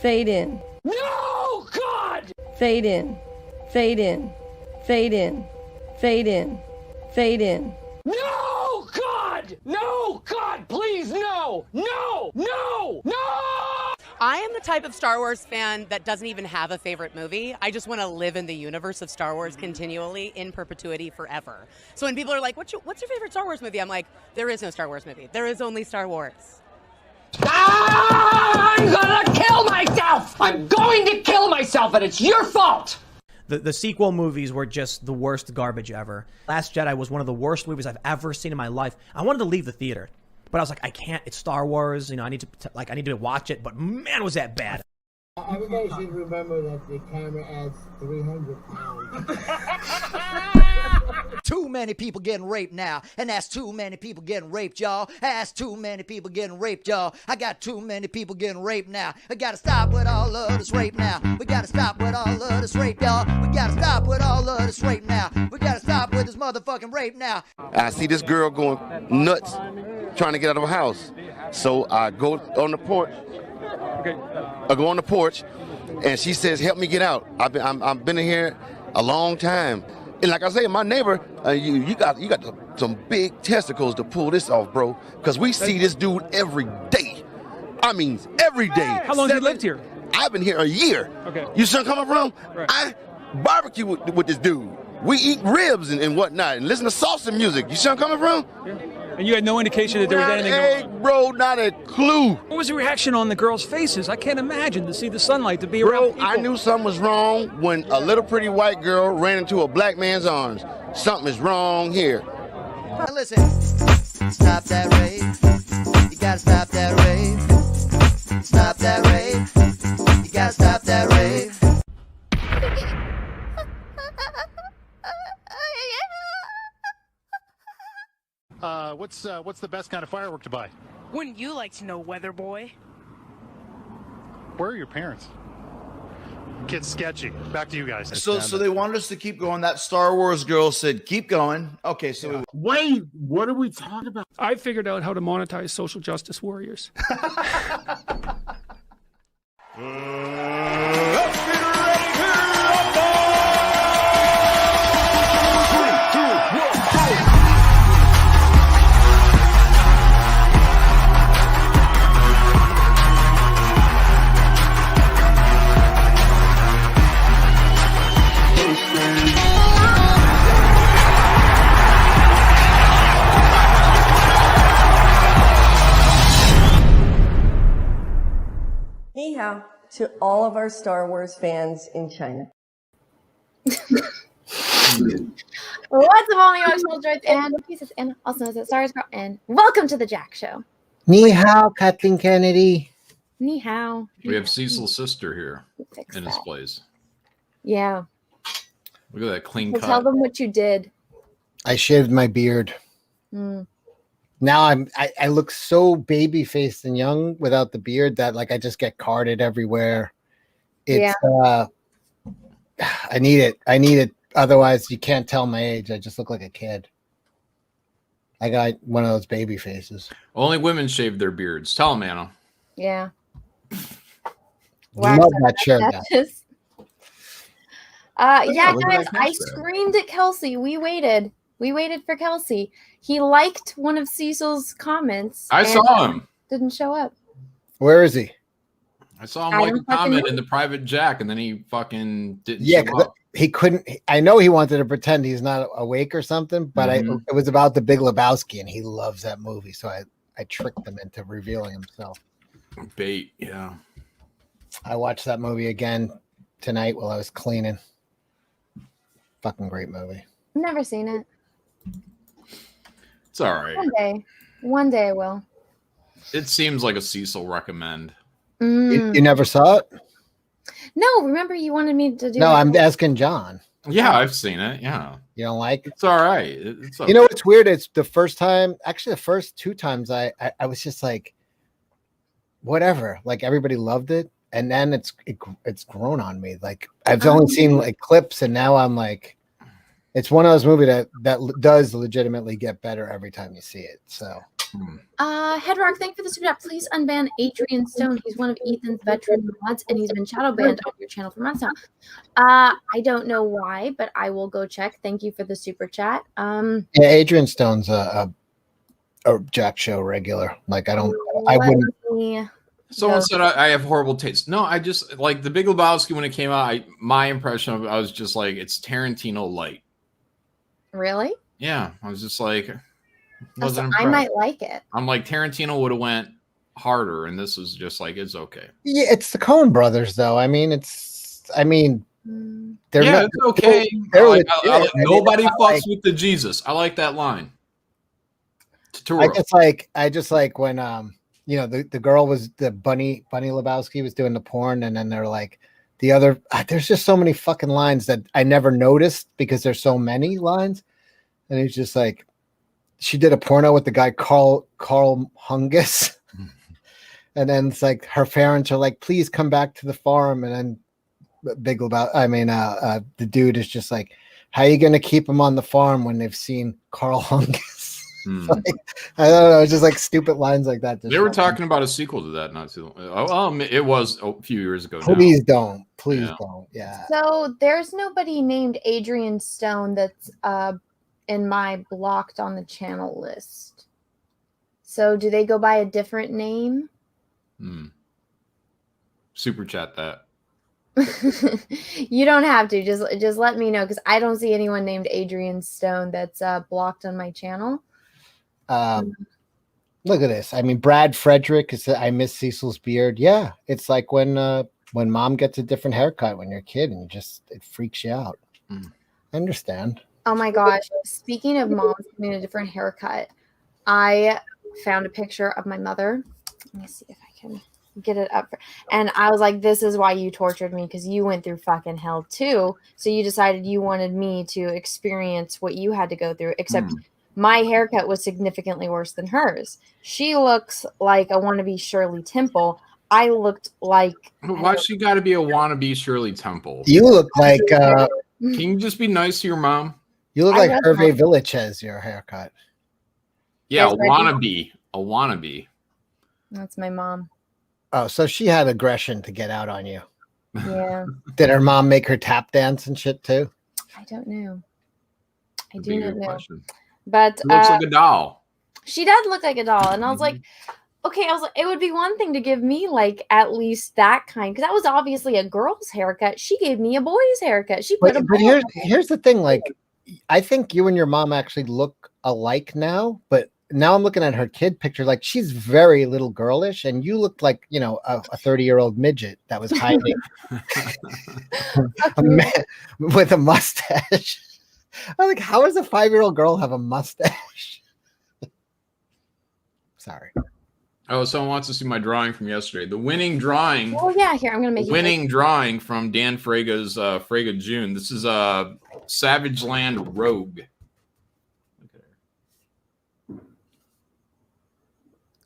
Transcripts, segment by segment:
fade in. No, God! Fade in, fade in, fade in, fade in, fade in. No, God! No, God, please, no! No! No! No! I am the type of Star Wars fan that doesn't even have a favorite movie. I just want to live in the universe of Star Wars continually, in perpetuity, forever. So when people are like, what's your favorite Star Wars movie? I'm like, there is no Star Wars movie. There is only Star Wars. Ah, I'm gonna kill myself! I'm going to kill myself, and it's your fault! The sequel movies were just the worst garbage ever. Last Jedi was one of the worst movies I've ever seen in my life. I wanted to leave the theater, but I was like, I can't. It's Star Wars. You know, I need to watch it. But man, was that bad. Everybody should remember that the camera adds 300 pounds. Too many people getting raped now, and that's too many people getting raped, y'all. That's too many people getting raped, y'all. I got too many people getting raped now. We gotta stop with all of this rape now. We gotta stop with all of this rape, y'all. We gotta stop with all of this rape now. We gotta stop with this motherfucking rape now. I see this girl going nuts, trying to get out of her house. So I go on the porch. I go on the porch, and she says, "Help me get out. I've been in here a long time." And like I say, my neighbor, you got some big testicles to pull this off, bro. Because we see this dude every day. I mean, every day. How long have you lived here? I've been here a year. Okay. You son come around? Right. I barbecue with this dude. We eat ribs and whatnot and listen to salsa music. You son coming from? Yeah. And you had no indication that there was anything going on? Bro, not a clue. What was the reaction on the girls' faces? I can't imagine to see the sunlight, to be around people. I knew something was wrong when a little pretty white girl ran into a black man's arms. Something is wrong here. Now listen, stop that rape. You gotta stop that rape. Stop that rape. You gotta stop that rape. What's the best kind of firework to buy? Wouldn't you like to know, weather boy? Where are your parents? Kid's sketchy. Back to you guys. So they wanted us to keep going. That Star Wars girl said, keep going. Okay, so wait, what are we talking about? I figured out how to monetize social justice warriors. Ni hao to all of our Star Wars fans in China. What's up, all my emotional droids and pieces, and also known as Star Wars Girl, and welcome to the Jack Show. Ni hao, Kathleen Kennedy. Ni hao. We have Cecil's sister here in his place. Yeah. Look at that clean Well, cut. tell them what you did. I shaved my beard. Now I look so baby faced and young without the beard that like I just get carded everywhere. It's I need it. Otherwise you can't tell my age. I just look like a kid. I got one of those baby faces. Only women shave their beards. Tell them, Anna. Yeah. Love that shirt. Yeah, guys, I screamed at Kelsey. We waited for Kelsey. He liked one of Cecil's comments. I saw him. Didn't show up. Where is he? I saw him like a comment in the private Jack, and then he fucking didn't show up. He couldn't. I know he wanted to pretend he's not awake or something, but it was about the Big Lebowski, and he loves that movie. So I tricked him into revealing himself. Bait, yeah. I watched that movie again tonight while I was cleaning. Fucking great movie. Never seen it. It's all right. One day I will. It seems like a Cecil recommend. You never saw it? No, remember you wanted me to do. No, I'm asking John. Yeah, I've seen it. Yeah. You don't like it? It's all right. It's okay. You know what's weird? It's the first time, actually the first two times I was just like, whatever. Like everybody loved it. And then it's grown on me. Like I've only seen like clips and now I'm like, It's one of those movies that does legitimately get better every time you see it. So, Headrock, thank you for the super chat. Please unban Adrian Stone. He's one of Ethan's veteran mods, and he's been shadow banned on your channel for months now. I don't know why, but I will go check. Thank you for the super chat. yeah, Adrian Stone's a Jack Show regular. Like I wouldn't. Someone said I have horrible taste. No, I just like The Big Lebowski when it came out. My impression of it, I was just like, it's Tarantino light. Really? Yeah, I was just like, So I might like it. I'm like, Tarantino would have went harder, and this was just like, it's okay. Yeah, it's the Coen brothers, though. They're it's okay. Nobody fucks with the Jesus. I like that line. I just like when the girl was the Bunny Lebowski was doing the porn, and then they're like the other. There's just so many fucking lines that I never noticed because there's so many lines, and it's just like she did a porno with the guy Carl Hungus, and then it's like her parents are like, "Please come back to the farm," and then the dude is just like, "How are you going to keep him on the farm when they've seen Carl Hungus?" Like, I don't know, it's just like stupid lines like that. They were talking about a sequel to that not too long. It was a few years ago. Please don't. Yeah. So there's nobody named Adrian Stone that's in my blocked on the channel list. So do they go by a different name? Super chat that. You don't have to. Just let me know, because I don't see anyone named Adrian Stone that's blocked on my channel. Look at this. I mean, Brad Frederick is. I miss Cecil's beard. Yeah, it's like when mom gets a different haircut when you're a kid, and it freaks you out. I understand. Oh my gosh! Speaking of moms getting a different haircut, I found a picture of my mother. Let me see if I can get it up. And I was like, "This is why you tortured me, because you went through fucking hell too. So you decided you wanted me to experience what you had to go through, except." My haircut was significantly worse than hers. She looks like a wannabe Shirley Temple. I looked like... Why she got to be a wannabe Shirley Temple? You look like... Can you just be nice to your mom? You look like Hervé Villachez, your haircut. Yeah, a wannabe. A wannabe. That's my mom. Oh, so she had aggression to get out on you. Yeah. Did her mom make her tap dance and shit too? I don't know. I That'd do be a not good know. question. But It looks like a doll. She does look like a doll. And I was like, okay, I was like, it would be one thing to give me like at least that kind, because that was obviously a girl's haircut. She gave me a boy's haircut. She put but here's the thing, like I think you and your mom actually look alike now, but now I'm looking at her kid picture, like she's very little girlish, and you look like, a 30-year-old midget that was hiding with a mustache. I'm like, how does a 5-year-old girl have a mustache? Sorry. Oh, someone wants to see my drawing from yesterday. The winning drawing. Oh yeah, here I'm gonna make winning drawing from Dan Fraga's Fraga June. This is a Savage Land Rogue.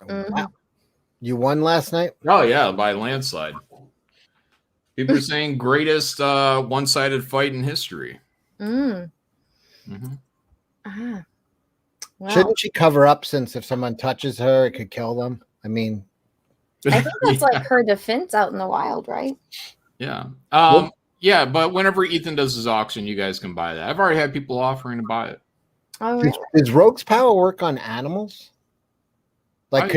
Wow. You won last night? Oh yeah, by a landslide. People are saying greatest one-sided fight in history. Wow. Shouldn't she cover up, since if someone touches her, it could kill them? I mean, I think that's like her defense out in the wild, right? Yeah. Yeah, but whenever Ethan does his auction, you guys can buy that. I've already had people offering to buy it. Oh, really? Does Rogue's Power work on animals? Like,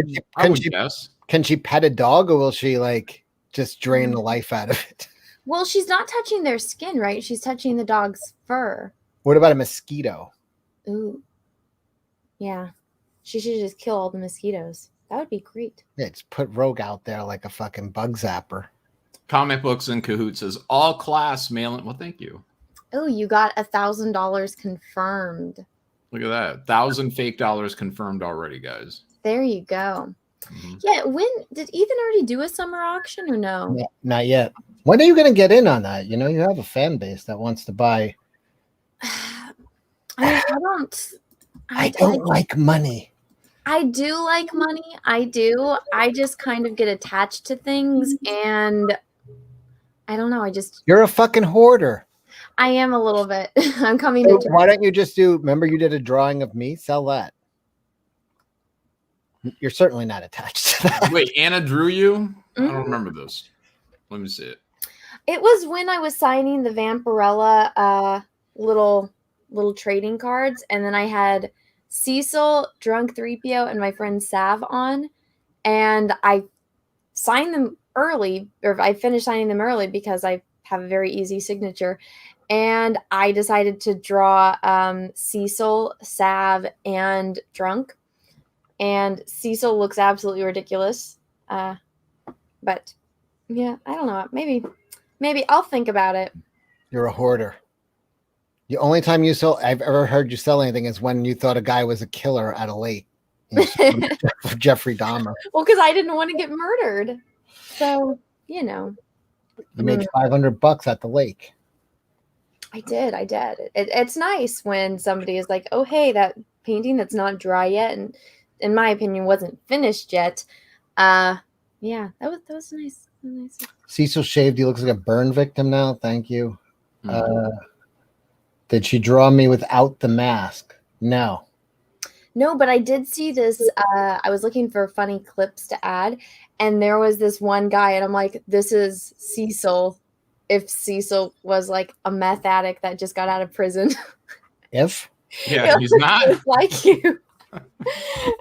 can she pet a dog, or will she like just drain the life out of it? Well, she's not touching their skin, right? She's touching the dog's fur. What about a mosquito? Ooh. Yeah. She should just kill all the mosquitoes. That would be great. Yeah, just put Rogue out there like a fucking bug zapper. Comic Books in Cahoots says all class mail. Well, thank you. Oh, you got $1,000 confirmed. Look at that. 1,000 fake dollars confirmed already, guys. There you go. Yeah, when did Ethan already do a summer auction or no? Not yet. When are you going to get in on that? You have a fan base that wants to buy. I don't like money. I do like money. I do. I just kind of get attached to things, and I don't know. You're a fucking hoarder. I am a little bit. I'm coming So to why don't you just do? Remember, you did a drawing of me. Sell that. You're certainly not attached to that. Wait, Anna drew you? I Mhm. don't remember this. Let me see it. It was when I was signing the Vampirella little trading cards, and then I had Cecil, Drunk 3PO, and my friend Sav on, and I signed them early, or I finished signing them early because I have a very easy signature, and I decided to draw Cecil, Sav, and Drunk, and Cecil looks absolutely ridiculous, but yeah, I don't know, maybe I'll think about it. You're a hoarder. The only time I've ever heard you sell anything is when you thought a guy was a killer at a lake. Jeffrey Dahmer. Well, because I didn't want to get murdered. So, you know. You made $500 at the lake. I did. It's nice when somebody is like, oh, hey, that painting that's not dry yet, and in my opinion wasn't finished yet. Yeah, that was nice. Cecil shaved. He looks like a burn victim now. Thank you. Did she draw me without the mask? No. No, but I did see this. I was looking for funny clips to add, and there was this one guy, and I'm like, this is Cecil. If Cecil was like a meth addict that just got out of prison. If? Yeah, he's not. Just like you.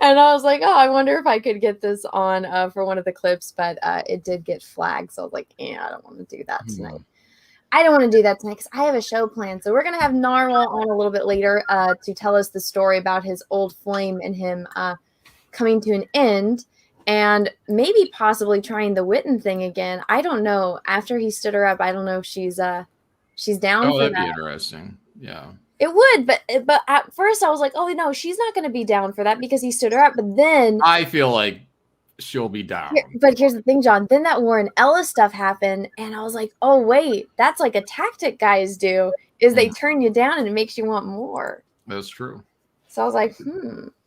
And I was like, oh, I wonder if I could get this on for one of the clips, but it did get flagged. So I was like, yeah, I don't want to do that tonight. I don't want to do that tonight because I have a show planned. So we're going to have Narwhal on a little bit later to tell us the story about his old flame and him coming to an end and maybe possibly trying the Witten thing again. I don't know. After he stood her up, I don't know if she's down for that. That'd be interesting. Yeah. It would, but at first I was like, oh, no, she's not going to be down for that because he stood her up. But then I feel like she'll be down. But here's the thing, John. Then that Warren Ellis stuff happened, and I was like, oh, wait, that's like a tactic guys do, is they turn you down and it makes you want more. That's true. So I was like,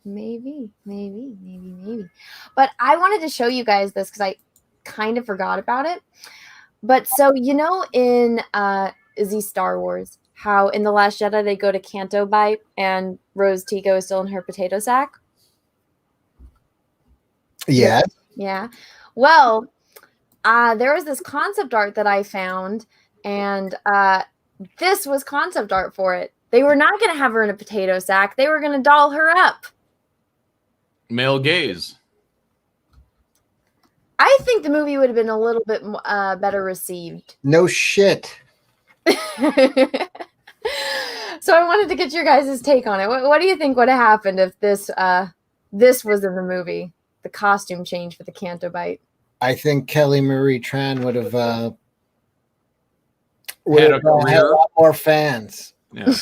maybe. But I wanted to show you guys this because I kind of forgot about it. But so, in the Star Wars, how in The Last Jedi they go to Canto Bight and Rose Tico is still in her potato sack? Yes. Yeah. Well, there was this concept art that I found, and this was concept art for it. They were not going to have her in a potato sack. They were going to doll her up. Male gaze. I think the movie would have been a little bit better received. No shit. So I wanted to get your guys' take on it. What do you think would have happened if this was in the movie? The costume change for the Canto Bight. I think Kelly Marie Tran would have had a lot more fans. Yeah.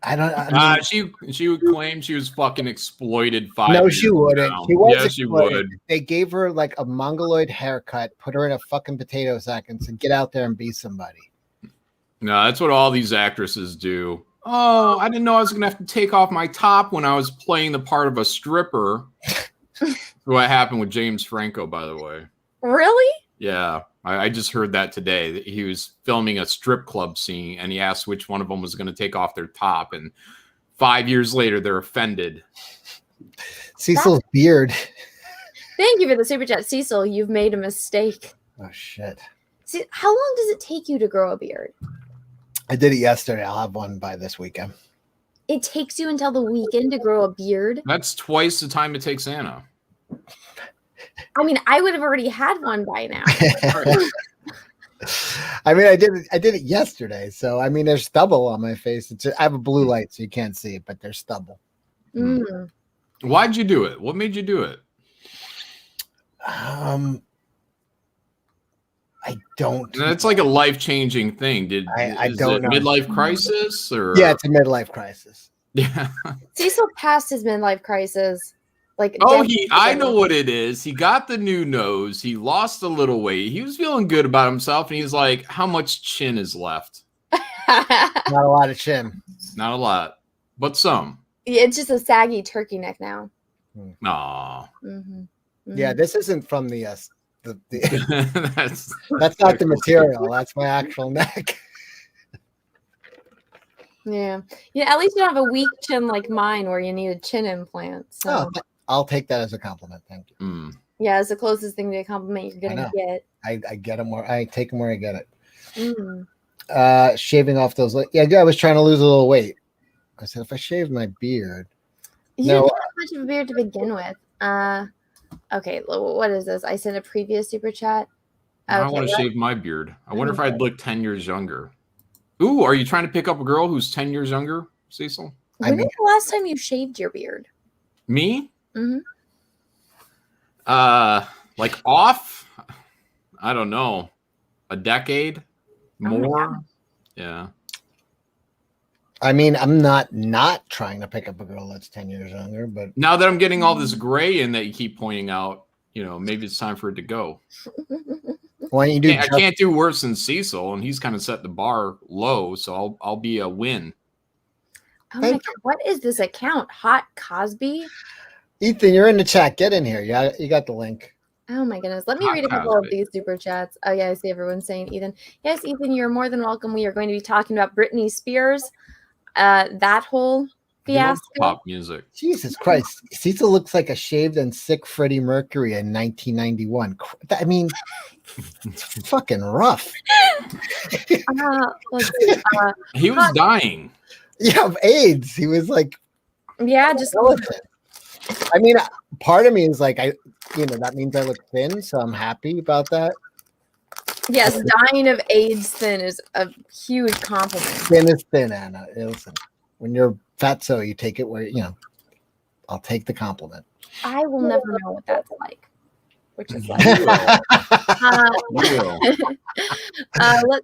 I mean, she would claim she was fucking exploited 5 No, years she wouldn't. ago. She was Yeah, she would. They gave her like a mongoloid haircut, put her in a fucking potato sack, and said, "Get out there and be somebody." No, that's what all these actresses do. Oh, I didn't know I was going to have to take off my top when I was playing the part of a stripper. What happened with James Franco, by the way. Really? Yeah, I just heard that today. He was filming a strip club scene, and he asked which one of them was going to take off their top. And 5 years later, they're offended. Cecil's beard. Thank you for the super chat, Cecil. You've made a mistake. Oh shit! See, how long does it take you to grow a beard? I did it yesterday. I'll have one by this weekend. It takes you until the weekend to grow a beard? That's twice the time it takes Anna. I mean, I would have already had one by now. I mean, I did it yesterday. So I mean, there's stubble on my face. I have a blue light, so you can't see it, but there's stubble. Why'd you do it? What made you do it? I don't. It's like a life-changing thing. I don't know. Midlife crisis or? Yeah, it's a midlife crisis. Yeah. Cecil passed his midlife crisis. I know what it is. He got the new nose. He lost a little weight. He was feeling good about himself, and he's like, "How much chin is left?" Not a lot of chin. Not a lot, but some. Yeah, it's just a saggy turkey neck now. Aw. Mm-hmm. Yeah, this isn't from the That's not the material. That's my actual neck. Yeah. At least you don't have a weak chin like mine where you need a chin implant. So I'll take that as a compliment. Thank you. yeah, it's the closest thing to a compliment you're gonna get. I get them where I take them where I get it. Mm. Shaving off those. I was trying to lose a little weight. I said if I shave my beard, You didn't have much of a beard to begin with. Okay, what is this? I sent a previous super chat. I want to shave my beard. I wonder if I'd look 10 years younger. Ooh, are you trying to pick up a girl who's 10 years younger, Cecil? When was the last time you shaved your beard? Me? Mm-hmm. Like off? I don't know. A decade? More? Yeah. I mean, I'm not trying to pick up a girl that's 10 years younger, but now that I'm getting all this gray in that you keep pointing out, maybe it's time for it to go. Why don't you do? I can't do worse than Cecil, and he's kind of set the bar low, so I'll be a win. Oh my God, what is this account? Hot Cosby? Ethan, you're in the chat. Get in here. Yeah, you got the link. Oh my goodness. Let me read a couple of these super chats. Oh yeah, I see everyone saying Ethan. Yes, Ethan, you're more than welcome. We are going to be talking about Britney Spears. That whole fiasco. Pop music. Jesus Christ. Cecil looks like a shaved and sick Freddie Mercury in 1991. I mean, it's fucking rough. Let's see, he was dying. Yeah, of AIDS. He was like, yeah, just. I mean, part of me is like, that means I look thin, so I'm happy about that. Yes, dying of AIDS thin is a huge compliment. Thin is thin, Anna. Listen, when you're fatso, you take it where, I'll take the compliment. I will never know what that's like. Which is like, let's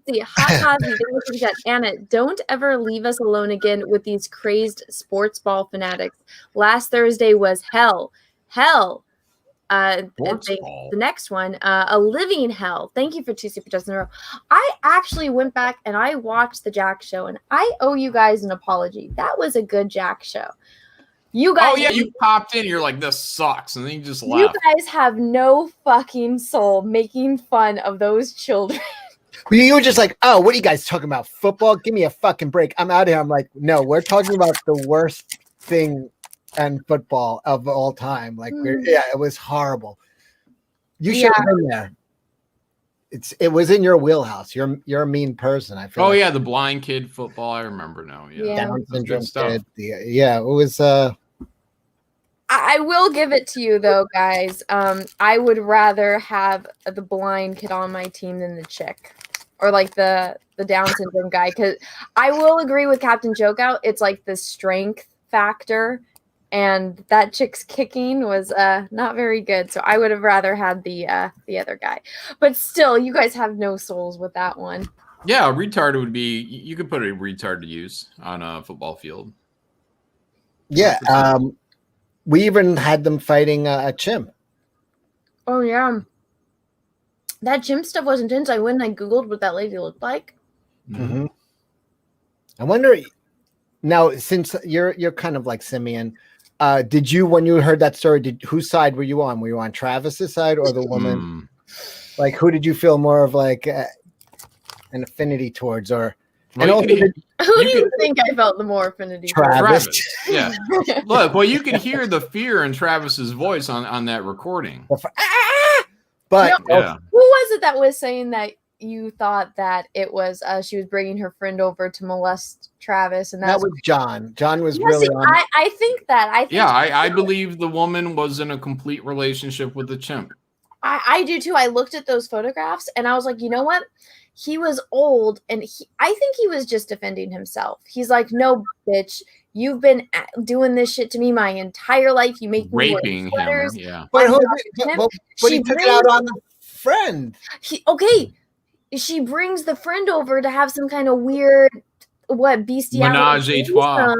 see. Hot Cosby, Anna, don't ever leave us alone again with these crazed sports ball fanatics. Last Thursday was hell. The next one, a living hell. Thank you for 2 super chats in a row. I actually went back and I watched the Jack show, and I owe you guys an apology. That was a good Jack show. You guys. Oh yeah, you popped in. You're like, this sucks, and then you just laugh. You guys have no fucking soul making fun of those children. You were just like, oh, what are you guys talking about? Football? Give me a fucking break. I'm out of here. I'm like, no, we're talking about the worst thing in football of all time. Like, it was horrible. You should have been there. It was in your wheelhouse. You're a mean person. I feel. Oh yeah, the blind kid football. I remember now. Yeah, Down syndrome kid. Yeah, it was. I will give it to you though, guys. I would rather have the blind kid on my team than the chick, or like the Down syndrome guy. Because I will agree with Captain Jokeout. It's like the strength factor, and that chick's kicking was not very good. So I would have rather had the other guy. But still, you guys have no souls with that one. Yeah, a retard would be. You could put a retard to use on a football field. Yeah. We even had them fighting a chimp. Oh, yeah. That chimp stuff was intense. I went and I Googled what that lady looked like. Mm-hmm. I wonder, now, since you're kind of like Simeon, did you, when you heard that story, whose side were you on? Were you on Travis's side or the woman? Like, who did you feel more of like an affinity towards? Or and also, who do you think I felt the more affinity Travis. towards? Yeah. Look, well, you can hear the fear in Travis's voice on that recording. But who was it that was saying that you thought that it was she was bringing her friend over to molest Travis? And that was John. John was really on. I think that. I believe the woman was in a complete relationship with the chimp. I do too. I looked at those photographs and I was like, you know what? He was old, and I think he was just defending himself. He's like, no, bitch, you've been doing this shit to me my entire life. You make me raping him. Yeah, but he took it out on the friend. She brings the friend over to have some kind of weird bestiality menage a trois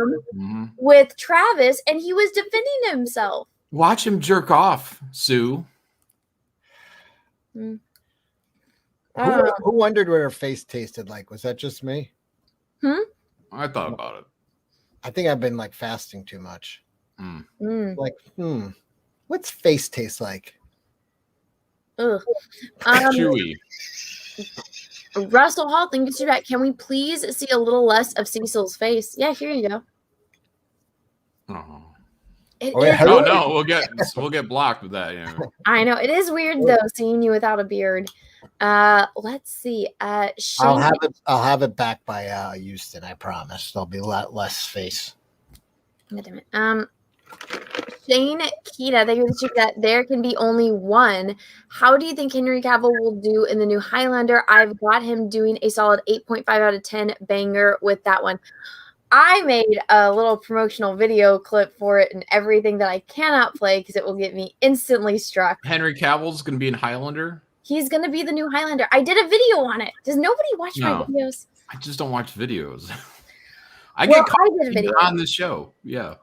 with Travis, and he was defending himself. Watch him jerk off, Sue. Who wondered what her face tasted like? Was that just me? I thought about it. I think I've been like fasting too much. Like, what's face taste like? Ugh. Chewy. Russell Hall, thank you so much. Can we please see a little less of Cecil's face? Yeah, here you go. Oh. No, we'll get blocked with that. Yeah. I know it is weird though seeing you without a beard. Let's see. Shane, I'll have it back by Houston. I promise. There'll be a lot less face. Damn it. Shane Kita, thank you so much. There can be only one. How do you think Henry Cavill will do in the new Highlander? I've got him doing a solid 8.5 out of 10 banger with that one. I made a little promotional video clip for it and everything that I cannot play because it will get me instantly struck. Henry Cavill's going to be in Highlander? He's going to be the new Highlander. I did a video on it. Does nobody watch my videos? I just don't watch videos. I get caught on the show. Yeah.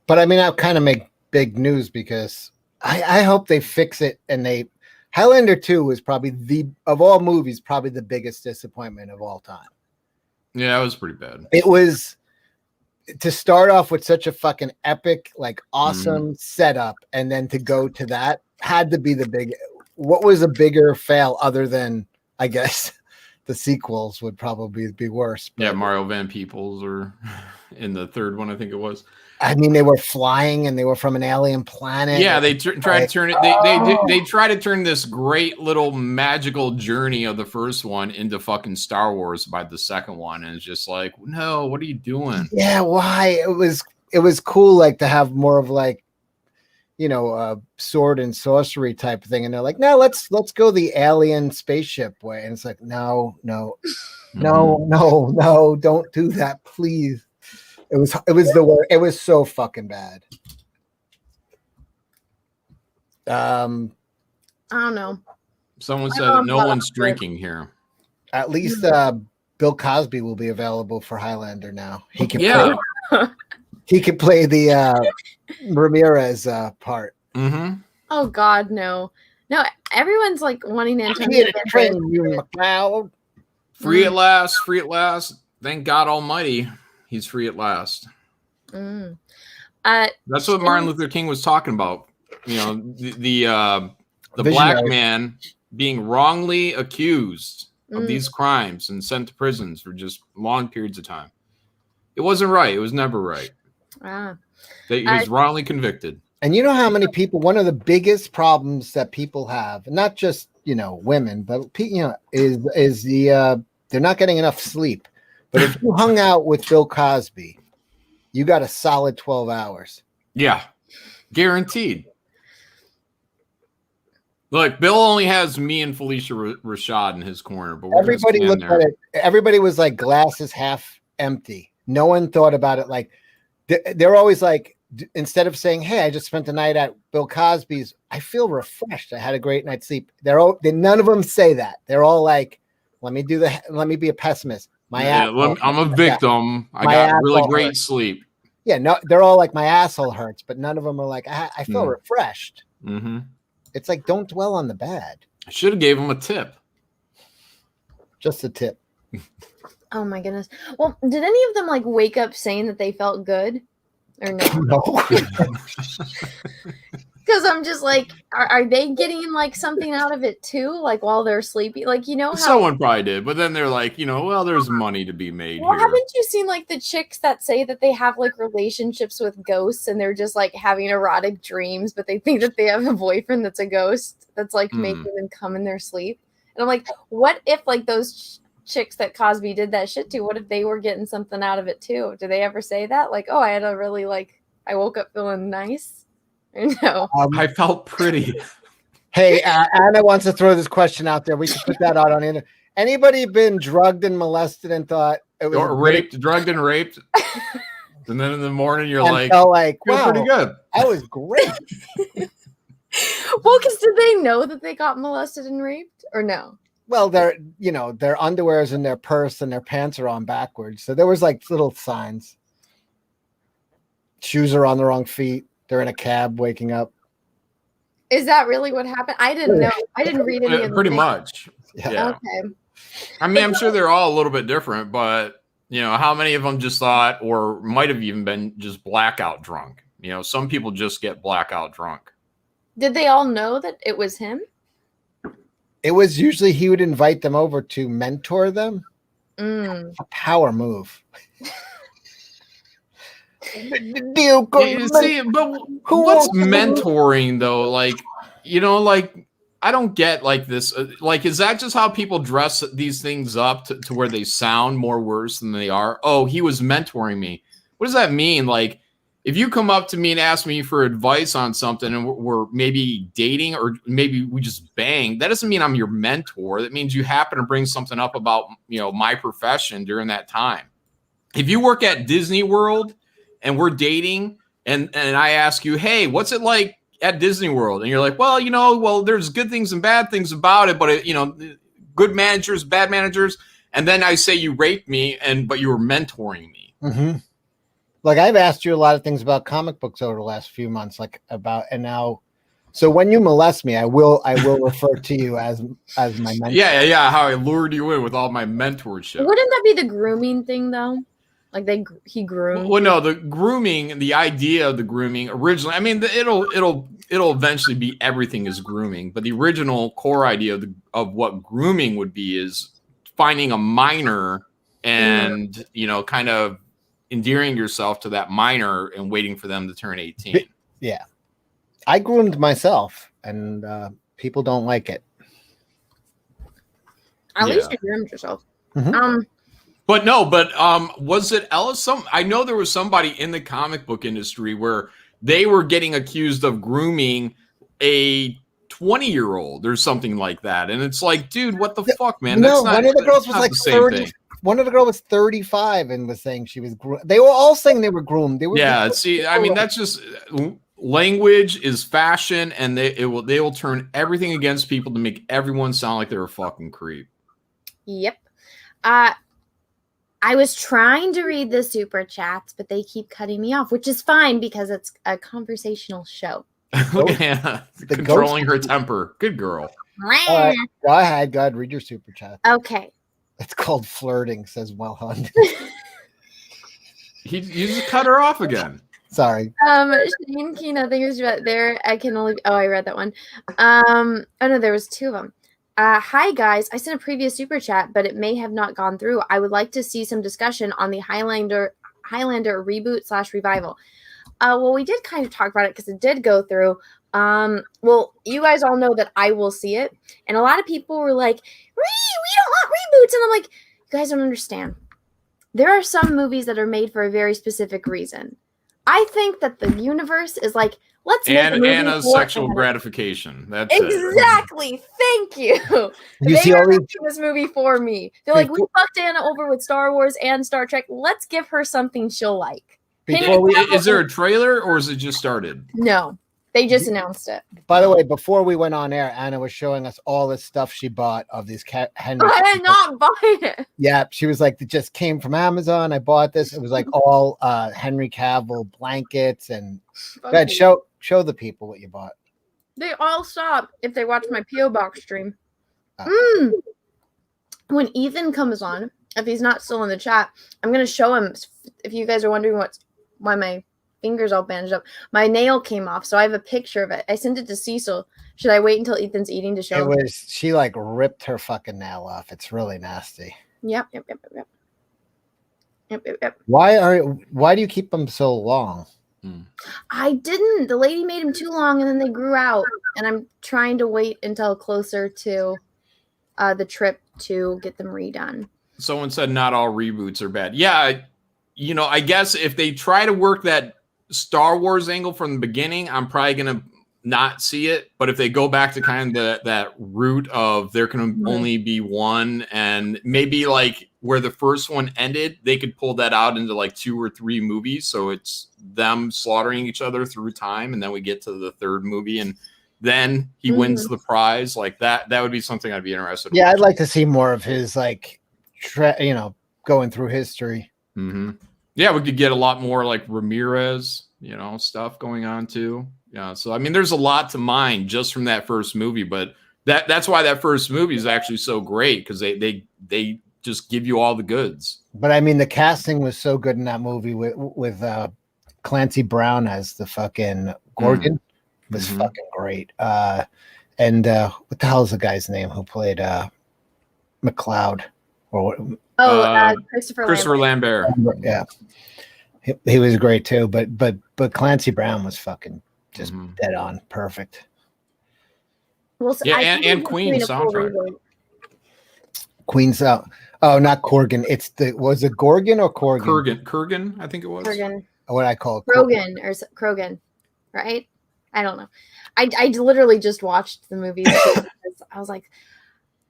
But I mean, I'll kind of make big news because I hope they fix it. And Highlander 2 was probably of all movies, probably the biggest disappointment of all time. Yeah, it was pretty bad. It was to start off with such a fucking epic, like awesome setup. And then to go to that had to be what was a bigger fail other than, I guess, the sequels would probably be worse. But, yeah, Mario Van Peebles or in the third one, I think it was. I mean, they were flying and they were from an alien planet. Yeah, they try to turn it. They try to turn this great little magical journey of the first one into fucking Star Wars by the second one, and it's just like, no, what are you doing? Yeah, why? It was cool, like to have more of like, sword and sorcery type thing, and they're like, no, let's go the alien spaceship way, and it's like, no, don't do that, please. It was the worst. It was so fucking bad. I don't know. Someone said that no one's drinking here. At least Bill Cosby will be available for Highlander now. He can play the Ramirez part. Mm-hmm. Oh God, no. Everyone's like wanting Antonio. Free at last. Free at last. Thank God Almighty. He's free at last. That's what Martin Luther King was talking about. The black man being wrongly accused of these crimes and sent to prisons for just long periods of time. It wasn't right. It was never right. He was wrongly convicted. And you know how many people? One of the biggest problems that people have, not just women, but is they're not getting enough sleep. But if you hung out with Bill Cosby, you got a solid 12 hours. Yeah, guaranteed. Look, Bill only has me and Felicia Rashad in his corner, but everybody looked at it. Everybody was like glasses half empty. No one thought about it. Like they're always like, instead of saying, "Hey, I just spent the night at Bill Cosby's. I feel refreshed. I had a great night's sleep." None of them say that. They're all like, "Let me be a pessimist." I'm a victim. I got really great sleep. Yeah, no, they're all like, my asshole hurts, but none of them are like, I feel refreshed. Mm-hmm. It's like, don't dwell on the bad. I should have gave him a tip. Just a tip. Oh my goodness. Well, did any of them like wake up saying that they felt good, or no? No. Because I'm just like, are they getting like something out of it too? Like while they're sleeping, like how someone probably did, but then they're like, well, there's money to be made here. Haven't you seen like the chicks that say that they have like relationships with ghosts and they're just like having erotic dreams, but they think that they have a boyfriend that's a ghost that's like making them come in their sleep? And I'm like, what if like those chicks that Cosby did that shit to? What if they were getting something out of it too? Do they ever say that? Like, oh, I had a really I woke up feeling nice. No, I felt pretty. Hey, Anna wants to throw this question out there. We can put that out on the internet. Anybody been drugged and molested and thought it was raped, drugged and raped, and then in the morning you're like, wow, pretty good. That was great. Well, because did they know that they got molested and raped, or no? Well, their underwear is in their purse and their pants are on backwards, so there was like little signs. Shoes are on the wrong feet. They're in a cab waking up. Is that really what happened? I didn't know. I didn't read any of them. Pretty much. Yeah. Okay. I mean, I'm sure they're all a little bit different, but how many of them just thought, or might have even been just blackout drunk? Some people just get blackout drunk. Did they all know that it was him? It was usually he would invite them over to mentor them. A power move. You see, but what's mentoring though? Like, like I don't get like this. Like, is that just how people dress these things up to where they sound more worse than they are? Oh, he was mentoring me. What does that mean? Like, if you come up to me and ask me for advice on something and we're maybe dating or maybe we just bang, that doesn't mean I'm your mentor. That means you happen to bring something up about, my profession during that time. If you work at Disney World and we're dating and I ask you, hey, what's it like at Disney World? And you're like, well, there's good things and bad things about it, but good managers, bad managers. And then I say you raped me but you were mentoring me. Mm-hmm. Like I've asked you a lot of things about comic books over the last few months, and now, so when you molest me, I will refer to you as my mentor. Yeah. How I lured you in with all my mentorship. Wouldn't that be the grooming thing though? Like he groomed. Well, no, the grooming, the idea of the grooming originally. I mean, it'll eventually be everything is grooming, but the original core idea of what grooming would be is finding a minor and kind of endearing yourself to that minor and waiting for them to turn 18. Yeah. I groomed myself and people don't like it. At least you groomed yourself. Mm-hmm. But was it Ellis? I know there was somebody in the comic book industry where they were getting accused of grooming a 20-year-old or something like that. And it's like, dude, what the fuck, man? No, one of the girls was like 30. One of the girls was 35 and was saying she was groomed. They were all saying they were groomed. That's just language is fashion, and they will turn everything against people to make everyone sound like they're a fucking creep. Yep. I was trying to read the super chats, but they keep cutting me off, which is fine because it's a conversational show. Controlling her temper. Good girl. Go ahead, read your super chat. Okay. It's called flirting, says Wellhund. You just cut her off again. Sorry. Shane Kina, thank you right there. I read that one. Oh no, there was two of them. Hi guys, I sent a previous super chat, but it may have not gone through. I would like to see some discussion on the Highlander reboot / revival. Well, we did kind of talk about it because it did go through. Well, you guys all know that I will see it, and a lot of people were like, we don't want reboots, and I'm like, you guys don't understand. There are some movies that are made for a very specific reason. I think that the universe is like, let's make a movie and a sexual gratification. That's exactly. It. Thank you. They are making this movie for me. They're like, we fucked Anna over with Star Wars and Star Trek. Let's give her something she'll like. Is there a trailer or is it just started? No, they just announced it. By the way, before we went on air, Anna was showing us all this stuff she bought of these Henry. I did not buy it. Yeah, she was like, it just came from Amazon. I bought this. It was like all Henry Cavill blankets and. Go ahead, show the people what you bought. They all stop if they watch my P.O. Box stream. When Ethan comes on, if he's not still in the chat, I'm going to show him. If you guys are wondering why my fingers all bandaged up, my nail came off, so I have a picture of it. I sent it to Cecil. Should I wait until Ethan's eating to show him? She like ripped her fucking nail off. It's really nasty. Yep. Why do you keep them so long? I didn't. The lady made them too long, and then they grew out. And I'm trying to wait until closer to the trip to get them redone. Someone said not all reboots are bad. Yeah, I guess if they try to work that Star Wars angle from the beginning, I'm probably gonna not see it. But if they go back to kind of that route of there can only be one, and maybe like where the first one ended, they could pull that out into like 2 or 3 movies. So it's them slaughtering each other through time, and then we get to the third movie, and then he wins the prize. Like that would be something I'd be interested in. Yeah, I'd like to see more of his like, going through history. Mm-hmm. Yeah, we could get a lot more like Ramirez, stuff going on too. Yeah, so I mean, there's a lot to mine just from that first movie, but that's why that first movie is actually so great because they just give you all the goods. But I mean, the casting was so good in that movie with Clancy Brown as the fucking Gorgon was fucking great. And what the hell is the guy's name who played McLeod? Or Christopher Lambert. Yeah, he was great too. But Clancy Brown was fucking just dead on, perfect. Well, so Yeah, I think and we're Queen's doing a full soundtrack. reboot. Queen's out. Oh, not Corgan. Was it Gorgon or Corgan? Kurgan, I think it was. Kurgan. What I call it? Krogan, right? I don't know. I literally just watched the movie. I was like,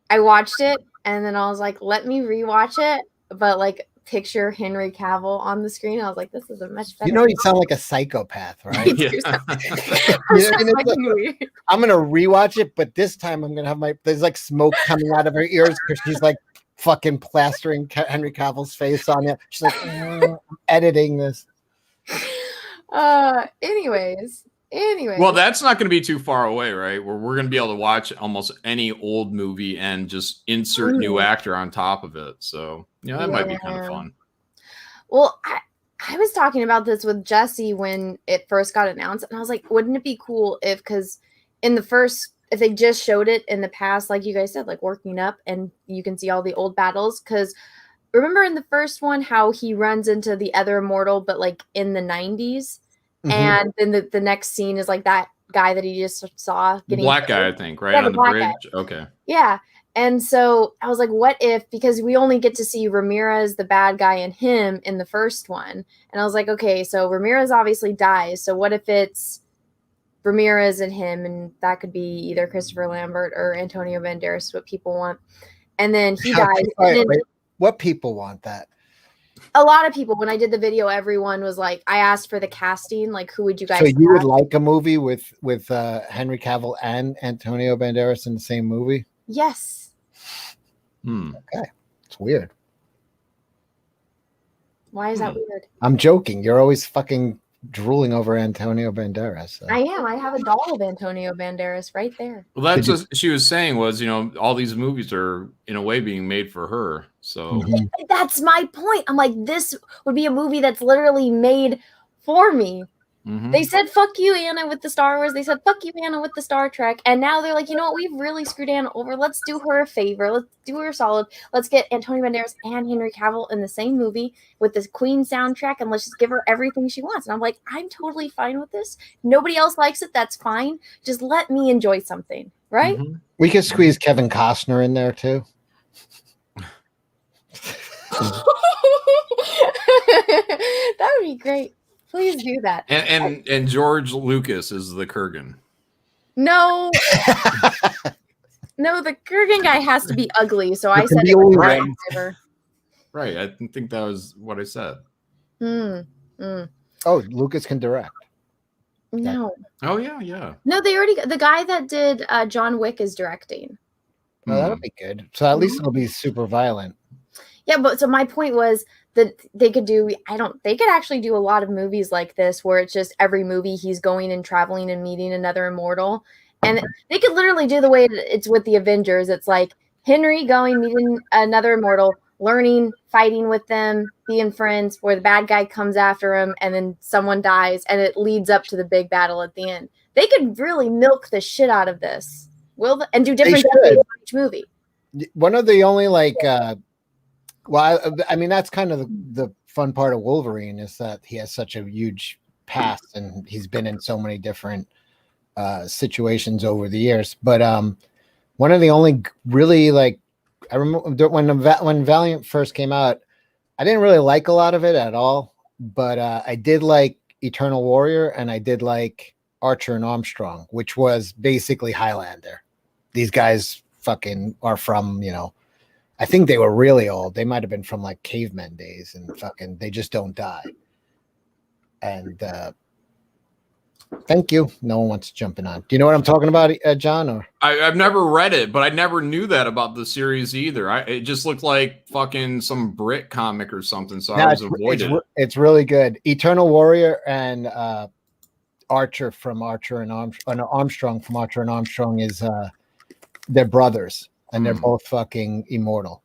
I watched it and then I was like, let me rewatch it, but like picture Henry Cavill on the screen. I was like, this is a much better. You know, you sound like a psychopath, right? Yeah. You know, I'm gonna rewatch it, but this time I'm gonna have there's like smoke coming out of her ears because she's like fucking plastering Henry Cavill's face on it. She's like, I'm editing this. Anyways. Well, that's not going to be too far away, right? Where we're going to be able to watch almost any old movie and just insert new actor on top of it. So, that might be kind of fun. Well, I was talking about this with Jesse when it first got announced, and I was like, wouldn't it be cool because if they just showed it in the past, like you guys said, like working up, and you can see all the old battles? Because remember in the first one how he runs into the other immortal, but like in the 90s? Mm-hmm. And then the next scene is like that guy that he just saw getting black guy, I think, right? On the bridge. Guy. Okay. Yeah. And so I was like, what if, because we only get to see Ramirez, the bad guy, and him in the first one. And I was like, okay, so Ramirez obviously dies. So what if it's Ramirez and him? And that could be either Christopher Lambert or Antonio Banderas, what people want. And then he dies. Wait, what people want that? A lot of people, when I did the video, everyone was like, I asked for the casting, like, who would you guys So you would like a movie with Henry Cavill and Antonio Banderas in the same movie? Yes. Okay. It's weird. Why is that weird? I'm joking. You're always fucking drooling over Antonio Banderas. So. I am. I have a doll of Antonio Banderas right there. Well, that's what she was saying was, all these movies are in a way being made for her. So that's my point. I'm like, this would be a movie that's literally made for me. Mm-hmm. They said, fuck you, Anna, with the Star Wars. They said, fuck you, Anna, with the Star Trek. And now they're like, you know what? We've really screwed Anna over. Let's do her a favor. Let's do her solid. Let's get Antonio Banderas and Henry Cavill in the same movie with this Queen soundtrack, and let's just give her everything she wants. And I'm like, I'm totally fine with this. Nobody else likes it. That's fine. Just let me enjoy something, right? Mm-hmm. We could squeeze Kevin Costner in there, too. That would be great. Please do that. And George Lucas is the Kurgan. No. No, the Kurgan guy has to be ugly. So I said it was right. Right. I think that was what I said. Oh, Lucas can direct. No. Oh, yeah. No, the guy that did John Wick is directing. Oh, that'll be good. So at least it'll be super violent. Yeah, but so my point was that they could actually do a lot of movies like this where it's just every movie he's going and traveling and meeting another immortal. And they could literally do the way it's with the Avengers. It's like Henry going, meeting another immortal, learning, fighting with them, being friends, where the bad guy comes after him and then someone dies and it leads up to the big battle at the end. They could really milk the shit out of this. And do different things in each movie. One of the only I mean, that's kind of the fun part of Wolverine is that he has such a huge past and he's been in so many different situations over the years. But one of the only really I remember when Valiant first came out, I didn't really like a lot of it at all. But I did like Eternal Warrior and I did like Archer and Armstrong, which was basically Highlander. These guys fucking are from, I think they were really old. They might have been from like caveman days and fucking, they just don't die. And thank you. No one wants to jump in on. Do you know what I'm talking about, John? Or I've never read it, but I never knew that about the series either. It just looked like fucking some Brit comic or something. So I was avoiding it. It's really good. Eternal Warrior and Archer from Archer and Armstrong from Archer and Armstrong is they're brothers. And they're both fucking immortal.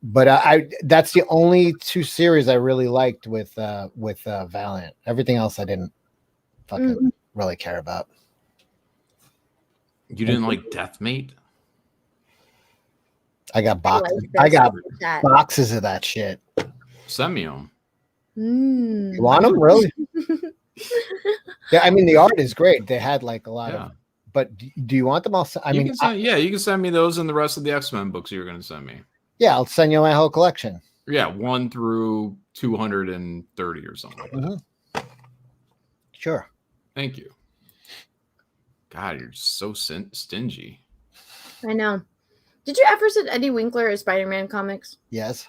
But that's the only two series I really liked with Valiant. Everything else I didn't fucking really care about. You didn't like Deathmate? I got boxes. like I this. got That. boxes of that shit. Send me them. You want them, really? Yeah, I mean the art is great. They had like a lot of. But do you want them all? I mean, you can send me those and the rest of the X-Men books you're going to send me. Yeah, I'll send you my whole collection. Yeah, 1 through 230 or something. Mm-hmm. Sure. Thank you. God, you're so stingy. I know. Did you ever send Eddie Winkler a Spider-Man comics? Yes.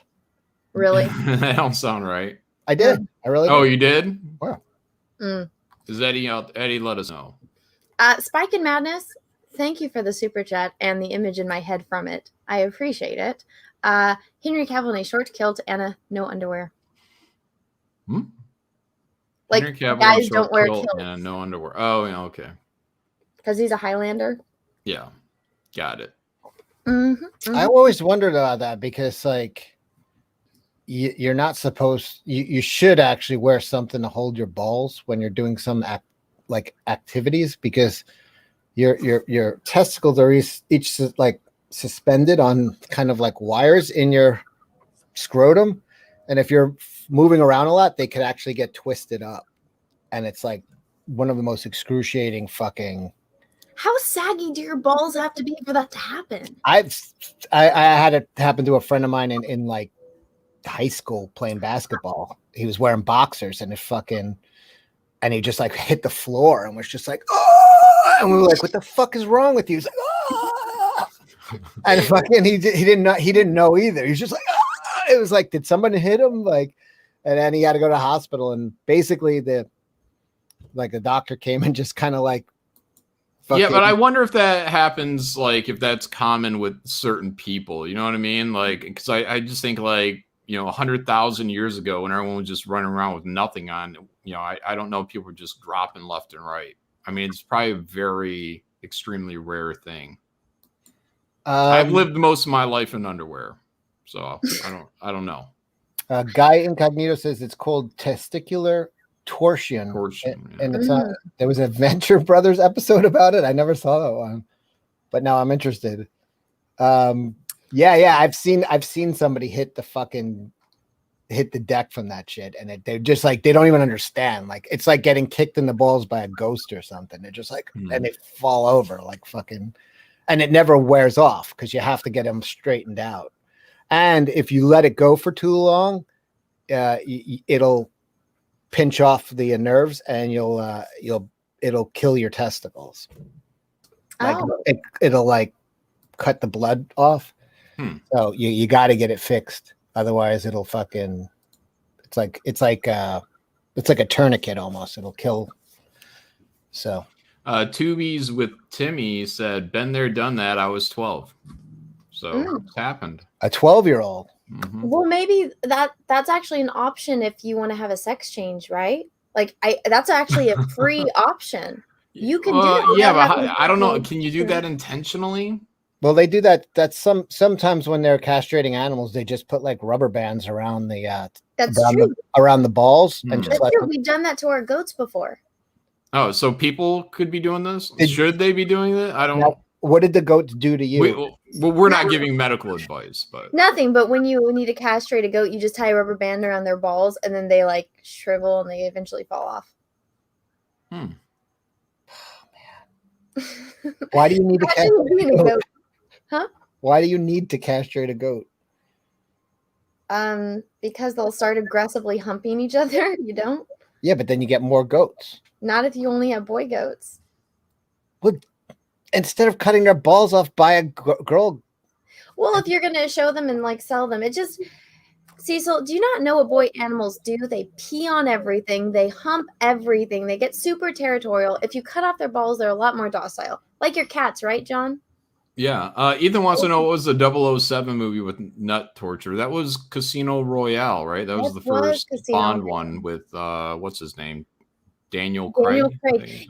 Really? That don't sound right. I did. I really did. Oh, you did? Wow. Is Eddie out? Eddie, let us know. Spike and Madness, thank you for the super chat and the image in my head from it. I appreciate it. Henry Cavill in a short kilt and a no underwear. Like, Henry Cavill guys don't wear kilts. and no underwear. Oh, yeah, okay. Because he's a Highlander? Yeah. Got it. I always wondered about that because, like, you're not supposed. You should actually wear something to hold your balls when you're doing some activities because your testicles are each like suspended on kind of like wires in your scrotum, and if you're moving around a lot, they could actually get twisted up, and it's like one of the most excruciating fucking. How saggy do your balls have to be for that to happen? I had it happen to a friend of mine in like high school playing basketball. He was wearing boxers and and he just like hit the floor and was just like, oh, and we were like, what the fuck is wrong with you? He's like, oh, and fucking he didn't know either. He's just like, oh. It was like, did somebody hit him? Like, and then he had to go to the hospital, and basically the doctor came and just kind of like. Yeah, but I wonder if that happens, like, if that's common with certain people, you know what I mean? Like, because I just think, like, 100,000 years ago when everyone was just running around with nothing on, I don't know if people were just dropping left and right. I mean, it's probably a very extremely rare thing. I've lived most of my life in underwear, so I don't know. Guy Incognito says it's called testicular torsion, and it's not. There was a Venture Brothers episode about it. I never saw that one, but now I'm interested. Yeah, I've seen somebody hit the deck from that shit, and they're just like, they don't even understand. Like, it's like getting kicked in the balls by a ghost or something. They're just like, and they fall over like fucking, and it never wears off because you have to get them straightened out. And if you let it go for too long, it'll pinch off the nerves, and it'll kill your testicles. Like it'll like cut the blood off. So you got to get it fixed, otherwise it'll fucking. It's like a tourniquet almost. It'll kill. So. Tubies with Timmy said, "Been there, done that. I was 12, so it's happened." A 12-year-old. Well, maybe that's actually an option if you want to have a sex change, right? Like, that's actually a free option. You can do that. Yeah, but I don't know. Can you do that intentionally? Well, they do that. That's sometimes when they're castrating animals, they just put like rubber bands around the around the balls, and just that's true. We've done that to our goats before. Oh, so people could be doing this? Should they be doing that? I don't know. What did the goats do to you? Well, we're not giving medical advice, but nothing. But when you need to castrate a goat, you just tie a rubber band around their balls, and then they like shrivel and they eventually fall off. Oh, man. Why do you need to castrate a goat? Huh? Why do you need to castrate a goat? Because they'll start aggressively humping each other. You don't? Yeah, but then you get more goats. Not if you only have boy goats. Well, instead of cutting their balls off by a girl. Well, if you're going to show them and like sell them, it just. Cecil, do you not know what boy animals do? They pee on everything. They hump everything. They get super territorial. If you cut off their balls, they're a lot more docile. Like your cats, right, John? Yeah. Ethan wants to know what was the 007 movie with nut torture. That was Casino Royale, right? That was the first Bond one with what's his name? Daniel Craig.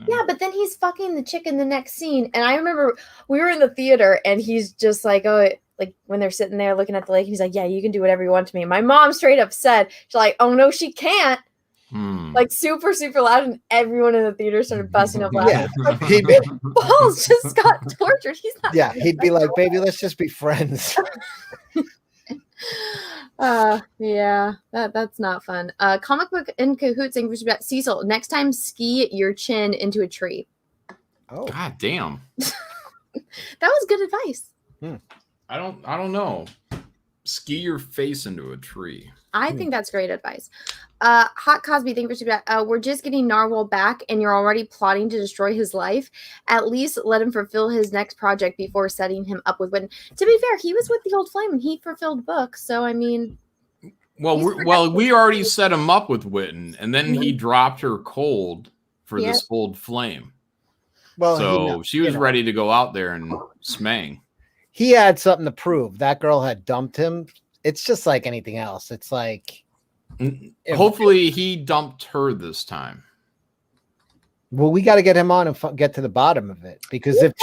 Yeah, but then he's fucking the chick in the next scene. And I remember we were in the theater and he's just like, oh, like when they're sitting there looking at the lake, he's like, yeah, you can do whatever you want to me. My mom straight up said, she's like, oh no, she can't. Like super, super loud, and everyone in the theater started busting up laughing. Yeah. Like, He'd be, Balls just got tortured. He's not. yeah, he'd be like, baby, let's just be friends. Yeah, that's not fun. Comic book in cahoots saying Cecil, next time ski your chin into a tree. Oh, God damn. That was good advice. I don't know. Ski your face into a tree. I think that's great advice. Hot Cosby, thank you for super chat. We're just getting Narwhal back, and you're already plotting to destroy his life. At least let him fulfill his next project before setting him up with Witten. To be fair, he was with the Old Flame, and he fulfilled books. So I mean, Well, we already set him up with Witten, and then he dropped her cold for this Old Flame. Well, so she was ready to go out there and smang. He had something to prove. That girl had dumped him. It's just like anything else. It's like, hopefully he dumped her this time. well, we got to get him on and get to the bottom of it, because if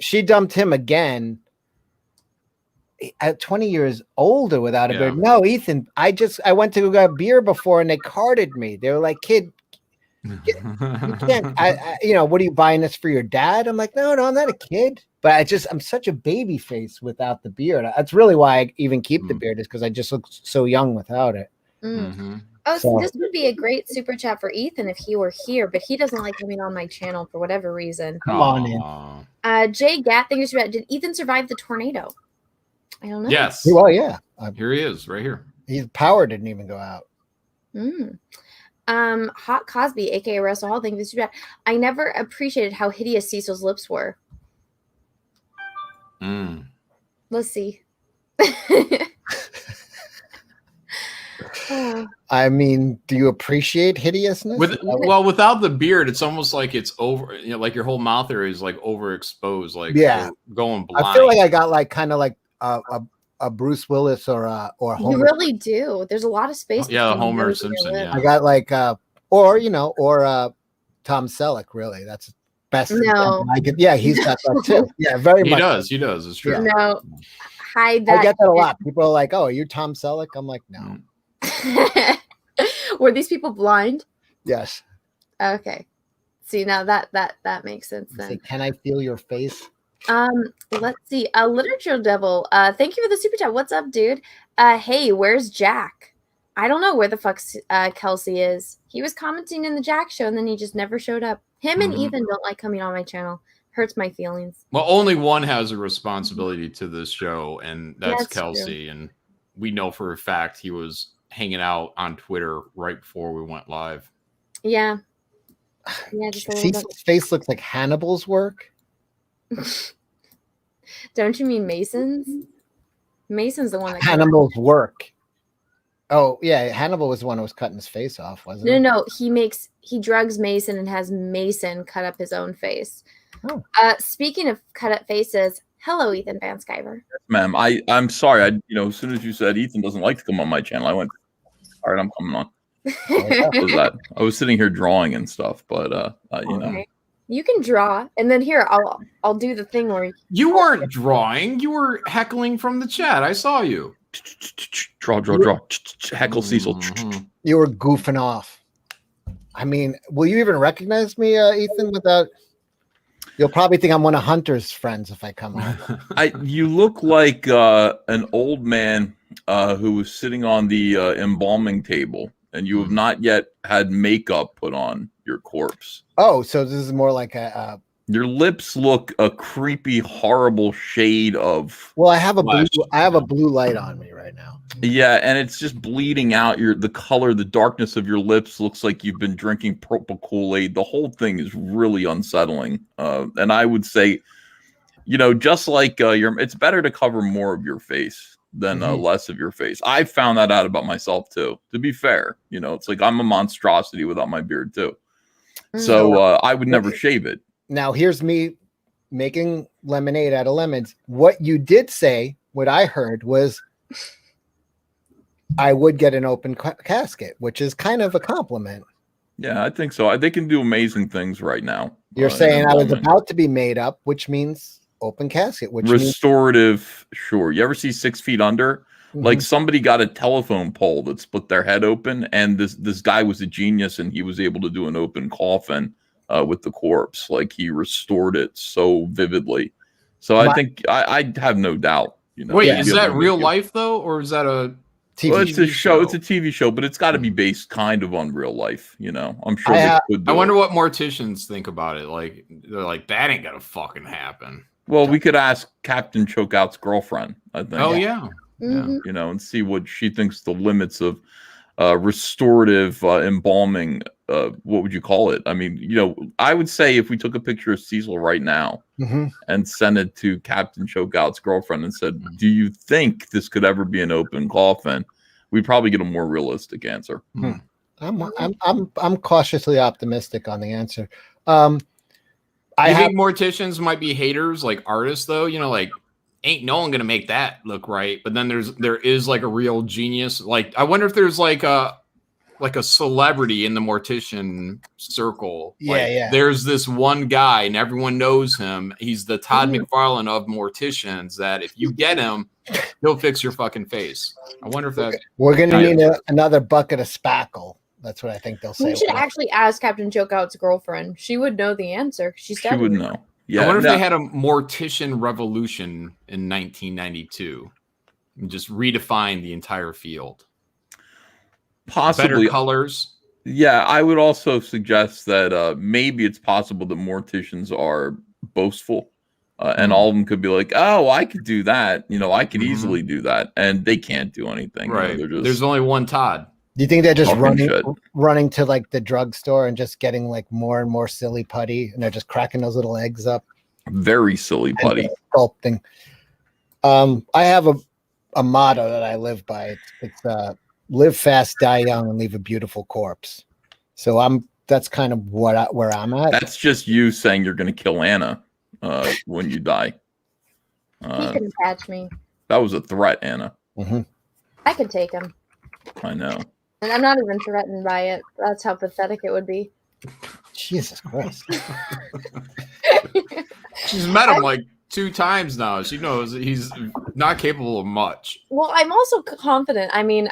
she dumped him again at 20 years older without a beard, no, Ethan, I went to a beer before and they carded me. They were like, kid, you can't, what are you buying this for your dad? I'm like, no, I'm not a kid. But I'm such a baby face without the beard. That's really why I even keep the beard, is because I just look so young without it. Oh, so this would be a great super chat for Ethan if he were here, but he doesn't like coming on my channel for whatever reason. Come on in. J.A.C.K, thank you for that. Did Ethan survive the tornado? I don't know. Yes. Well, yeah. Here he is, right here. His power didn't even go out. Hot Cosby, aka Russell Hall, thank you for that. I never appreciated how hideous Cecil's lips were. Let's see. I mean, do you appreciate hideousness? Without the beard, it's almost like it's over. Like your whole mouth area is like overexposed. Like going blind. I feel like I got like kind of like a Bruce Willis or Homer. You really do. There's a lot of space. Yeah, Homer Simpson. Yeah, I got like or Tom Selleck. Really, that's best. No, he's got that too. Yeah, very much. He does. It's true. No, hide that. I get that a lot. People are like, "Oh, are you Tom Selleck?" I'm like, "No." Were these people blind? Yes. Okay. See, now that makes sense then. Say, can I feel your face? Let's see. Literature Devil. Thank you for the super chat. What's up, dude? Hey, where's Jack? I don't know where the fuck Kelsey is. He was commenting in the Jack show and then he just never showed up. Him and Ethan don't like coming on my channel. Hurts my feelings. Well, only one has a responsibility to this show, and that's Kelsey. True. And we know for a fact he was hanging out on Twitter right before we went live. Yeah. Cecil's face looks like Hannibal's work. Don't you mean Mason's? Mason's the one that Hannibal's work. Oh yeah, Hannibal was the one who was cutting his face off, wasn't it? No. He drugs Mason and has Mason cut up his own face. Oh. Speaking of cut up faces, hello, Ethan Van Skyver. Ma'am, I'm sorry. As soon as you said Ethan doesn't like to come on my channel, I went, all right, I'm coming on. What was that? I was sitting here drawing and stuff, but okay. You can draw, and then here I'll do the thing where you weren't drawing. You were heckling from the chat. I saw you. Draw. Heckle Cecil. You were goofing off. I mean, will you even recognize me, Ethan? Without, you'll probably think I'm one of Hunter's friends if I come on. You look like an old man who was sitting on the embalming table, and you have not yet had makeup put on your corpse. Oh, so this is more like a. Your lips look a creepy, horrible shade of. Well, I have a blue light on me right now. Yeah, and it's just bleeding out. The color, the darkness of your lips looks like you've been drinking purple Kool-Aid. The whole thing is really unsettling. And I would say, just like it's better to cover more of your face than less of your face. I found that out about myself too. To be fair, it's like I'm a monstrosity without my beard too. So I would never shave it. Now here's me making lemonade out of lemons. What you did say, what I heard was I would get an open casket, which is kind of a compliment. Yeah, I think so. They can do amazing things right now. You're saying I was about to be made up, which means open casket, which restorative. Sure. You ever see 6 Feet Under? Like somebody got a telephone pole that split their head open, and this guy was a genius, and he was able to do an open coffin with the corpse. Like he restored it so vividly. So I think I have no doubt. You know, Wait, is that real life though, or is that a TV well, it's a show? It's a TV show, but it's got to be based kind of on real life. You know, I'm sure they could do I wonder it. what morticians think about it. Like they're like, that ain't gonna fucking happen. Well, we could ask Captain Chokeout's girlfriend, I think. Oh yeah. Mm-hmm. You know, and see what she thinks the limits of restorative embalming. What would you call it? I mean, you know, I would say if we took a picture of Cecil right now and sent it to Captain Chokeout's girlfriend and said, "Do you think this could ever be an open coffin?" We'd probably get a more realistic answer. I'm cautiously optimistic on the answer. I think morticians might be haters, like artists, though. You know, like ain't no one gonna make that look right. But then there is like a real genius. Like I wonder if there's like a celebrity in the mortician circle. Yeah. There's this one guy, and everyone knows him. He's the Todd McFarlane of morticians. That if you get him, he'll fix your fucking face. I wonder if that we're gonna need another bucket of spackle. That's what I think they'll say. We should actually ask Captain Chokeout's girlfriend. She would know the answer. She would know. Yeah. I wonder if they had a mortician revolution in 1992 and just redefined the entire field. Possibly better colors. Yeah, I would also suggest that maybe it's possible that morticians are boastful, and all of them could be like, "Oh, I could do that. You know, I could easily do that," and they can't do anything. Right. You know, There's only one Todd. Do you think they're just Talking running to like the drugstore and just getting like more and more silly putty, and they're just cracking those little eggs up? Very silly putty. Sculpting. I have a motto that I live by. It's live fast, die young, and leave a beautiful corpse. So that's kind of where I'm at. That's just you saying you're going to kill Anna when you die. He couldn't catch me. That was a threat, Anna. I could take him. I know. And I'm not even threatened by it. That's how pathetic it would be. Jesus Christ. She's met him like 2 times now. She knows he's not capable of much. Well, I'm also confident. I mean,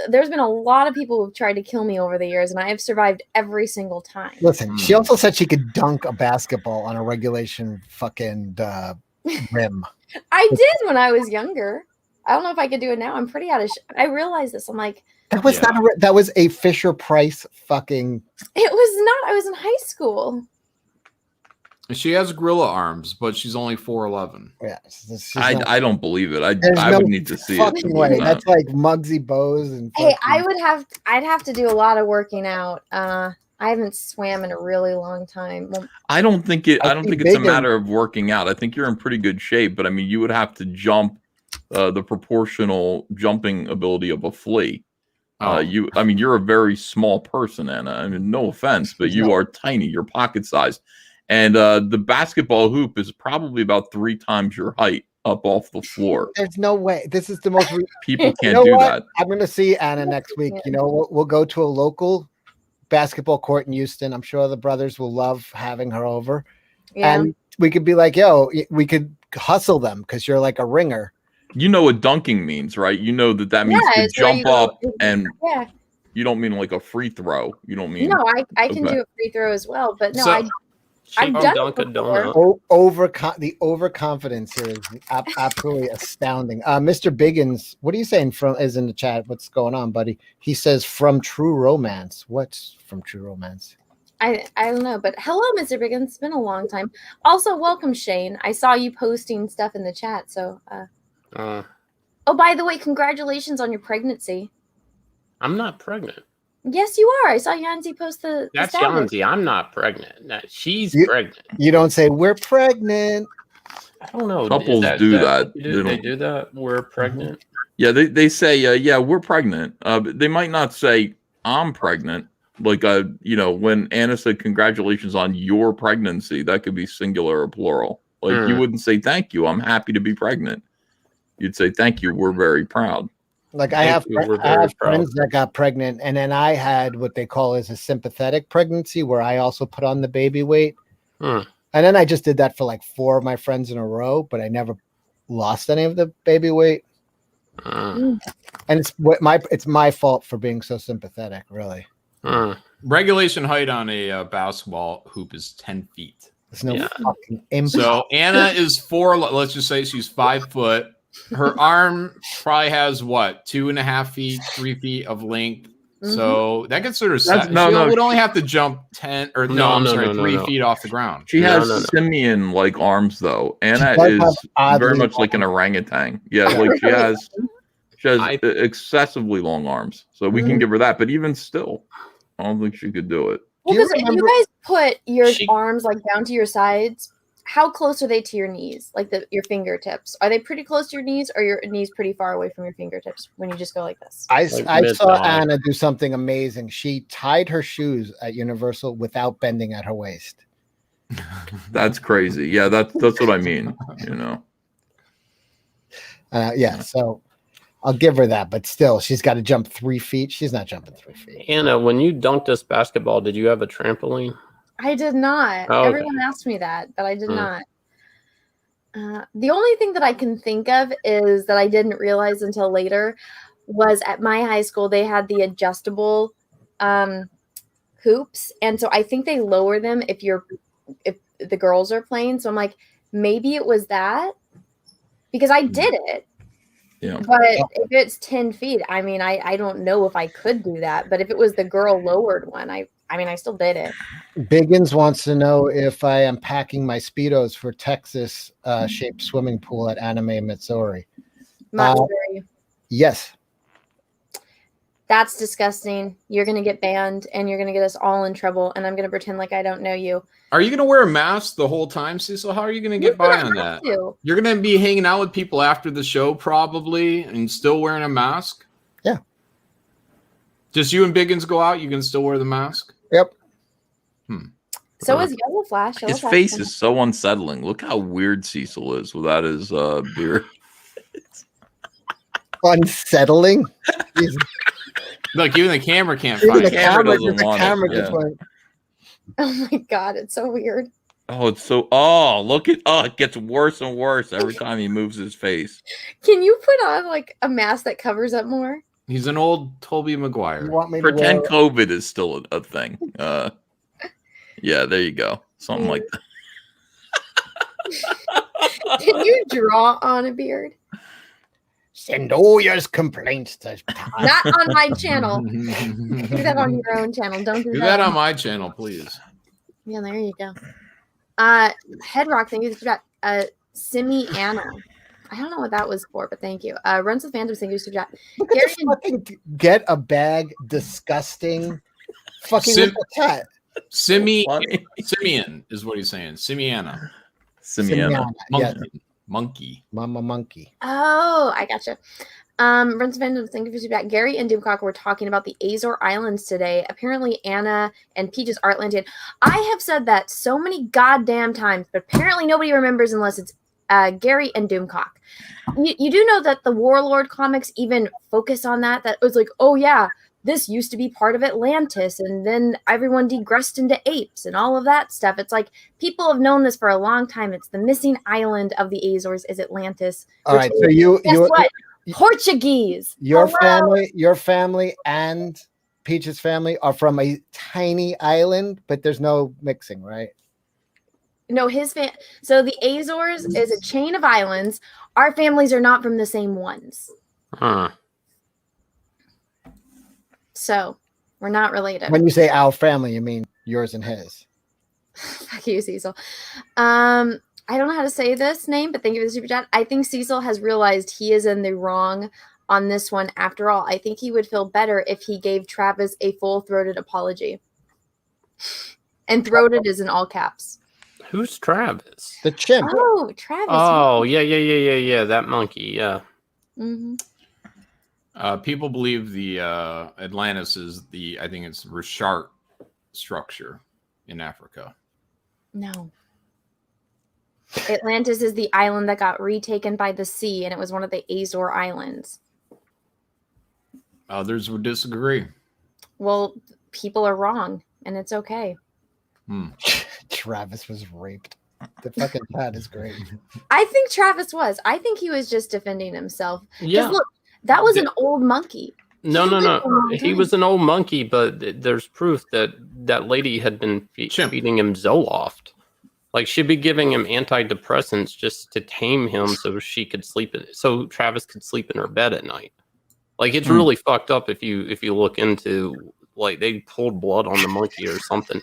there's been a lot of people who've tried to kill me over the years, and I have survived every single time. Listen, she also said she could dunk a basketball on a regulation fucking rim. I did when I was younger. I don't know if I could do it now. I'm pretty out of I realized this. I'm like, that was that was a Fisher Price fucking. It was not. I was in high school. She has gorilla arms, but she's only 4'11". Yeah, I don't believe it. I would need to see it. Way. That's like Muggsy Bogues and. Hey, I'd have to do a lot of working out. I haven't swam in a really long time. Well, I don't think it's a matter of working out. I think you're in pretty good shape, but I mean, you would have to jump the proportional jumping ability of a flea. You're a very small person, Anna. I mean, no offense, but you are tiny. You're pocket sized. And the basketball hoop is probably about 3 times your height up off the floor. There's no way. This is the most people can't do that. I'm going to see Anna next week. You know, we'll go to a local basketball court in Houston. I'm sure the brothers will love having her over. Yeah. And we could be like, yo, we could hustle them because you're like a ringer. You know what dunking means, right? You know that means to jump up and you don't mean like a free throw. You don't mean no. I can do a free throw as well, but no, I've done it before. The overconfidence here is absolutely astounding. Mr. Biggins, what are you saying? Is in the chat. What's going on, buddy? He says from True Romance. What's from True Romance? I don't know, but hello, Mr. Biggins. It's been a long time. Also, welcome, Shane. I saw you posting stuff in the chat. So, oh, by the way, congratulations on your pregnancy. I'm not pregnant. Yes, you are. I saw Yanzi post the. That's Yanzi. I'm not pregnant. No, she's pregnant. You don't say we're pregnant. I don't know. Couples do that. They do that. We're pregnant. Yeah, they say, yeah, we're pregnant. They might not say I'm pregnant. Like, when Anna said congratulations on your pregnancy, that could be singular or plural. Like, you wouldn't say thank you. I'm happy to be pregnant. You'd say thank you. We're very proud. Like I have friends that got pregnant, and then I had what they call as a sympathetic pregnancy, where I also put on the baby weight. And then I just did that for like 4 of my friends in a row, but I never lost any of the baby weight. And it's my fault for being so sympathetic, really. Regulation height on a basketball hoop is 10 feet. There's no fucking impact. So Anna is 4. Let's just say she's 5 foot. Her arm probably has what, 2.5 feet, 3 feet of length. So that gets sort of set. She would only have to jump 10 or 3 feet off the ground. She has simian like arms though. Anna is very much like an orangutan. Yeah, like she has excessively long arms. So we can give her that. But even still, I don't think she could do it. Well, because if you guys put your arms like down to your sides, how close are they to your knees? Like your fingertips? Are they pretty close to your knees, or your knees pretty far away from your fingertips when you just go like this? I saw Anna do something amazing. She tied her shoes at Universal without bending at her waist. That's crazy. Yeah, that's what I mean. So I'll give her that, but still, she's got to jump 3 feet. She's not jumping 3 feet. Anna, when you dunked this basketball, did you have a trampoline? I did not. Oh, okay. Everyone asked me that, but I did not. The only thing that I can think of is that I didn't realize until later was at my high school, they had the adjustable hoops. And so I think they lower them if the girls are playing. So I'm like, maybe it was that because I did it. Yeah. But if it's 10 feet, I mean, I don't know if I could do that. But if it was the girl lowered one, I still did it. Biggins wants to know if I am packing my Speedos for Texas shaped swimming pool at Anime Missouri. Yes. That's disgusting. You're going to get banned and you're going to get us all in trouble. And I'm going to pretend like I don't know you. Are you going to wear a mask the whole time, Cecil? How are you going to get by on that? You're going to be hanging out with people after the show probably and still wearing a mask? Yeah. Just you and Biggins go out, you can still wear the mask? Yep. So is Yellow Flash. His face is so unsettling. Look how weird Cecil is without his beard. Unsettling? Look, even the camera can't find it. The camera doesn't want it. Oh my God, it's so weird. Oh, it's so. Look at. It gets worse and worse every time he moves his face. Can you put on like a mask that covers up more? He's an old Tobey Maguire. You want me Pretend COVID is still a thing. Yeah, there you go. Something like that. Can you draw on a beard? Send all your complaints to Not on my channel. Do that on your own channel. Don't do that on my channel, please. Yeah, there you go. Headrock, thank you for that. Simi Anna. I don't know what that was for, but thank you. Runs with Phantom, thank you for that. Fucking get a bag, disgusting. Fucking cat. Simeon is what he's saying. Simiana. Simiana. Monkey. Mama monkey. Oh, I gotcha. Runs Fandom, thank you for feedback. Gary and Doomcock were talking about the Azore Islands today. Apparently, Anna and Peaches are Atlantean. I have said that so many goddamn times, but apparently nobody remembers unless it's Gary and Doomcock. You do know that the Warlord comics even focus on that? That it was like, oh yeah, this used to be part of Atlantis, and then everyone degressed into apes and all of that stuff. It's like people have known this for a long time. It's the missing island of the Azores is Atlantis. All right, so guess what? Portuguese. Your family, and Peach's family are from a tiny island, but there's no mixing, right? No, so the Azores is a chain of islands. Our families are not from the same ones. Huh. So we're not related. When you say our family, you mean yours and his. Fuck you, Cecil. I don't know how to say this name, but thank you for the super chat. I think Cecil has realized he is in the wrong on this one after all. I think he would feel better if he gave Travis a full-throated apology. And throated is in all caps. Who's Travis? The chimp. Oh, Travis. Oh, yeah. That monkey, yeah. Mm-hmm. People believe the Atlantis is I think it's Richard structure in Africa. No. Atlantis is the island that got retaken by the sea, and it was one of the Azore Islands. Others would disagree. Well, people are wrong, and it's okay. Travis was raped. The fucking cat is great. I think Travis was. I think he was just defending himself. Yeah. Look, That was an old monkey. No. He was an old monkey, but there's proof that that lady had been feeding him Zoloft. Like, she'd be giving him antidepressants just to tame him so she could sleep so Travis could sleep in her bed at night. Like, it's really fucked up if you look into, like, they pulled blood on the monkey or something.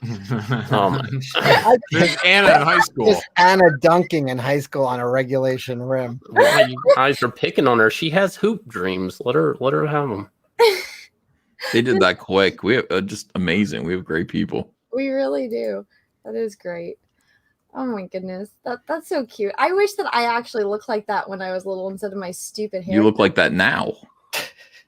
There's Anna in high school. Just Anna dunking in high school on a regulation rim. Why you guys are picking on her? She has hoop dreams. Let her have them. They did that quick. We have just amazing. We have great people. We really do. That is great. Oh my goodness. That's so cute. I wish that I actually looked like that when I was little instead of my stupid hair. You look like that now.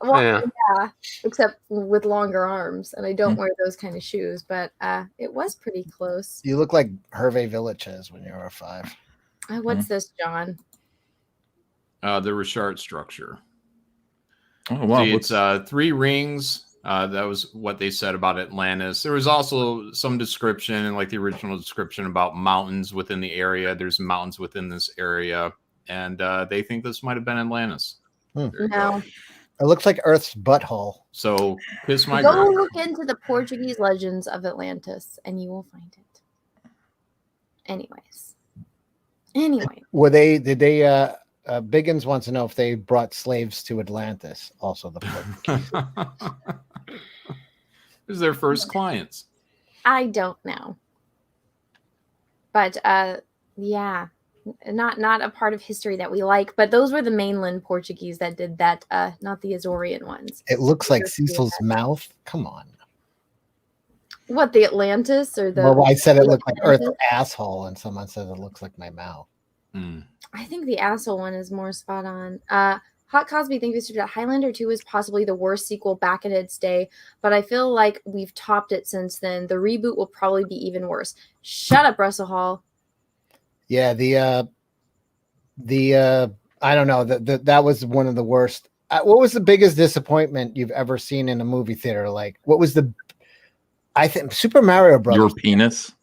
Well, yeah, except with longer arms, and I don't wear those kind of shoes, but it was pretty close. You look like Hervé Villachez when you were 5. What's this, John? The Richard structure. Oh, wow. See, it's 3 rings. That was what they said about Atlantis. There was also some description, and like the original description, about mountains within the area. There's mountains within this area, and they think this might have been Atlantis. No. It looks like Earth's butthole. So, kiss my Go girl. look into the Portuguese legends of Atlantis, and you will find it. Anyways. Did they Biggins wants to know if they brought slaves to Atlantis, also the Portuguese. Who's their first clients? I don't know. But yeah, not a part of history that we like, but those were the mainland Portuguese that did that, not the Azorian ones. It looks like Cecil's mouth. Come on. What, the Atlantis or the? Well, I said it looked like Earth's asshole, and someone said it looks like my mouth. I think the asshole one is more spot on. Hot Cosby thinks that Highlander 2 is possibly the worst sequel back in its day, but I feel like we've topped it since then. The reboot will probably be even worse. Shut up, Russell Hall. Yeah, the I don't know, that was one of the worst. What was the biggest disappointment you've ever seen in a movie theater? Like, what was I think Super Mario Brothers. Your penis?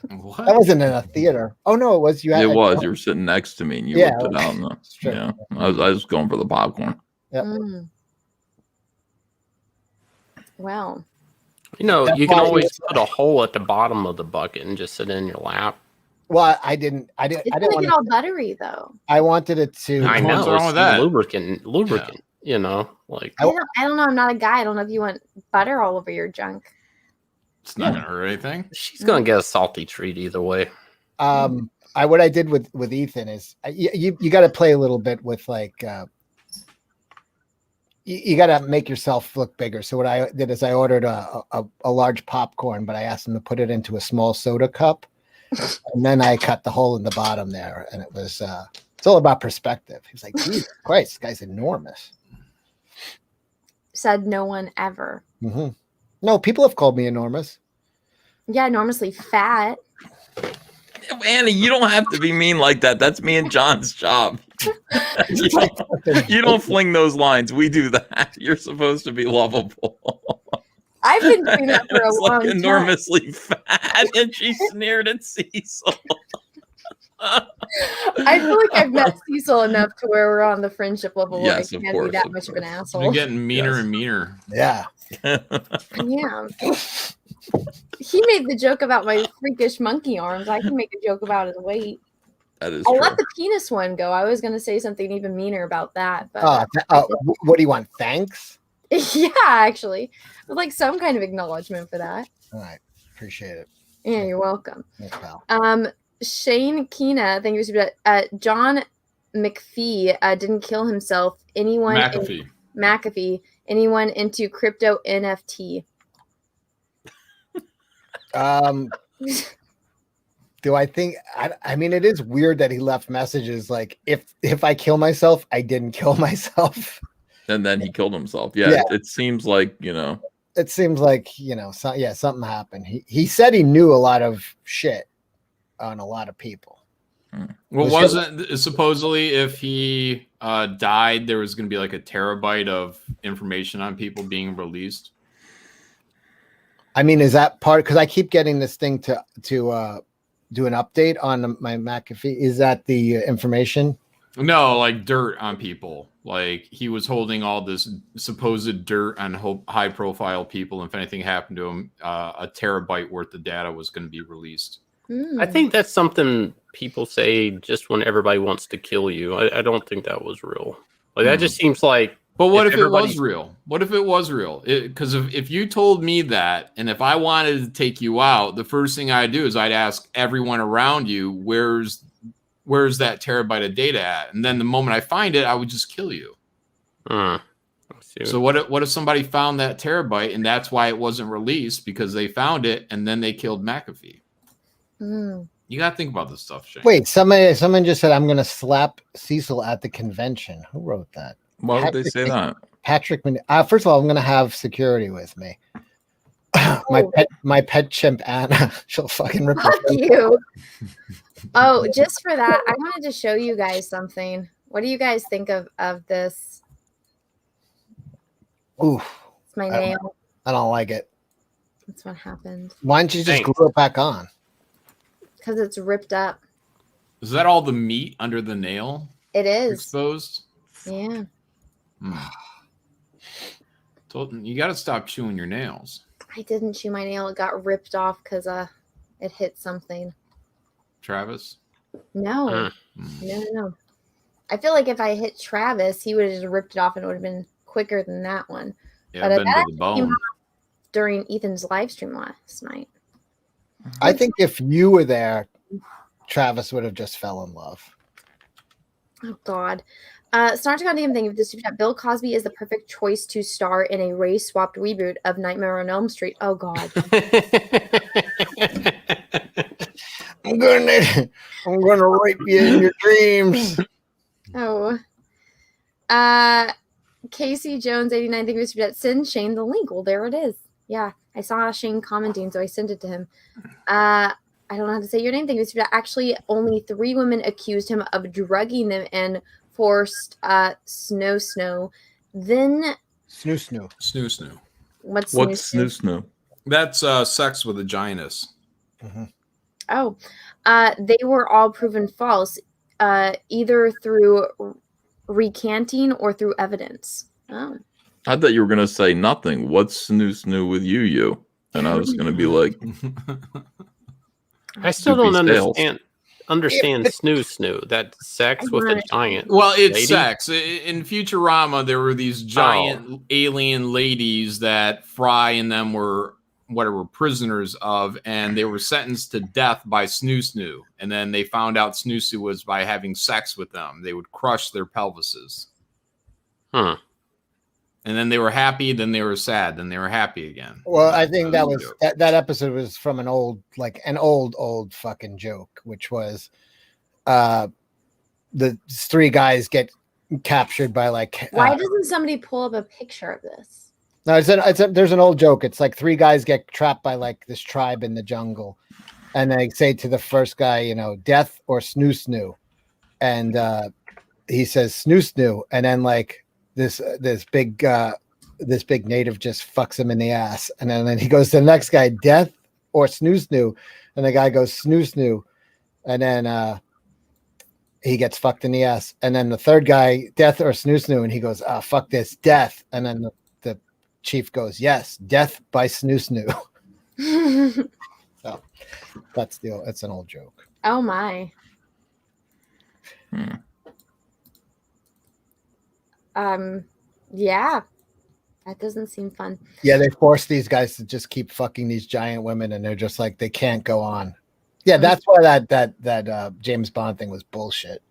What? That wasn't in a theater. Oh no, it was. You It was. You were sitting next to me, and you looked it out. Yeah, I was going for the popcorn. Yep. Well, you can always put a hole at the bottom of the bucket and just sit in your lap. Well, I didn't it's want make it all buttery though. I wanted it to. I know. What's wrong with that? Lubricant. Yeah. Like I don't know. I'm not a guy. I don't know if you want butter all over your junk. It's not gonna hurt anything. She's gonna get a salty treat either way. What I did with Ethan is you got to play a little bit with like you got to make yourself look bigger. So what I did is I ordered a large popcorn, but I asked him to put it into a small soda cup, and then I cut the hole in the bottom there, and it was it's all about perspective. He was like, Jesus Christ, this guy's enormous. Said no one ever. Mm-hmm. No, people have called me enormous. Yeah, enormously fat. Annie, you don't have to be mean like that. That's me and John's job. You don't fling those lines. We do that. You're supposed to be lovable. I've been doing that for a long time. Enormously fat, and she sneered at Cecil. I feel like I've met Cecil enough to where we're on the friendship level where I can't be that much of an asshole. You're getting meaner and meaner. Yeah. Yeah. He made the joke about my freakish monkey arms. I can make a joke about his weight. That is I'll true. let the penis one go. I was going to say something even meaner about that. But what do you want? Thanks? Yeah, actually. I'd like some kind of acknowledgement for that. All right. Appreciate it. Yeah, you're welcome. Thanks, pal. Shane Keena, thank you. John McPhee didn't kill himself. McAfee. Anyone into crypto NFT? Do I think? I mean, it is weird that he left messages like, "If I kill myself, I didn't kill myself." And then he killed himself. Yeah. It seems like It seems like something happened. He said he knew a lot of shit on a lot of people. Well, wasn't supposedly if he died, there was going to be like a terabyte of information on people being released? I mean, is that part? Because I keep getting this thing to do an update on my McAfee. Is that the information? No, like dirt on people. Like he was holding all this supposed dirt on high-profile people. If anything happened to him, a terabyte worth of data was going to be released. I think that's something people say just when everybody wants to kill you. I don't think that was real. Like that just seems like. But what if it was real? What if it was real? Because if you told me that, and if I wanted to take you out, the first thing I'd do is I'd ask everyone around you, where's that terabyte of data at? And then the moment I find it, I would just kill you. So what if somebody found that terabyte and that's why it wasn't released because they found it and then they killed McAfee? You got to think about this stuff, Shane. Wait, someone just said I'm going to slap Cecil at the convention. Who wrote that? Why would they say that? Patrick. First of all, I'm going to have security with me. my pet chimp Anna. She'll fucking rip. Fuck you. Oh, just for that, I wanted to show you guys something. What do you guys think of this? Ooh, it's my nail. I don't like it. That's what happened. Why don't you just glue it back on? Because it's ripped up. Is that all the meat under the nail? It is exposed. Yeah. So you got to stop chewing your nails. I didn't chew my nail. It got ripped off because it hit something. Travis? No. No. I feel like if I hit Travis, he would have just ripped it off and it would have been quicker than that one. Yeah, but been to the bone. During Ethan's live stream last night. I think if you were there, Travis would have just fell in love. Oh, God. Snark Goddamn thing with the super chat. Bill Cosby is the perfect choice to star in a race-swapped reboot of Nightmare on Elm Street. Oh, God. I'm gonna rape you in your dreams. Oh. Casey Jones 89 thank you for super chat. Send Shane the link. Well, there it is. Yeah, I saw Shane commenting, so I sent it to him. I don't know how to say your name. Thank you for super chat. Actually, only 3 women accused him of drugging them and forced Snow. Then Snoo. What's Snoo? That's sex with a giantess. Mm-hmm. Oh, they were all proven false, either through recanting or through evidence. Oh. I thought you were gonna say nothing. What's snoo with you? And I was gonna be like, I still don't understand snoo. That sex with a giant. Well, it's lady? sex. In Futurama, there were these giant alien ladies that Fry and them were prisoners of, and they were sentenced to death by Snoo. And then they found out Snoo was by having sex with them. They would crush their pelvises. And then they were happy, then they were sad, then they were happy again. Well, I think that episode was from an old fucking joke, which was the 3 guys get captured by like. Why doesn't somebody pull up a picture of this? No, there's an old joke. It's like 3 guys get trapped by like this tribe in the jungle, and they say to the first guy, death or snoo, and he says snoo, and then like this big native just fucks him in the ass, and then he goes to the next guy, death or snoo, and the guy goes snoo, and then he gets fucked in the ass, and then the third guy, death or snoo, and he goes, fuck this, death, and then the chief goes, yes, death by snoo. So that's an old joke. Oh my. Yeah, that doesn't seem fun. Yeah, they force these guys to just keep fucking these giant women, and they're just like, they can't go on. Yeah, that's why that James Bond thing was bullshit.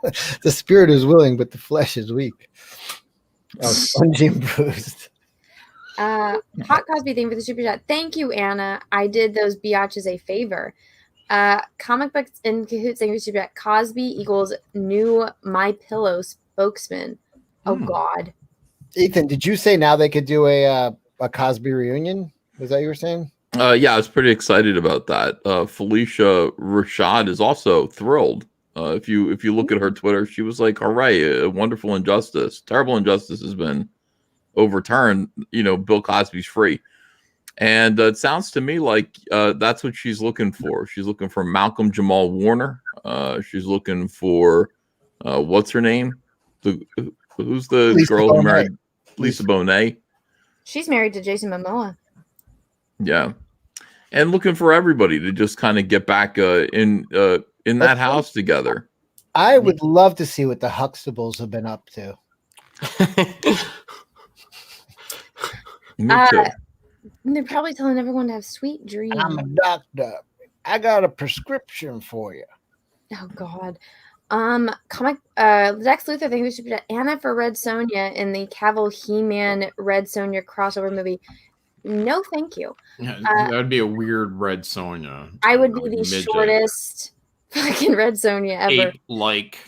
The spirit is willing, but the flesh is weak. Oh, spongy and bruised. Hot Cosby, thank you for the super chat. Thank you, Anna. I did those biatches a favor. Comic books in cahoots, thank you for the super chat. Cosby equals new My Pillow spokesman. Oh God. Ethan, did you say now they could do a Cosby reunion? Was that what you were saying? Yeah, I was pretty excited about that. Felicia Rashad is also thrilled. If you look at her Twitter, she was like, "All right, a wonderful injustice, terrible injustice has been overturned. Bill Cosby's free." And it sounds to me like that's what she's looking for. She's looking for Malcolm Jamal Warner She's looking for what's her name? Who's the Lisa girl who Bonet. married Lisa Bonet? She's married to Jason Momoa. Yeah, and looking for everybody to just kind of get back in that house together. I would love to see what the Huxtables have been up to. Me too. They're probably telling everyone to have sweet dreams. I'm a doctor. I got a prescription for you. Oh God. Lex Luthor thinks we should put Anna for Red Sonja in the Cavill He-Man Red Sonja crossover movie. No, thank you. Yeah, that would be a weird Red Sonja. I would be the Midget. shortest fucking Red Sonja ever. Ape-like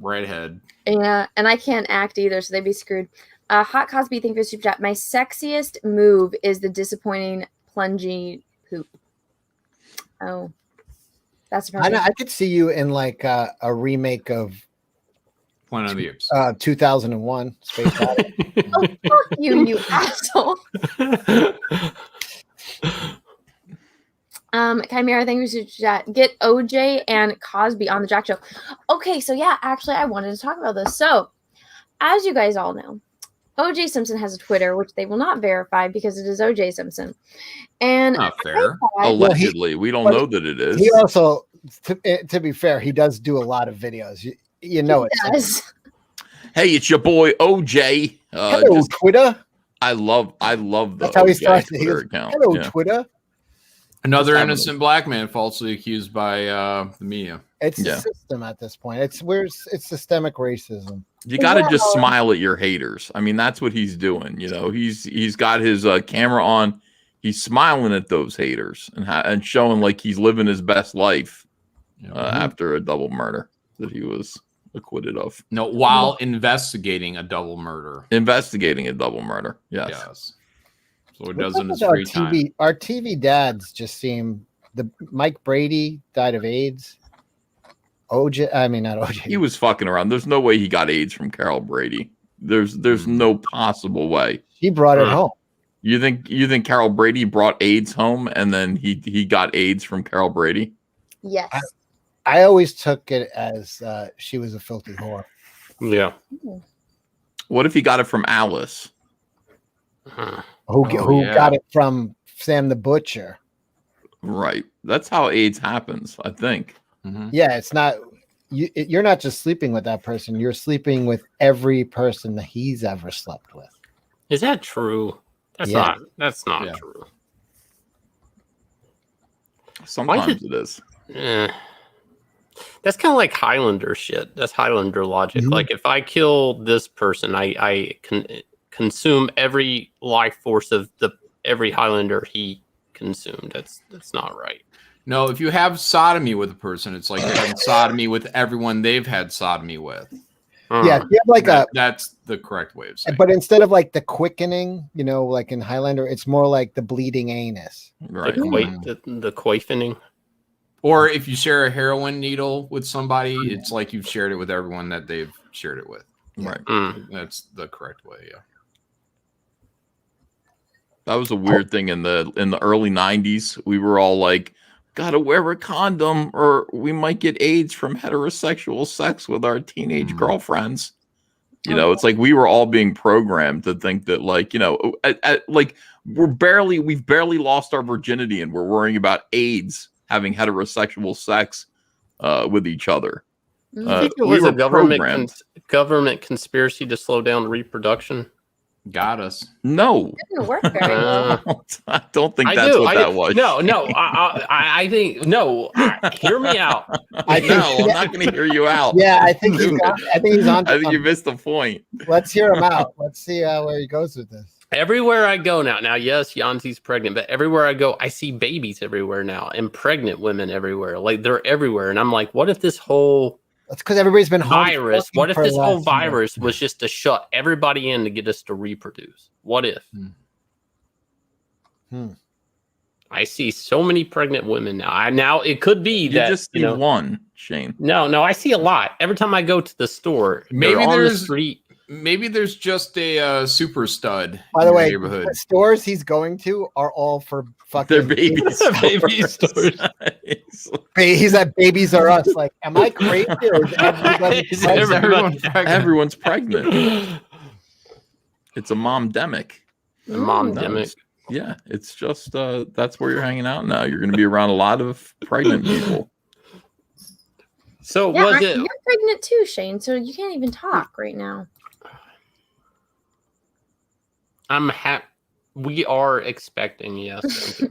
redhead. Yeah, and I can't act either, so they'd be screwed. Hot Cosby thinks for super chat. My sexiest move is the disappointing plungy poop. Oh, that's I could see you in like a remake of Planet of the Apes. 2001 Space Odyssey. Oh, fuck you, you asshole. Chimera, thank you for chat. Get OJ and Cosby on the Jack Show. Okay, so yeah, actually, I wanted to talk about this. So, as you guys all know, OJ Simpson has a Twitter, which they will not verify because it is OJ Simpson. And not fair. Allegedly, we don't know that it is. He also, to be fair, he does do a lot of videos. You know it. Does. Hey, it's your boy OJ. Hello, Twitter. I love the That's how he OJ starts. He Twitter goes, account. hello, Yeah. Twitter. Another innocent black man falsely accused by the media. It's the system at this point. It's systemic racism. You got to just smile at your haters. I mean, that's what he's doing. You know, he's got his camera on. He's smiling at those haters and showing like he's living his best life after a double murder that he was acquitted of. No, while investigating a double murder. Investigating a double murder. Yes. So it does in his free time. Our TV dads just seem. Mike Brady died of AIDS. OJ, I mean not OJ. He was fucking around. There's no way he got AIDS from Carol Brady. There's no possible way. He brought it home. You think Carol Brady brought AIDS home and then he got AIDS from Carol Brady? Yes. I always took it as she was a filthy whore. Yeah. What if he got it from Alice? Who got it from Sam the Butcher? Right. That's how AIDS happens, I think. Mm-hmm. Yeah, it's not. You're not just sleeping with that person. You're sleeping with every person that he's ever slept with. Is that true? That's not true. Sometimes it is. That's kind of like Highlander shit. That's Highlander logic. Mm-hmm. Like if I kill this person, I can consume every life force of every Highlander he consumed. That's not right. No, if you have sodomy with a person, it's like having sodomy with everyone they've had sodomy with. Yeah, you have like that's the correct way of saying. But instead of like the quickening, like in Highlander, it's more like the bleeding anus. Right. The quaifening. Or if you share a heroin needle with somebody, it's like you've shared it with everyone that they've shared it with. Right. That's the correct way. Yeah. That was a weird thing in the early 90s. We were all like, gotta wear a condom or we might get AIDS from heterosexual sex with our teenage girlfriends. It's like we were all being programmed to think that we've barely lost our virginity and we're worrying about AIDS having heterosexual sex with each other. You think it was a government conspiracy to slow down reproduction? Got us. No. It didn't work very well. I don't think that's what that was. No. I think no. Hear me out. I'm not going to hear you out. Yeah, I think he's on. I think you missed the point. Let's hear him out. Let's see where he goes with this. Everywhere I go now, yes, Yanzi's pregnant, but everywhere I go, I see babies everywhere now and pregnant women everywhere. Like they're everywhere, and I'm like, what if this whole That's because everybody's been virus. What if this whole virus was just to shut everybody in to get us to reproduce? What if? I see so many pregnant women now. Now it could be that just see one, Shane. No, I see a lot. Every time I go to the store, maybe on the street. maybe there's just a super stud By in the your way, neighborhood. the stores he's going to are all for fucking They're babies. Baby stores. He's at Babies R Us. Like, am I crazy or is everybody? Is pregnant? Everyone's pregnant. Everyone's pregnant. It's a mom-demic. Mom-demic. Yeah, it's just that's where you're hanging out now. You're going to be around a lot of pregnant people. So Yeah, was it? you're pregnant too, Shane. So you can't even talk right now. I'm happy. We are expecting, yes.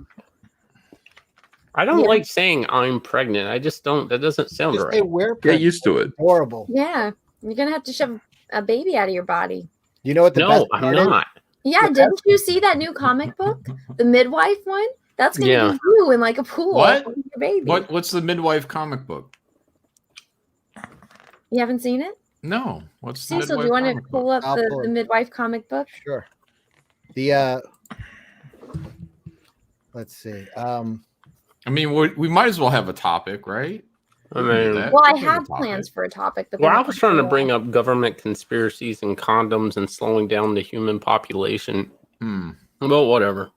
I don't like saying I'm pregnant. I just don't. That doesn't sound Just right. say we're Get pregnant. used to it. Horrible. Yeah, you're gonna have to shove a baby out of your body. You know what the best No, I'm part is? not. Yeah, didn't you see that new comic book, the midwife one? That's gonna Yeah. be you in like a pool What? holding your baby. What's the midwife comic book? You haven't seen it? No. What's the Cecil, midwife do you want to comic pull book? up the midwife comic book? Sure. The let's see. I mean, we might as well have a topic, right? I mean, Well, I had plans for a topic, but well, then I was trying to bring up government conspiracies and condoms and slowing down the human population. Well, whatever.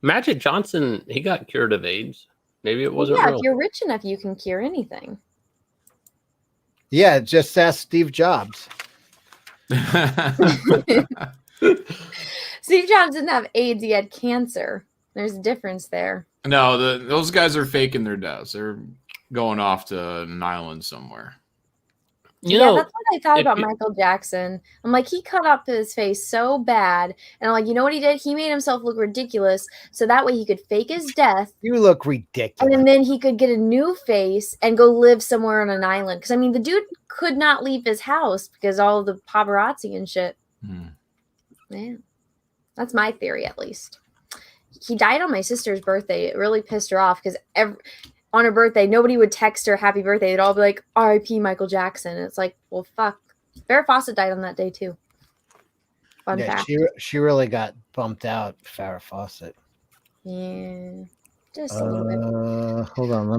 Magic Johnson, he got cured of AIDS. Maybe it wasn't yeah, real. if you're rich enough, you can cure anything. Yeah, just ask Steve Jobs. Steve Jobs didn't have AIDS; he had cancer. There's a difference there. No, those guys are faking their deaths. They're going off to an island somewhere. You yeah, know, that's what I thought if about you- Michael Jackson. I'm like, he cut up his face so bad, and I'm like, you know what he did? He made himself look ridiculous, so that way he could fake his death. You look ridiculous. And then he could get a new face and go live somewhere on an island. Because I mean, the dude could not leave his house because all the paparazzi and shit. Yeah, that's my theory, at least. He died on my sister's birthday. It really pissed her off because on her birthday, nobody would text her happy birthday. They'd all be like, R.I.P. Michael Jackson. And it's like, well, fuck. Farrah Fawcett died on that day too. Fun Yeah, fact. she really got bumped out, Farrah Fawcett. Yeah, just a little bit. Hold on,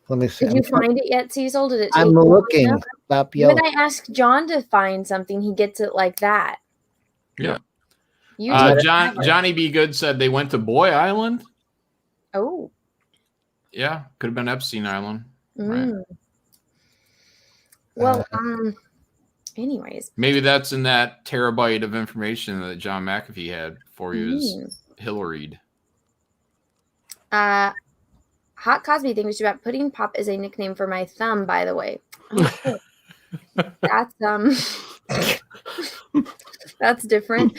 let me see. Did you find it yet, Cecil? Did it take I'm you long looking. enough? Stop When yelling. I ask John to find something, he gets it like that. Yeah. You did it John never. Johnny B. Good said they went to Boy Island. Oh. Yeah, could have been Epstein Island. Mm. Well, anyways. Maybe that's in that terabyte of information that John McAfee had before he was Hillaried. Hot Cosby thinks about pudding pop is a nickname for my thumb, by the way. Oh, cool. That's that's different.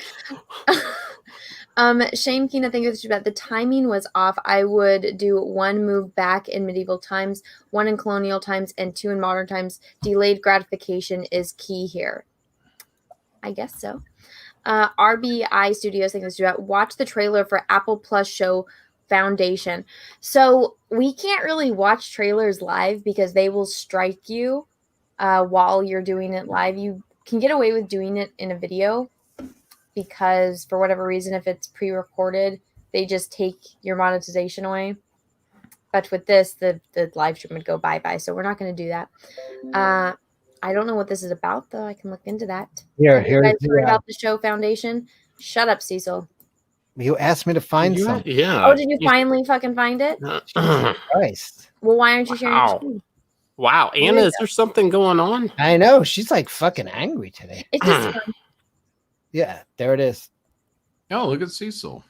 Shane Keena thinks about the timing was off. I would do one move back in medieval times, one in colonial times, and two in modern times. Delayed gratification is key here. I guess so. RBI Studios thinks about watch the trailer for Apple Plus show Foundation. So we can't really watch trailers live because they will strike you while you're doing it live. You can get away with doing it in a video because for whatever reason, if it's pre-recorded, they just take your monetization away. But with this, the live stream would go bye-bye. So we're not going to do that. I don't know what this is about, though. I can look into that. Have you guys heard about the show Foundation? Shut up, Cecil. You asked me to find something. Yeah. Oh, did you finally fucking find it? Jesus Christ. Well, why aren't you sharing your screen? Wow, Anna, is there something going on? I know. She's like fucking angry today. It's just Yeah, there it is. Oh, look at Cecil.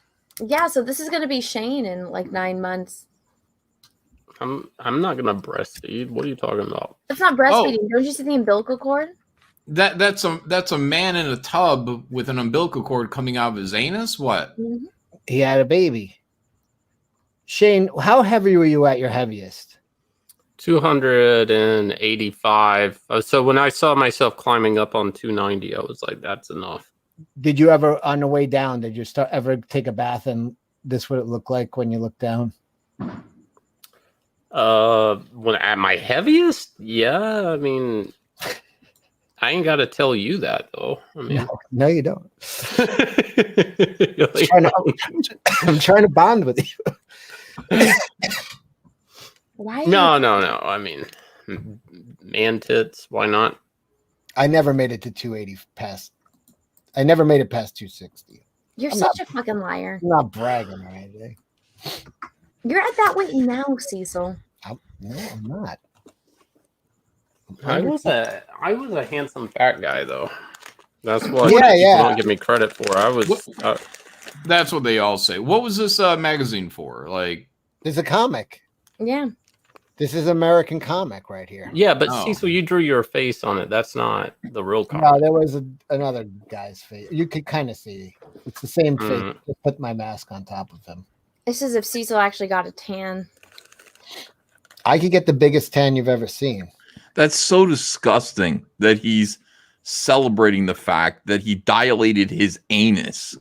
yeah. So this is gonna be Shane in like 9 months. I'm not gonna breastfeed. What are you talking about? It's not breastfeeding. Don't you see the umbilical cord? That's a man in a tub with an umbilical cord coming out of his anus. What? Mm-hmm. He had a baby. Shane, how heavy were you at your heaviest? 285. So when I saw myself climbing up on 290, I was like, that's enough. Did you ever, on the way down, did you ever take a bath and this what it looked like when you looked down? When at my heaviest, yeah. I mean, I ain't got to tell you that though. I mean, no you don't. I'm trying to bond with you. Why? No. I mean, man tits. Why not? I never made it to 280 past. I never made it past 260. You're I'm such a fucking liar. I'm not bragging or anything. You're at that weight now, Cecil. No, I'm not. I was a handsome fat guy though. That's what Yeah, people yeah. don't give me credit for. I was. That's what they all say. What was this magazine for? Like, There's a comic. Yeah. This is American comic right here. Yeah, but Oh. Cecil, you drew your face on it. That's not the real No, comic. there was another guy's face. You could kind of see. It's the same face. Just put my mask on top of him. This is if Cecil actually got a tan. I could get the biggest tan you've ever seen. That's so disgusting that he's celebrating the fact that he dilated his anus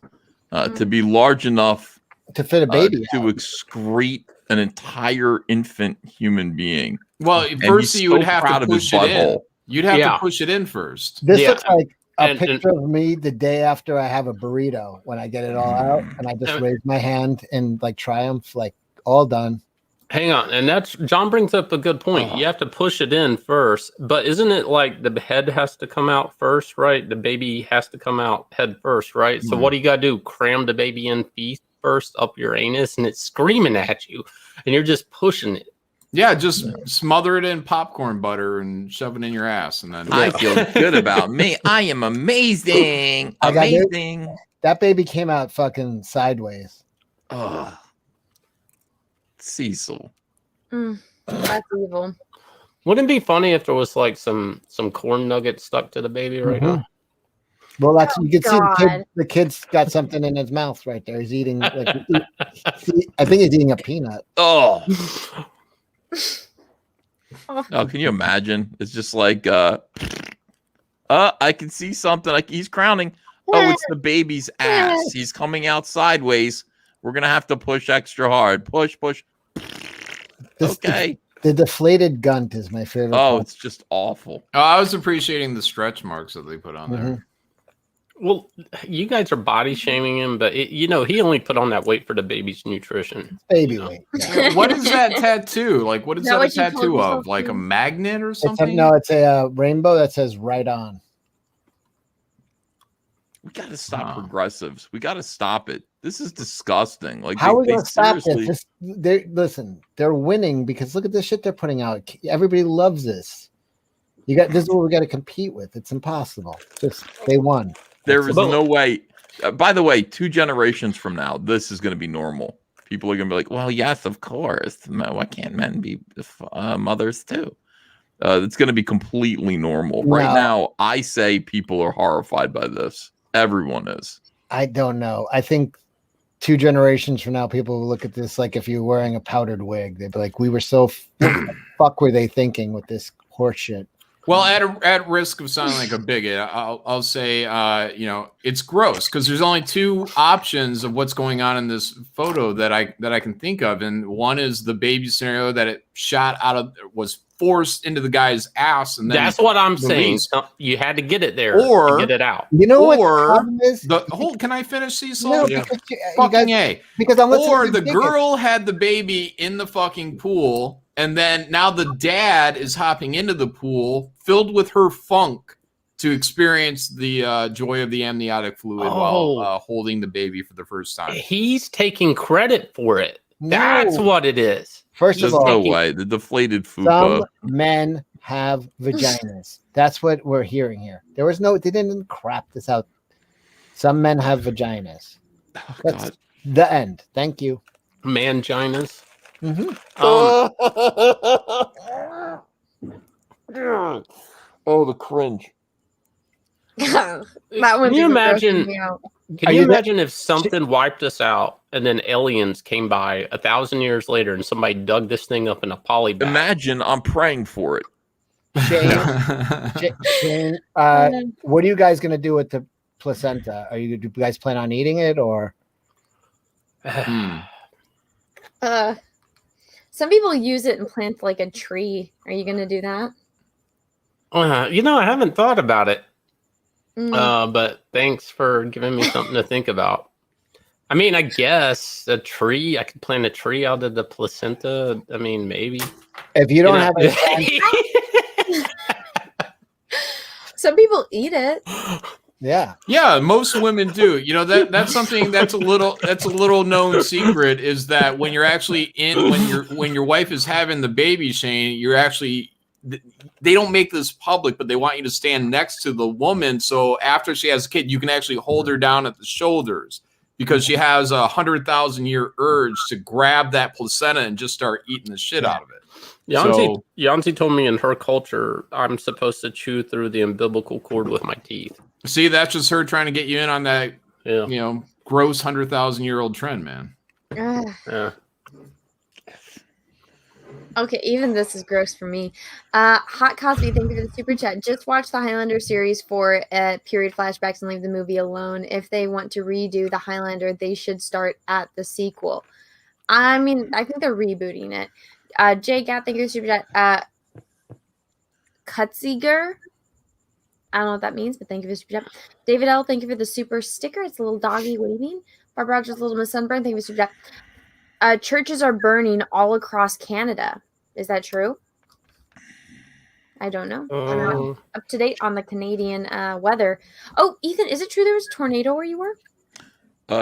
to be large enough to fit a baby to excrete an entire infant human being. well, And first he's you would so have proud to of his push it in. butthole. You'd have Yeah. to push it in first. This Yeah. looks like a And- picture of me the day after I have a burrito when I get it all out and I just raise my hand in like triumph, like all done. Hang on, and that's John brings up a good point. You have to push it in first, but isn't it like the head has to come out first, right? The baby has to come out head first, right? So what do you got to do? Cram the baby in feet first up your anus, and it's screaming at you, and you're just pushing it. Yeah, just smother it in popcorn butter and shove it in your ass, and then I feel good about me. I am amazing. I got it. Amazing. That baby came out fucking sideways. Ugh. Cecil. That's evil. Wouldn't it be funny if there was like some corn nuggets stuck to the baby right now? Well, that's you can see God. the kid's got something in his mouth right there. He's eating like I think he's eating a peanut. Oh. Oh, can you imagine? It's just like I can see something like he's crowning. Oh, it's the baby's ass. He's coming out sideways. We're gonna have to push extra hard. Push. Okay. The deflated gunt is my favorite. Oh, part. it's just awful. Oh, I was appreciating the stretch marks that they put on there. Well, you guys are body shaming him, but he only put on that weight for the baby's nutrition. Baby weight. What is that tattoo? Like, what is Is that that a what you told tattoo yourself of? Like to? a magnet or It's something? it's a rainbow that says "right on." We gotta stop progressives. We gotta stop it. This is disgusting. Like, How are we they gonna stop seriously- this? Listen, they're winning because look at the shit they're putting out. Everybody loves this. This is what we got to compete with. It's impossible. They won. There is no way. By the way, 2 generations from now, this is going to be normal. People are going to be like, well, yes, of course. Why can't men be mothers too? It's going to be completely normal. Right No. now, I say people are horrified by this. Everyone is. I don't know. I think 2 generations from now, people will look at this like if you're wearing a powdered wig. They'd be like, we were so fuck were they thinking with this horse shit? Well, at risk of sounding like a bigot, I'll say, it's gross because there's only 2 options of what's going on in this photo that I can think of, and one is the baby scenario that it shot out of was forced into the guy's ass, and then That's what I'm saying. released. So you had to get it there Or to get it out. You know what the Or problem is? can I finish, Cecil? No, Yeah. because you Fucking guys- A. because I'm listening Or to the bigots. girl had the baby in the fucking pool, and then now the dad is hopping into the pool filled with her funk to experience the joy of the amniotic fluid while holding the baby for the first time. He's taking credit for it. That's what it is. First There's of all, no way. The deflated some fupa. men have vaginas. That's what we're hearing here. They didn't crap this out. Some men have vaginas. That's the end. Thank you. Manginas. Oh, the cringe. That Can one's you even imagine? grossing me out. Can you imagine if something wiped us out and then aliens came by 1,000 years later and somebody dug this thing up in a poly bag? Imagine I'm praying for it. Shane, what are you guys gonna do with the placenta? Do you guys plan on eating it or? Some people use it and plant like a tree. Are you gonna do that? I haven't thought about it. Mm. But thanks for giving me something to think about. I mean, I guess a tree. I could plant a tree out of the placenta. I mean, maybe. If you don't have a Some people eat it. Yeah. Yeah, most women do. You know, that's something that's a little known secret is that when you're actually when your wife is having the baby, Shane, you're actually they don't make this public, but they want you to stand next to the woman. So after she has a kid, you can actually hold her down at the shoulders because she has 100,000-year urge to grab that placenta and just start eating the shit out of it. Yanti told me in her culture, I'm supposed to chew through the umbilical cord with my teeth. See, that's just her trying to get you in on that, you know, gross 100,000-year-old trend, man. Yeah. Okay, even this is gross for me. Hot Cosby, thank you for the super chat. Just watch the Highlander series for period flashbacks and leave the movie alone. If they want to redo the Highlander, they should start at the sequel. I mean, I think they're rebooting it. J.A.C.K, thank you for the super chat. Kutziger, I don't know what that means, but thank you for the super chat. David L, thank you for the super sticker. It's a little doggy waving. Barbara Rogers, Little Miss Sunburn, thank you for the super chat. Churches are burning all across Canada. Is that true? I don't know. I'm not up to date on the Canadian weather. Oh, Ethan, is it true there was a tornado where you were?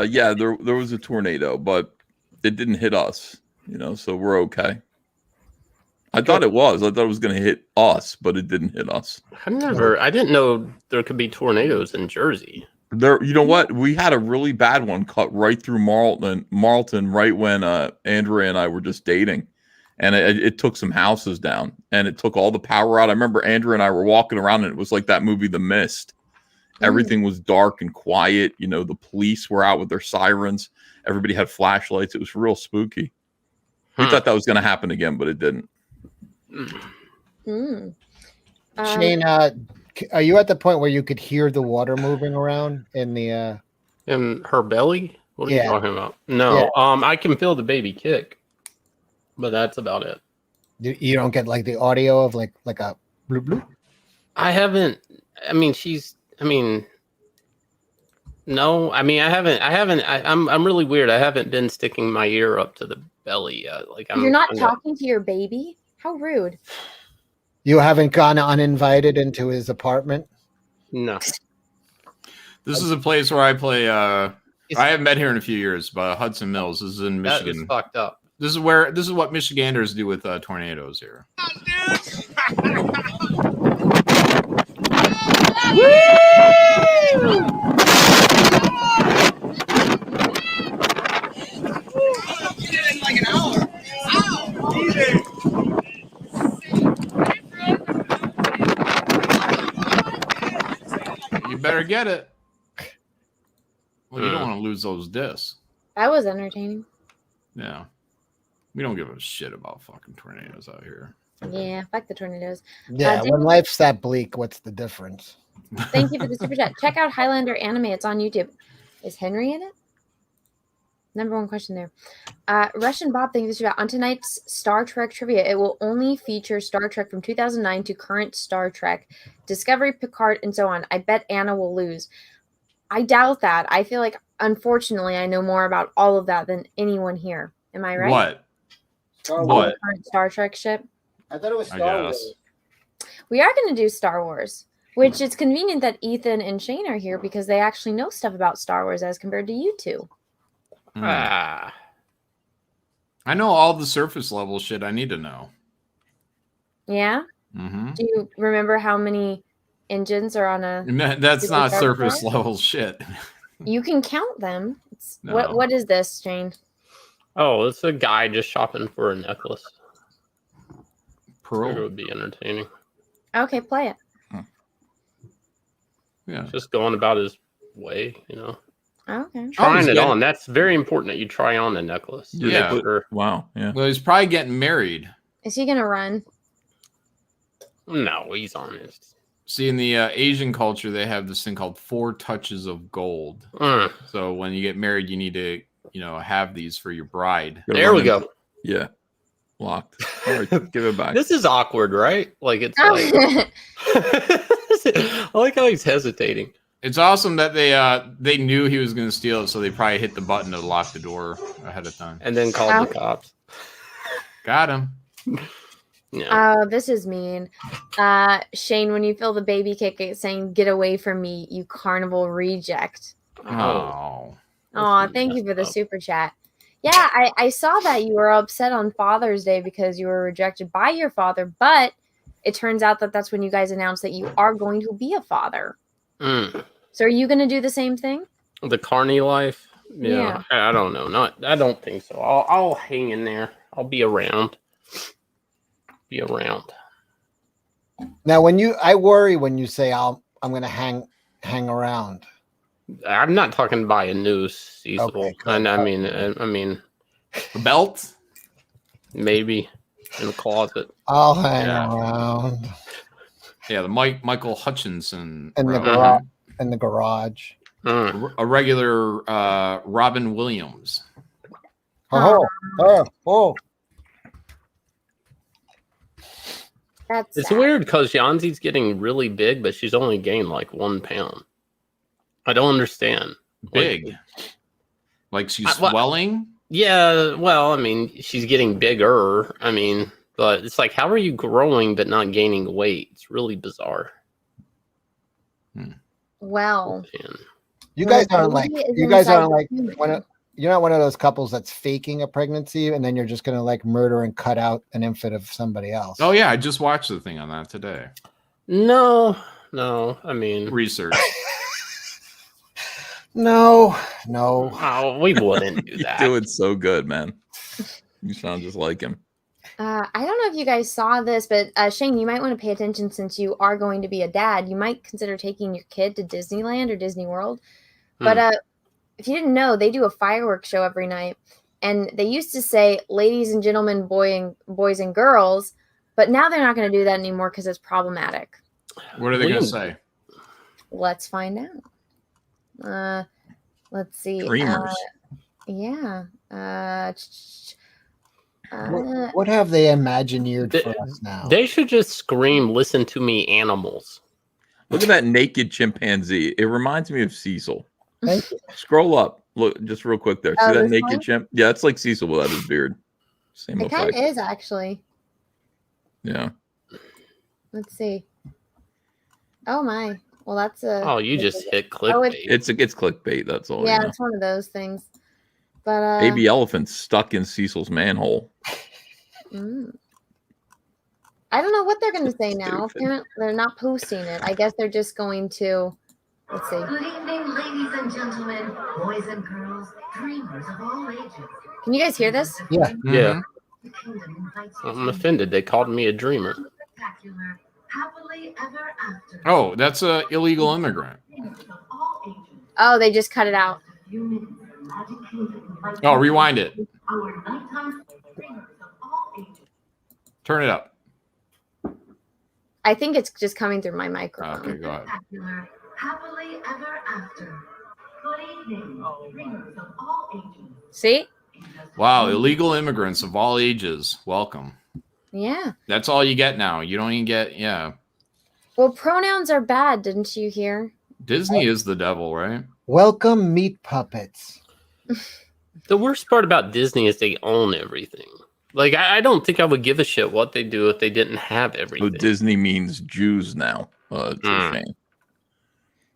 Yeah, there was a tornado, but it didn't hit us, you know, so we're okay. I thought it was going to hit us, but it didn't hit us. I didn't know there could be tornadoes in Jersey. There, you know what? We had a really bad one cut right through Marlton, right when Andrea and I were just dating, and it took some houses down, and it took all the power out. I remember Andrea and I were walking around, and it was like that movie, The Mist. Everything was dark and quiet. You know, the police were out with their sirens. Everybody had flashlights. It was real spooky. We thought that was going to happen again, but it didn't. Shane, are you at the point where you could hear the water moving around in the in her belly? What are you talking about? No, Yeah. I can feel the baby kick, but that's about it. You don't get like the audio of like a bloop bloop? I haven't. I mean, no. I mean, I haven't. I'm really weird. I haven't been sticking my ear up to the belly yet. Like You're not talking to your baby? How rude. You haven't gone uninvited into his apartment? No. This is a place where I play. I haven't been here in a few years, but Hudson Mills. This is in Michigan. That is fucked up. This is what Michiganders do with tornadoes here. Like an hour. You better get it. Well, you don't want to lose those discs. That was entertaining. Yeah. We don't give a shit about fucking tornadoes out here. Yeah, fuck the tornadoes. Yeah, when life's that bleak, what's the difference? Thank you for the super chat. Check out Highlander anime. It's on YouTube. Is Henry in it? Number one question there. Russian Bob, thank you for the super chat. On tonight's Star Trek trivia, it will only feature Star Trek from 2009 to current Star Trek, Discovery, Picard, and so on. I bet Anna will lose. I doubt that. I feel like, unfortunately, I know more about all of that than anyone here. Am I right? What? What? Current Star Trek ship. I thought it was Star Wars. We are going to do Star Wars, which is convenient that Ethan and Shane are here because they actually know stuff about Star Wars as compared to you two. I know all the surface level shit I need to know. Yeah? Mm-hmm. Do you remember how many engines are on a... That's not Star surface Trek? level shit. You can count them. No. What is this, Shane? Oh, it's a guy just shopping for a necklace. Pearl. It would be entertaining. Okay, play it. Yeah. Just going about his way, you know. Okay. Trying it on. That's very important that you try on the necklace. Yeah. Wow. Yeah. Well, he's probably getting married. Is he going to run? No, he's honest. See, in the Asian culture, they have this thing called 4 touches of gold. So when you get married, you need to, have these for your bride. There we go. Yeah. Locked. All right, give it back. This is awkward, right? Like it's like I like how he's hesitating. It's awesome that they knew he was going to steal it, so they probably hit the button to lock the door ahead of time. And then called the cops. Got him. Yeah. Oh, this is mean. Shane, when you feel the baby kick, it's saying, "Get away from me, you carnival reject." Oh. Oh, thank you for the super chat. Yeah, I saw that you were upset on Father's Day because you were rejected by your father, but it turns out that that's when you guys announced that you are going to be a father. Mm. So are you going to do the same thing? The carny life? Yeah. I don't know. I don't think so. I'll hang in there. I'll be around. Now, I worry when you say I'm going to hang around. I'm not talking by a noose, Cecil. Okay, And I mean, a belt, maybe in the closet. I'll hang around. Yeah, the Michael Hutchinson In the route. garage. In the garage. A regular Robin Williams. Oh. It's weird because Yanzi's getting really big, but she's only gained like 1 pound. I don't understand. Big. Like she's swelling? Yeah, well, I mean, she's getting bigger. I mean, but it's like, how are you growing but not gaining weight? It's really bizarre. Well, You guys aren't like you're not one of those couples that's faking a pregnancy and then you're just going to like murder and cut out an infant of somebody else. Oh yeah, I just watched the thing on that today. No, I mean research. No. Oh, we wouldn't do that. You're doing so good, man. You sound just like him. I don't know if you guys saw this, but Shane, you might want to pay attention since you are going to be a dad. You might consider taking your kid to Disneyland or Disney World. But if you didn't know, they do a fireworks show every night. And they used to say, ladies and gentlemen, boys and girls. But now they're not going to do that anymore because it's problematic. What are they going to say? Let's find out. Let's see. Dreamers. Yeah. What have they imagineered for us now? They should just scream, "Listen to me, animals." Look at that naked chimpanzee. It reminds me of Cecil. Thank you. Scroll up. Look, just real quick there. See that naked chimp? Yeah, it's like Cecil without his beard. Same It kind effect. of is, actually. Yeah. Let's see. Oh, my. Well, that's a... Oh, you just hit clickbait. It's clickbait. That's all. Yeah, you know. it's one of those things. But Baby elephant stuck in Cecil's manhole. I don't know what they're going to say now. Apparently, they're not posting it. I guess they're just going to... Let's see. Good evening, ladies and gentlemen, boys and girls, dreamers of all ages. Can you guys hear this? Yeah. Yeah. I'm offended. They called me a dreamer. Spectacular, happily ever after. Oh, that's a illegal immigrant. Oh, they just cut it out. Oh, rewind it. Turn it up. I think it's just coming through my microphone. Okay, go ahead. Happily ever after. Good evening, dreamers of all ages. See? Wow, illegal immigrants of all ages. Welcome. Yeah. That's all you get now. You don't even get, Well, pronouns are bad, didn't you hear? Disney is the devil, right? Welcome, meat puppets. The worst part about Disney is they own everything. Like, I don't think I would give a shit what they do if they didn't have everything. So Disney means Jews now. It's a shame.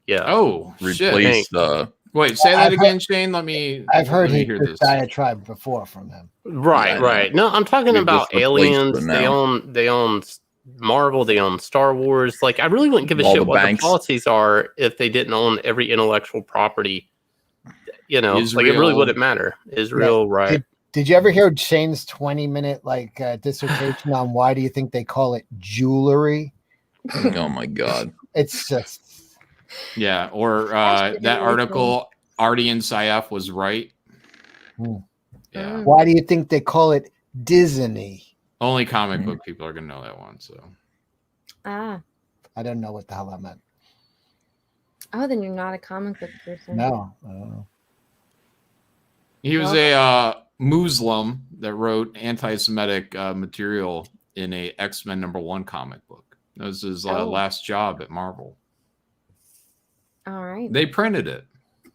Yeah. Oh, replace shit. Wait, say that again, Shane. I've heard let me he hear this this. diatribe before from them. Right. No, I'm talking We about just replaced Aliens. them They own Marvel. They own Star Wars. Like, I really wouldn't give a All shit the what banks. the policies are if they didn't own every intellectual property. You know, like it Israel. really wouldn't matter. Israel, right? Did you ever hear Shane's 20-minute dissertation on why do you think they call it jewelry? Oh my god. It's just Yeah, or that article, Artie and Syaf was right. Yeah. Why do you think they call it Disney? Only comic book people are going to know that one. So Ah. I don't know what the hell that meant. Oh, then you're not a comic book person. No. he was a Muslim that wrote anti-Semitic material in a X-Men #1 comic book. That was his last job at Marvel. All right. They printed it.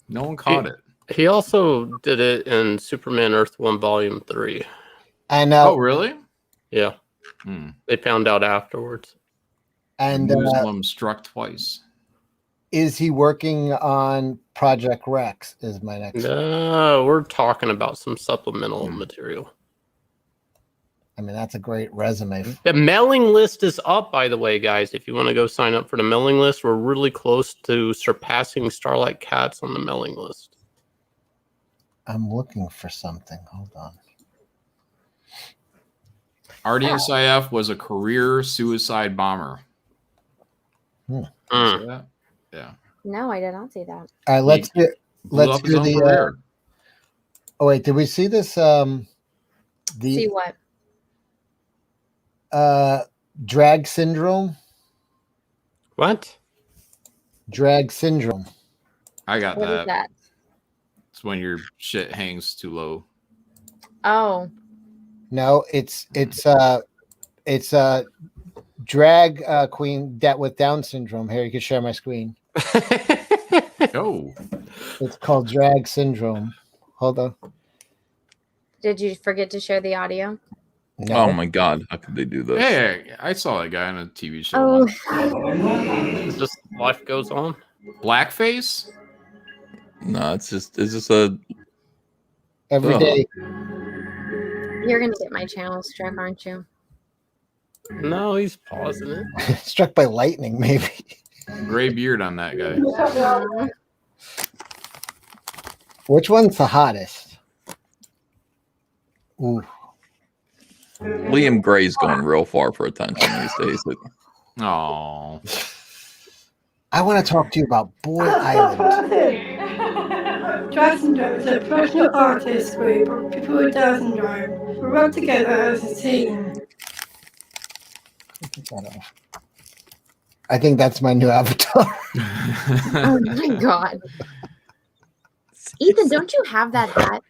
No one caught it. He also did it in Superman Earth 1 Volume 3. And oh, really? Yeah. They found out afterwards. And Muslim struck twice. is he working on Project Rex? Is my next. No, we're talking about some supplemental material. I mean, that's a great resume. The mailing list is up, by the way, guys. If you want to go sign up for the mailing list, we're really close to surpassing Starlight Cats on the mailing list. I'm looking for something. Hold on. RDSIF was a career suicide bomber. See that? Yeah. No, I did not see that. All right, let's do the. Oh wait, did we see this? See what? Drag syndrome. What? Drag syndrome. I got What is that? It's when your shit hangs too low. Oh. No, it's drag queen with Down syndrome. Here, you can share my screen. Oh. It's called drag syndrome. Hold on. Did you forget to share the audio? No. Oh my God! How could they do this? Hey, I saw that guy on a TV show. Oh. Just life goes on. Blackface? No, it's just a every day. You're gonna get my channel struck, aren't you? No, he's pausing it. Struck by lightning, maybe. Gray beard on that guy. Which one's the hottest? Ooh. Liam Gray's going real far for attention these days. Oh. I want to talk to you about Boy Island. Drag Syndrome is a professional artist group of people with Down syndrome who work together as a team. I think that's my new avatar. Oh my God. Ethan, don't you have that hat?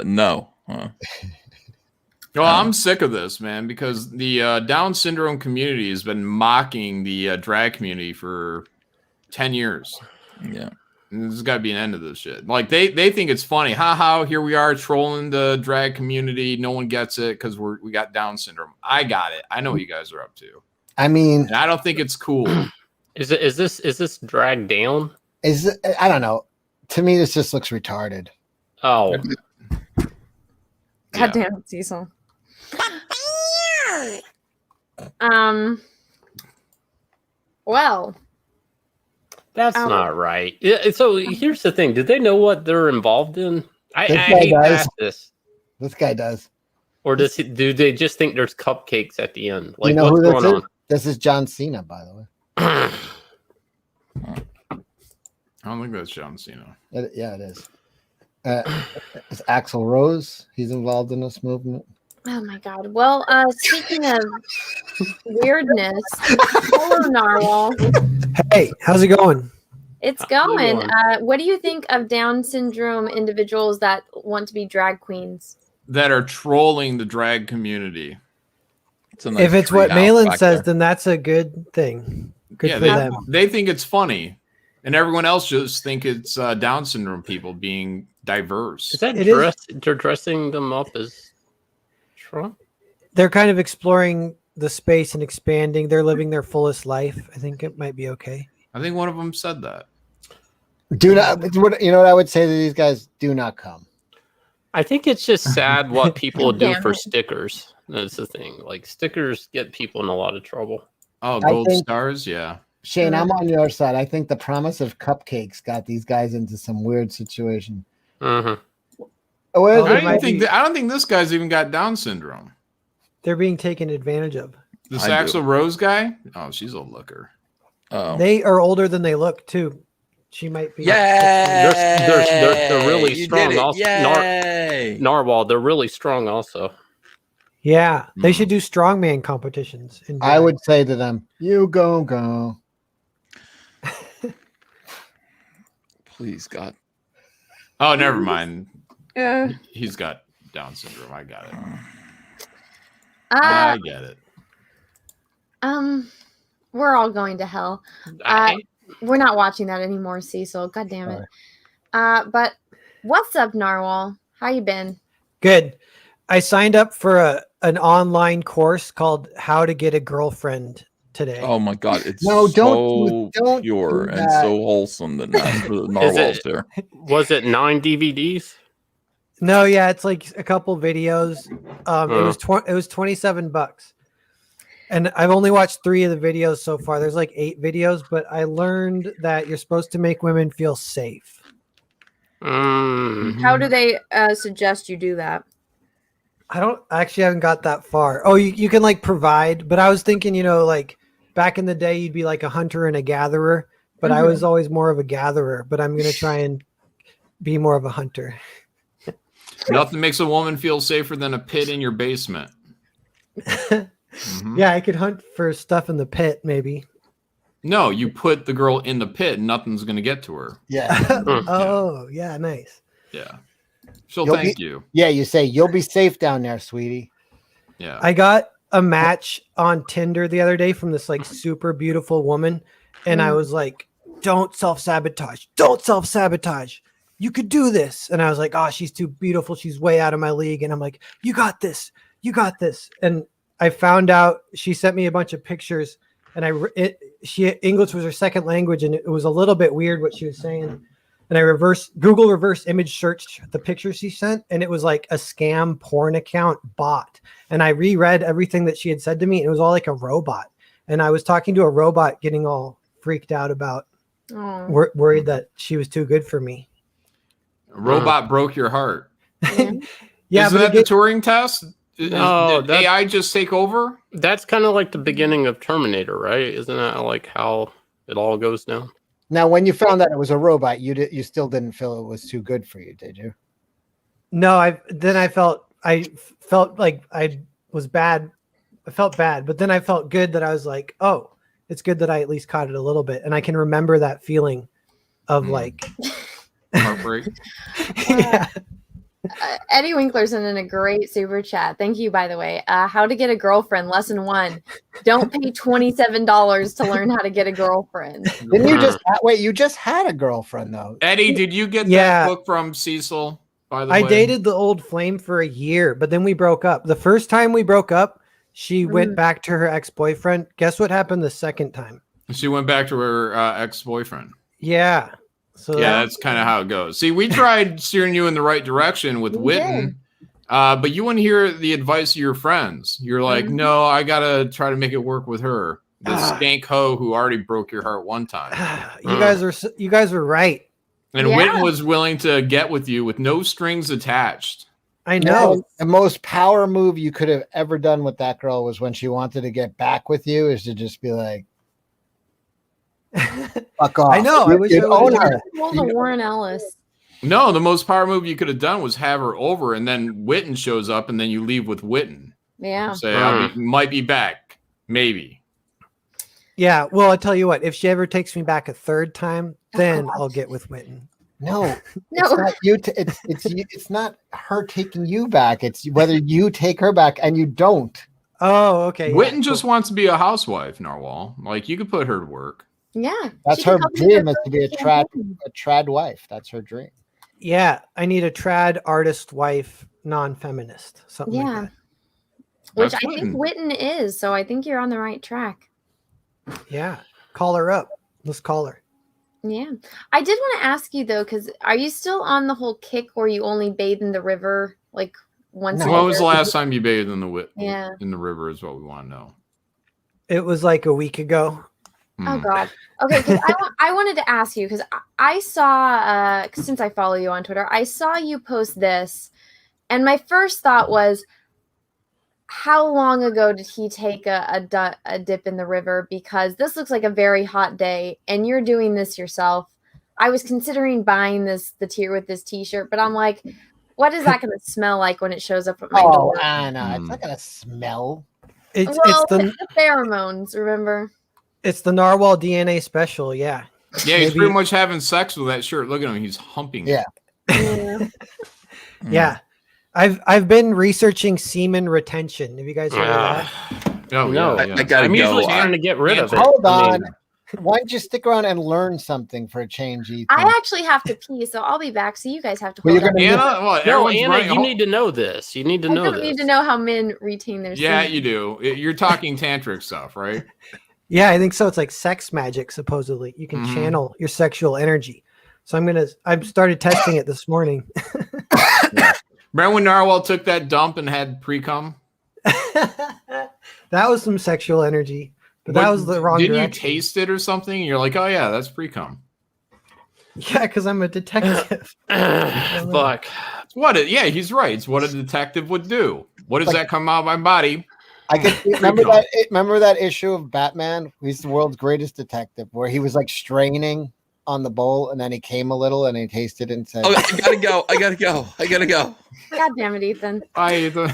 No. Well, I'm sick of this, man, because the Down syndrome community has been mocking the drag community for 10 years. Yeah. And there's got to be an end to this shit. Like, they think it's funny. Ha, here we are trolling the drag community. No one gets it because we got Down syndrome. I got it. I know what you guys are up to. I mean, and I don't think it's cool. Is this dragged down? I don't know. To me, this just looks retarded. Oh. God damn it, Cecil. Well. That's not right. Yeah, so here's the thing. Did they know what they're involved in? I This guy hate to does. ask this. This guy does. Or do they just think there's cupcakes at the end? Like, You know what's who going this on? is? This is John Cena, by the way. I don't think that's John Cena. Yeah, it is. It's Axl Rose. He's involved in this movement. Oh my God. Well, speaking of weirdness, hello, Narwhal. Hey, how's it going? It's going. What do you think of Down syndrome individuals that want to be drag queens? That are trolling the drag community. If it's what Malin says, then that's a good thing. Good for them. They think it's funny, and everyone else just think it's Down syndrome people being diverse. Is that they're dressing them up as Trump? They're kind of exploring the space and expanding. They're living their fullest life. I think it might be okay. I think one of them said that. Do not. You know what I would say to these guys? Do not come. I think it's just sad what people do Damn for it. stickers. That's the thing. Like, stickers get people in a lot of trouble. Oh, I gold think- stars, yeah. Shane, I'm on your side. I think the promise of cupcakes got these guys into some weird situation. Mm-hmm. I don't think this guy's even got Down syndrome. They're being taken advantage of. This Axl Rose guy? Oh, she's a looker. Oh. They are older than they look too. She might be. They're really You strong. did it. Also, Yay. Narwhal, they're really strong. Also, Yeah, they should do strongman competitions. I would say to them, "You go." Please, God. Oh, never mind. Yeah. He's got Down syndrome. I got it. I get it. We're all going to hell. We're not watching that anymore, Cecil. God damn it. But what's up, Narwhal? How you been? Good. I signed up for an online course called How to Get a Girlfriend today. Oh my god, it's don't pure do and that. so wholesome that Narwhal's there. Was it 9 DVDs? No, yeah, it's like a couple videos. It was $27, and I've only watched 3 of the videos so far. There's like 8 videos, but I learned that you're supposed to make women feel safe. How do they suggest you do that? I actually haven't got that far. Oh, you can like provide, but I was thinking, like back in the day, you'd be like a hunter and a gatherer, but I was always more of a gatherer. But I'm gonna try and be more of a hunter. Nothing makes a woman feel safer than a pit in your basement. Yeah, I could hunt for stuff in the pit, maybe. No, you put the girl in the pit and nothing's going to get to her. Yeah. Oh, yeah, nice. Yeah. She'll thank you. Yeah, you say, you'll be safe down there, sweetie. Yeah. I got a match on Tinder the other day from this like super beautiful woman. And I was like, don't self-sabotage. Don't self-sabotage. You could do this. And I was like, oh, she's too beautiful. She's way out of my league. And I'm like, you got this. You got this. And I found out she sent me a bunch of pictures, and English was her second language, and it was a little bit weird what she was saying. And I Google reverse image searched the pictures she sent, and it was like a scam porn account bot. And I reread everything that she had said to me, and it was all like a robot. And I was talking to a robot, getting all freaked out about, worried that she was too good for me. A robot broke your heart. Yeah, Isn't that the Turing test? No, did AI just take over? That's kind of like the beginning of Terminator, right? Isn't that like how it all goes down? Now, when you found out it was a robot, you still didn't feel it was too good for you, did you? No, I felt like I was bad. I felt bad, but then I felt good that I was like, oh, it's good that I at least caught it a little bit, and I can remember that feeling of like heartbreak. Yeah. Eddie Winkler sent in a great super chat. Thank you, by the way. How to get a girlfriend, lesson 1. Don't pay $27 to learn how to get a girlfriend. Didn't you just wait? You just had a girlfriend, though. Eddie, did you get that book from Cecil? By the way, I dated the old flame for a year, but then we broke up. The first time we broke up, she went back to her ex-boyfriend. Guess what happened the second time? She went back to her ex-boyfriend. Yeah. So yeah, that's kind of how it goes. See, we tried steering you in the right direction with Witten, but you wouldn't hear the advice of your friends. You're like, no, I gotta try to make it work with her, the skank hoe who already broke your heart one time. You guys were right. And Witten was willing to get with you with no strings attached. I know. The most power move you could have ever done with that girl was when she wanted to get back with you, is to just be like, fuck off. I know. I wish I own her. Warren Ellis. No, the most power move you could have done was have her over, and then Witten shows up, and then you leave with Witten. Yeah. Say, might be back. Maybe. Yeah. Well, I'll tell you what, if she ever takes me back a third time, then I'll get with Witten. No, it's not you. It's not her taking you back. It's whether you take her back and you don't. Oh, okay. Witten just wants to be a housewife, Narwhal. Like, you could put her to work. Yeah. That's her dream, is to be a trad wife. That's her dream. Yeah. I need a trad artist wife, non-feminist. Something like that. Which I think Witten is. So I think you're on the right track. Yeah. Call her up. Let's call her. Yeah. I did want to ask you, though, because are you still on the whole kick where you only bathe in the river like once a year? When was the last time you bathed in the in the river is what we want to know. It was like a week ago. Oh, God. Okay, because I wanted to ask you, because I saw, since I follow you on Twitter, I saw you post this, and my first thought was, how long ago did he take a dip in the river? Because this looks like a very hot day, and you're doing this yourself. I was considering buying the tier with this t-shirt, but I'm like, what is that going to smell like when it shows up at my door? Anna, it's not going to smell. It's the pheromones, remember? It's the Narwhal DNA special, yeah. Yeah, he's pretty much having sex with that shirt. Look at him, he's humping it. Yeah. I've been researching semen retention. Have you guys heard of that? No, I gotta I'm go. usually trying to get rid of it. Hold on. Why don't you stick around and learn something for a change, Ethan? I actually have to pee, so I'll be back. So you guys have to. Well, hold you're on. gonna Anna, well, No, everyone's Anna, running you home. need to know this. You need to I know don't this. need to know how men retain their. Yeah, semen. you do. You're talking tantric stuff, right? Yeah, I think so. It's like sex magic, supposedly. You can channel your sexual energy. So I've started testing it this morning. Remember when Narwhal took that dump and had pre-cum? That was some sexual energy, but that was the wrong Didn't direction. you taste it or something? You're like, oh yeah, that's pre-cum. Yeah, because I'm a detective. Fuck. Yeah, he's right. It's what a detective would do. What does that come out of my body? I could remember that issue of Batman. He's the world's greatest detective, where he was like straining on the bowl, and then he came a little, and he tasted it and said, Oh, I gotta go. I gotta go. I gotta go. God damn it, Ethan.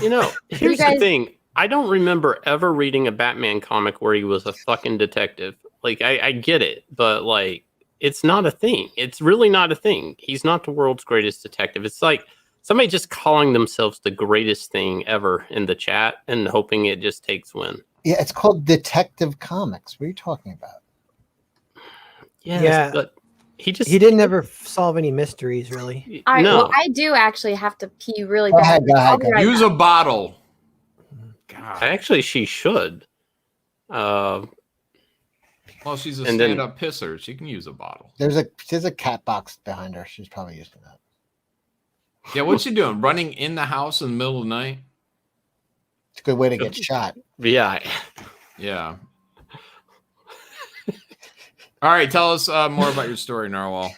You know, here's the thing. I don't remember ever reading a Batman comic where he was a fucking detective. Like, I get it, but like, it's not a thing. It's really not a thing. He's not the world's greatest detective. It's like somebody just calling themselves the greatest thing ever in the chat and hoping it just takes win. Yeah, it's called Detective Comics. What are you talking about? Yes, Yeah, but he didn't ever solve any mysteries, really. All right, No. well, I do actually have to pee really Go bad. ahead, go ahead, I'll be go right Use back. a bottle. Actually, she should. Well, she's a And then- stand-up pisser. She can use a bottle. There's a cat box behind her. She's probably using that. Yeah, what's she doing? Running in the house in the middle of the night? It's a good way to get shot. Yeah. Yeah. All right, tell us more about your story, Narwhal.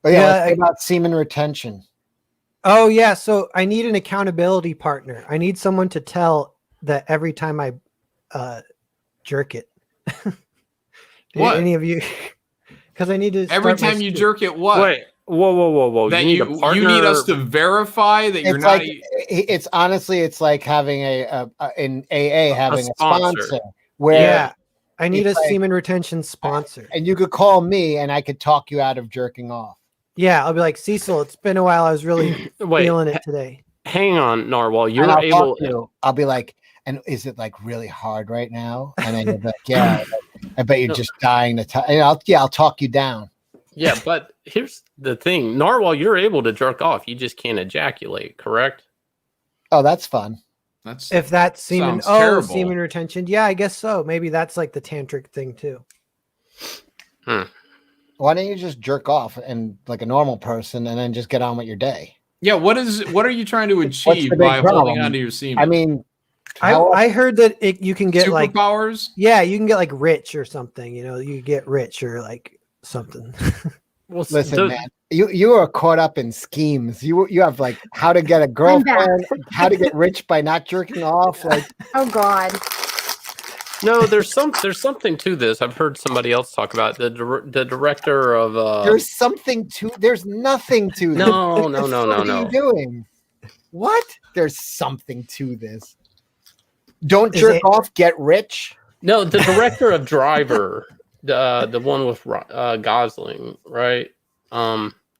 But yeah, Yeah, let's think about semen retention. Oh yeah, so I need an accountability partner. I need someone to tell that every time I jerk it. What? Any of you? Because I need to. Every start my time you streak. jerk it, what? Wait. Whoa. That you need a you partner. need us to verify that you're It's not. like it's honestly, it's like having in AA having a sponsor. Where Yeah, I need a it's like- semen retention sponsor. and you could call me and I could talk you out of jerking off. Yeah, I'll be like, Cecil, it's been a while. I was really feeling it today. Hang on, Narwhal. You're And I'll able. talk to you. I'll be like, and is it like really hard right now? And then you'll be like, yeah, I bet you're No. just dying to tell. I'll talk you down. Yeah, but here's the thing. Narwhal, you're able to jerk off. You just can't ejaculate, correct? Oh, that's fun. That's If that's semen, sounds terrible. semen retention. Yeah, I guess so. Maybe that's like the tantric thing too. Why don't you just jerk off and like a normal person and then just get on with your day? Yeah, what are you trying to What's achieve the big by holding problem? onto your semen? I mean, I heard that you can get like superpowers. Yeah, you can get like rich or something. You know, you get rich or like something. listen, man, you are caught up in schemes. You have like how to get a girlfriend, how to get rich by not jerking off. Like, oh God. No, there's something to this. I've heard somebody else talk about the director of. there's something to. There's nothing to. This. No. What are you doing? What? There's something to this. Don't jerk off. Get rich. No, the director of Driver, the one with Gosling, right?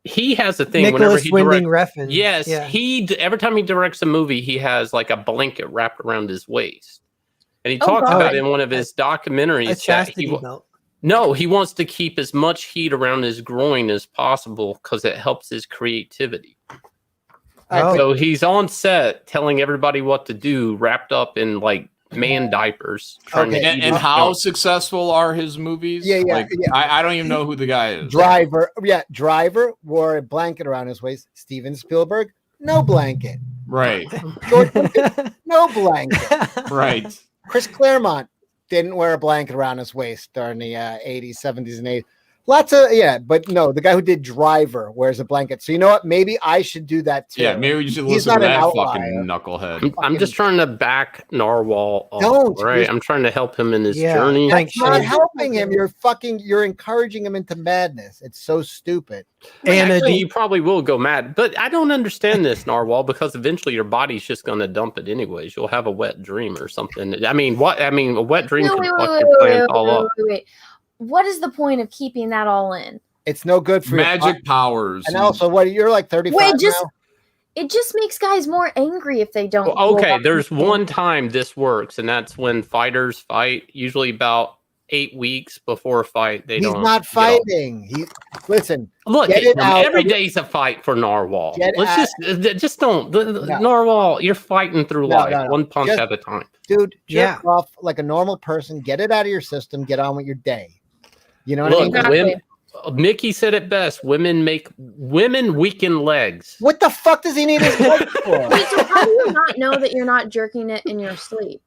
He has a thing whenever Nicholas he Winding directs. Refn. Yes, Yeah. every time he directs a movie, he has like a blanket wrapped around his waist, and he Oh, talks God. about it in one of his documentaries. A that chastity he, belt. no, he wants to keep as much heat around his groin as possible because it helps his creativity. Oh. So he's on set telling everybody what to do, wrapped up in like man diapers. Trying to And, eat and his how junk. successful are his movies? Yeah. I don't even know who the guy is. Driver wore a blanket around his waist. Steven Spielberg, no blanket. Right. George Lucas, no blanket. Right. Chris Claremont didn't wear a blanket around his waist during the 80s, 70s, and 80s. Lots of, but no, the guy who did Driver wears a blanket. So you know what? Maybe I should do that too. Yeah, maybe you should He's listen to not an that outlier. fucking knucklehead. I'm just trying to back Narwhal up, Don't. right? I'm trying to help him in his Yeah. journey. Thanks, Not Shane. helping him. You're encouraging him into madness. It's so stupid. And Actually, you probably will go mad, but I don't understand this, Narwhal, because eventually your body's just going to dump it anyways. You'll have a wet dream or something. I mean, a wet dream can fuck your plans all up. Wait. What is the point of keeping that all in? It's no good for Magic powers. And also, what you're like 35 Wait, now? it just makes guys more angry if they don't. Well, okay, there's one time this works, and that's when fighters fight, usually about 8 weeks before a fight, they He's don't. not get off. fighting. Listen, look at him. Every day's a fight for Narwhal. Just don't. Narwhal, you're fighting through life, one punch at a time. Dude, jerk off like a normal person. Get it out of your system. Get on with your day. You know what I mean? Mickey said it best. Women weaken legs. What the fuck does he need his legs for? Wait, so how do you not know that you're not jerking it in your sleep?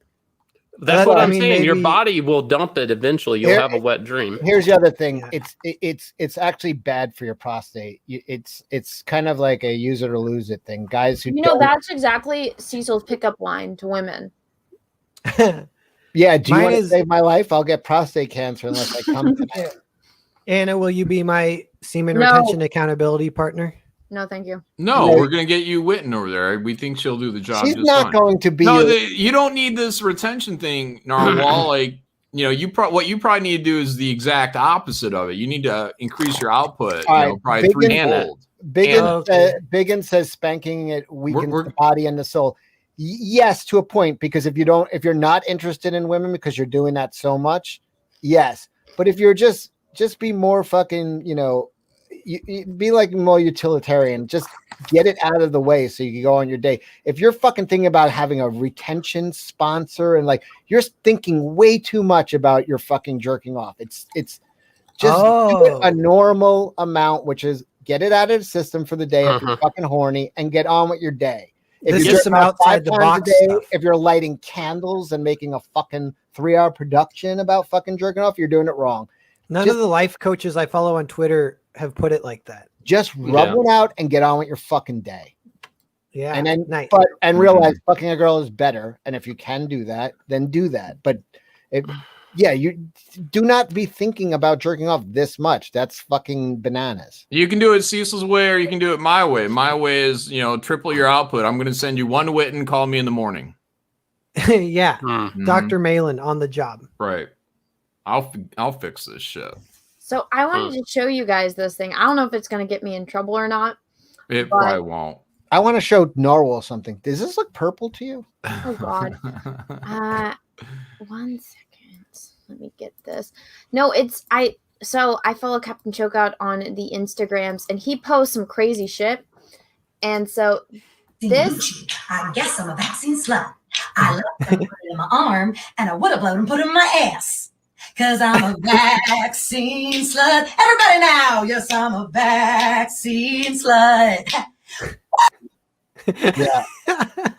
That's what I'm saying. Your body will dump it eventually. You'll have a wet dream. Here's the other thing. It's actually bad for your prostate. It's kind of like a use it or lose it thing. Guys who that's exactly Cecil's pickup line to women. Yeah, do you want to save my life? I'll get prostate cancer unless I come tonight. Anna, will you be my semen retention accountability partner? No, thank you. No, we're gonna get you Witten over there. We think she'll do the job. She's just not fine. going to be. No, you don't need this retention thing, Narwhal. Like, what you probably need to do is the exact opposite of it. You need to increase your output. Probably threefold. Biggin says spanking it weakens the body and the soul. Yes, to a point, because if you're not interested in women because you're doing that so much, yes. But if you're just be more fucking, you be like more utilitarian. Just get it out of the way so you can go on your day. If you're fucking thinking about having a retention sponsor and like you're thinking way too much about your fucking jerking off. It's just do it a normal amount, which is get it out of the system for the day if you're fucking horny and get on with your day. If This is some outside the box stuff. If you're lighting candles and making a fucking 3-hour production about fucking jerking off, you're doing it wrong. None of the life coaches I follow on Twitter have put it like that. Just rub one out and get on with your fucking day. Yeah. And then nice. realize fucking a girl is better. And if you can do that, then do that. But you do not be thinking about jerking off this much. That's fucking bananas. You can do it Cecil's way, or you can do it my way. My way is, triple your output. I'm going to send you one Witten. Call me in the morning. Yeah. Dr. Malin on the job. Right. I'll fix this shit. So I wanted to show you guys this thing. I don't know if it's going to get me in trouble or not. It probably won't. I want to show Narwhal something. Does this look purple to you? Oh God. 1 second. Let me get this. No, I follow Captain Chokeout on the Instagrams and he posts some crazy shit. And so this, I guess I'm a vaccine slut. I love to put it in my arm and I would have loved to put it in my ass. Cause I'm a vaccine slut. Everybody now, yes, I'm a vaccine slut. Yeah.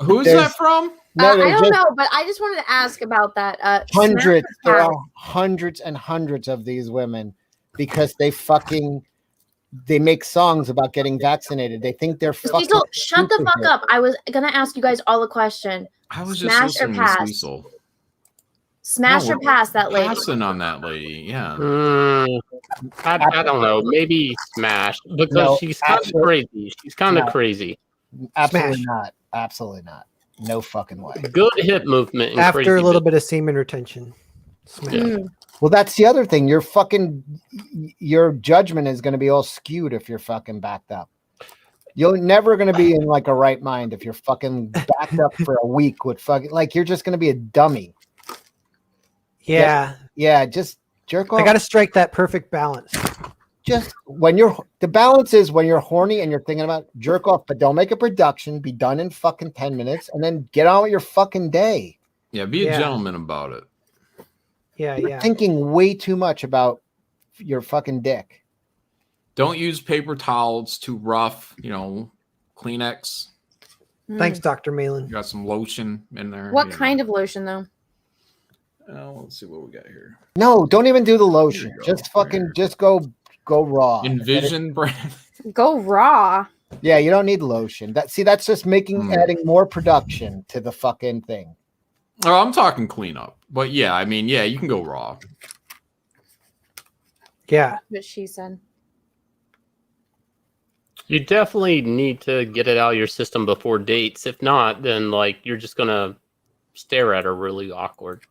Who's that from? I don't know, but I just wanted to ask about that. Hundreds. There are hundreds and hundreds of these women because they make songs about getting vaccinated. They think they're fucking. Cecil, shut the fuck up. I was gonna ask you guys all a question. I was Smash just listening or pass? to Cecil. Smash or pass that lady? Passing on that lady, yeah. I don't know. Maybe smash because she's kind of crazy. She's kind of crazy. Absolutely not. Absolutely not. No fucking way. Good hip movement. And After a little bit of semen retention. Well, that's the other thing. Your judgment is going to be all skewed if you're fucking backed up. You're never going to be in like a right mind if you're fucking backed up for a week with fucking you're just going to be a dummy. Yeah. Yeah. Just jerk off. I got to strike that perfect balance. Just the balance is when you're horny and you're thinking about jerk off, but don't make a production, be done in fucking 10 minutes and then get on with your fucking day. Yeah. Be a gentleman about it. Yeah. You're thinking way too much about your fucking dick. Don't use paper towels too rough, Kleenex. Thanks, Dr. Malin. You got some lotion in there. What kind of lotion though? Let's see what we got here. No, don't even do the lotion. Just go raw. Envision brand. Go raw. Yeah, you don't need lotion. That's just adding more production to the fucking thing. Oh, I'm talking cleanup. But yeah, you can go raw. Yeah. What she said. You definitely need to get it out of your system before dates. If not, then you're just gonna stare at her really awkward.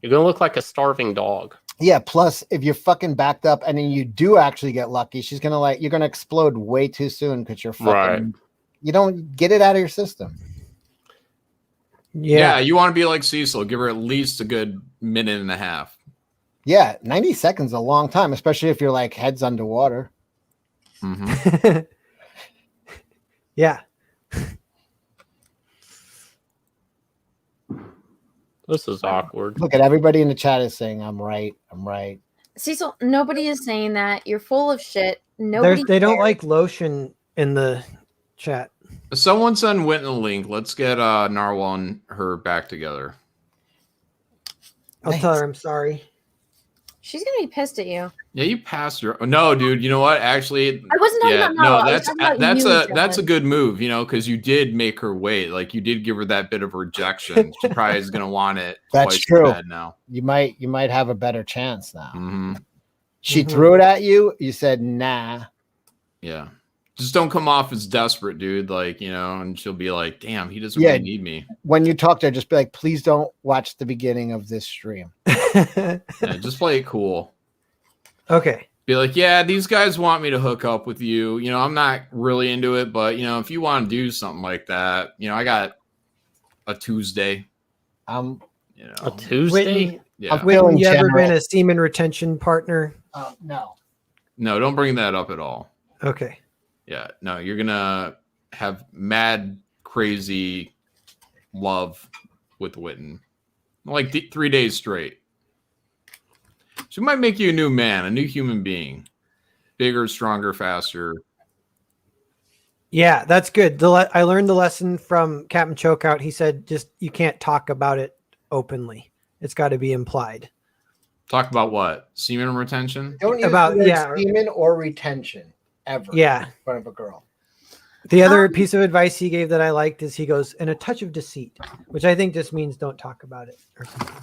You're gonna look like a starving dog. Yeah, plus if you're fucking backed up and then you do actually get lucky, she's gonna you're gonna explode way too soon because you're fucking you don't get it out of your system. Yeah, you want to be like Cecil, give her at least a good minute and a half. Yeah, 90 seconds is a long time, especially if you're like heads underwater. Mm-hmm. Yeah. This is awkward. Look at everybody in the chat is saying I'm right. I'm right. Cecil, nobody is saying that. You're full of shit. Nobody. They don't cares. like lotion in the chat. Someone send Witten a link. Let's get Narwhal and her back together. I'll tell her I'm sorry. She's gonna be pissed at you. Yeah, you passed her. No, dude. You know what? Actually, I wasn't talking about Narwhal. I was talking about that's you, a good move. You know, because you did make her wait. Like you did give her that bit of rejection. She probably is gonna want it. That's twice true. as bad now. You might have a better chance now. Mm-hmm. She threw it at you. You said nah. Yeah. Just don't come off as desperate, dude. Like, you know, and she'll be like, damn, he doesn't really need me. When you talk to her, just be like, please don't watch the beginning of this stream. Yeah, just play it cool. Okay. Be like, yeah, these guys want me to hook up with you. You know, I'm not really into it, but, you know, if you want to do something like that, you know, I got a Tuesday. You know, a Tuesday? Yeah. Whitney, you ever been a semen retention partner? No. No, don't bring that up at all. Okay. Yeah, no, you're gonna have mad, crazy love with Witten, like 3 days straight. She might make you a new man, a new human being, bigger, stronger, faster. Yeah, that's good. I learned the lesson from Captain Chokeout. He said, just you can't talk about it openly. It's got to be implied. Talk about what? Semen retention? Don't use About- the word yeah. semen or retention ever. Yeah. In front of a girl. The other piece of advice he gave that I liked is he goes, and a touch of deceit, which I think just means don't talk about it. Or something.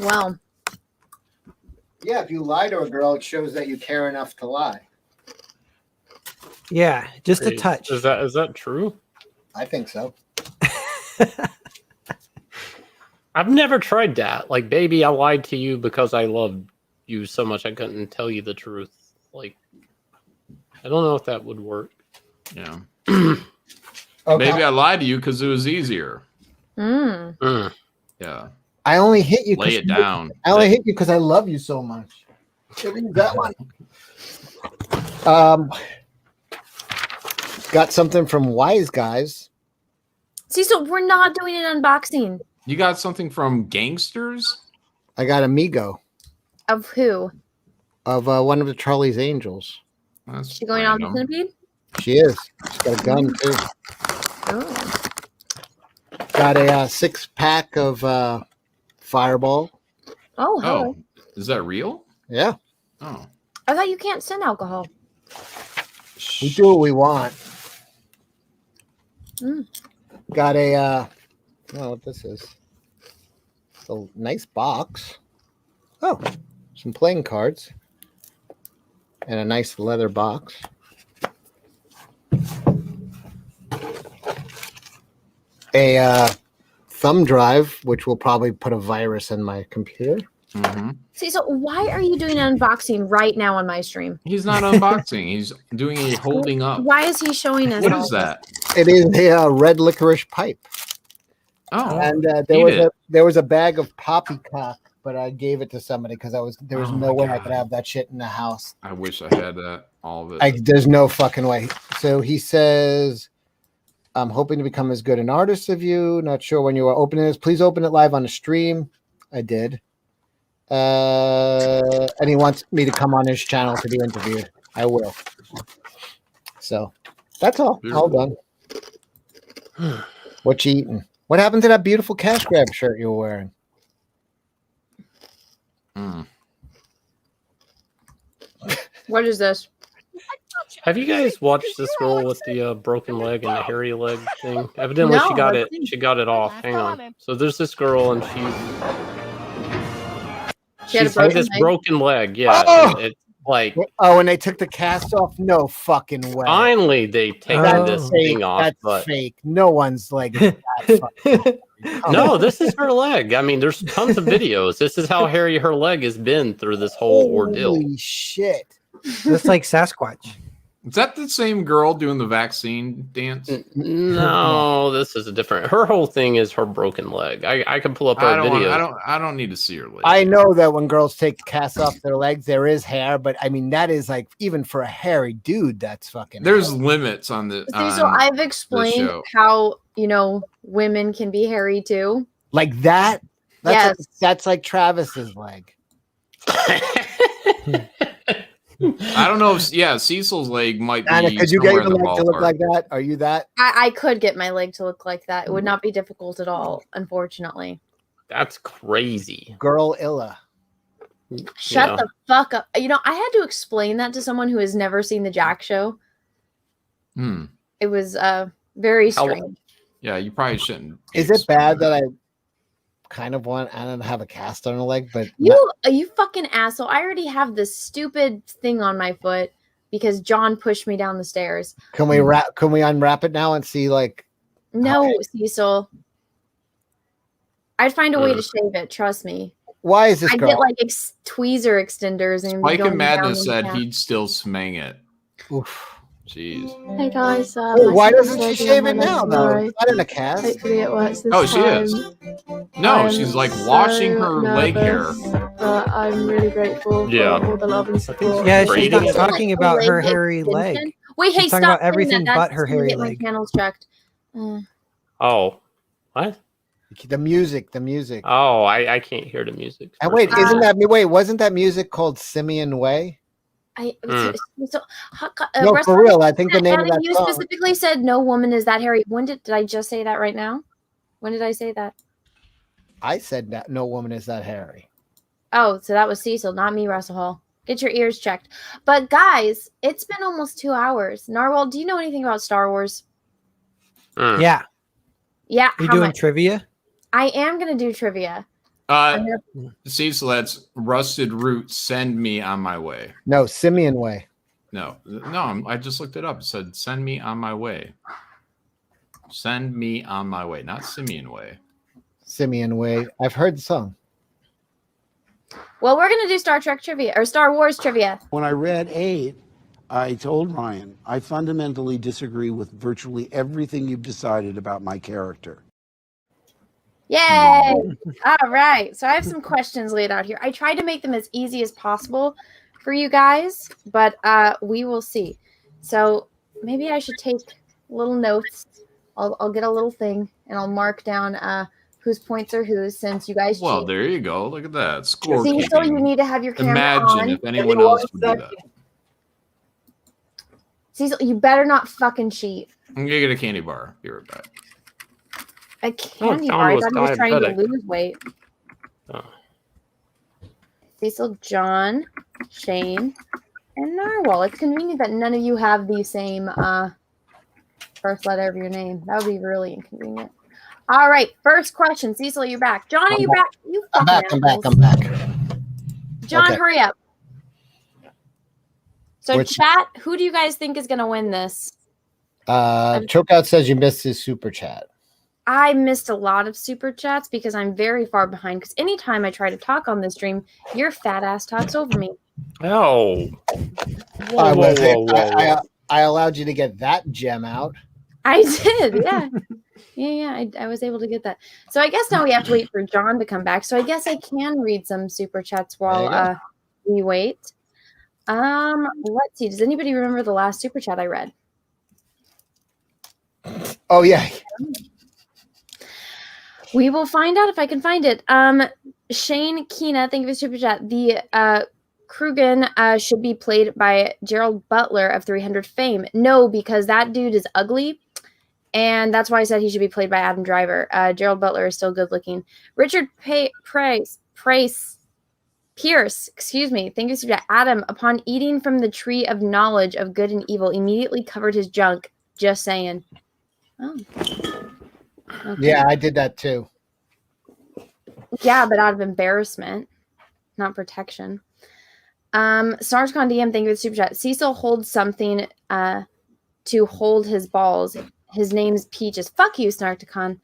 Well. Yeah, if you lie to a girl, it shows that you care enough to lie. Yeah, just a touch. Is that true? I think so. I've never tried that. Like, baby, I lied to you because I loved you so much I couldn't tell you the truth. Like, I don't know if that would work. Yeah. Okay. Maybe I lied to you because it was easier. Mm. Yeah. I only hit you. Lay it down. I only hit you because I love you so much. That one. Got something from Wise Guys. Cecil, we're not doing an unboxing. You got something from Gangsters? I got Amigo Of who? of one of the Charlie's Angels. That's She going on the centipede? She is. She's got a gun too. Oh. Got a 6-pack of Fireball. Oh, hello. Oh, is that real? Yeah. Oh. I thought you can't send alcohol. We do what we want. Mm. Got a I don't know what this is. It's a nice box. Oh, some playing cards. And a nice leather box. A thumb drive, which will probably put a virus in my computer. Mm-hmm. Cecil, why are you doing an unboxing right now on my stream? He's not unboxing. He's doing a holding up. Why is he showing us? What all is that? It is a red licorice pipe. Oh, and there was a bag of poppycock, but I gave it to somebody because there was no way I could have that shit in the house. I wish I had that. All of it. There's no fucking way. So he says, I'm hoping to become as good an artist of you. Not sure when you are opening this. Please open it live on the stream. I did. And he wants me to come on his channel to be interviewed. I will. So that's all. All done. What you eating? What happened to that beautiful cash grab shirt you were wearing? What is this? Have you guys watched this girl with the broken leg and the hairy leg thing? Evidently, No, she got let's it. see. She got it off. Hang on. So there's this girl, and She had a she's had this leg? broken leg. Yeah, Oh! and it's like Oh, and they took the cast off? No fucking way. finally they taken That's this fake. thing off. That's But fake. No one's leg is that fucking. no, this is her leg. I mean, there's tons of videos. This is how hairy her leg has been through this whole ordeal. Holy shit. That's like Sasquatch. Is that the same girl doing the vaccine dance? No, this is a different. Her whole thing is her broken leg. I can pull up our video. I don't need to see her leg. I know that when girls take casts off their legs, there is hair, but I mean that is like even for a hairy dude, that's fucking. There's limits on the. So I've explained how women can be hairy too. Like that. Yes. That's like Travis's leg. I don't know if Cecil's leg might be. Anna, could you get somewhere your in the leg to look ballpark. like that? Are you that? I could get my leg to look like that. It would not be difficult at all, unfortunately. That's crazy. Girl Illa. Shut the fuck up. I had to explain that to someone who has never seen the Jack show. It was very strange. Yeah, you probably shouldn't. Is it bad that I kind of want Anna to have a cast on her leg, but You fucking asshole. I already have this stupid thing on my foot because John pushed me down the stairs. Can we unwrap it now and see like No, Cecil. I'd find a way to shave it, trust me. Why is this I'd girl? get like tweezer extenders and Spike going and Madness down said and he'd still smang it. Oof. Jeez. Hey guys, Why doesn't she shave it now though? It's not in a cast. Hopefully it works this Oh, she time. is. No, she's like washing her leg hair. But I'm really grateful for all the love and support. Yeah, she's not talking about her hairy leg. Wait, hey, She's stop talking about saying everything that. but her That's gonna hairy get my leg. channels checked. Oh, what? The music. Oh, I can't hear the music. And wait, wasn't that music called Simeon Way? No, for real. I think the name of that you song. specifically said no woman is that hairy. When did I just say that right now? When did I say that? I said that no woman is that hairy. Oh, so that was Cecil, not me, Russell Hall. Get your ears checked. But guys, it's been almost 2 hours. Narwhal, do you know anything about Star Wars? Yeah. Yeah. You how doing much? trivia? I am gonna do trivia. Cecil, that's Rusted Root. Send me on my way. No, Simeon Way. No, I just looked it up. It said, "Send me on my way." Send me on my way, not Simeon Way. Simeon Way. I've heard the song. Well, we're gonna do Star Trek trivia or Star Wars trivia. When I read 8, I told Ryan, I fundamentally disagree with virtually everything you've decided about my character. Yay! All right. So I have some questions laid out here. I tried to make them as easy as possible for you guys, but we will see. So maybe I should take little notes. I'll get a little thing and I'll mark down whose points are whose since you guys Well, cheat. there you go. Look at that. See, so you Scorekeeping. need to have your camera Imagine on. if anyone else would do that. Cecil, you better not fucking cheat. I'm gonna get a candy bar. Be right back. A candy John bar. I was thought he was trying to diabetic. lose weight. Cecil, John, Shane, and Narwhal. It's convenient that none of you have the same first letter of your name. That would be really inconvenient. All right, first question. Cecil, you're back. John, are you back? You I'm back. fucking I'm back. John, Okay. hurry up. So Which- chat, who do you guys think is going to win this? Chokeout says you missed his super chat. I missed a lot of super chats because I'm very far behind. Because anytime I try to talk on this stream, your fat ass talks over me. Oh. I allowed you to get that gem out. I did, yeah. I was able to get that. So I guess now we have to wait for John to come back. So I guess I can read some super chats while we wait. Let's see. Does anybody remember the last super chat I read? Oh yeah. We will find out if I can find it. Shane Keena, thank you for the super chat. The Krugen should be played by Gerald Butler of 300 fame. No, because that dude is ugly. And that's why I said he should be played by Adam Driver. Gerald Butler is still good looking. Richard Pierce, excuse me. Thank you, super chat. Adam, upon eating from the tree of knowledge of good and evil, immediately covered his junk. Just saying. Oh. Okay. Yeah, I did that too. Yeah, but out of embarrassment, not protection. SarsCon DM, thank you for the super chat. Cecil holds something to hold his balls. His name's Peaches. Fuck you, Snarkticon.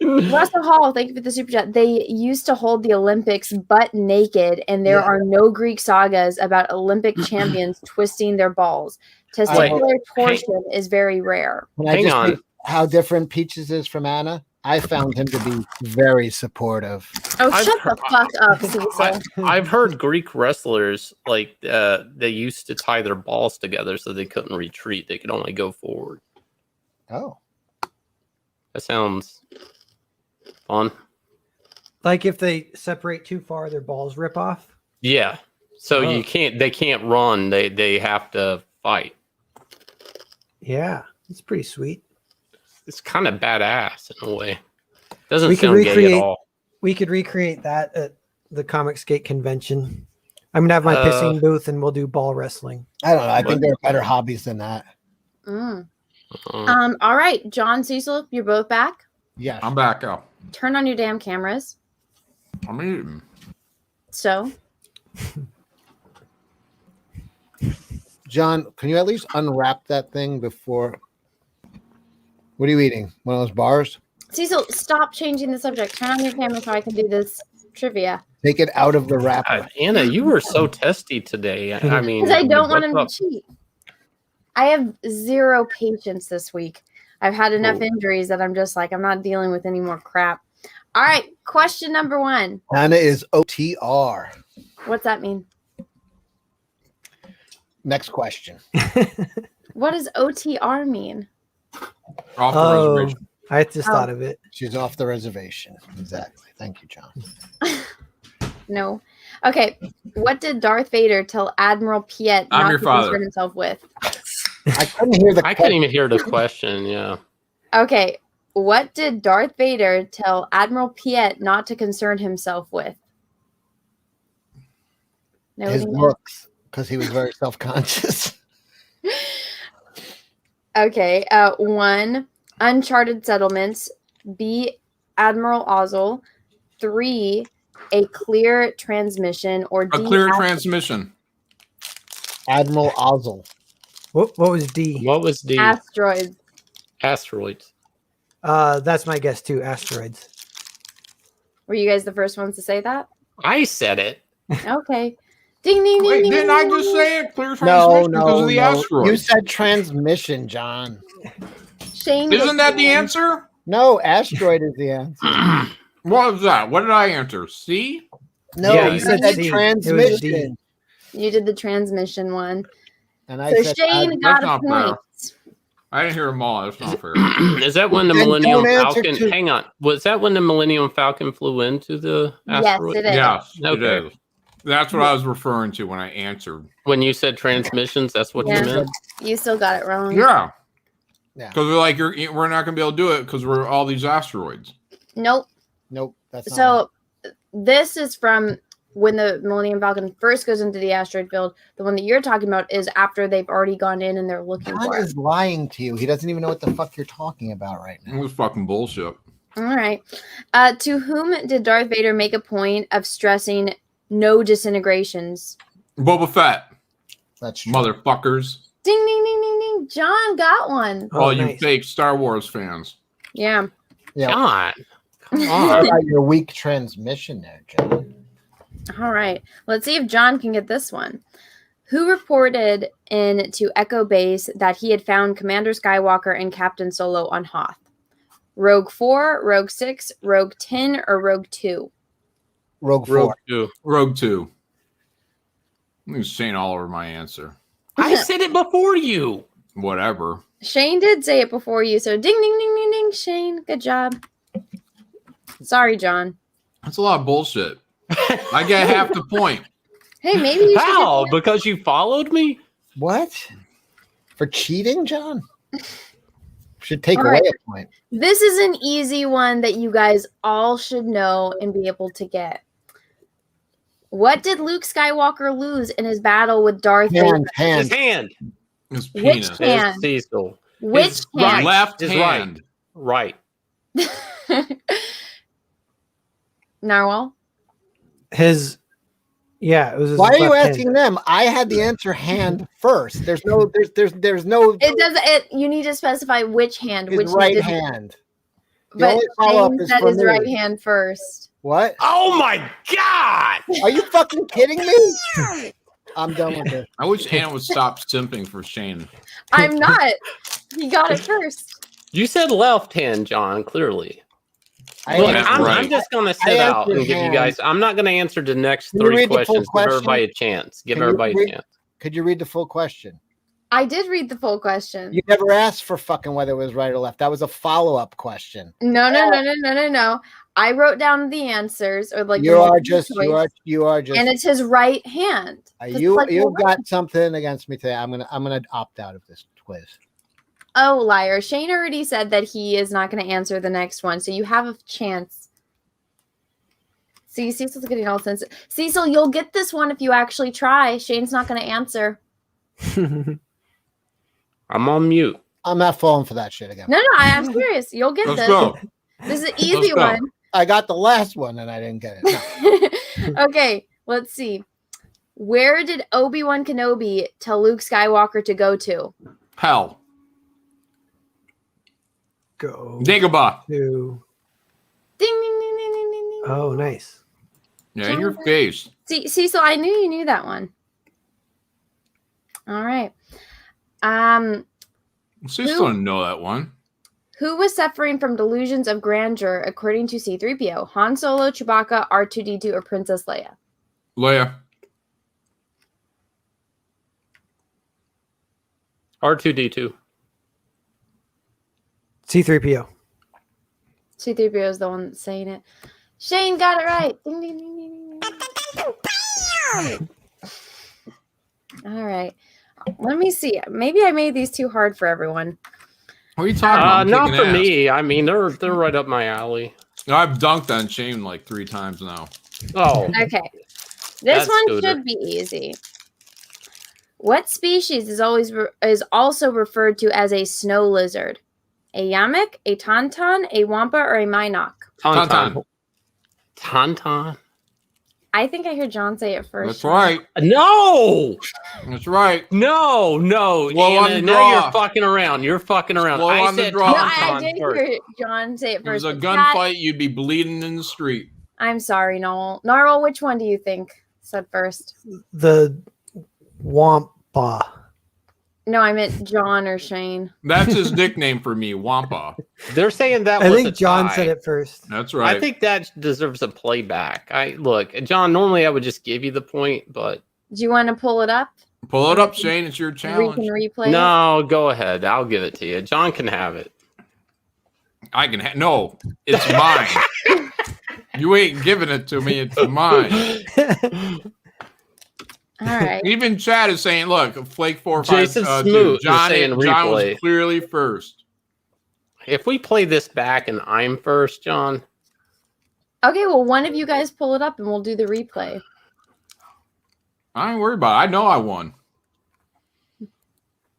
Russell Hall, thank you for the super chat. They used to hold the Olympics butt naked, and there are no Greek sagas about Olympic champions twisting their balls. Testicular torsion is very rare. Can I just say how different Peaches is from Anna? I found him to be very supportive. Oh, shut the fuck up, Cecil. I've heard Greek wrestlers like they used to tie their balls together so they couldn't retreat; they could only go forward. Oh, that sounds fun. Like if they separate too far, their balls rip off. Yeah, so they can't run; they have to fight. Yeah, it's pretty sweet. It's kind of badass in a way. Doesn't sound gay at all. We could recreate that at the Comic Skate convention. I'm gonna have my pissing booth, and we'll do ball wrestling. I don't know. I think there are better hobbies than that. All right, John, Cecil, you're both back. Yeah, I'm back out. Turn on your damn cameras. I'm eating. So, John, can you at least unwrap that thing before? What are you eating? One of those bars? Cecil, stop changing the subject. Turn on your camera so I can do this trivia. Take it out of the wrapper. Anna, you were so testy today. I mean, Because I don't want him to cheat. I have zero patience this week. I've had enough injuries that I'm just like, I'm not dealing with any more crap. All right, question number 1. Anna is OTR. What's that mean? Next question. What does OTR mean? Off the reservation. I just thought of it. She's off the reservation. Exactly. Thank you, John. No. Okay. What did Darth Vader tell Admiral Piet I'm not your to father. concern himself with? I couldn't hear the I couldn't even hear the question. Yeah. Okay. What did Darth Vader tell Admiral Piet not to concern himself with? His looks, because he was very self-conscious. Okay. 1, uncharted settlements. B, Admiral Ozzel. 3, a clear transmission. Or D, A clear transmission. Admiral Ozzel. What was D? What was D? Asteroids. Asteroids. That's my guess too. Asteroids. Were you guys the first ones to say that? I said it. Okay. Ding, ding, ding, Wait, ding. didn't ding, I ding, just ding. say it? Clear No, transmission because no, of the no. asteroid. You said transmission, John. Shane, Isn't that the answer? No, asteroid is the answer. What was that? What did I answer? C? No, Yeah, you you said said D. It was transmission. You did the transmission one. And I So said Shane got That's a not point. fair. I didn't hear them all. That's not fair. Is that when the Then Millennium don't answer Falcon? to- Hang on. Was that when the Millennium Falcon flew into the asteroid? Yes, it is. Yes, it Okay. is. That's what I was referring to when I answered. When you said transmissions, that's what Yeah. you meant. You still got it wrong. Yeah. Yeah. Because we're like, we're not going to be able to do it because we're all these asteroids. Nope. Nope. That's not So this is from when the Millennium Falcon first goes into the asteroid field. The one that you're talking about is after they've already gone in and they're looking John for it. is lying to you. He doesn't even know what the fuck you're talking about right It now. was fucking bullshit. All right. To whom did Darth Vader make a point of stressing no disintegrations? Boba Fett. That's true. Motherfuckers. Ding, ding, ding, ding, ding. John got one. All you nice. fake Star Wars fans. Yeah. Yeah. John, come How on. about your weak transmission there, John? All right. Let's see if John can get this one. Who reported in to Echo Base that he had found Commander Skywalker and Captain Solo on Hoth? Rogue 4, Rogue 6, Rogue 10, or Rogue 2? Rogue 4. Rogue 2. Rogue 2. I'm saying all over my answer. I said it before you. Whatever. Shane did say it before you, so ding, ding, ding, ding, ding. Shane, good job. Sorry, John. That's a lot of bullshit. I get half the point. Hey, maybe you How? Because you followed me? What? For cheating, John? Should take All away right. a point. This is an easy one that you guys all should know and be able to get. What did Luke Skywalker lose in his battle with Darth Vader? Hand, His hand. His Which penis. hand? His Cecil. Which His hand? Left His hand. Right. Narwhal? His Yeah, it was. Why are you asking them? I had the answer hand first. There's no. It does it. You need to specify which hand. His Which right you did- hand. The But only follow-up Shane is said for his me. right hand first. What? Oh my god! Are you fucking kidding me? I'm done with this. I wish Anna would stop simping for Shane. I'm not. He got it first. You said left hand, John. Clearly. I Look, answered I'm right. just gonna I sit out and answered give you hand. guys. I'm not gonna answer the next Can you 3 read the full questions. Give question? everybody a chance. Give Can you everybody a read- chance. Could you read the full question? I did read the full question. You never asked for fucking whether it was right or left. That was a follow-up question. No. I wrote down the answers or like You the are multiple just choice, and it's his right hand. 'Cause it's like, you've well, got something against me today. I'm gonna opt out of this quiz. oh, liar. Shane already said that he is not going to answer the next one, so you have a chance. See, Cecil's getting all sensitive. Cecil, you'll get this one if you actually try. Shane's not going to answer. I'm on mute. I'm not falling for that shit again. No, I'm serious. You'll get Let's this. go. This is an easy go. one. I got the last one and I didn't get it. No. Okay, let's see. Where did Obi-Wan Kenobi tell Luke Skywalker to go to? Hell. Go. Dagobah. To... Ding, ding, ding, ding, ding, ding, ding. Oh, nice. Yeah, in your face. See, Cecil, I knew you knew that one. All right. Cecil didn't know that one. Who was suffering from delusions of grandeur according to C-3PO? Han Solo, Chewbacca, R2-D2, or Princess Leia? Leia. R2-D2. C-3PO. C-3PO is the one that's saying it. Shane got it right. Ding, ding, ding, ding, ding. All right. Let me see. Maybe I made these too hard for everyone. What are you talking about? I'm Not kicking for ass. me. I mean, they're right up my alley. I've dunked on Shane like 3 times now. Oh. Okay. This That's one gooder. should be easy. What species is also referred to as a snow lizard? A yamak, a tauntaun, a wampa, or a minok? Tauntaun. Tauntaun. I think I heard John say it first. That's right. No. That's right. No. Slow on Anna, the now draw. you're fucking around. You're fucking around. Slow I on the said draw. No, I tauntaun did first. hear John say it If it was first. a but Kat- gunfight, you'd be bleeding in the street. I'm sorry, Noel. Narwhal, which one do you think said first? The Wampa. No, I meant John or Shane. That's his nickname for me, Wampa. They're saying that I was think a John tie. said it first. That's right. I think that deserves a playback. Look, John. Normally, I would just give you the point, but Do you want to pull it up? Pull it up, Shane. It's your We challenge. can replay it. no, go ahead. I'll give it to you. John can have it. I can no, it's mine. You ain't giving it to me. It's mine. All right. Even Chad is saying, "Look, Flake 4 5 Jason 2. Smoot is John saying John replay. was clearly first." If we play this back and I'm first, John. Okay, well, one of you guys pull it up and we'll do the replay. I ain't worried about it. I know I won.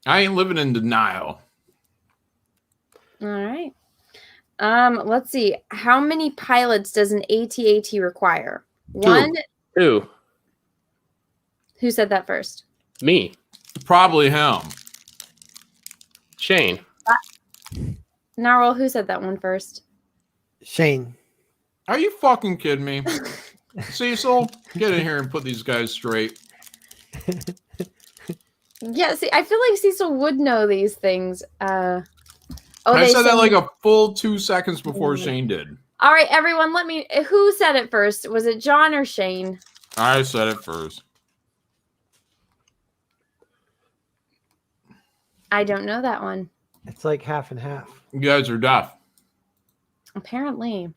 I ain't living in denial. All right. Let's see. How many pilots does an AT-AT require? One. Two. Who said that first? Me. Probably him. Shane. Narwhal, who said that one first? Shane. Are you fucking kidding me? Cecil, get in here and put these guys straight. Yeah, see, I feel like Cecil would know these things. I I said that like a full 2 seconds before Shane did. All right, everyone, who said it first? Was it John or Shane? I said it first. I don't know that one. It's like half and half. You guys are deaf. Apparently.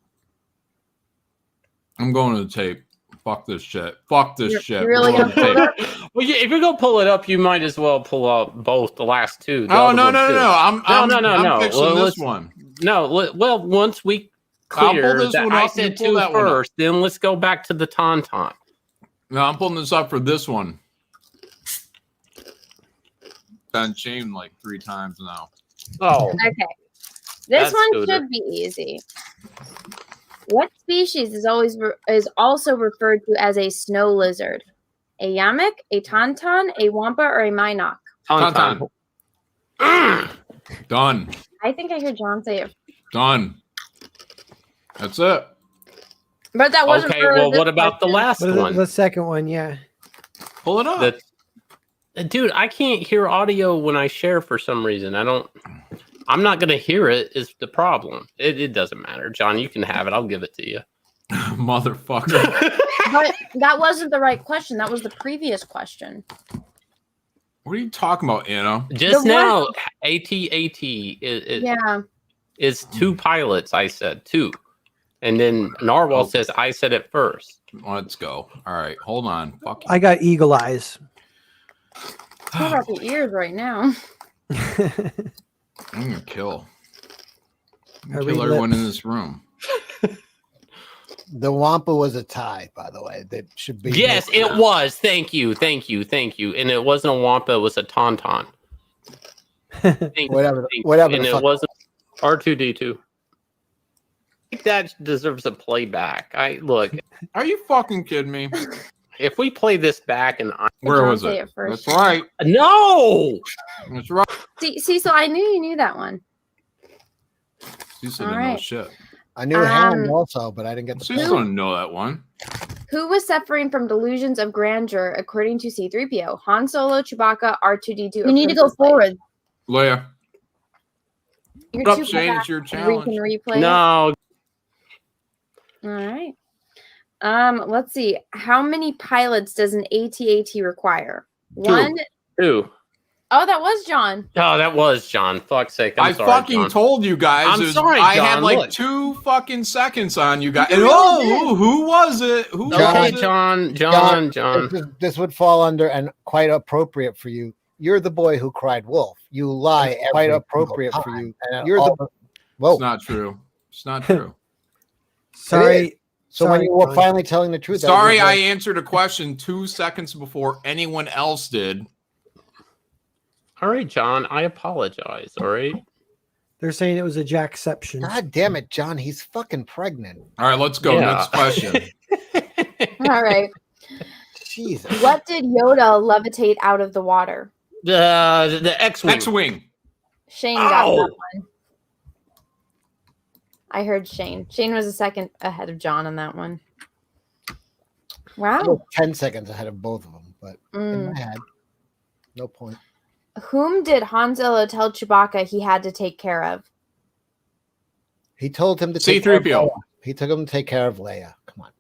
I'm going to the tape. Fuck this shit. Fuck this shit. You really We're gonna going pull to it tape. up? Well, if you're gonna pull it up, you might as well pull up both the last two. The Oh, other no, one, no, too. no. I'm fixing Well, this let's- one. No, well, once we I'll pull clear this that one I up, said you pull two that one up. first, then let's go back to the tauntaun. No, I'm pulling this up for this one. Done Shane like 3 times now. Oh. Okay. This That's one good. should be easy. What species is also referred to as a snow lizard? A Yamek, a Tauntaun, a Wampa, or a Minot? Tauntaun. Done. I think I heard John say it. Done. That's it. But that wasn't Okay, for well, this what about the question. last What is one? the second one? Yeah. Pull it up. Dude, I can't hear audio when I share for some reason. I'm not going to hear it is the problem. It doesn't matter. John, you can have it. I'll give it to you. Motherfucker. But that wasn't the right question. That was the previous question. What are you talking about, Anna? Just The now, one- AT-AT Yeah. is two pilots, I said. Two. And then Narwhal says I said it first. Let's go. All right, hold on. Fuck you. I got eagle eyes. Talk about the ears right now. I'm gonna kill. I read Kill everyone lips. in this room. The Wampa was a tie, by the way. That should be. Yes, it was. Thank you. And it wasn't a Wampa, it was a Tauntaun. Whatever. Thank you. Whatever. And the it fuck. wasn't R2D2. I think that deserves a playback. Look. Are you fucking kidding me? If we play this back and Where John was say it? it first. That's right. No. That's right. Cecil, I knew you knew that one. Cecil All didn't know right. shit. I knew Ham also, but I didn't get the. Cecil didn't know that one. Who was suffering from delusions of grandeur, according to C-3PO? Han Solo, Chewbacca, R2-D2. You need to go forward. Leia. You're Up, too Shane, fast. it's your We challenge. can replay. No. It. All right. Let's see. How many pilots does an AT-AT require? One. Two. Oh, that was John. Oh, that was John. Fuck's sake. I'm I sorry, fucking John. told you guys. I'm it was- sorry, I John. had like Look. 2 fucking seconds on you guys. You And, really did. who was it? Who Okay, was it? John. This would fall under and quite appropriate for you. You're the boy who cried wolf. You lie. Quite appropriate for you. You're the. Whoa. It's not true. It's not true. Sorry. So when Sorry, you were John. finally telling the truth, Sorry, that I was answered a question 2 seconds before anyone else did. All right, John. I apologize. All right. They're saying it was a Jackception. God damn it, John. He's fucking pregnant. All right, let's go. Yeah. Next question. All right. Jesus. What did Yoda levitate out of the water? The X-Wing. X-Wing. Shane got Ow. that one. I heard Shane. Shane was a second ahead of John on that one. I Wow. was 10 seconds ahead of both of them, but in my head, no point. Whom did Han Solo tell Chewbacca he had to take care of? He told him to take care of C-3PO. Leia. He took him to take care of Leia. Come on.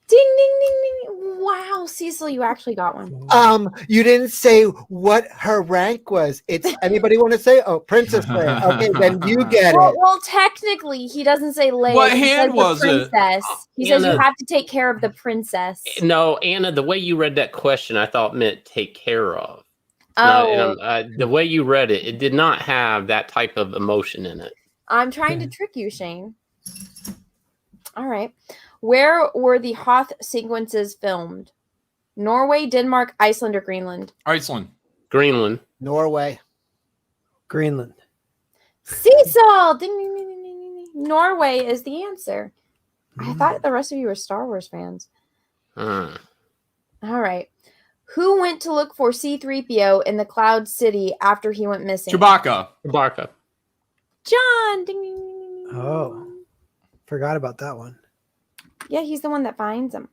Ding, ding, ding, ding. Wow, Cecil, you actually got one. You didn't say what her rank was. It's anybody want to say? Oh, Princess Leia. Okay, then you get Well, it. well, technically, he doesn't say Leia. What he hand says was the it? princess. He says you Anna. have to take care of the princess. No, Anna, the way you read that question, I thought meant take care of. Oh, The way you read it, it did not have that type of emotion in it. I'm trying to trick you, Shane. All right. Where were the Hoth sequences filmed? Norway, Denmark, Iceland, or Greenland? Iceland. Greenland. Norway. Greenland. Cecil! Ding, ding, ding, ding, ding, ding. Norway is the answer. I thought the rest of you were Star Wars fans. Hmm. All right. Who went to look for C-3PO in the Cloud City after he went missing? Chewbacca. Chewbacca. John! Ding, ding, ding, ding, ding. Oh, forgot about that one. Yeah, he's the one that finds him.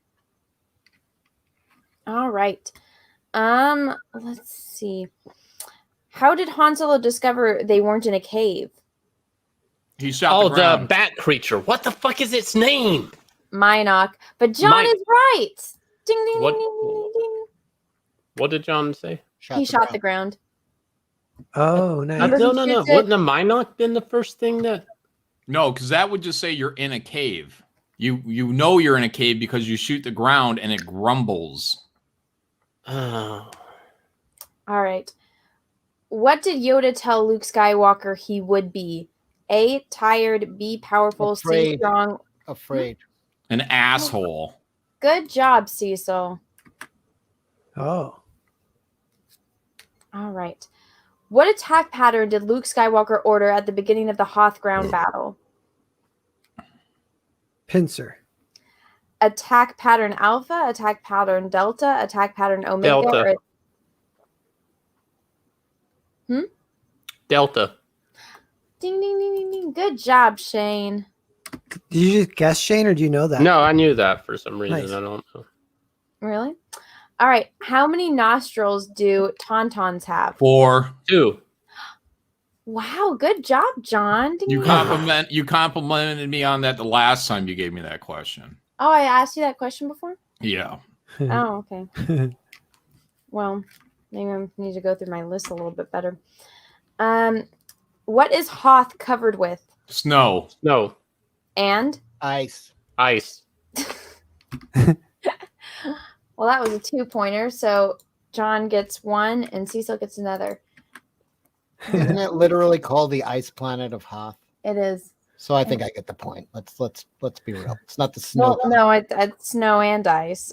All right. Let's see. How did Han Solo discover they weren't in a cave? He shot the ground. bat creature. What the fuck is its name? Minot. But John is right. Ding, ding, What- ding, ding, ding, ding. What did John say? He shot the ground. Oh, nice. No. shoots it. Wouldn't a Minot been the first thing that? No, because that would just say you're in a cave. You know you're in a cave because you shoot the ground and it grumbles. Oh. All right. What did Yoda tell Luke Skywalker he would be? A, tired. B, powerful. C, Afraid. strong. Afraid. An asshole. Good job, Cecil. Oh. All right. What attack pattern did Luke Skywalker order at the beginning of the Hoth ground battle? Pincer. attack pattern alpha, attack pattern delta, attack pattern omega, Delta. or Delta. ding ding ding ding ding. Good job, Shane. Did you just guess, Shane, or do you know that? No, I knew that for some reason. Nice. I don't know. Really? All right. How many nostrils do tauntauns have? 4. 2. Wow, good job, John. Ding, You ding. complimented me on that the last time you gave me that question. Oh, I asked you that question before? Yeah. Oh, okay. Well, maybe I need to go through my list a little bit better. What is Hoth covered with? Snow. Snow. And? Ice. Ice. Well, that was a 2-pointer. So John gets 1 and Cecil gets another. Isn't it literally called the ice planet of Hoth? It is. So I think I get the point. Let's be real. It's not the snow. Well, no, it's snow and ice.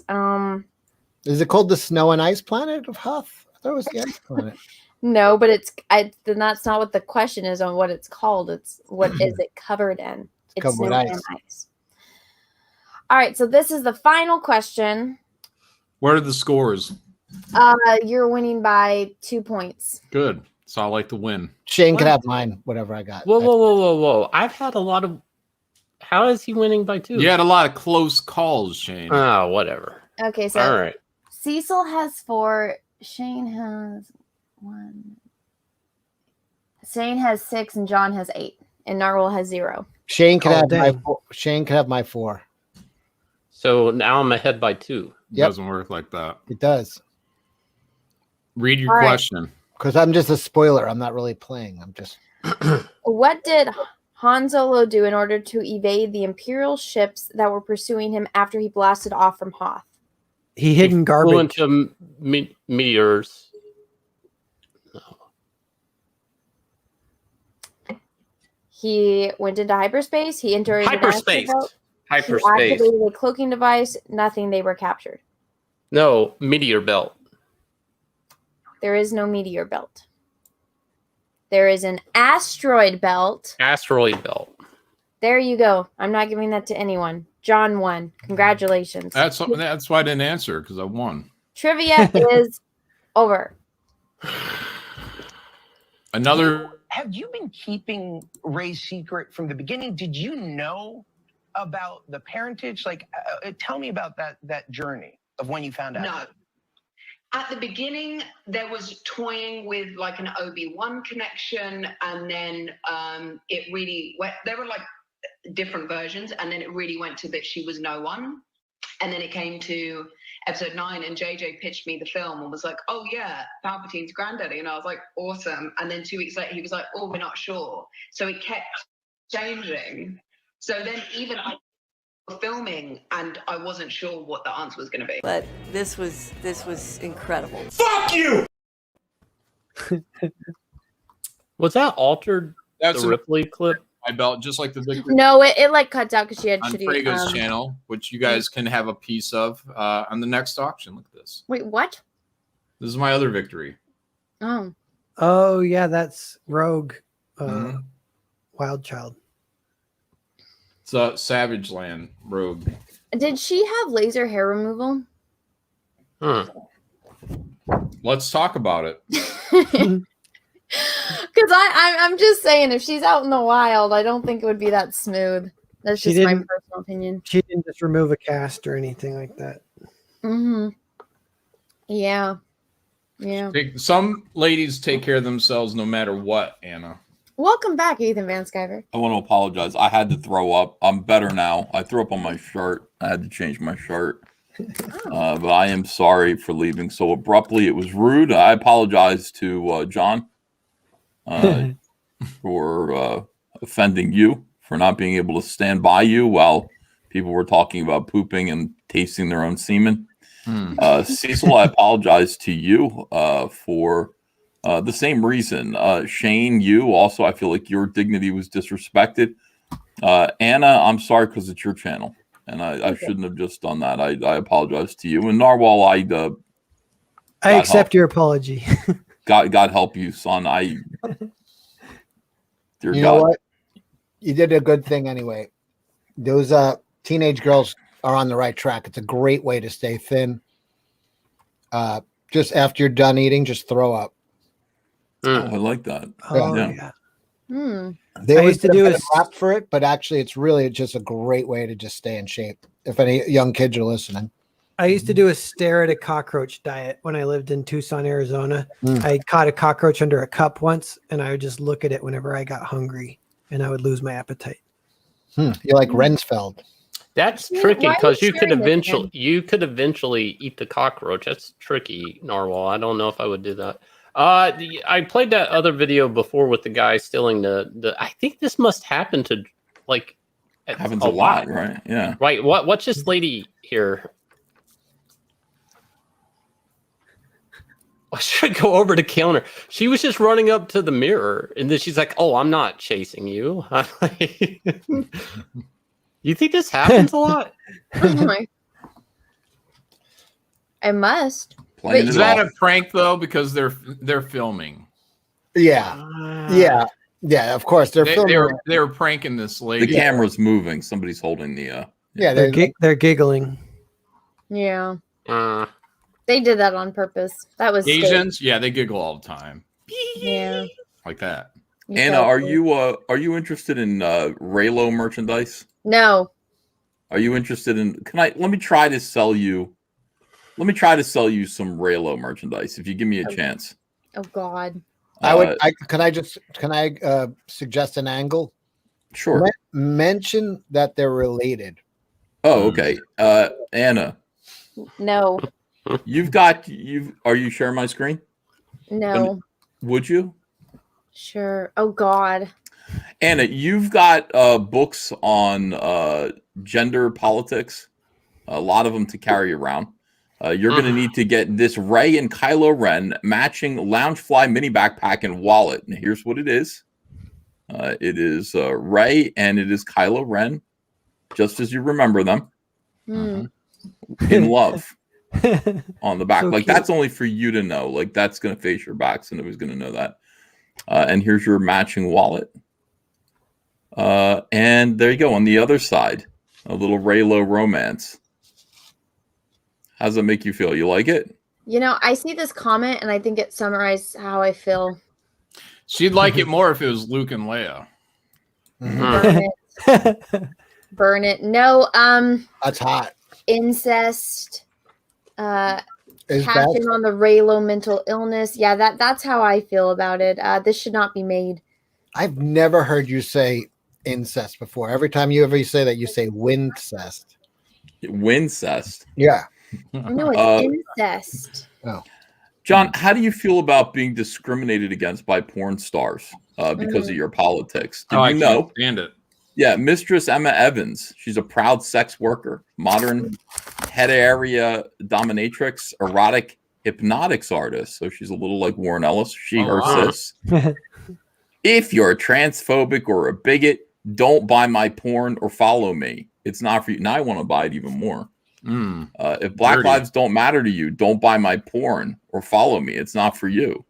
Is it called the snow and ice planet of Hoth? I thought it was the ice planet. No, but then that's not what the question is on what it's called. It's what is it covered in? It's covered with snow ice. and ice. All right, so this is the final question. Where are the scores? You're winning by 2 points. Good. So I like to win. Shane can have mine, whatever I got. Whoa. I've had a lot of... How is he winning by 2? You had a lot of close calls, Shane. Oh, whatever. Okay, so All right. Cecil has 4. Shane has 1. Shane has 6, and John has 8, and Narwhal has 0. Shane can have my dang. 4. Shane can have my 4. So now I'm ahead by 2. It doesn't work like that. It does. Read your All right. question. Because I'm just a spoiler. I'm not really playing. I'm just. What did Han Solo do in order to evade the Imperial ships that were pursuing him after he blasted off from Hoth? He hid in Flew garbage. into meteors. He went into hyperspace. He entered Hyperspace. He Hyperspace. activated a cloaking device. Nothing. They were captured. No, meteor belt. There is no meteor belt. There is an asteroid belt. Asteroid belt. There you go. I'm not giving that to anyone. John won. Congratulations. That's why I didn't answer, because I won. Trivia is over. Another. Have you been keeping Ray's secret from the beginning? Did you know about the parentage? Like, tell me about that journey of when you found out. No. At the beginning, there was toying with like an Obi-Wan connection, and then it really went. There were like different versions, and then it really went to that she was no one. And then it came to episode 9, and JJ pitched me the film and was like, "Oh yeah, Palpatine's granddaddy," and I was like, "Awesome." And then 2 weeks later, he was like, "Oh, we're not sure." So it kept changing. So then even I filming and I wasn't sure what the answer was going to be. But this was incredible. Fuck you! Was that altered? That's the Ripley clip? My belt, just like the victory No, it like cuts out because she had on shitty. Frego's channel, which you guys can have a piece of on the next auction. Look at this. Wait, what? This is my other victory. Oh. Oh yeah, that's Rogue, Mhm. Wild Child. It's a Savage Land Rogue. Did she have laser hair removal? Let's talk about it. Because I'm just saying, if she's out in the wild, I don't think it would be that smooth. That's She just my didn't- personal opinion. She didn't just remove a cast or anything like that. Mm-hmm. Yeah. Yeah. Some ladies take care of themselves no matter what, Anna. Welcome back, Ethan Van Skyver. I want to apologize. I had to throw up. I'm better now. I threw up on my shirt. I had to change my shirt. But I am sorry for leaving so abruptly. It was rude. I apologize to John for offending you, for not being able to stand by you while people were talking about pooping and tasting their own semen. Cecil, I apologize to you for the same reason. Shane, you also, I feel like your dignity was disrespected. Anna, I'm sorry because it's your channel, and I shouldn't have just done that. I apologize to you. And Narwhal, I accept your apology. God help you, son. Dear You God. know what? You did a good thing anyway. Those teenage girls are on the right track. It's a great way to stay thin. Just after you're done eating, just throw up. Oh, I like that. Oh, yeah. They I used to do a rap for it, but actually, it's really just a great way to just stay in shape. If any young kids are listening, I used to do a stare at a cockroach diet when I lived in Tucson, Arizona. Mm. I caught a cockroach under a cup once, and I would just look at it whenever I got hungry, and I would lose my appetite. You're like Rensfeld. That's Yeah, tricky why are because you you could sharing this eventually eat the cockroach. That's tricky, Narwhal. I don't know if I would do that. I played that other video before with the guy stealing the. I think this must happen to like Happens a lot, right? Yeah. Right. What's this lady here? I should go over to counter. She was just running up to the mirror, and then she's like, "Oh, I'm not chasing you." You think this happens a lot? I must. Is that a prank though? Because they're filming. Yeah. Of course they're filming. They were pranking this lady. The camera's moving. Somebody's holding the. Yeah, they're giggling. Yeah. They did that on purpose. That was Asians. Yeah, they giggle all the time. Yeah. Like that. Anna, are you interested in Raylo merchandise? No. Are you interested in? Let me try to sell you some Raylo merchandise if you give me a chance. Oh God. Can I suggest an angle? Sure. Mention that they're related. Oh, okay. Anna, No. are you sharing my screen? No. Would you? Sure. Oh God. Anna, you've got books on gender politics, a lot of them to carry around. You're going to need to get this Rey and Kylo Ren matching Loungefly mini backpack and wallet. And here's what it is. It is Rey and it is Kylo Ren, just as you remember them, in love on the back. So like cute. that's only for you to know. Like that's going to face your back, so nobody's going to know that. And here's your matching wallet. And there you go. On the other side, a little Raylo romance. How does that make you feel? You like it? You know, I see this comment and I think it summarized how I feel. She'd like it more if it was Luke and Leia. Burn it. Burn it. No, that's hot. Incest. Is Passion on the Raylo mental illness. Yeah, that's how I feel about it. This should not be made. I've never heard you say incest before. Every time you say that, you say wincest. Wincest. Yeah. No, it's incest. Oh. John, how do you feel about being discriminated against by porn stars because of your politics? Did you know? Can't stand it. Yeah, Mistress Emma Evans. She's a proud sex worker, modern head area dominatrix, erotic hypnotics artist. So she's a little like Warren Ellis. Her sis. If you're transphobic or a bigot, don't buy my porn or follow me. It's not for you. Now I want to buy it even more. If Black lives don't matter to you, don't buy my porn or follow me. It's not for you.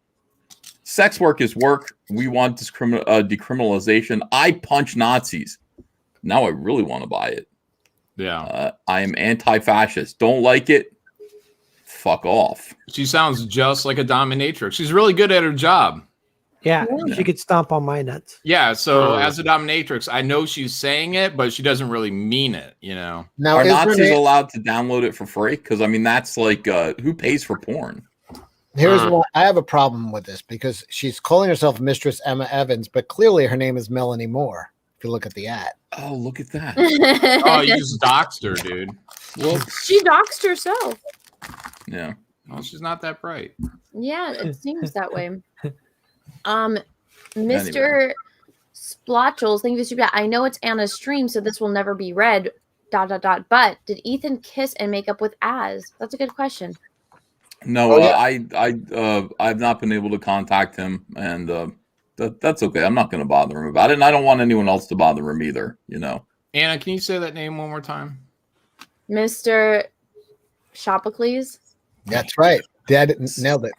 Sex work is work. We want decriminalization. I punch Nazis. Now I really want to buy it. Yeah. I am anti-fascist. Don't like it? Fuck off. She sounds just like a dominatrix. She's really good at her job. Yeah, she could stomp on my nuts. Yeah, so as a dominatrix, I know she's saying it, but she doesn't really mean it, you know. Now, are Nazis allowed to download it for free? Because I mean, that's like who pays for porn? Here's why I have a problem with this, because she's calling herself Mistress Emma Evans, but clearly her name is Melanie Moore. If you look at the ad. Oh, look at that. Oh, you just doxed her, dude. Well, She doxed herself. yeah. Well, she's not that bright. Yeah, it seems that way. Mr. Splotchels, thank you for the super chat. I know it's Anna's stream, so this will never be read. ... But did Ethan kiss and make up with Az? That's a good question. No, I've not been able to contact him, and that's okay. I'm not going to bother him about it, and I don't want anyone else to bother him either. You know. Anna, can you say that name one more time? Mr. Sophocles. That's right. Dad nailed it.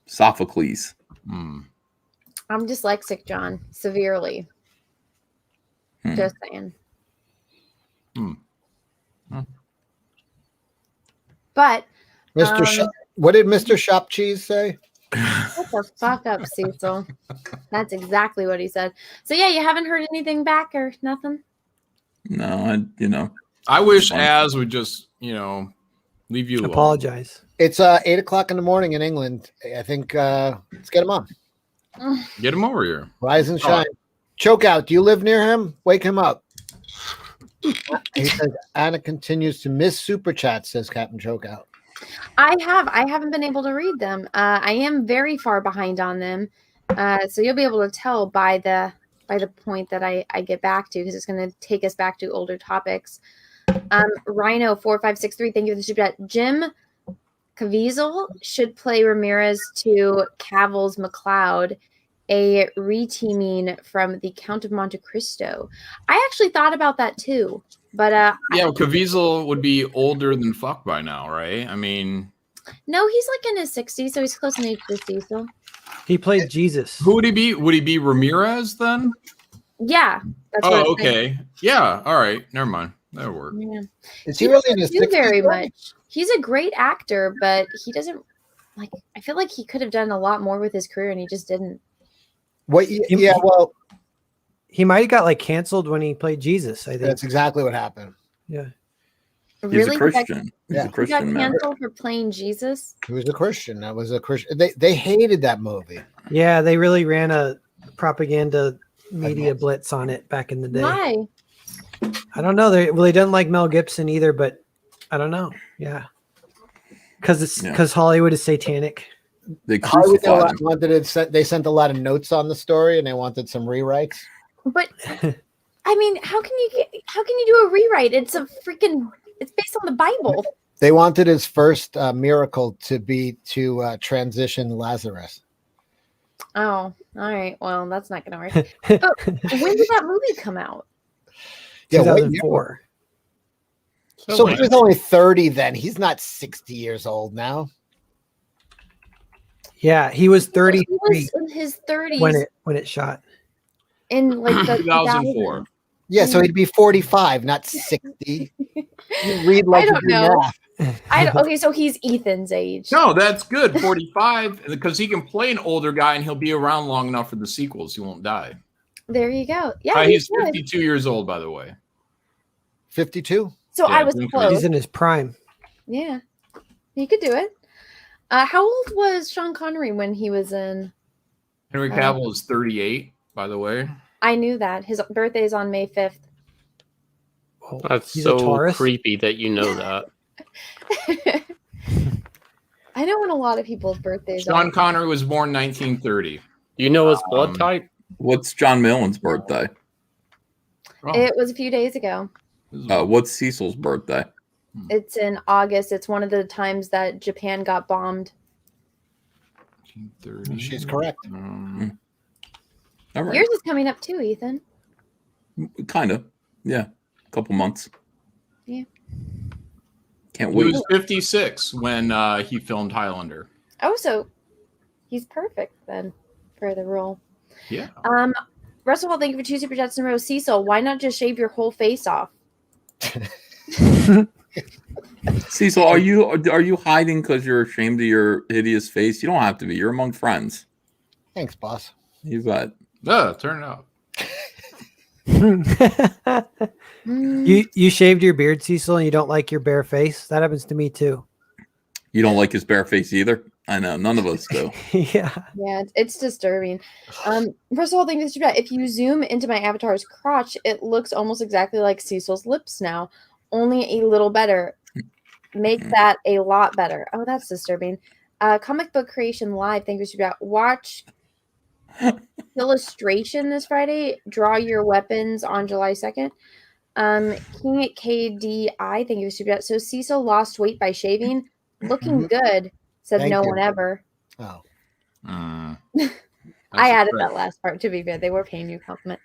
Sophocles. I'm dyslexic, John, severely. Just saying. But Mr. Shop, what did Mr. Shop Cheese say? Shut the fuck up, Cecil. That's exactly what he said. So yeah, you haven't heard anything back or nothing? No, I wish Az would just, leave you alone. Apologize. It's 8 o'clock in the morning in England. I think let's get him on. Get him over here. Rise and shine. Choke out. Do you live near him? Wake him up. He says Anna continues to miss super chats, says Captain Chokeout. I haven't been able to read them. I am very far behind on them. So you'll be able to tell by the point that I get back to, because it's going to take us back to older topics. Rhino4563, thank you for the super chat. Jim Caviezel should play Ramirez to Cavill's McLeod, a reteaming from the Count of Monte Cristo. I actually thought about that too, but Caviezel would be older than fuck by now, right? I mean, no, he's like in his 60s, so he's close in age to Cecil. He played Jesus. Who would he be? Would he be Ramirez then? Yeah. That's what Oh, okay. Yeah. All right. Never mind. That'll work. Yeah. Is he really in his do 60s? very much. He's a great actor, but he doesn't like. I feel like he could have done a lot more with his career, and he just didn't. What? Yeah. Well, he might have got like canceled when he played Jesus. I think that's exactly what happened. Yeah. He's a Christian. He's a He got Christian man. canceled for playing Jesus. He was a Christian. That was a Christian. They hated that movie. Yeah, they really ran a propaganda media blitz on it back in the day. Why? I don't know. They didn't like Mel Gibson either, but I don't know. Yeah, because Hollywood is satanic. They Hollywood they sent a lot of notes on the story, and they wanted some rewrites. But I mean, how can you do a rewrite? It's based on the Bible. They wanted his first miracle to be to transition Lazarus. Oh, all right. Well, that's not going to work. But when did that movie come out? Yeah, 2004. So he was only 30 then. He's not 60 years old now. Yeah, he was 33. He was in his 30s when it shot. in like the 2004. Yeah, so he'd be 45, not 60. You read like I don't you do know. math. Okay, so he's Ethan's age. No, that's good. 45, because he can play an older guy and he'll be around long enough for the sequels. He won't die. There you go. Yeah, He's good. 52 years old, by the way. 52? So Yeah, I was close. He's in his prime. Yeah, he could do it. How old was Sean Connery when he was in? Henry Cavill is 38, by the way. I knew that. His birthday is on May 5th. That's He's a so Taurus? creepy that you know that. I know when a lot of people's birthdays Sean are. Connery was born 1930. You know his blood type? What's John Millen's birthday? It was a few days ago. What's Cecil's birthday? It's in August. It's one of the times that Japan got bombed. She's correct. All right. Yours is coming up too, Ethan. Kind of. Yeah. A couple months. Yeah. Can't He wait. was 56 when he filmed Highlander. Oh, so he's perfect then for the role. Yeah. Russell Hall, thank you for 2 super chats in a row. Cecil, why not just shave your whole face off? Cecil, are you hiding because you're ashamed of your hideous face? You don't have to be. You're among friends. Thanks, boss. You bet. Turn it up. You shaved your beard, Cecil, and you don't like your bare face? That happens to me too. You don't like his bare face either? I know. None of us do. Yeah. Yeah, it's disturbing. First of all, thank you, if you zoom into my avatar's crotch, it looks almost exactly like Cecil's lips now, only a little better. Make that a lot better. Oh, that's disturbing. Comic Book Creation Live, thank you, watch illustration this Friday. Draw your weapons on July 2nd. King at KDI, thank you, so Cecil lost weight by shaving. Looking good, said Thank no you. one ever. Oh. I added that last part, to be fair. They were paying you a compliment.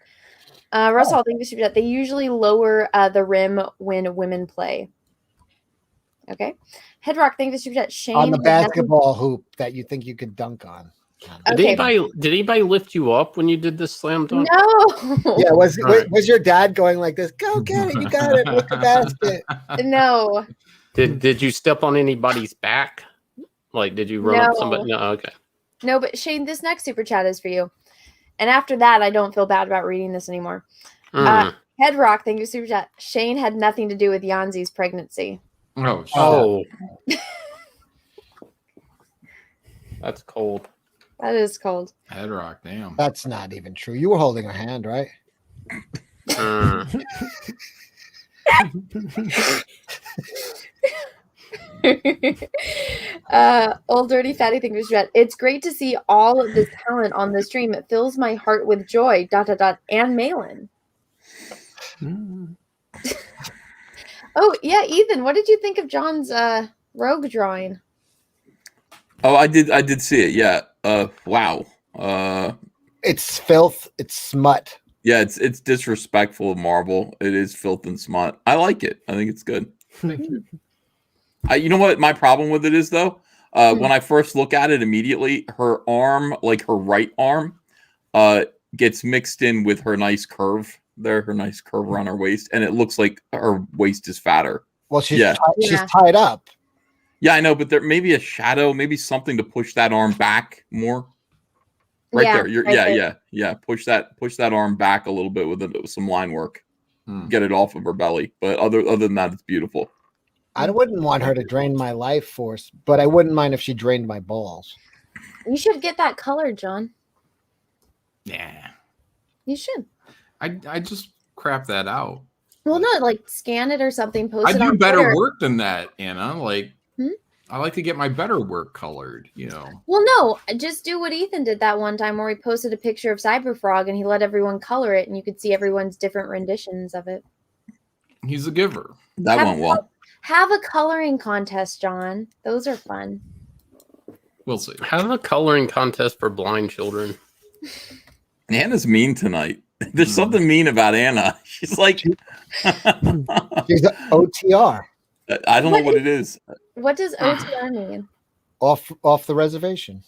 Russell, thank you, they usually lower the rim when women play. Okay. Headrock, thank you, Shane. On the basketball hoop that you think you could dunk on. Did anybody lift you up when you did this slam dunk? No. Yeah, was your dad going like this? Go get it, you got it with the basket. No. Did you step on anybody's back? Like, did you run up somebody? No, okay. No, but Shane, this next super chat is for you. And after that, I don't feel bad about reading this anymore. Head Rock, thank you, super chat. Shane had nothing to do with Yanzi's pregnancy. Oh. That's cold. That is cold. Head Rock, damn. That's not even true. You were holding her hand, right? Old Dirty Fatty thing was read. It's great to see all of this talent on the stream. It fills my heart with joy. ... And Malin. Oh yeah, Ethan, what did you think of John's rogue drawing? Oh, I did see it. Yeah. Wow. It's filth. It's smut. Yeah, it's disrespectful of Marvel. It is filth and smut. I like it. I think it's good. Thank you. You know what my problem with it is though? When I first look at it immediately, her arm, like her right arm, gets mixed in with her nice curve there, her nice curve around her waist, and it looks like her waist is fatter. Well, she's tied up. Yeah, I know, but there may be a shadow, maybe something to push that arm back more. Right there. Yeah. Push that arm back a little bit with some line work. Get it off of her belly. But other than that, it's beautiful. I wouldn't want her to drain my life force, but I wouldn't mind if she drained my balls. You should get that colored, John. Yeah. You should. I just crap that out. Well, no, like scan it or something. Post I it do on better Twitter. work than that, Anna. Like, I like to get my better work colored, you know. Well, no, just do what Ethan did that one time where he posted a picture of Cyberfrog and he let everyone color it, and you could see everyone's different renditions of it. He's a giver. That went well. Have a coloring contest, John. Those are fun. We'll see. Have a coloring contest for blind children. Anna's mean tonight. There's something mean about Anna. She's like, she's an OTR. I don't know what it is. What does OTR mean? Off the reservation.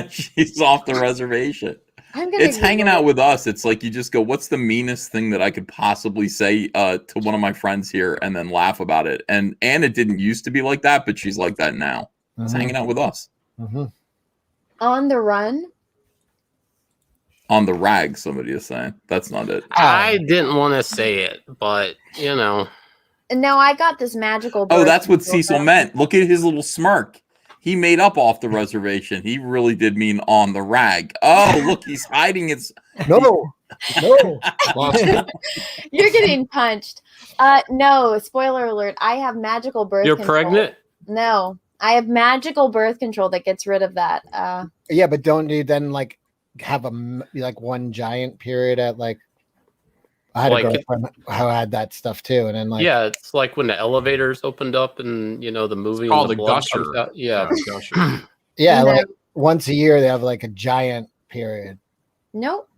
She's off the reservation. It's hanging out with us. It's like you just go, what's the meanest thing that I could possibly say to one of my friends here, and then laugh about it. And Anna didn't used to be like that, but she's like that now. It's hanging out with us. On the run? On the rag, somebody is saying. That's not it. I didn't want to say it, but you know. No, I got this magical. Oh, that's what Cecil meant. Look at his little smirk. He made up off the reservation. He really did mean on the rag. Oh, look, he's hiding his. No. You're getting punched. No, spoiler alert. I have magical birth You're control. pregnant? No, I have magical birth control that gets rid of that. Yeah, but don't you then like have one giant period at like I had a girlfriend who had that stuff too, and then like yeah, it's like when the elevators opened up and you know the movie. It's called and the the blood gusher. comes out. Yeah, gusher. yeah, like once a year they have like a giant period. Nope.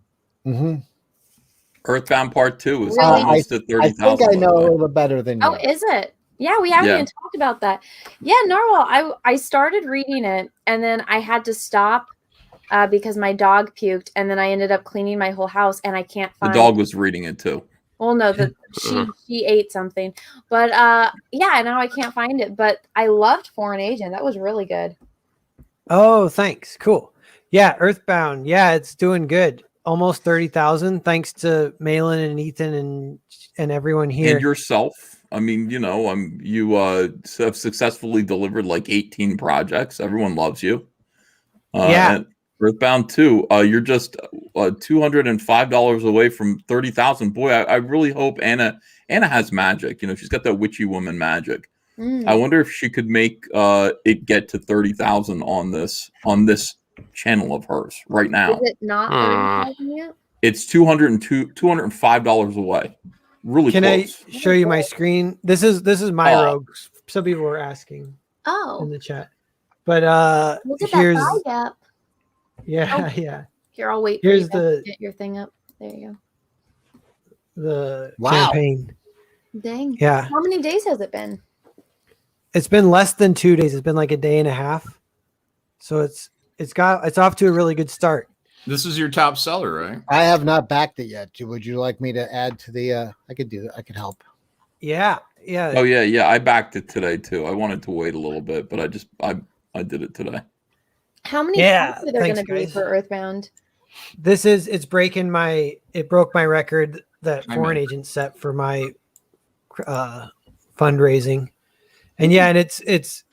Earthbound Part 2 is Really? almost at 30,000. I think I know a little bit better than you. Oh, is it? Yeah, we haven't even talked about that. Yeah, Narwhal. I started reading it and then I had to stop because my dog puked, and then I ended up cleaning my whole house, and I can't find. The dog was reading it too. Well, no, she ate something, but yeah, now I can't find it. But I loved Foreign Agent. That was really good. Oh, thanks. Cool. Yeah, Earthbound. Yeah, it's doing good. Almost 30,000. Thanks to Malin and Ethan and everyone here. And yourself. I mean, you know, you have successfully delivered like 18 projects. Everyone loves you. Yeah. And Earthbound 2, you're just $205 away from 30,000. Boy, I really hope Anna has magic. You know, she's got that witchy woman magic. I wonder if she could make it get to 30,000 on this channel of hers right now. Is it not 30,000 yet? It's $205 away. Really Can close. I show you my screen? This is my rogue. Some people were asking in the chat. But look at here's that thigh gap. Yeah, yeah. Here, I'll wait. Here's for you to the get your thing up. There you the Wow. campaign. go. Dang. Yeah. How many days has it been? It's been less than 2 days. It's been like a day and a half. So it's off to a really good start. This is your top seller, right? I have not backed it yet. Would you like me to add to the? I could do that. I could help. Yeah, yeah. Oh yeah. I backed it today too. I wanted to wait a little bit, but I did it today. How many Yeah, parts are there going thanks, to be guys. for Earthbound? It broke my record that Hi, foreign man. agent set for my fundraising. And yeah, and it's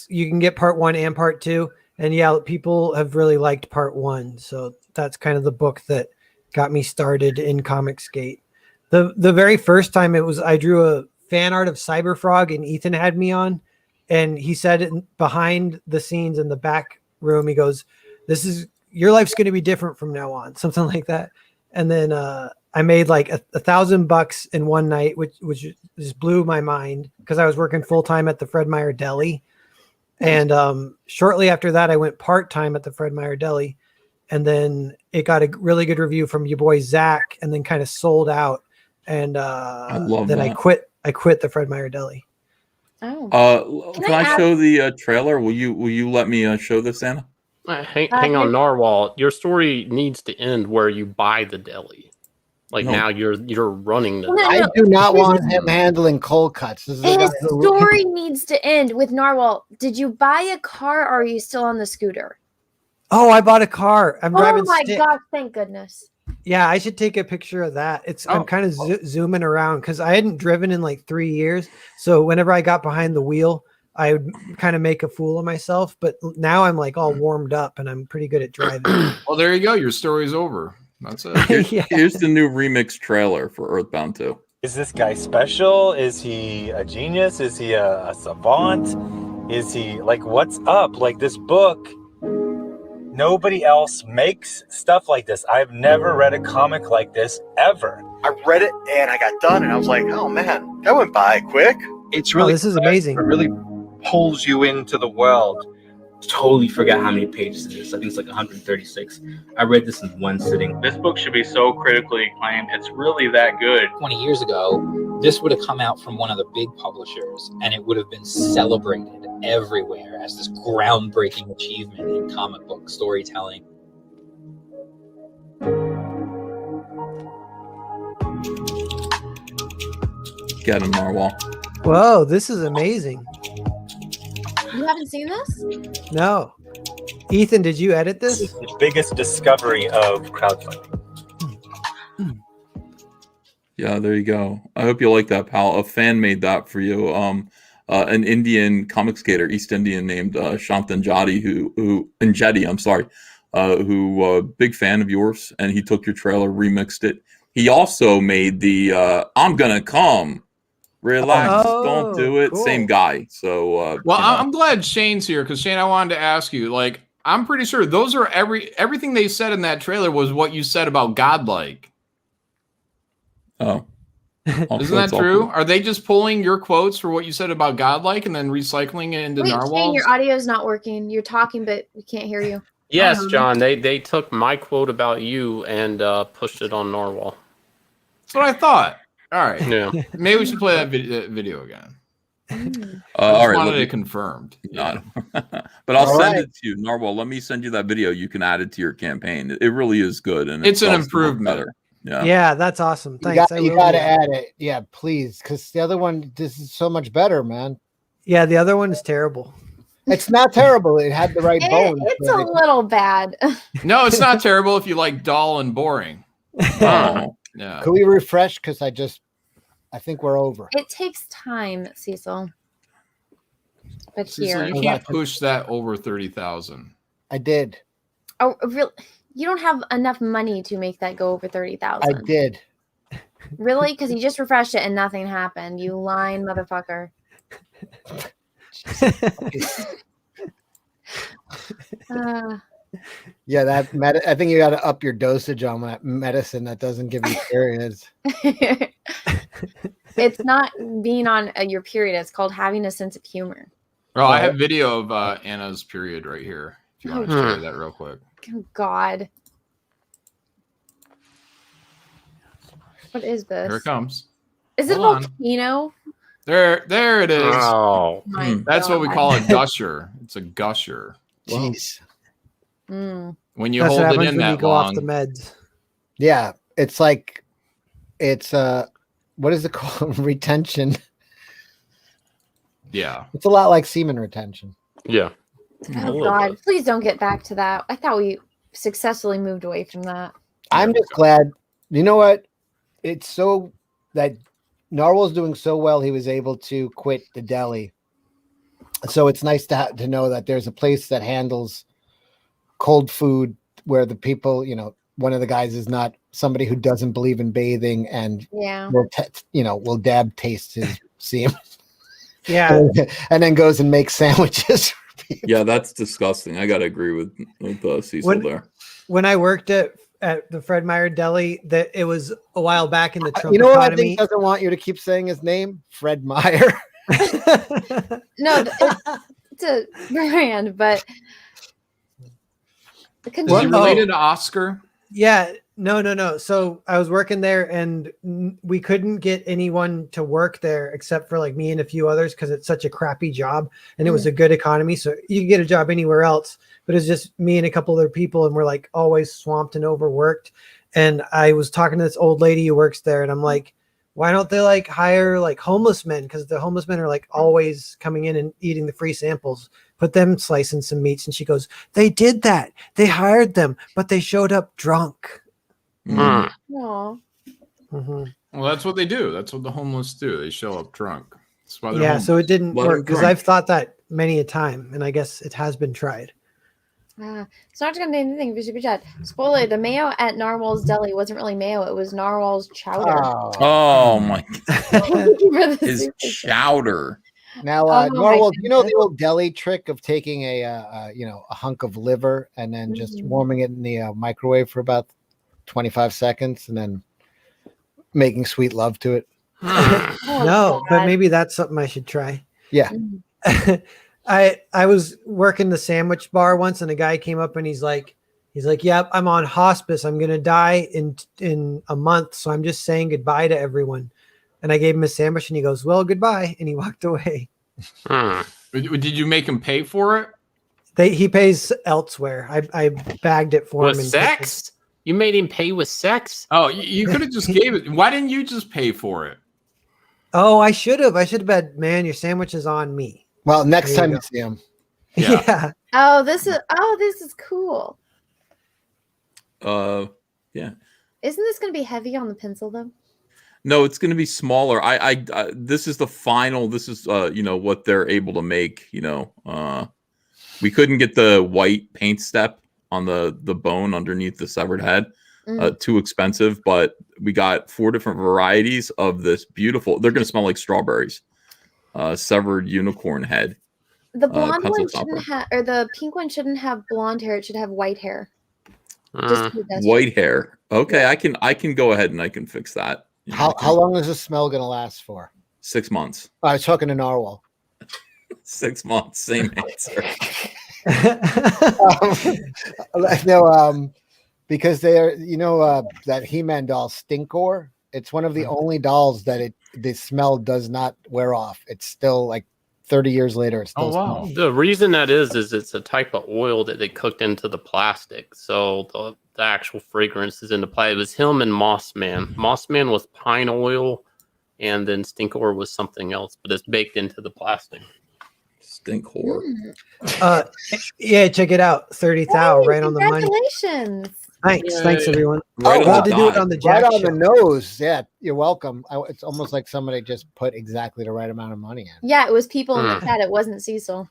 you can get part 1 and part 2. And yeah, people have really liked part 1. So that's kind of the book that got me started in Comicsgate. The very first time I drew a fan art of Cyberfrog and Ethan had me on, and he said behind the scenes in the back room, he goes, "This is your life's going to be different from now on," something like that. And then I made like $1,000 in one night, which just blew my mind because I was working full time at the Fred Meyer Deli. And shortly after that, I went part time at the Fred Meyer Deli, and then it got a really good review from your boy Zach, and then kind of sold out. And I love then that. I quit the Fred Meyer Deli. Oh. Can I show the trailer? Will you let me show this, Anna? Hang on, Narwhal. Your story needs to end where you buy the deli. Like No. now you're running the. No, I no. do not want him handling cold cuts. This is a His guy who- story needs to end with Narwhal. Did you buy a car or are you still on the scooter? Oh, I bought a car. I'm driving Oh my stick. gosh, thank goodness. Yeah, I should take a picture of that. I'm kind of zooming around because I hadn't driven in like 3 years. So whenever I got behind the wheel, I would kind of make a fool of myself. But now I'm like all warmed up and I'm pretty good at driving. Well, there you go. Your story's over. That's it. Here's the new remix trailer for Earthbound 2. Is this guy special? Is he a genius? Is he a savant? Is he like, what's up? Like this book, nobody else makes stuff like this. I've never read a comic like this ever. I read it and I got done and I was like, oh man, that went by quick. It's really this is amazing. It really pulls you into the world. Totally forgot how many pages it is. I think it's like 136. I read this in one sitting. This book should be so critically acclaimed. It's really that good. 20 years ago, this would have come out from one of the big publishers and it would have been celebrated everywhere as this groundbreaking achievement in comic book storytelling. Get him, Narwhal. Whoa, this is amazing. You haven't seen this? No. Ethan, did you edit this? It's the biggest discovery of crowdfunding. Yeah, there you go. I hope you like that, pal. A fan made that for you. An Indian comic skater, East Indian named Shantan Jati, who big fan of yours, and he took your trailer, remixed it. He also made the "I'm Gonna Come." Relax, don't do it. Cool. Same guy. So well, I'm glad Shane's here because Shane, I wanted to ask you. Like, I'm pretty sure those are everything they said in that trailer was what you said about Godlike. Oh, isn't that true? Are they just pulling your quotes for what you said about Godlike and then recycling it into Wait, Narwhal? Shane, your audio is not working. You're talking, but we can't hear you. Yes, John. They took my quote about you and pushed it on Narwhal. That's what I thought. All right. Yeah. Maybe we should play that video again. all right. Wanted it confirmed. No, but I'll send it to you, Narwhal. Let me send you that video. You can add it to your campaign. It really is good, and it's an sells improvement. better. Yeah. Yeah, that's awesome. Thanks. You got to add it. Yeah, please, because the other one, this is so much better, man. Yeah, the other one is terrible. It's not terrible. It had the right bones. It's a little bad. No, it's not terrible if you like dull and boring. Oh. Yeah. Can we refresh? Because I think we're over. It takes time, Cecil. But Cecil, here. you can't push that over 30,000. I did. Oh, really? You don't have enough money to make that go over 30,000. I did. Really? Because you just refreshed it and nothing happened. You lying motherfucker. Yeah, that I think you got to up your dosage on that medicine that doesn't give you periods. It's not being on your period. It's called having a sense of humor. Oh, I have video of Anna's period right here. If you want to show that real quick. Oh, God. What is this? Here it comes. Is it a Hold on. volcano? There it is. Oh, that's what we call a gusher. It's a gusher. Jeez. When you That's what hold it happens in when that you go long. off the meds. Yeah, it's like it's what is it called? Retention. Yeah. It's a lot like semen retention. Yeah. Oh God! Please don't get back to that. I thought we successfully moved away from that. I'm just glad. You know what? It's so that Narwhal's doing so well. He was able to quit the deli. So it's nice to know that there's a place that handles cold food where the people, one of the guys is not somebody who doesn't believe in bathing and will dab taste his semen. Yeah. And then goes and makes sandwiches. Yeah, that's disgusting. I gotta agree with Cecil there. When I worked at the Fred Meyer Deli, that it was a while back in the Trump You know what I economy. think doesn't want you to keep saying his name? Fred Meyer. No, it's a brand, but Is he related to Oscar? Yeah, no. So I was working there, and we couldn't get anyone to work there except for like me and a few others because it's such a crappy job, and it was a good economy. So you could get a job anywhere else, but it's just me and a couple other people, and we're like always swamped and overworked. And I was talking to this old lady who works there, and I'm like, why don't they like hire like homeless men? Because the homeless men are like always coming in and eating the free samples. Put them slicing some meats. And she goes, they did that. They hired them, but they showed up drunk. Aw. Mm-hmm. Well, that's what they do. That's what the homeless do. They show up drunk. That's why they're Yeah, homeless. so it didn't Let 'em work because drink. I've thought that many a time, and I guess it has been tried. It's not going to do anything for Super Chat. Spoiler, the mayo at Narwhal's Deli wasn't really mayo. It was Narwhal's chowder. Oh my Thank you for the his super chat. chowder. Now, Oh, my Narwhal, you know the goodness. old deli trick of taking a hunk of liver and then just warming it in the microwave for about 25 seconds and then making sweet love to it? No, but maybe that's something I should try. Yeah. I was working the sandwich bar once, and a guy came up and he's like, "Yep, I'm on hospice. I'm gonna die in a month, so I'm just saying goodbye to everyone." And I gave him a sandwich, and he goes, "Well, goodbye," and he walked away. Did you make him pay for it? He pays elsewhere. I bagged it for With him. and sex? You made him pay with sex? Oh, you could have just gave it. Why didn't you just pay for it? Oh, I should have. I should have said, "Man, your sandwich is on me." Well, next There time you you go. see him. Yeah. Oh, this is cool. Yeah. Isn't this going to be heavy on the pencil though? No, it's going to be smaller. I this is the final. This is what they're able to make. We couldn't get the white paint step on the bone underneath the severed head. Too expensive, but we got 4 different varieties of this beautiful. They're going to smell like strawberries. Severed unicorn head. The blonde pencil one shouldn't topper. have, or the pink one shouldn't have blonde hair. It should have white hair. Just to be best. White hair. Okay, I can go ahead and I can fix that. How long is the smell going to last for? 6 months. I was talking to Narwhal. 6 months. Same answer. Because they're that He-Man doll Stinkor. It's one of the only dolls that the smell does not wear off. It's still like 30 years later. It's still smells. The reason that is it's a type of oil that they cooked into the plastic. So the actual fragrance is in the plastic. It was him and Mossman. Mossman was pine oil, and then Stinkor was something else, but it's baked into the plastic. Stinkor. Yeah, check it out. 30 thou right on the money. Congratulations. Thanks everyone. Right glad on to the do it dot. on the Right Jack on show. the nose. Yeah, you're welcome. It's almost like somebody just put exactly the right amount of money in. Yeah, it was people in the chat. It wasn't Cecil.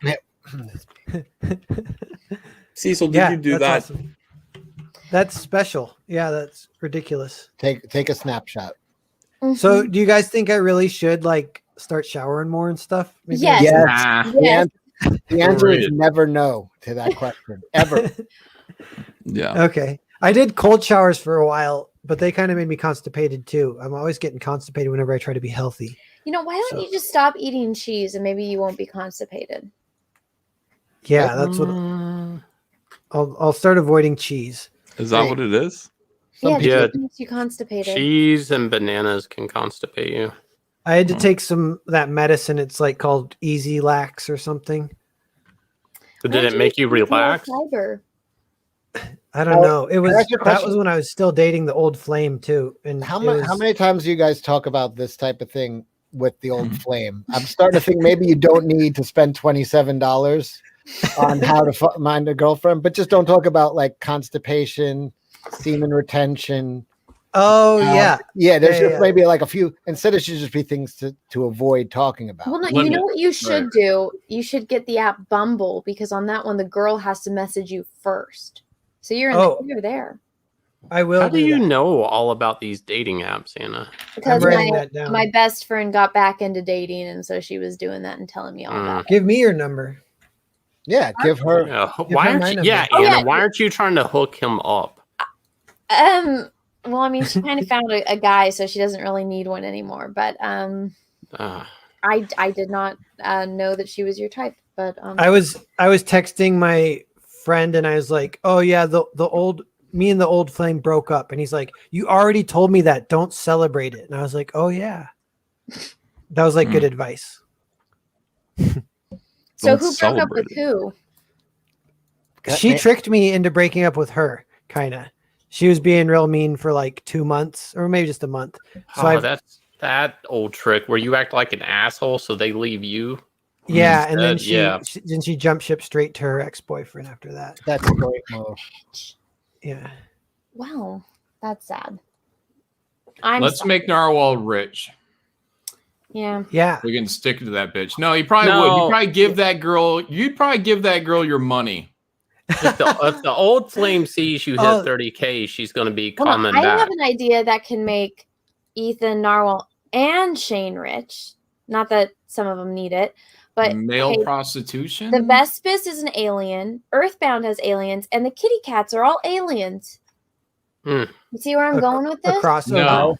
Cecil, did you do that? that's awesome. That's special. Yeah, that's ridiculous. Take a snapshot. So do you guys think I really should like start showering more and stuff? Maybe Yes. Yes. Yes. The answer is never no to that question. Ever. Yeah. Okay. I did cold showers for a while, but they kind of made me constipated too. I'm always getting constipated whenever I try to be healthy. You know, why don't you just stop eating cheese and maybe you won't be constipated? Yeah, that's what I'll start avoiding cheese. Is that what it is? Yeah, Yeah, cheese makes you constipated. cheese and bananas can constipate you. I had to take that medicine. It's like called Easy Lax or something. So did it make you relax? Fiber. I don't know. It can I was ask you a that question? was when I was still dating the old flame too. And How it was, many times do you guys talk about this type of thing with the old flame? I'm starting to think maybe you don't need to spend $27 on how to find a girlfriend, but just don't talk about like constipation, semen retention. Oh yeah. Yeah, there's Yeah, just maybe like a few, instead it should just be things to avoid talking about. Well, no, you know what you should do? You should get the app Bumble, because on that one the girl has to message you first. So you're in you're there. I will. How do you know all about these dating apps, Anna? Because writing that down. my best friend got back into dating, and so she was doing that and telling me all about it. Give me your number. Yeah, give her. Why aren't you? Yeah, Anna. Why aren't you trying to hook him up? Well, I mean, she kind of found a guy, so she doesn't really need one anymore. But I did not know that she was your type. But I was texting my friend and I was like, "Oh yeah, me and the old flame broke up," and he's like, "You already told me that. Don't celebrate it." And I was like, "Oh yeah." That was like good advice. So who broke up with who? She tricked me into breaking up with her, kind of. She was being real mean for like 2 months or maybe just a month. So that's that old trick where you act like an asshole so they leave you. Yeah, and then instead, she jumped ship straight to her ex-boyfriend after that. That's a great move. Yeah. Wow, that's sad. Let's make Narwhal rich. Yeah. Yeah. We can stick to that bitch. No, you probably would. You'd probably give that girl your money. If the old flame sees you hit 30K, she's going to be coming I back. have an idea that can make Ethan, Narwhal, and Shane rich. Not that some of them need it, but male prostitution. The Vespis is an alien. Earthbound has aliens, and the kitty cats are all aliens. You see where I'm going with this? A crossover.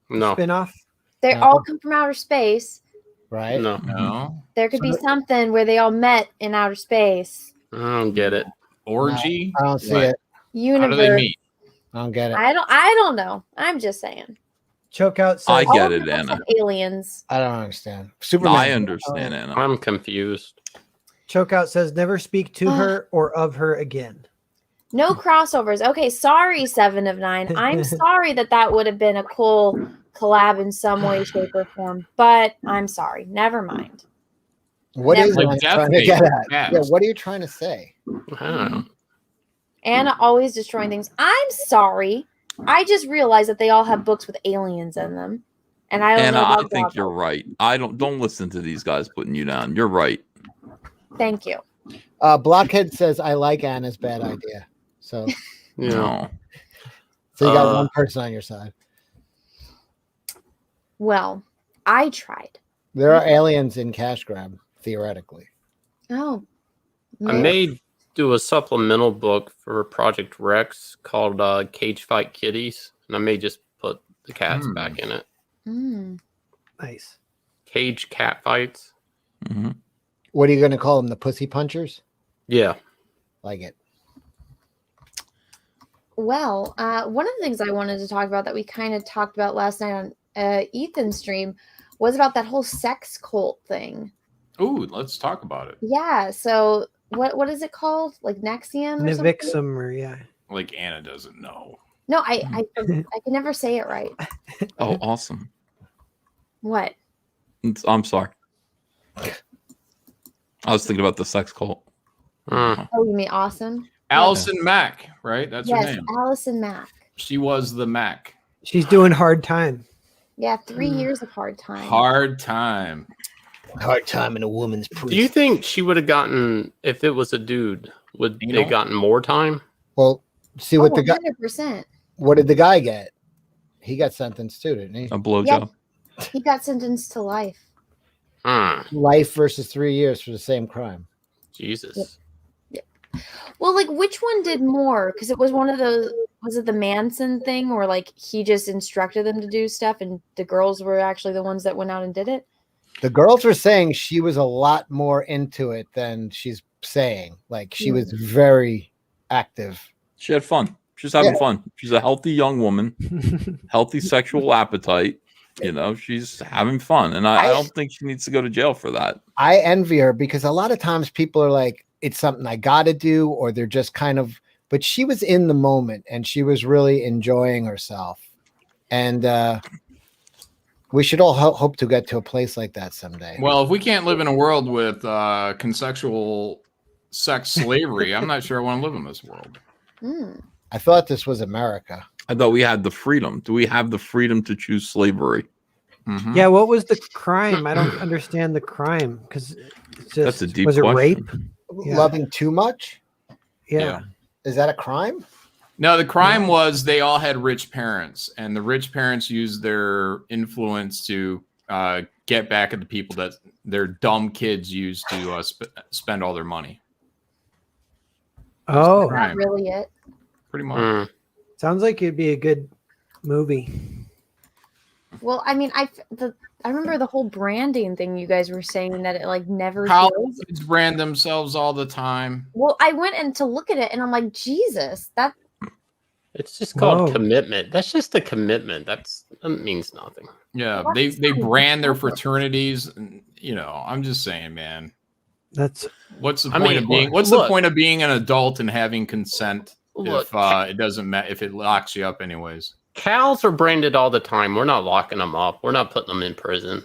No. Spinoff. They all come from outer space. Right? No. There could be something where they all met in outer space. I don't get it. Orgy? I don't see it. Universe. How do they meet? I don't get it. I don't know. I'm just saying. Choke out. I All get of it, them Anna. have aliens. I don't understand. Superman. I understand, Anna. I'm confused. Chokeout says never speak to her or of her again. No crossovers. Okay, sorry, 7 of 9. I'm sorry that would have been a cool collab in some way, shape, or form. But I'm sorry. Never mind. What is Never it trying to get at? Yeah, what are you trying to say? I don't know. Anna always destroying things. I'm sorry. I just realized that they all have books with aliens in them. And I don't Anna, know I about think you're right. Don't listen to these guys putting you down. You're right. Thank you. Blockhead says I like Anna's bad idea. So No. So you got one person on your side. Well, I tried. There are aliens in Cash Grab, theoretically. Oh. I may do a supplemental book for Project Rex called Cage Fight Kitties, and I may just put the cats back in it. Nice. Cage cat fights. What are you going to call them? The Pussy Punchers? Yeah. Like it. Well, one of the things I wanted to talk about that we kind of talked about last night on Ethan's stream was about that whole sex cult thing. Ooh, let's talk about it. Yeah. So what is it called? Like Nexium or something? Nivixum, or yeah. Like Anna doesn't know. No, I can never say it right. Oh, awesome. What? I'm sorry. I was thinking about the sex cult. Oh, you mean awesome? Allison Mack, right? That's her name. Allison Mack. She was the Mac. She's doing hard time. Yeah, 3 years of hard time. Hard time. Hard time in a woman's Do you think she would have gotten, if it was a dude, would they gotten more time? Well, see what the guy. 100%. What did the guy get? He got sentenced too, didn't he? A blowjob. He got sentenced to life. Life versus 3 years for the same crime. Jesus. Well, like, which one did more? Because it was one of those. Was it the Manson thing, or like he just instructed them to do stuff, and the girls were actually the ones that went out and did it? The girls were saying she was a lot more into it than she's saying. Like she was very active. She had fun. She's having fun. She's a healthy young woman, healthy sexual appetite. You know, she's having fun. And I don't think she needs to go to jail for that. I envy her because a lot of times people are like, it's something I got to do, or they're just kind of but she was in the moment and she was really enjoying herself. And we should all hope to get to a place like that someday. Well, if we can't live in a world with consensual sex slavery, I'm not sure I want to live in this world. I thought this was America. I thought we had the freedom. Do we have the freedom to choose slavery? Yeah, what was the crime? I don't understand the crime because That's a deep was it question. rape? Loving too much? Yeah. Is that a crime? No, the crime was they all had rich parents, and the rich parents used their influence to get back at the people that their dumb kids used to spend all their money. Oh, Not really it. Pretty much. Sounds like it'd be a good movie. Well, I mean, I remember the whole branding thing you guys were saying that it like never How heals. kids brand themselves all the time. Well, I went in to look at it and I'm like, Jesus, that It's just called Whoa. commitment. That's just a commitment. That means nothing. Yeah, they brand their fraternities. And, you know, I'm just saying, man. That's What's the I point mean, of being? look- What's look. the point of being an adult and having consent Look. if it doesn't matter if it locks you up anyways? Cows are branded all the time. We're not locking them up. We're not putting them in prison.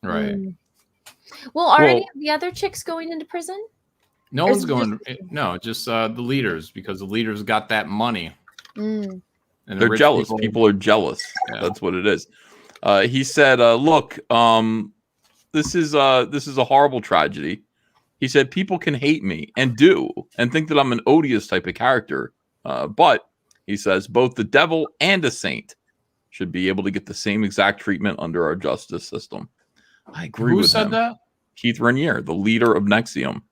Right. Well, are any Well- of the other chicks going into prison? No Or one's is it going. No, just the leaders because the leaders got that money. Mm. And the They're rich jealous. People are jealous. Yeah. That's what it is. He said, "Look, this is a horrible tragedy." He said, "People can hate me and do and think that I'm an odious type of character, but." He says both the devil and a saint should be able to get the same exact treatment under our justice system. I agree Who with said him. that? Keith Raniere, the leader of Nexium.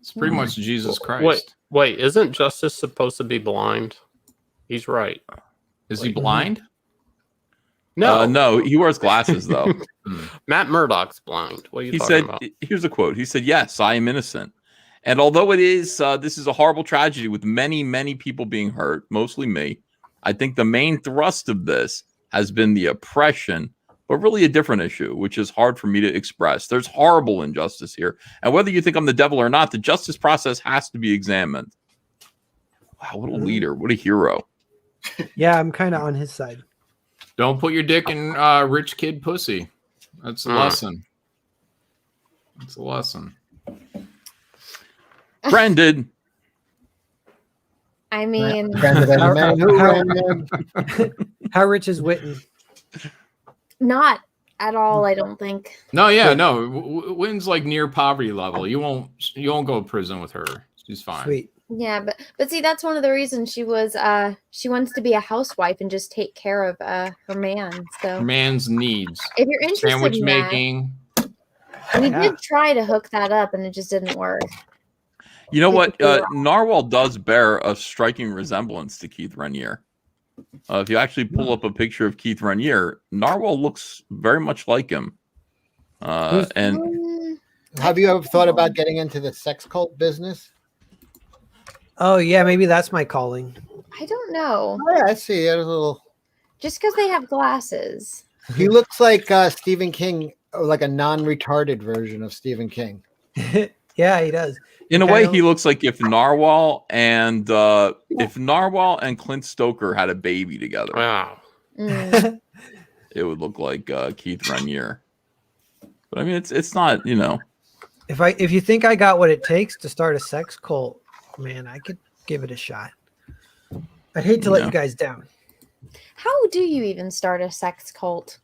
It's pretty much Jesus Christ. Wait, isn't Justice supposed to be blind? He's right. Is he blind? No, No, he wears glasses though. Matt Murdock's blind. What are you He talking said, about? here's a quote. He said, "Yes, I am innocent. And although it is, this is a horrible tragedy with many, many people being hurt, mostly me, I think the main thrust of this has been the oppression, but really a different issue, which is hard for me to express. There's horrible injustice here. And whether you think I'm the devil or not, the justice process has to be examined." Wow, what a leader. What a hero. Yeah, I'm kind of on his side. Don't put your dick in rich kid pussy. That's a lesson. That's a lesson. Brandon. I mean, How rich is Witten? not at all. I don't think. No, yeah, no. Wynn's like near poverty level. You won't go to prison with her. She's fine. Sweet. Yeah, but see, that's one of the reasons she was. She wants to be a housewife and just take care of her man. So Man's needs. if you're interested Sandwich in that, making. we did try to hook that up and it just didn't work. You know what? Narwhal does bear a striking resemblance to Keith Raniere. If you actually pull up a picture of Keith Raniere, Narwhal looks very much like him. And have you ever thought about getting into the sex cult business? Oh yeah, maybe that's my calling. I don't know. Oh, yeah, I see. There's a little. Just because they have glasses. He looks like Stephen King, or like a non-retarded version of Stephen King. Yeah, he does. in a way, he looks like if Narwhal and Clint Stoker had a baby together. Wow. It would look like Keith Raniere. But I mean, it's not, you know. If you think I got what it takes to start a sex cult, man, I could give it a shot. I'd hate to let you guys down. How do you even start a sex cult?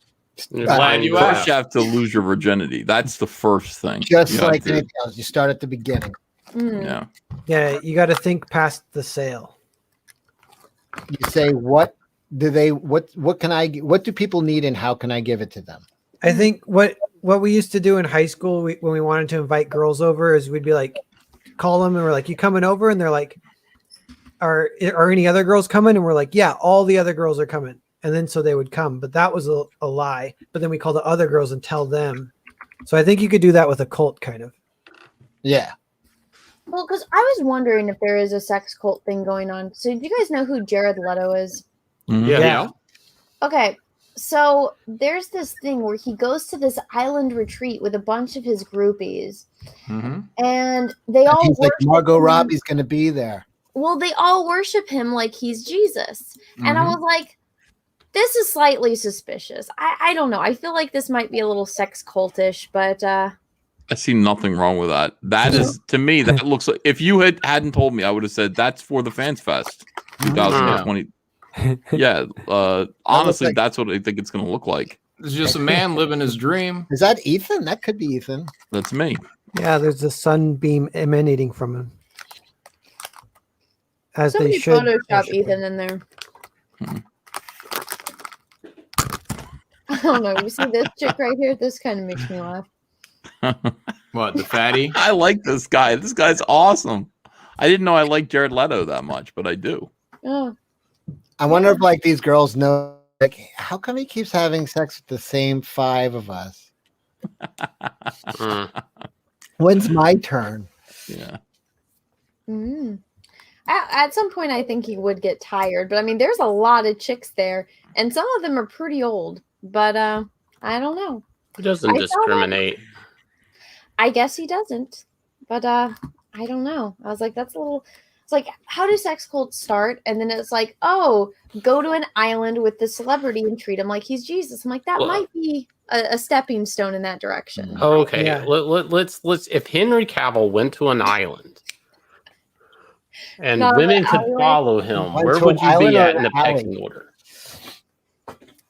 You have to lose your virginity. That's the first thing. Just You like have to- anything else, you start at the beginning. Yeah. Yeah, you got to think past the sale. You say, what do people need and how can I give it to them? I think what we used to do in high school when we wanted to invite girls over is we'd be like, call them and we're like, you coming over? And they're like, are any other girls coming? And we're like, yeah, all the other girls are coming. And then so they would come, but that was a lie. But then we call the other girls and tell them. So I think you could do that with a cult, kind of. Yeah. Well, because I was wondering if there is a sex cult thing going on. So do you guys know who Jared Leto is? Mm-hmm. Yeah. Okay, So there's this thing where he goes to this island retreat with a bunch of his groupies, and they all He's like, worship Margot him. Robbie's going to be there. Well, they all worship him like he's Jesus. And I was like, this is slightly suspicious. I don't know. I feel like this might be a little sex cultish, but I see nothing wrong with that. That is, to me, that looks like, if you hadn't told me, I would have said that's for the Fans Fest 2020. Yeah, honestly, that's what I think it's going to look like. It's just a man living his dream. Is that Ethan? That could be Ethan. That's me. Yeah, there's a sunbeam emanating from him. As somebody they should. Photoshop Ethan in there. I don't know. You see this chick right here? This kind of makes me laugh. What, the fatty? I like this guy. This guy's awesome. I didn't know I liked Jared Leto that much, but I do. Oh. I wonder if like these girls know, like, how come he keeps having sex with the same 5 of us? When's my turn? Yeah. At some point, I think he would get tired, but I mean, there's a lot of chicks there, and some of them are pretty old. But I don't know. He doesn't discriminate. I guess he doesn't, but I don't know. I was like, that's a little. It's like, how do sex cults start? And then it's like, oh, go to an island with the celebrity and treat him like he's Jesus. I'm like, that might be a stepping stone in that direction. Okay, Yeah. let's. If Henry Cavill went to an island and No, women but could island? follow him, Went where to would an you island be or at in an the alley? pecking order?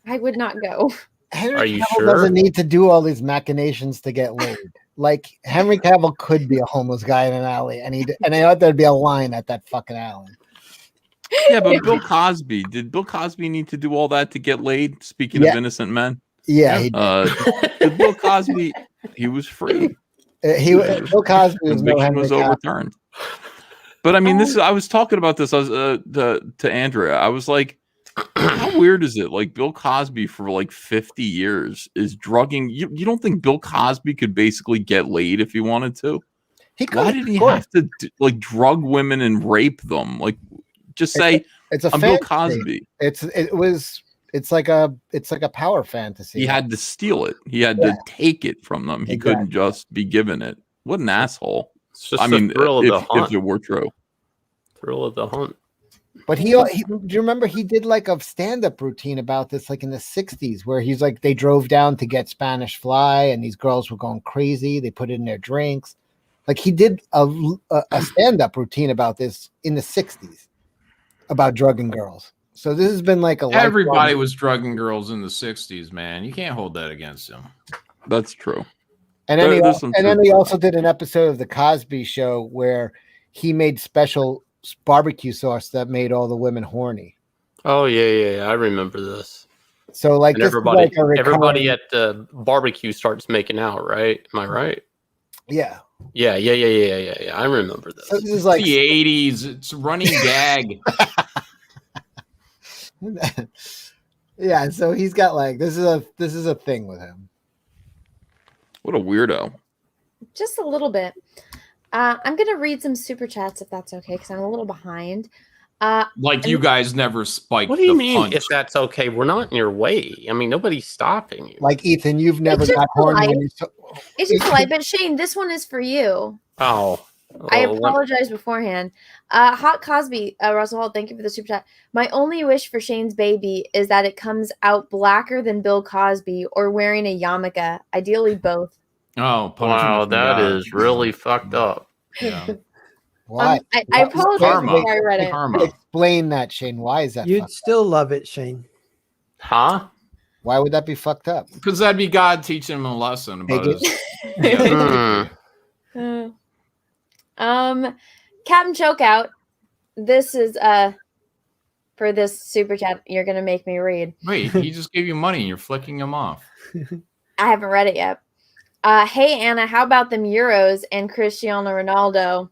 I would not go. Henry Are you Cavill sure? doesn't need to do all these machinations to get laid. Like Henry Cavill could be a homeless guy in an alley, and I thought there'd be a line at that fucking alley. Yeah, but Bill Cosby, did Bill Cosby need to do all that to get laid? Speaking of innocent men, Yeah, he did Bill Cosby, he was free. Bill Cosby was no Conviction Henry was Cavill. overturned. But I mean, I was talking about this. I was to Andrea. I was like, how weird is it? Like Bill Cosby for like 50 years is drugging. You don't think Bill Cosby could basically get laid if he wanted to? Why did he have to like drug women and rape them? Like, just say it's a I'm Bill fantasy. Cosby. It's like a power fantasy. He had to steal it. He had to take it from them. He couldn't just be given it. What an asshole! It's just I mean, thrill of the hunt. if it were true. Thrill of the hunt. But do you remember he did like a stand-up routine about this, like in the 60s, where he's like, they drove down to get Spanish Fly, and these girls were going crazy. They put it in their drinks. Like he did a stand-up routine about this in the 60s about drugging girls. So this has been like everybody was drugging girls in the 60s, man. You can't hold that against him. That's true. And then he also did an episode of the Cosby Show where he made special barbecue sauce that made all the women horny. Oh yeah. I remember this. So like and this everybody at the barbecue starts making out, right? Am I right? Yeah. Yeah. I remember this. So this is like the 80s. It's a running gag. Yeah, so he's got like this is a thing with him. What a weirdo. Just a little bit. I'm gonna read some super chats if that's okay, because I'm a little behind. Like you guys never spiked. What do you the mean? punch. If that's okay, we're not in your way. I mean, nobody's stopping you. Like Ethan, you've never It's just got horny. polite. When you It's just polite, but Shane, this one is for you. Oh. I apologize beforehand. Hot Cosby, Russell Hall, thank you for the super chat. My only wish for Shane's baby is that it comes out blacker than Bill Cosby or wearing a yarmulke. Ideally, both. Oh, wow, that is really fucked up. Yeah. Why? I apologize before I read it. Explain that, Shane. Why is that? You'd still love it, Shane. Huh? Why would that be fucked up? Because that'd be God teaching him a lesson about his. Captain Chokeout. This is for this super chat you're gonna make me read. Wait, he just gave you money and you're flicking him off. I haven't read it yet. Hey Anna, how about them Euros and Cristiano Ronaldo?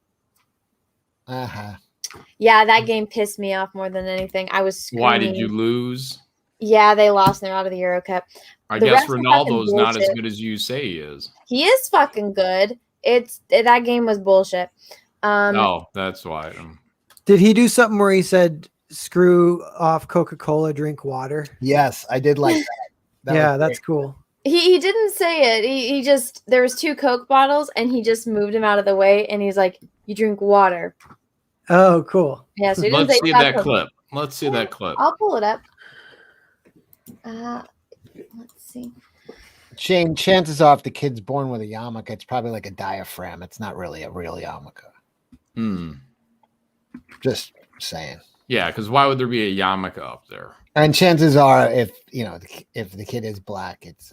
Yeah, that game pissed me off more than anything. I was screaming. Why did you lose? Yeah, they lost and they're out of the Euro Cup. I The guess refs are Ronaldo's fucking not as bullshit. good as you say he is. He is fucking good. That game was bullshit. Oh, that's why. Did he do something where he said, screw off Coca-Cola, drink water? Yes, I did like that. Yeah, that's cool. He didn't say it. He just, there was 2 Coke bottles and he just moved him out of the way and he's like, you drink water. Oh, cool. Yeah, so he didn't Let's say see stop that Coke. clip. Let's see that clip. I'll pull it up. Let's see. Shane, chances are if the kid's born with a yarmulke, it's probably like a diaphragm. It's not really a real yarmulke. Just saying. Yeah, because why would there be a yarmulke up there? And chances are, if the kid is black, it's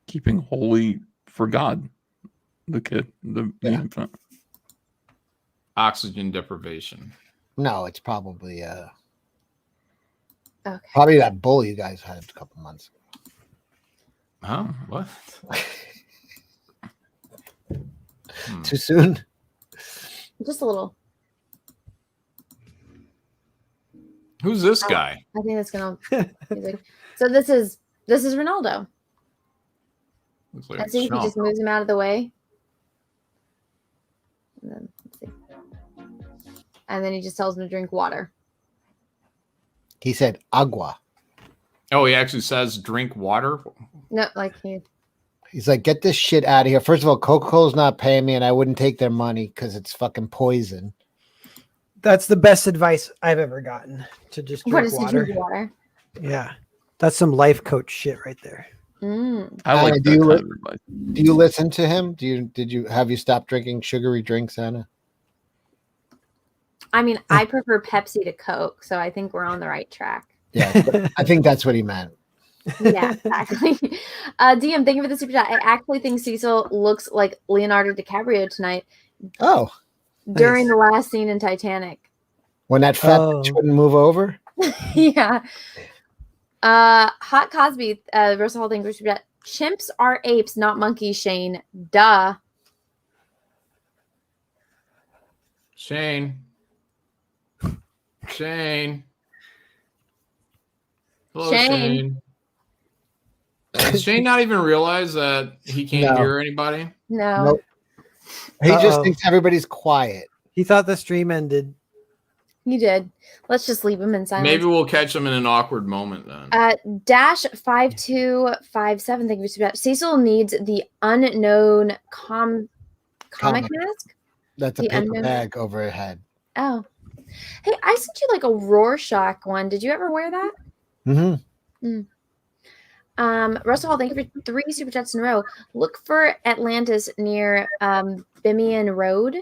keeping holy for God, the kid, the infant. Oxygen deprivation. No, it's probably okay. Probably that bull you guys had a couple months ago. Oh, what? Too soon? Just a little. Who's this guy? I think that's gonna. So this is Ronaldo. Looks like I think he Sean. just moves him out of the way. And then, let's see. And then he just tells him to drink water. He said agua. Oh, he actually says drink water. No, like He's like, get this shit out of here. First of all, Coca-Cola's not paying me, and I wouldn't take their money because it's fucking poison. That's the best advice I've ever gotten, to just what drink is water. to drink water? Yeah, that's some life coach shit right there. I like do that you do you listen to him? Have you stopped drinking sugary drinks, Anna? I mean, I prefer Pepsi to Coke, so I think we're on the right track. Yeah, but I think that's what he meant. Yeah, exactly. DM, thank you for the super chat. I actually think Cecil looks like Leonardo DiCaprio tonight. Oh, during the last scene in Titanic. When that fat bitch wouldn't move over. Yeah. Hot Cosby, Russell Hall, thank you for the super chat. Chimps are apes, not monkeys, Shane. Duh. Shane. Hello, Shane. Does Shane not even realize that he can't hear anybody? No. Nope. He just thinks everybody's quiet. He thought the stream ended. You did. Let's just leave him in silence. Maybe we'll catch him in an awkward moment then. Dash 5257. Thank you for that. Cecil needs the unknown comic mask. That's a paper bag over her head. Oh. Hey, I sent you like a Rorschach one. Did you ever wear that? Mm-hmm. Russell Hall, thank you for 3 super chats in a row. Look for Atlantis near Bimian Road.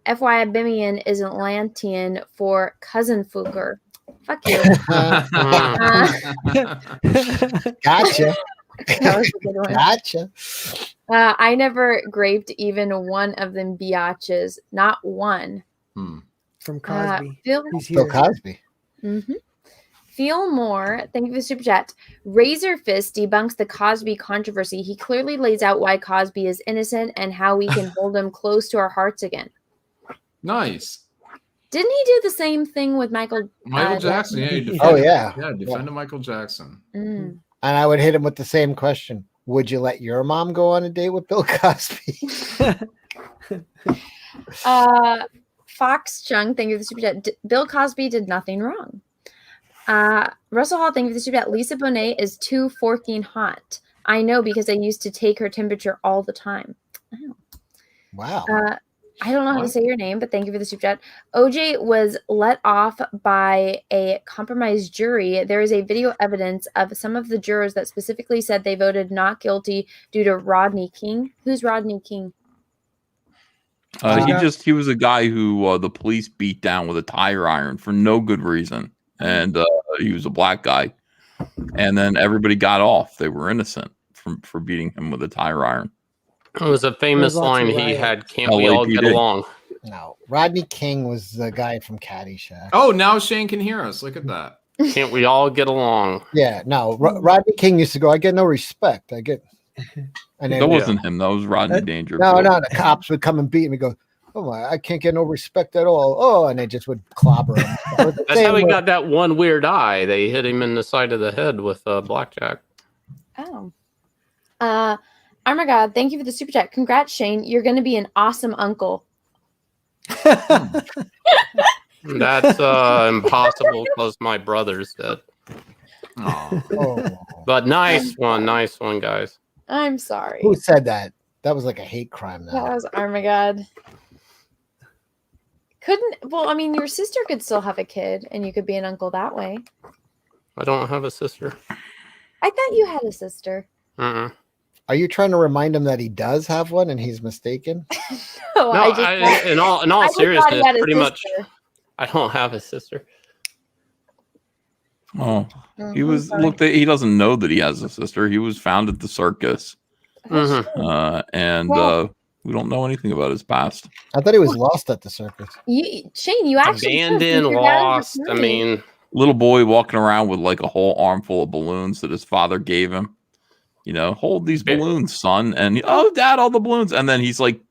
FYI, Bimian is Atlantean for cousin Fugger. Fuck you. Gotcha. That was a good one. Gotcha. I never graped even one of them biatches. Not one. From Cosby. Phil Cosby. Mm-hmm. Feel more. Thank you for the super chat. Razor Fist debunks the Cosby controversy. He clearly lays out why Cosby is innocent and how we can hold him close to our hearts again. Nice. Didn't he do the same thing with Michael Jackson? Yeah, defended Michael Jackson. And I would hit him with the same question. Would you let your mom go on a date with Bill Cosby? Fox Chung, thank you for the super chat. Bill Cosby did nothing wrong. Russell Hall, thank you for the super chat. Lisa Bonet is too forking hot. I know because I used to take her temperature all the time. Oh. Wow. I don't know how to say your name, but thank you for the super chat. OJ was let off by a compromised jury. There is a video evidence of some of the jurors that specifically said they voted not guilty due to Rodney King. Who's Rodney King? He was a guy who the police beat down with a tire iron for no good reason. And he was a black guy. And then everybody got off. They were innocent for beating him with a tire iron. It was a famous line he had, can't we all get along? No. Rodney King was the guy from Caddyshack. Oh, now Shane can hear us. Look at that. Can't we all get along? Yeah, no. Rodney King used to go, I get no respect. I get... And then, that wasn't him. That was Rodney Dangerfield. No. The cops would come and beat him and go, oh my, I can't get no respect at all. Oh, and they just would clobber him. That's how he got that one weird eye. They hit him in the side of the head with a blackjack. Oh. Oh my God, thank you for the super chat. Congrats, Shane. You're going to be an awesome uncle. That's impossible because my brother's dead. Oh. But nice one, guys. I'm sorry. Who said that? That was like a hate crime. That was Armagad. Well, I mean, your sister could still have a kid, and you could be an uncle that way. I don't have a sister. I thought you had a sister. Uh-uh. Are you trying to remind him that he does have one and he's mistaken? No, in all I just thought he seriousness, had a pretty much, sister. I don't have a sister. Oh, he doesn't know that he has a sister. He was found at the circus. And we don't know anything about his past. I thought he was lost at the circus. Shane, you actually Abandoned, lost. I mean, little boy walking around with like a whole armful of balloons that his father gave him. You know, hold these balloons, son. And oh, Dad, all the balloons. And then he's like,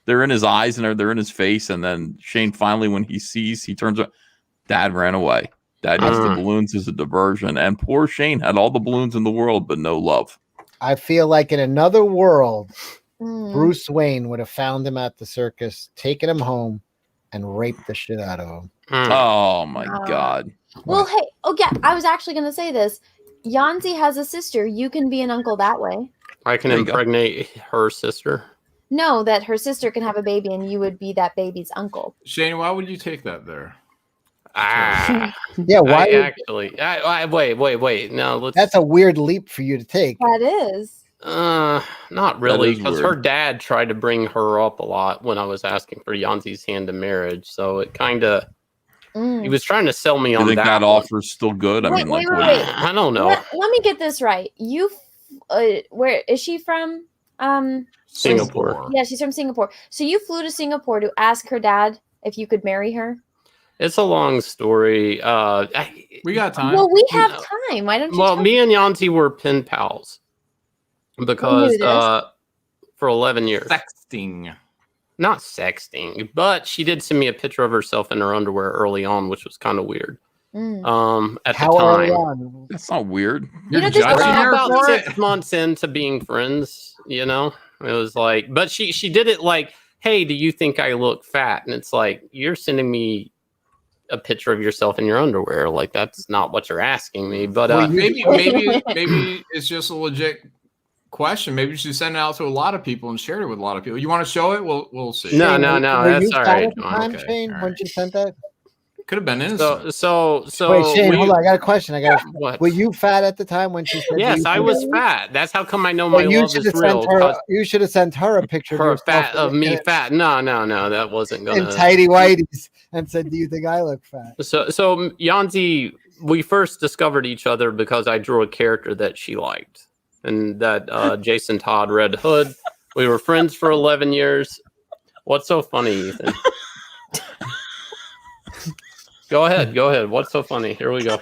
they're in his eyes and they're in his face. And then Shane finally, when he sees, he turns around. Dad ran away. Dad used the balloons as a diversion. And poor Shane had all the balloons in the world, but no love. I feel like in another world, Bruce Wayne would have found him at the circus, taken him home, and raped the shit out of him. Oh my God. Well, hey, I was actually going to say this. Yanzi has a sister. You can be an uncle that way. I can impregnate her sister. No, that her sister can have a baby, and you would be that baby's uncle. Shane, why would you take that there? Yeah, why? Wait. No, that's a weird leap for you to take. That is. Not really, is because weird. her dad tried to bring her up a lot when I was asking for Yanzi's hand in marriage. So it kind of, he was trying to sell me You on think that one. offer's still good? I mean, wait. I don't know. Let me get this right. Where is she from? Singapore. Yeah, she's from Singapore. So you flew to Singapore to ask her dad if you could marry her? It's a long story. We got time. Well, we have time. Why don't you? Well, tell me and Yanzi were pen pals because for 11 years. Sexting. Not sexting, but she did send me a picture of herself in her underwear early on, which was kind of weird. At How the time, early on? That's not weird. about 6 months into being friends, you know, it was like, but she did it like, hey, do you think I look fat? And it's like, you're sending me a picture of yourself in your underwear. Like, that's not what you're asking me. But maybe it's just a legit question. Maybe you should send it out to a lot of people and share it with a lot of people. You want to show it? We'll see. No, Were that's you all fat right. at the time, Shane, when you sent that? Could have been innocent. So wait, Shane, hold on. I got a question. What? Were you fat at the time when she said? Yes, I was fat. That's how come I know Well, my love is real. You should have sent her a picture Her of yourself of me fat. No, that wasn't gonna. in tidy whities and said, "Do you think I look fat?" So Yanzi, we first discovered each other because I drew a character that she liked, and that Jason Todd Red Hood. We were friends for 11 years. What's so funny, Ethan? Go ahead. What's so funny? Here we go.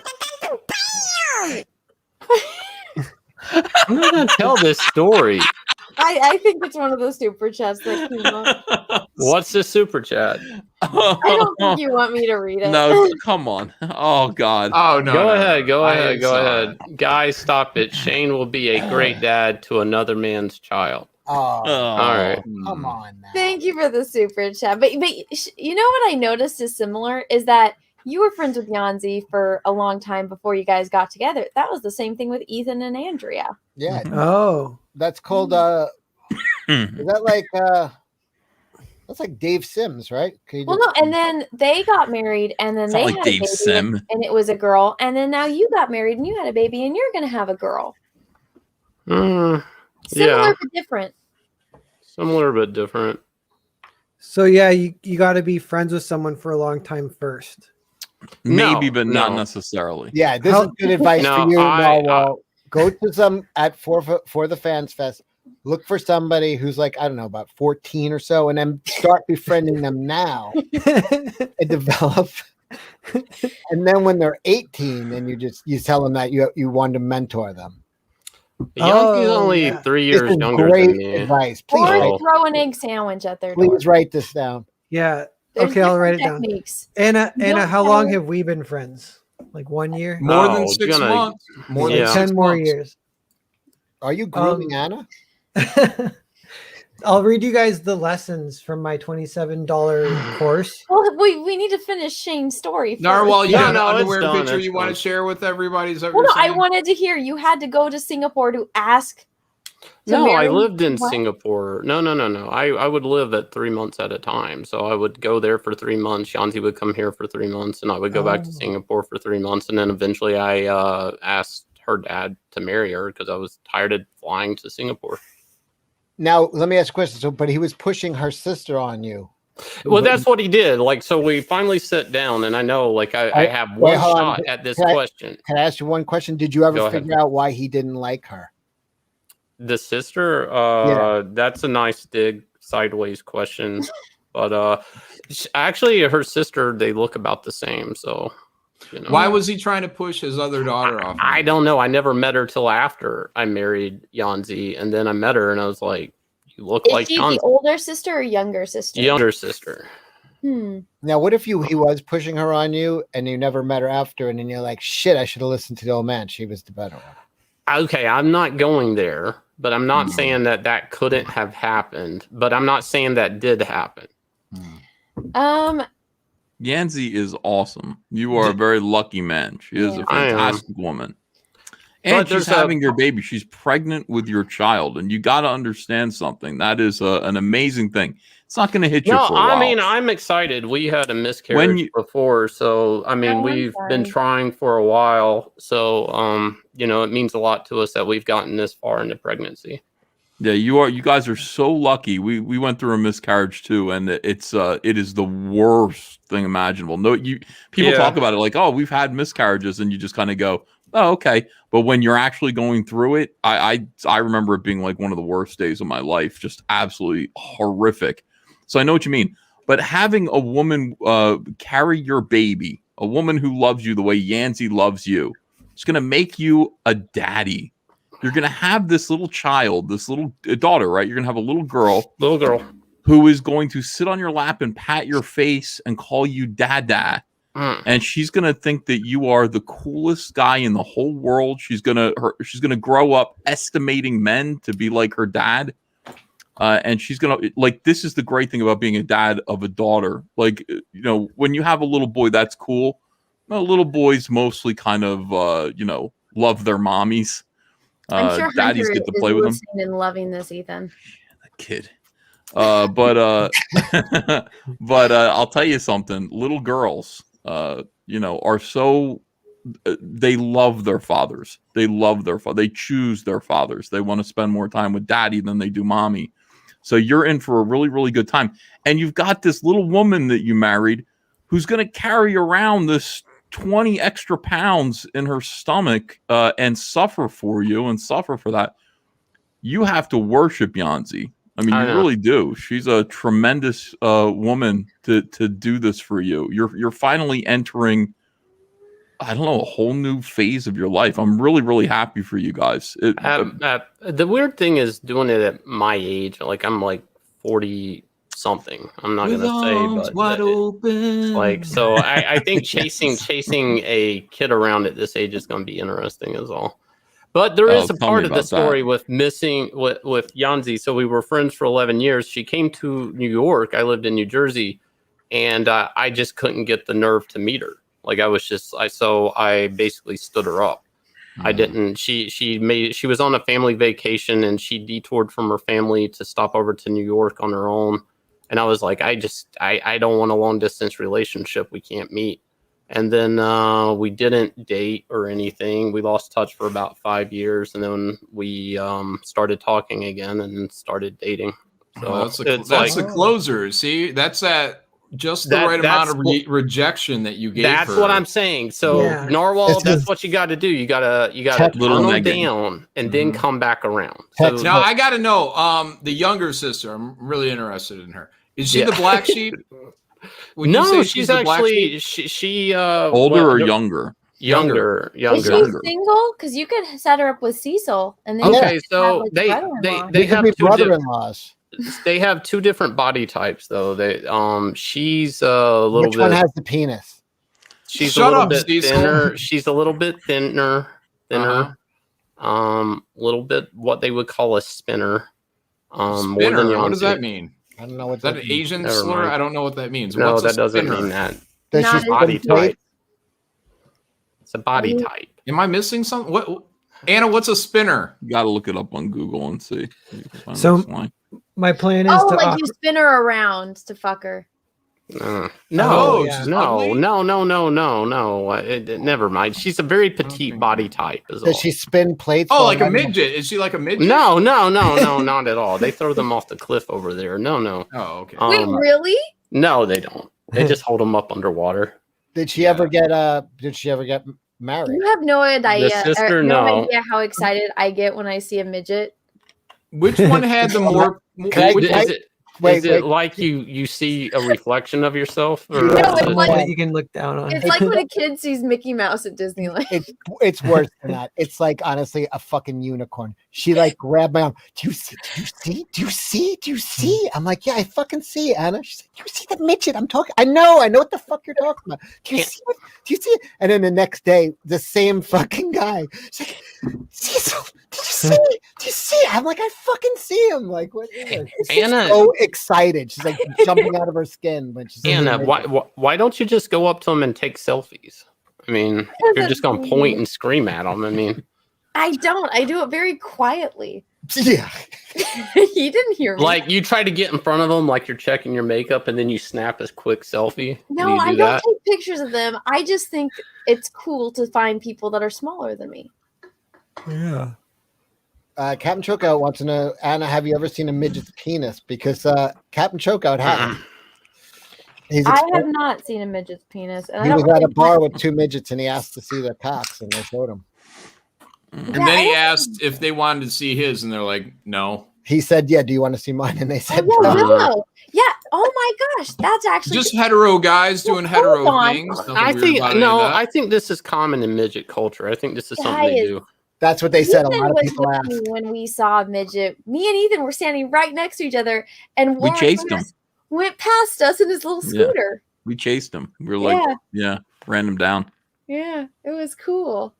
I'm not gonna tell this story. I think it's one of those super chats that came up. What's the super chat? I don't think you want me to read it. No, come on. Oh God. Oh no. Go ahead. Guys, stop it. Shane will be a great dad to another man's child. Oh, all right. Come on now. Thank you for the super chat. But you know what I noticed is similar is that you were friends with Yanzi for a long time before you guys got together. That was the same thing with Ethan and Andrea. Yeah. Oh. That's called is that like that's like Dave Sims, right? Well, no, and then they got married, and then It's they not like had Dave a baby, Sim. and it was a girl, and then now you got married, and you had a baby, and you're going to have a girl. Similar but different. Similar but different. So yeah, you got to be friends with someone for a long time first. Maybe, but not necessarily. Yeah, this is good advice for you, Narwhal. Go to some at for the Fans Fest. Look for somebody who's like, I don't know, about 14 or so, and then start befriending them now and develop. And then when they're 18, then you tell them that you want to mentor them. Yanzi's only 3 years This is younger great than me. advice. Or throw an egg sandwich at their door. Please write this down. Yeah. There's Okay, I'll write it different down. techniques. Anna, don't how long tell- have we been friends? Like 1 year? More than 6 months. More than 10 6 more months. years. Are you grooming Anna? I'll read you guys the lessons from my $27 course. Well, we need to finish Shane's story. Narwhal, you Yeah, got an no, it's underwear done, picture it's you want to done. share with everybody? Is that what Well, you're no, I saying? wanted to hear you had to go to Singapore to ask. To No, I marry lived in what? Singapore. No. I would live at 3 months at a time. So I would go there for 3 months. Shanti would come here for 3 months, and I would go back to Singapore for 3 months. And then eventually I asked her dad to marry her because I was tired of flying to Singapore. Now, let me ask a question. So, but he was pushing her sister on you. Well, that's what he did. Like, so we finally sat down, and I know, like, I have one hold on. shot at this Can I- question. Can I ask you one question? Did you ever Go ahead. figure out why he didn't like her? The sister, that's a nice dig sideways question. But actually, her sister, they look about the same. So, you know. Why was he trying to push his other daughter off? I don't know. I never met her till after I married Yanzi, and then I met her, and I was like, "You look Is like she Yanzi." the older sister or younger sister? Younger sister. Now, what if he was pushing her on you and you never met her after, and then you're like, shit, I should have listened to the old man. She was the better one. Okay, I'm not going there, but I'm not saying that couldn't have happened. But I'm not saying that did happen. Yanzi is awesome. You are a very lucky man. She is a I am. fantastic woman. And But she's there's having your baby. She's pregnant with your child. And you got to understand something. That is an amazing thing. It's not going to hit you No, for a while. I mean, I'm excited. We had a miscarriage before, so I mean, we've been trying for a while. So, you know, it means a lot to us that we've gotten this far into pregnancy. Yeah, you guys are so lucky. We went through a miscarriage too, and it is the worst thing imaginable. No, people talk about it like, oh, we've had miscarriages, and you just kind of go, oh, okay. But when you're actually going through it, I remember it being like one of the worst days of my life, just absolutely horrific. So I know what you mean. But having a woman carry your baby, a woman who loves you the way Yanzi loves you, it's going to make you a daddy. You're going to have this little child, this little daughter, right? You're going to have a little girl who is going to sit on your lap and pat your face and call you dada. And she's going to think that you are the coolest guy in the whole world. She's going to grow up estimating men to be like her dad. And she's going to, like, this is the great thing about being a dad of a daughter. Like, you know, when you have a little boy, that's cool. Well, little boys mostly kind of, you know, love their mommies. I'm sure Daddies Hunter get to is play with them. listening and loving this, Ethan. Kid. But I'll tell you something. Little girls, you know, are so they love their fathers. They love their father. They choose their fathers. They want to spend more time with daddy than they do mommy. So you're in for a really, really good time. And you've got this little woman that you married who's going to carry around this 20 extra pounds in her stomach and suffer for you and suffer for that. You have to worship Yanzi. I mean, you really do. She's a tremendous woman to do this for you. You're finally entering, I don't know, a whole new phase of your life. I'm really, really happy for you guys. The weird thing is doing it at my age. Like, I'm like 40 something. I'm not gonna say, but wide open. Like, so I think chasing a kid around at this age is going to be interesting as all. But there is a part of the story with missing with Yanzi. So we were friends for 11 years. She came to New York. I lived in New Jersey, and I just couldn't get the nerve to meet her. Like, I basically stood her up. I didn't. She was on a family vacation, and she detoured from her family to stop over to New York on her own. And I was like, I don't want a long distance relationship. We can't meet. And then we didn't date or anything. We lost touch for about 5 years, and then we started talking again and started dating. So that's the closer. See, that's just the right amount of rejection that you gave. That's her. what I'm saying. So Narwhal, that's what you got to do. You gotta turn them down and then come back around. So now I got to know the younger sister. I'm really interested in her. Is she the black sheep? No, she's actually she older or younger? Younger. Is she single? Because you could set her up with Cecil, and then okay. So they have brother-in-laws. They have two different body types, though. She's a little bit. Which one has the penis? She's a little bit thinner. She's a little bit thinner. Little bit what they would call a spinner. More than Spinner. What does Yanzi. that mean? I don't know what Is that an Asian Never slur? mind. I don't know what that means. No, What's a that doesn't spinner? mean that. Does Not she as Body spin plates? type. It's a body Mm. type. Am I missing something? What? Anna, what's a spinner? You got to look it up on Google and see. You can find So this line. my plan is Oh, to like offer. you spin her around to fuck her. No, Oh, she's ugly? no. Never mind. She's a very petite body type. Is all. Does she spin plates? Oh, while like a riding midget? Is she like a midget? No, not at all. They throw them off the cliff over there. No. Oh, okay. Wait, really? No, they don't. They just hold them up underwater. Did she ever get married? You have no idea. sister, no no. idea how excited I get when I see a midget. Which one had the more? Is it like you see a reflection of yourself? Or No, it's like- that you can look down on. It's like when a kid sees Mickey Mouse at Disneyland. It's worse than that. It's like honestly a fucking unicorn. She like grabbed my arm. Do you see? I'm like, yeah, I fucking see, Anna. She's like, do you see the midget I'm talking? I know what the fuck you're talking about. Do you see it? Do you see it? And then the next day, the same fucking guy. She's like, Cecil, did you see it? Do you see it? I'm like, I fucking see him. Like, what is it? She's Anna- so excited. She's like jumping out of her skin when she's Anna, why don't you just go up to them and take selfies? I mean, you're just gonna point and scream at them. I mean, I don't. I do it very quietly. Yeah. He didn't hear me. like you try to get in front of them, like you're checking your makeup, and then you snap a quick selfie. No, Do you I do don't that? take pictures of them. I just think it's cool to find people that are smaller than me. Yeah. Captain Chokeout wants to know, Anna, have you ever seen a midget's penis? Because Captain Chokeout has. I have not seen a midget's penis. And He I was don't at a really bar want- with two midgets and he asked to see their cocks and they showed him. And then he asked if they wanted to see his, and they're like, "No." He said, "Yeah, do you want to see mine?" And they said, Oh, yeah, "No." Willow. Yeah. Oh my gosh, that's actually Just hetero guys doing hetero on. things. Nothing I weird think about any of that. I think this is common in midget culture. I think this is something they Guys. do. That's what they said. A Ethan lot of was people with asked. me when we saw a midget. Me and Ethan were standing right next to each other, and We Warren chased him. went past us in his little Yeah. scooter. We chased him. We were like, yeah, ran him down. Yeah, it was cool.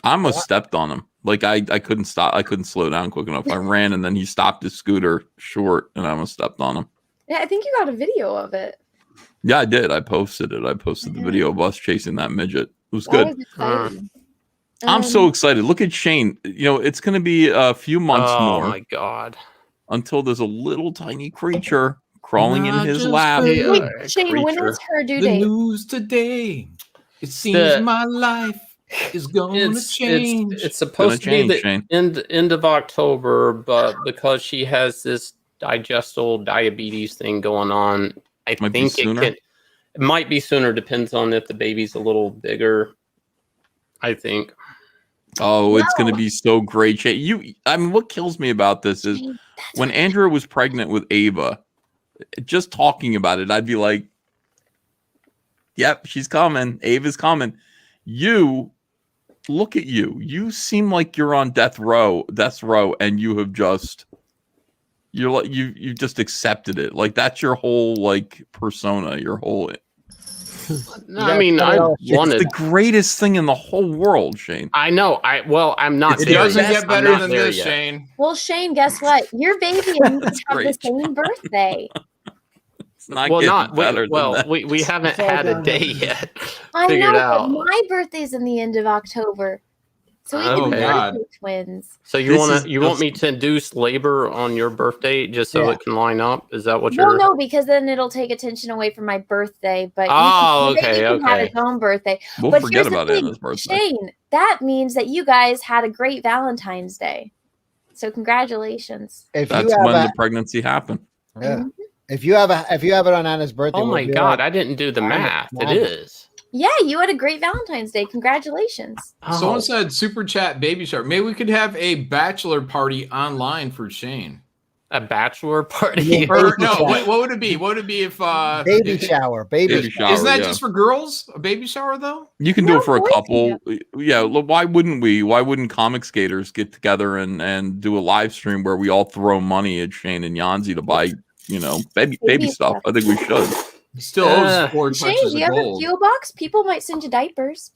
I almost stepped on him. Like I couldn't stop. I couldn't slow down quick enough. I ran and then he stopped his scooter short and I almost stepped on him. Yeah, I think you got a video of it. Yeah, I did. I posted it. I posted the video of us chasing that midget. It was That good. was exciting. I'm so excited. Look at Shane. You know, it's going to be a few months Oh more my god! until there's a little tiny creature crawling in Not his just lap. Wait, Shane, when is her due The date? news today. It seems The- my life is going to change. It's supposed to be change, the Shane. end of October, but because she has this digestal diabetes thing going on, I Might be think sooner. it might be sooner. Depends on if the baby's a little bigger. I think. Oh, it's going to be so great. Shane. I mean, what kills me about this is when Andrea was pregnant with Ava, just talking about it, I'd be like, yep, she's coming. Ava's coming. You look at you. You seem like you're on death row, and you have just you just accepted it. Like that's your whole like persona, your whole No, I mean, I wanted it's the greatest thing in the whole world, Shane. I know. I'm not. It there doesn't yet. get I'm better not than there this, yet. Shane. Well, Shane, guess what? Your baby and you have the great. same birthday. It's not Well, getting not better than that. we haven't had a day yet. I Figured know, out. but my birthday's in the end of October. So we Oh, can be God. birthday twins. So you This want is to want just- me to induce labor on your birthday just so Yeah. it can line up? Is that what Well, you're? no, because then it'll take attention away from my birthday. But Oh, the baby okay, can have okay. its own birthday. We'll but forget here's the about thing, Anna's birthday. Shane, that means that you guys had a great Valentine's Day. So congratulations. If That's you have when a, the pregnancy happened. yeah. If you have it on Anna's birthday, Oh we'll my be God! like, I didn't do the math. It Mom. is. Yeah, you had a great Valentine's Day. Congratulations. Someone Oh. said super chat baby shower. Maybe we could have a bachelor party online for Shane. A bachelor party. Yeah. Or Baby no, shower. what would it be? What would it be if baby shower, Baby shower. Isn't that yeah. just for girls? A baby shower though? You can No, do it for a boys couple. Yeah, look, why wouldn't we? Why wouldn't comic skaters get together and do a live stream where we all throw money at Shane and Yanzi to buy, baby Baby stuff? stuff. I think we should. He still owes 4 Shane, punches do you of have a gold. PO box? People might send you diapers.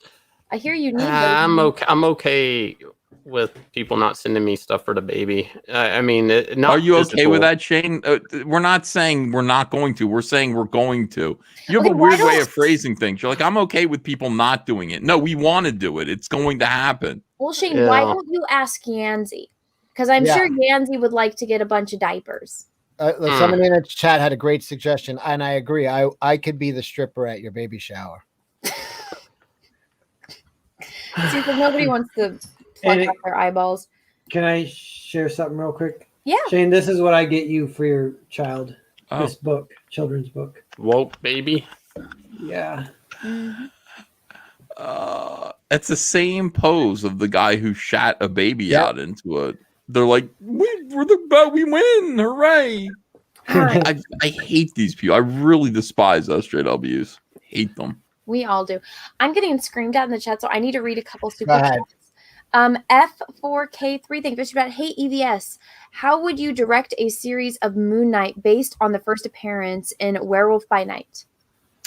I hear you need them. I'm okay. I'm okay with people not sending me stuff for the baby. I mean, not Are you okay with physical. that, Shane? We're not saying we're not going to. We're saying we're going to. You have Okay, a why weird way don't- of phrasing things. You're like, I'm okay with people not doing it. No, we want to do it. It's going to happen. Well, Shane, why Yeah. don't you ask Yanzi? Because I'm Yeah. sure Yanzi would like to get a bunch of diapers. Somebody in the chat had a great suggestion, and I agree. I could be the stripper at your baby shower. See, so nobody wants to plug And out their eyeballs. Can I share something real quick? Yeah. Shane, this is what I get you for your child. Oh. This book, children's book. Woke baby. Yeah. It's the same pose of the guy who shot a baby out into a. They're like, we're the best. We win! Hooray! I hate these people. I really despise SJWs. Hate them. We all do. I'm getting screamed at in the chat, so I need to read a couple super Go ahead. chats. F4K3, thank you about Hey EVS. How would you direct a series of Moon Knight based on the first appearance in Werewolf by Night?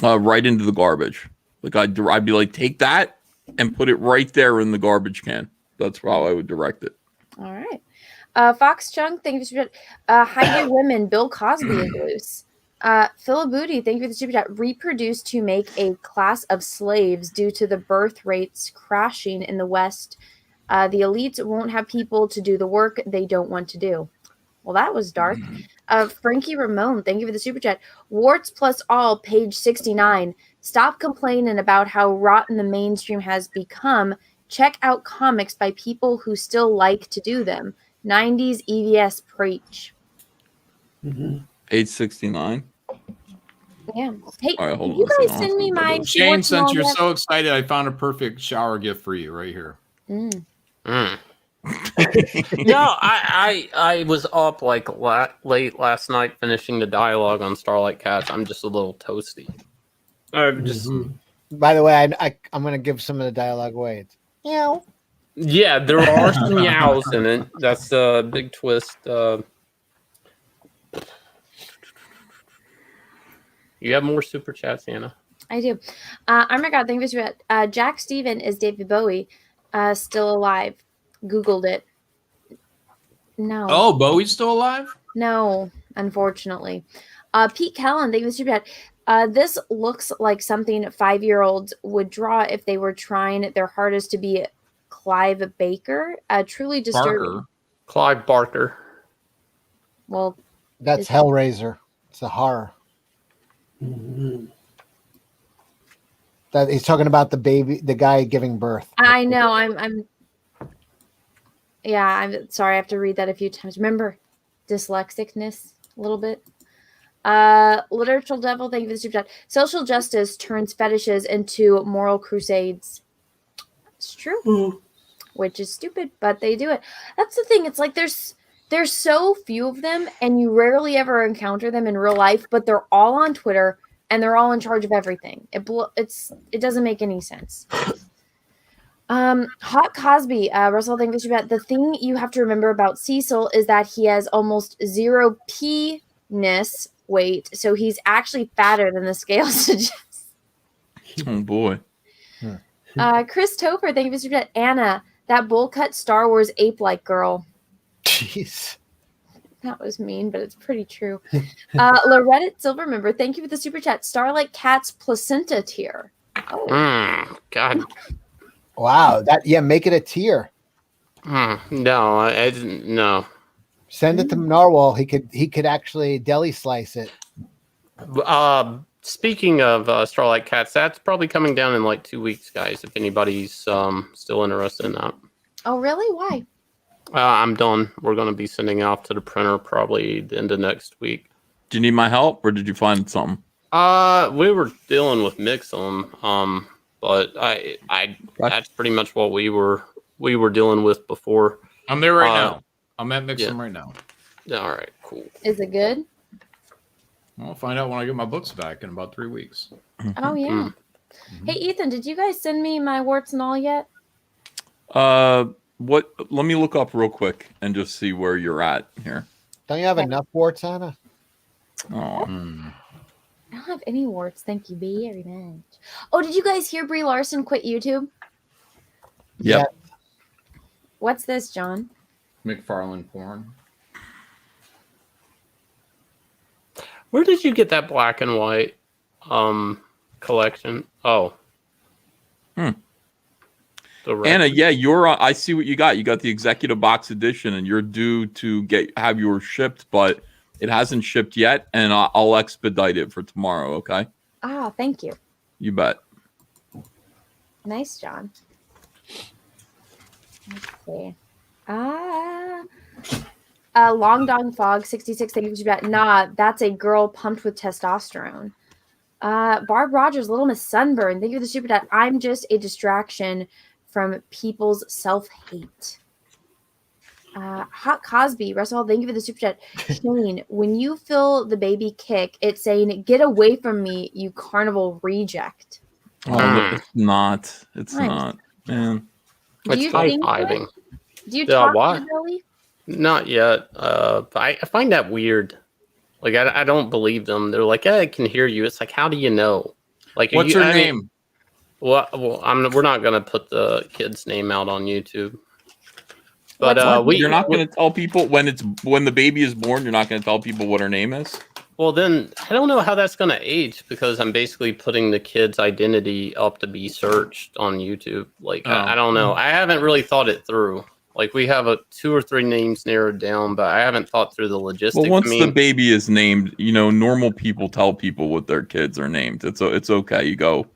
Right into the garbage. Like I'd be like, take that and put it right there in the garbage can. That's how I would direct it. All right. Fox Chung, thank you for the super chat. Hide your women, Bill Cosby is loose. Philip Booty, thank you for the super chat. Reproduce to make a class of slaves due to the birth rates crashing in the West. The elites won't have people to do the work they don't want to do. Well, that was dark. Frankie Ramon, thank you for the super chat. Warts plus all, page 69. Stop complaining about how rotten the mainstream has become. Check out comics by people who still like to do them. 90s EVS preach. Age 69. Yeah. Hey, All right, hold you on a guys second. send me my Shane, Warts and since all you're that? so excited, I found a perfect shower gift for you right here. Mm. No, I was up like late last night finishing the dialogue on Starlight Cats. I'm just a little toasty. I'm just By the way, I'm going to give some of the dialogue away. It's, yeah, there are some yows in it. That's a big twist. You have more super chats, Anna. I do. Oh my God, thank you for that. Jack Steven is David Bowie still alive? Googled it. No. Oh, Bowie's still alive? No, unfortunately. Pete Kellen, thank you for the super chat. This looks like something 5-year-olds would draw if they were trying their hardest to be Clive Baker. Truly disturbing. Clive Barker. Well, that's Hellraiser. It's a horror. That he's talking about the baby, the guy giving birth. I know. I'm sorry. I have to read that a few times. Remember, dyslexicness a little bit. Literal Devil, thank you for the super chat. Social justice turns fetishes into moral crusades. It's true. Which is stupid, but they do it. That's the thing. It's like there's so few of them, and you rarely ever encounter them in real life, but they're all on Twitter, and they're all in charge of everything. It doesn't make any sense. Hot Cosby, Russell, thank you about the thing you have to remember about Cecil is that he has almost zero penis weight, so he's actually fatter than the scale suggests. Oh boy. Chris Topher, thank you for that. Anna, that bowl cut Star Wars ape-like girl. Jeez. That was mean, but it's pretty true. Loretta Silvermember, thank you for the super chat. Starlight Cat's placenta tier. Oh. God. Wow. Make it a tier. No, I didn't. No. Send it to Narwhal. He could actually deli slice it. Speaking of Starlight Cats, that's probably coming down in like 2 weeks, guys. If anybody's still interested in that. Oh, really? Why? I'm done. We're going to be sending it off to the printer probably the end of next week. Do you need my help, or did you find something? We were dealing with Mixum, but I that's pretty much what we were dealing with before. I'm there right now. I'm at Mixum right now. All right, cool. Is it good? I'll find out when I get my books back in about 3 weeks. Oh, yeah. Hey, Ethan, did you guys send me my warts and all yet? What? Let me look up real quick and just see where you're at here. Don't you have enough warts, Anna? Oh. I don't have any warts. Thank you very much. Oh, did you guys hear Brie Larson quit YouTube? Yep. What's this, John? McFarlane porn. Where did you get that black and white collection? Oh. Anna, yeah, you're. I see what you got. You got the executive box edition, and you're due to have yours shipped, but it hasn't shipped yet, and I'll expedite it for tomorrow. Okay. Ah, thank you. You bet. Nice, John. Let's see. Long Dong Fog 66. Thank you for that. Nah, that's a girl pumped with testosterone. Barb Rogers, Little Miss Sunburn. Thank you for the super chat. I'm just a distraction from people's self-hate. Hot Cosby, Russell, thank you for the super chat. Shane, when you feel the baby kick, it's saying, "Get away from me, you carnival reject." Oh, it's not. It's not, man. Do you think hiding. Do you talk why? to Billy? Not yet. I find that weird. Like I don't believe them. They're like, I can hear you. It's like, how do you know? Like, What's her name? Well, we're not gonna put the kid's name out on YouTube. But you're not going to tell people when the baby is born. You're not going to tell people what her name is. Well, then I don't know how that's going to age because I'm basically putting the kid's identity up to be searched on YouTube. Like I don't know. I haven't really thought it through. Like we have 2 or 3 names narrowed down, but I haven't thought through the logistics. Well, once the baby is named, normal people tell people what their kids are named. It's okay. You go,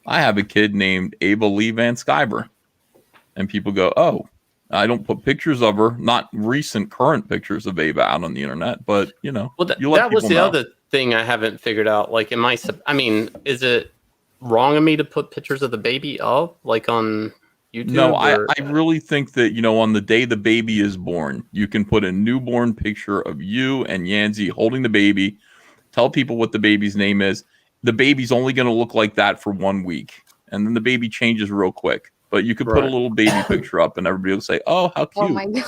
I have a kid named Ava Lee Van Skyver, and people go, oh. I don't put pictures of her, not recent current pictures of Ava out on the internet, but Well, that was the other thing I haven't figured out. Like, is it wrong of me to put pictures of the baby up, like on YouTube? No, I really think that, on the day the baby is born, you can put a newborn picture of you and Yanzi holding the baby, tell people what the baby's name is. The baby's only going to look like that for 1 week, and then the baby changes real quick. But you could put a little baby picture up and everybody will say, oh, how cute. Oh my God.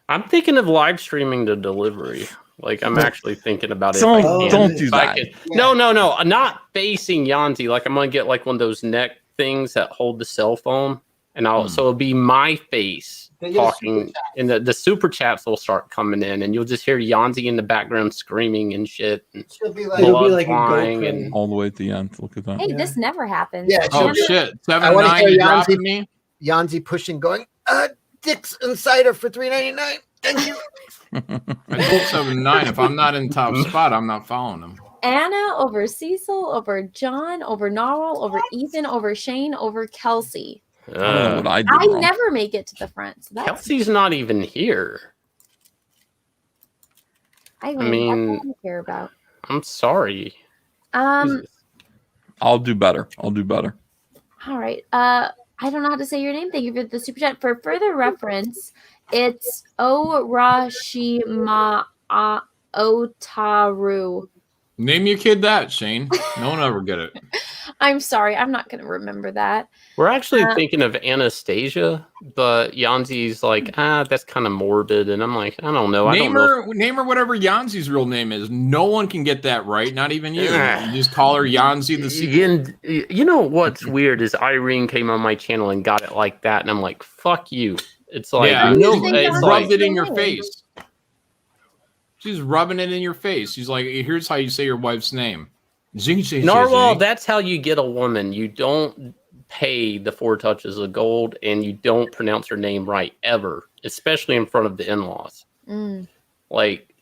I'm thinking of live streaming the delivery. Like, I'm actually thinking about it. Don't do that. No, not facing Yanzi. Like, I'm going to get like one of those neck things that hold the cell phone. And so it'll be my face talking. And the super chats will start coming in. And you'll just hear Yanzi in the background screaming and shit. And it'll be like flying and all the way at the end. Look at that. Hey, this never happens. Yeah. Oh shit! I want to hear dropping me. Yanzi pushing, going, Dick's Insider for $3.99. Thank you. I told 7-9. If I'm not in top spot, I'm not following him. Anna over Cecil, over John, over Narl, over Ethan, over Shane, over Kelsey. I never make it to the front. So Kelsey's not even here. I mean, that's all I care about. I'm sorry. I'll do better. All right. I don't know how to say your name. Thank you for the super chat. For further reference, it's Orashima Otaru. Name your kid that, Shane. No one ever get it. I'm sorry. I'm not going to remember that. We're actually thinking of Anastasia, but Yanzi's like, that's kind of morbid. And I'm like, I don't know. Name her whatever Yanzi's real name is. No one can get that right. Not even you. You just call her Yanzi the secret. You know what's weird is Irene came on my channel and got it like that. And I'm like, fuck you. It's like, it's rubbed it in your face. She's rubbing it in your face. She's like, here's how you say your wife's name. Narwhal, that's how you get a woman. You don't pay the 4 touches of gold and you don't pronounce her name right ever, especially in front of the in-laws. Like,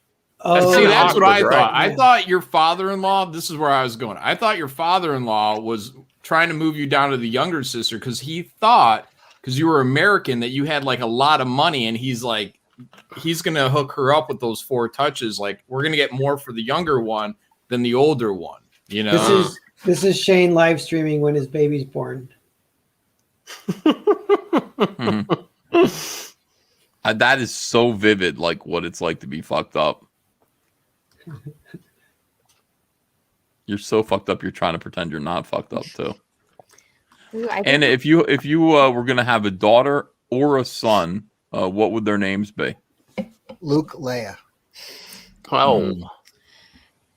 that's what I thought. I thought your father-in-law, this is where I was going. I thought your father-in-law was trying to move you down to the younger sister because he thought, because you were American, that you had like a lot of money, and he's like, he's going to hook her up with those 4 touches. Like, we're going to get more for the younger one than the older one. You know, this is Shane live streaming when his baby's born. That is so vivid, like what it's like to be fucked up. You're so fucked up. You're trying to pretend you're not fucked up too. And if you were gonna have a daughter or a son, what would their names be? Luke, Leia. Oh.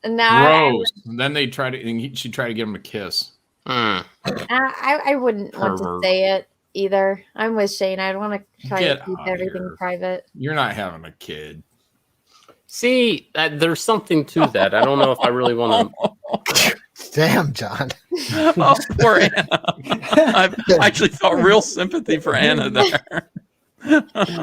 Gross. And then she tried to get him a kiss. I wouldn't want to say it. either. I'm with Shane. I want to try Get to keep outta everything here. private. You're not having a kid. See, there's something to that. I don't know if I really want to. Damn, John. Oh, poor Anna. I actually felt real sympathy for Anna there.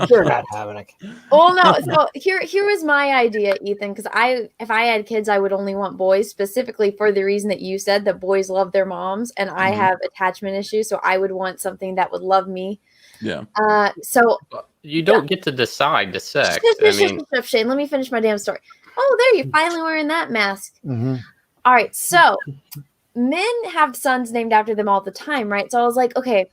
You're not having it. Well, no. So here was my idea, Ethan. Because if I had kids, I would only want boys, specifically for the reason that you said that boys love their moms, and I have attachment issues, so I would want something that would love me. Yeah. So You don't get to decide the sex. Shane, let me finish my damn story. Oh, there you're finally wearing that mask. Mm-hmm. All right, so men have sons named after them all the time, right? So I was like, okay,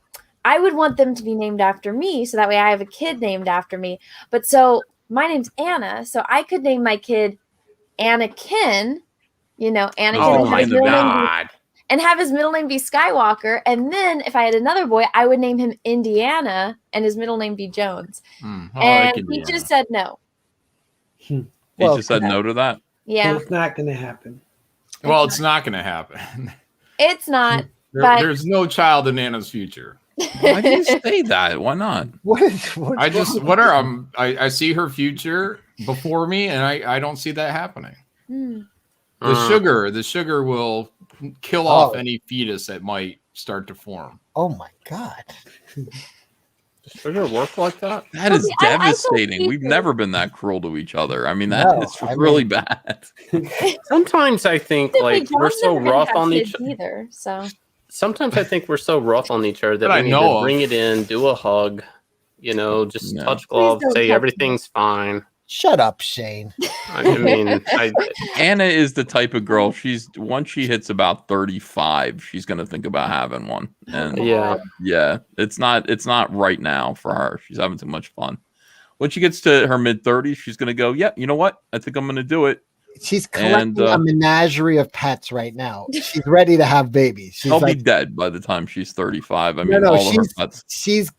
I would want them to be named after me, so that way I have a kid named after me. But so my name's Anna, so I could name my kid Anakin, Anakin. Oh my God. And have his middle name be Skywalker. And then if I had another boy, I would name him Indiana and his middle name be Jones. And he just said no. He just said no to that? Yeah. It's not going to happen. Well, it's not going to happen. It's not. But There's no child in Anna's future. Why do you say that? Why not? I see her future before me, and I don't see that happening. Mm. The sugar will kill off any fetus that might start to form. Oh my God. Does sugar work like that? That is devastating. We've never been that cruel to each other. I mean, that's really bad. Sometimes I think like we're so rough on each other. Either, so Sometimes I think we're so rough on each other that That we I need know to of. bring it in, do a hug, just touch gloves, don't say touch everything's fine. Shut up, Shane. I mean, Anna is the type of girl. Once she hits about 35, she's gonna think about having one. And yeah, it's not right now for her. She's having too much fun. When she gets to her mid 30s, she's gonna go, yeah, you know what? I think I'm gonna do it. She's collecting a menagerie of pets right now. She's ready to have babies. She's be dead by the time she's 35. I mean, no, all of her pets. She's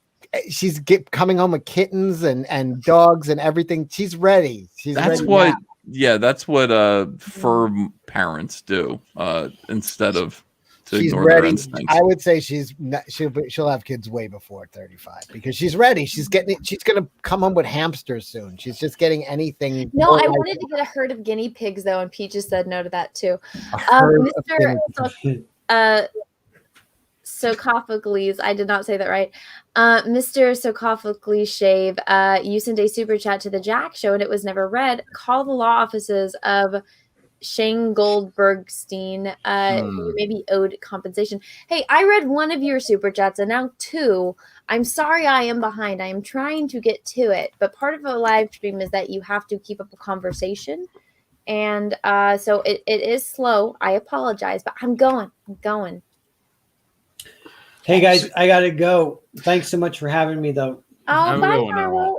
coming home with kittens and dogs and everything. She's ready. That's what fur parents do instead of to she's ignore ready. their instincts. I would say she'll have kids way before 35 because she's ready. She's gonna come home with hamsters soon. She's just getting anything. No, I wanted to get a herd of guinea pigs though, and Pete just said no to that too. Mr. Sarcophagles, I did not say that right. Mr. Sarcophagles Shave, you sent a super chat to the Jack Show and it was never read. Call the law offices of Shane Goldbergstein, maybe owed compensation. Hey, I read one of your super chats and now two. I'm sorry I am behind. I am trying to get to it, but part of a live stream is that you have to keep up a conversation. And so it is slow. I apologize, but I'm going. Hey guys, I gotta go. Thanks so much for having me, though. Oh, bye, Marlo.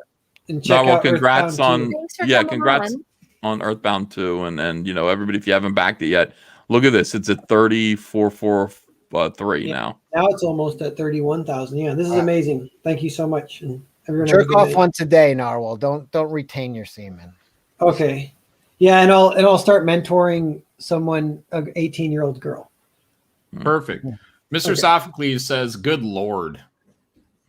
And check out congrats Earthbound on 2. congrats on Earthbound 2, and everybody, if you haven't backed it yet, look at this. It's at 3443 now. Now it's almost at 31,000. Yeah, this is amazing. Thank you so much. And everyone Jerk off once a day, Narwhal. Don't retain your semen. Okay. Yeah, and I'll start mentoring someone, an 18-year-old girl. Perfect. Mr. Sophocles says, good Lord.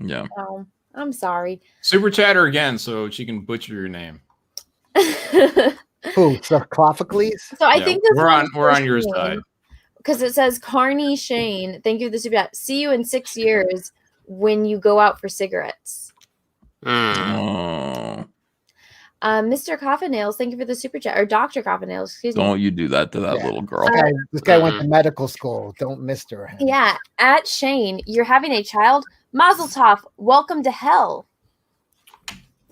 Yeah. Oh, I'm sorry. Super chatter again so she can butcher your name. Who? Sarcophagles? So I think this we're on your side. Because it says Carney Shane, thank you for the super chat. See you in 6 years when you go out for cigarettes. Oh. Mr. Coffin Nails, thank you for the super chat. Or Dr. Coffin Nails, excuse me. Don't you do that to that little girl. This guy went to medical school. Don't mister him. Yeah, at Shane, you're having a child. Mazel tov. Welcome to hell.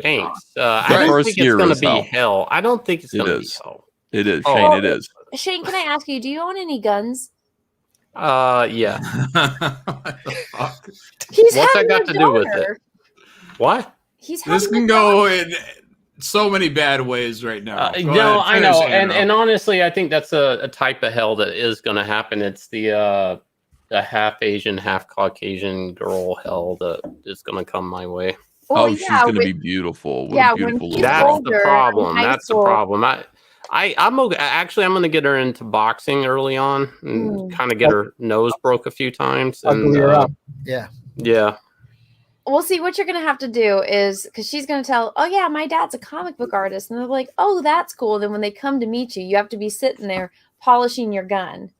Thanks. I don't think it's going to be hell. I don't think it's going to be hell. It is, Shane. It is. Shane, can I ask you, do you own any guns? Yeah. What's that got to do with it? What? This can go in so many bad ways right now. No, I know. And honestly, I think that's a type of hell that is going to happen. It's the half Asian, half Caucasian girl hell that is going to come my way. Well, she's going to be beautiful. That's the problem. That's the problem. I'm okay. Actually, I'm going to get her into boxing early on and kind of get her nose broke a few times. And her up. Yeah. Yeah. We'll see. What you're gonna have to do is because she's gonna tell, oh yeah, my dad's a comic book artist, and they're like, oh, that's cool. Then when they come to meet you, you have to be sitting there polishing your gun.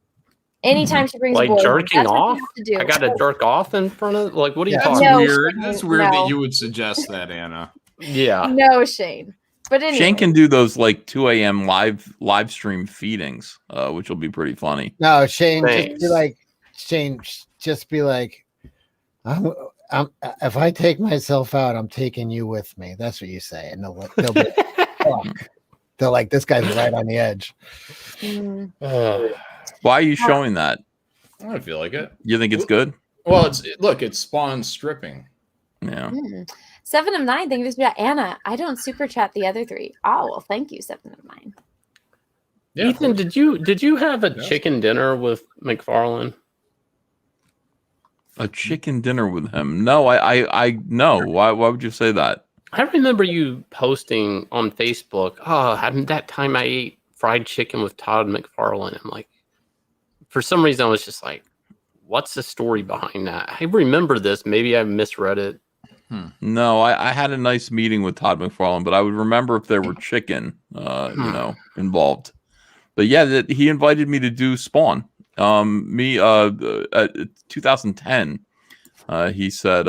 Anytime she brings a Like boy, home, jerking that's what you off? have to do. I got to jerk off in front of. Like, what are you That's talking? No, weird. Shane, That's weird no. that you would suggest that, Anna. Yeah. No, Shane. But anyway, Shane can do those like 2 a.m. live stream feedings, which will be pretty funny. No, Shane, Thanks. just be like, I'm, if I take myself out, I'm taking you with me. That's what you say, and they'll be, fuck. They're like, this guy's right on the edge. Why are you showing that? I feel like it. You think it's good? Well, it's Spawn stripping. Yeah. 7 of 9. Thank you for Anna. I don't super chat the other 3. Oh well, thank you, 7 of 9. Yeah, Ethan, did you have a chicken dinner with McFarlane? A chicken dinner with him? No, I no. Why would you say that? I remember you posting on Facebook, that time I ate fried chicken with Todd McFarlane. I'm like, for some reason, I was just like, what's the story behind that? I remember this. Maybe I misread it. No, I had a nice meeting with Todd McFarlane, but I would remember if there were chicken, involved. But yeah, he invited me to do Spawn. 2010. He said,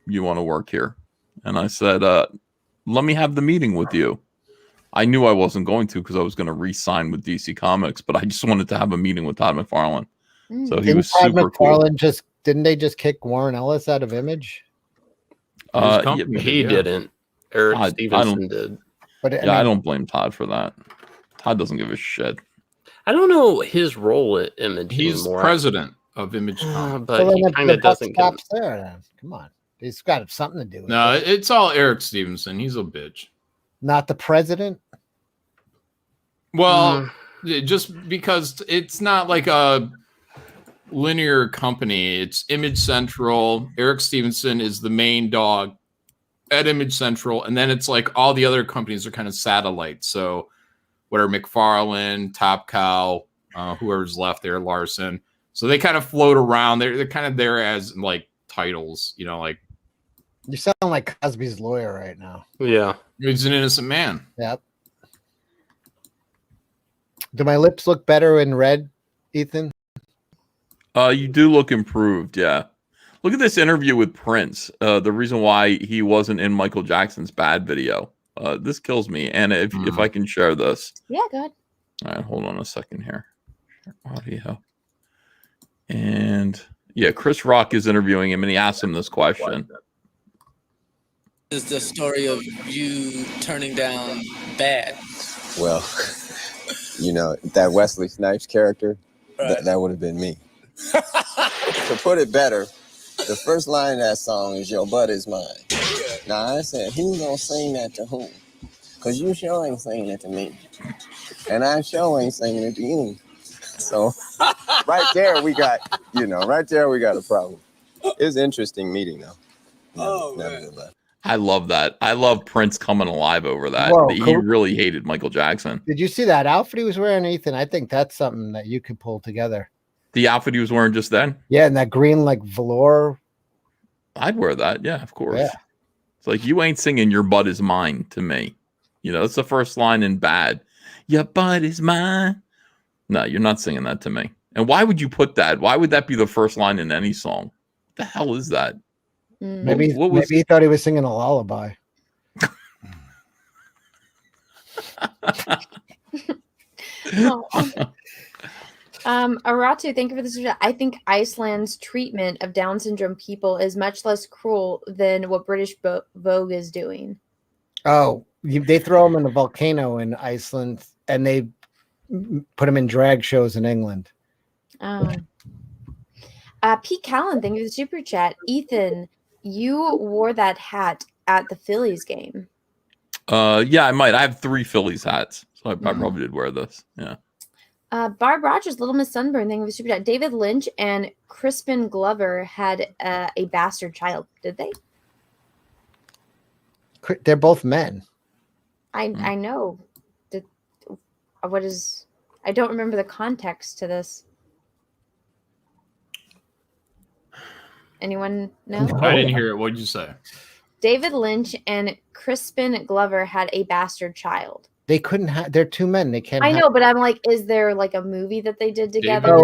"You want to work here?" And I said, "Let me have the meeting with you." I knew I wasn't going to because I was going to re-sign with DC Comics, but I just wanted to have a meeting with Todd McFarlane. So he was Todd super McFarlane cool. Didn't they just kick Warren Ellis out of Image? He didn't. Eric Stevenson did. But I don't blame Todd for that. Todd doesn't give a shit. I don't know his role at Image He's anymore. president of Image Comics. But he kind of doesn't get. There, then. Come on, he's got something to do with No, it. it's all Eric Stevenson. He's a bitch. Not the president. Well, just because it's not like a linear company. It's Image Central. Eric Stevenson is the main dog at Image Central, and then it's like all the other companies are kind of satellites. So whatever, McFarlane, Top Cow, whoever's left there, Larson. So they kind of float around. They're kind of there as like titles, like. You sound like Cosby's lawyer right now. Yeah. He's an innocent man. Yep. Do my lips look better in red, Ethan? You do look improved, yeah. Look at this interview with Prince. The reason why he wasn't in Michael Jackson's Bad video. This kills me. And if I can share this. Yeah, go ahead. All right, hold on a second here. Audio. And yeah, Chris Rock is interviewing him and he asks him this question. Is the story of you turning down Bad? Well, that Wesley Snipes character, Right. that would have been me. To put it better, the first line of that song is "Your butt is mine." Now I said, who's gonna sing that to whom? Because you sure ain't singing it to me, and I sure ain't singing it to you. So right there we got a problem. It was an interesting meeting though. Nevertheless. I love that. I love Prince coming alive over that. Whoa, He cool. really hated Michael Jackson. Did you see that outfit he was wearing, Ethan? I think that's something that you could pull together. The outfit he was wearing just then? Yeah, and that green like velour. I'd wear that. Yeah, of course. Yeah. It's like, you ain't singing "Your butt is mine" to me. It's the first line in Bad. Your butt is mine. No, you're not singing that to me. And why would you put that? Why would that be the first line in any song? What the hell is that? Maybe What was- maybe he thought he was singing a lullaby. Aratu, thank you for this. I think Iceland's treatment of Down syndrome people is much less cruel than what British Vogue is doing. Oh, they throw him in a volcano in Iceland, and they put him in drag shows in England. Pete Callan, thank you for the super chat. Ethan, you wore that hat at the Phillies game. Yeah, I might. I have 3 Phillies hats, so I probably did wear this. Yeah. Barb Rogers, Little Miss Sunburn, thank you for the super chat. David Lynch and Crispin Glover had a bastard child, did they? They're both men. I know. I don't remember the context to this. Anyone know? I didn't hear it. What did you say? David Lynch and Crispin Glover had a bastard child. They couldn't have. They're two men. They can't. I know, but I'm like, is there like a movie that they did together?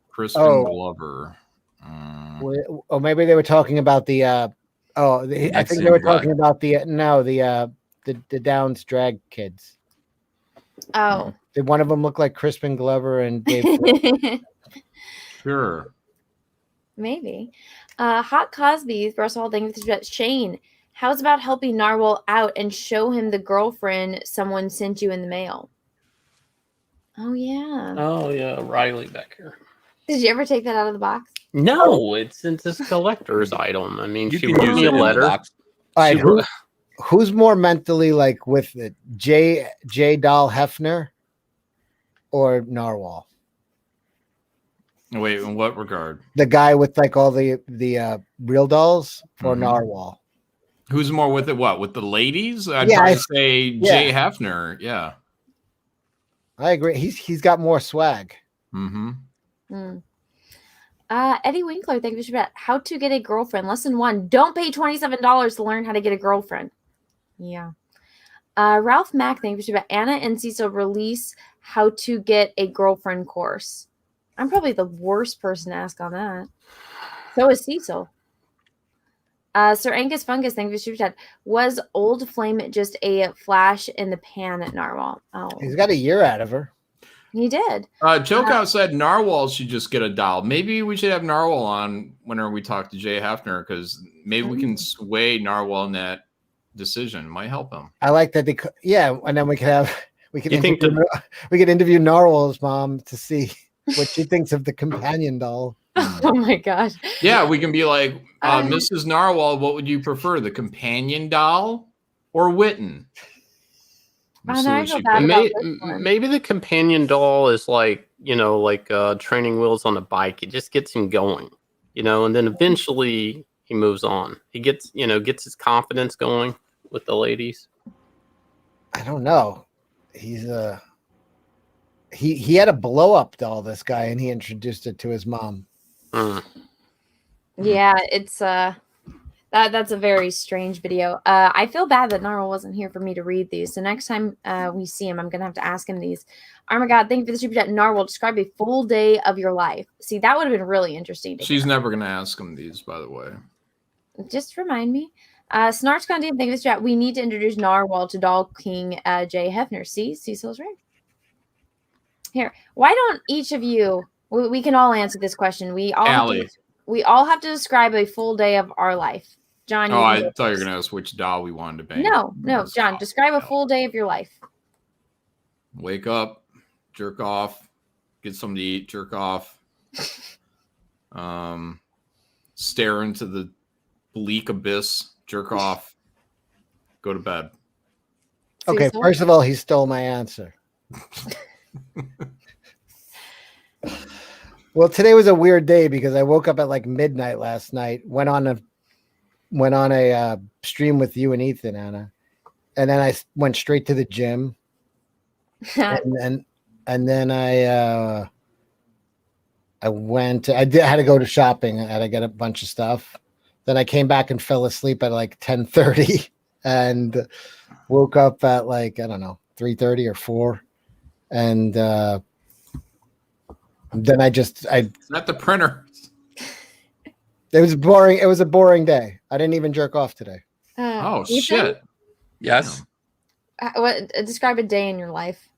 Crispin Glover. Or maybe they were talking about the. I think they were talking about the the Downs drag kids. Oh. Did one of them look like Crispin Glover and Dave? Sure. Maybe. Hot Cosby, first of all, thank you for Shane. How's about helping Narwhal out and show him the girlfriend someone sent you in the mail? Oh, yeah. Oh, yeah. Riley back here. Did you ever take that out of the box? No, it's this collector's item. I mean, You she can wrote use me it a in the letter. box. All right, She wrote- who's more mentally like with it, J. Dahl Hefner or Narwhal? Wait, in what regard? The guy with like all the real dolls or Mhm. Narwhal? Who's more with it? What, with the ladies? I'd Yeah, probably I- say Jay Hefner. Yeah. I agree. He's got more swag. Mm-hmm. Eddie Winkler, thank you for that. How to get a girlfriend. Lesson 1. Don't pay $27 to learn how to get a girlfriend. Yeah. Ralph Mack, thank you for that. Anna and Cecil release how to get a girlfriend course. I'm probably the worst person to ask on that. So is Cecil. Sir Angus Fungus, thank you for super chat. Was Old Flame just a flash in the pan at Narwhal? Oh, He's got a year out of her. he did. Chokeout said Narwhal should just get a doll. Maybe we should have Narwhal on whenever we talk to Jay Hefner, because maybe we can sway Narwhal in that decision. Might help him. I like that. And then we could You think interview Narwhal's mom to see what she thinks of the companion doll. Oh my gosh. Yeah, we can be like, Mrs. Narwhal, what would you prefer, the companion doll or Witten? I know, I feel bad about this one. Maybe the companion doll is like, training wheels on a bike. It just gets him going, and then eventually he moves on. He gets his confidence going with the ladies. I don't know. He's he had a blow up doll, this guy, and he introduced it to his mom. Yeah, it's that's a very strange video. I feel bad that Narwhal wasn't here for me to read these. So next time we see him, I'm gonna have to ask him these. Oh my god, thank you for the super chat. Narwhal, describe a full day of your life. See, that would have been really interesting. She's never going to ask him these, by the way. Just remind me. Snarch Condim, thank you for the chat. We need to introduce Narwhal to Doll King Jay Hefner. See, Cecil's right. Here, why don't each of you? We can all answer this question. We all have to describe a full day of our life. John, I thought you were going to ask which doll we wanted to bang. No, John, describe a full day of your life. Wake up, jerk off, get something to eat, jerk off, stare into the bleak abyss, jerk off, go to bed. Okay, Cecil? first of all, he stole my answer. Well, today was a weird day because I woke up at like midnight last night, went on a stream with you and Ethan, Anna, and then I went straight to the gym, and then I had to go to shopping. I had to get a bunch of stuff. Then I came back and fell asleep at like 10:30 and woke up at like, I don't know, 3:30 or 4. And then I Not the printer. It was boring. It was a boring day. I didn't even jerk off today. Oh, Ethan? shit. Yes. Describe a day in your life.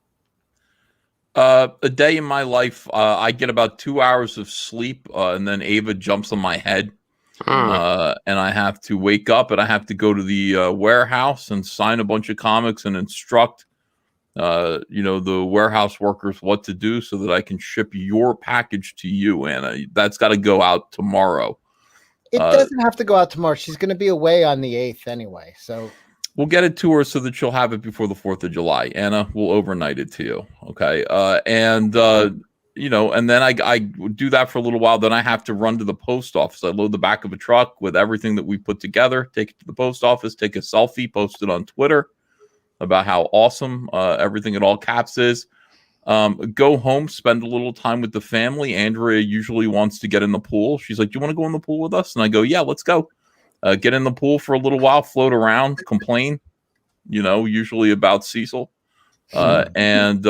A day in my life, I get about 2 hours of sleep, and then Ava jumps on my head, and I have to wake up, and I have to go to the warehouse and sign a bunch of comics and instruct, the warehouse workers what to do so that I can ship your package to you, Anna. That's got to go out tomorrow. It doesn't have to go out tomorrow. She's going to be away on the 8th anyway, so. We'll get it to her so that she'll have it before the 4th of July. Anna, we'll overnight it to you. Okay. And then I do that for a little while. Then I have to run to the post office. I load the back of a truck with everything that we put together, take it to the post office, take a selfie, post it on Twitter about how awesome everything in all caps is. Go home, spend a little time with the family. Andrea usually wants to get in the pool. She's like, "Do you want to go in the pool with us?" And I go, "Yeah, let's go." Get in the pool for a little while, float around, complain, usually about Cecil, and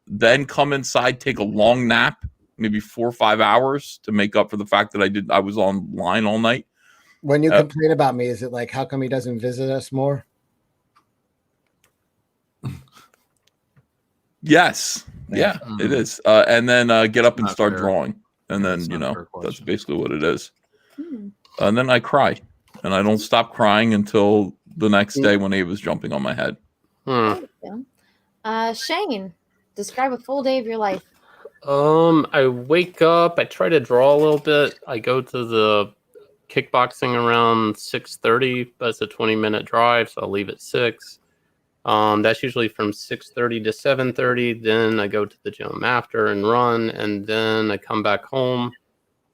then come inside, take a long nap, maybe 4 or 5 hours to make up for the fact that I was online all night. When you complain about me, is it like, how come he doesn't visit us more? Yes. Yeah, it is. And then get up and start drawing. And then, that's basically what it is. And then I cry. And I don't stop crying until the next day when Ava's jumping on my head. Shane, describe a full day of your life. I wake up, I try to draw a little bit. I go to the kickboxing around 6:30. That's a 20-minute drive, so I'll leave at 6. That's usually from 6:30 to 7:30. Then I go to the gym after and run, and then I come back home,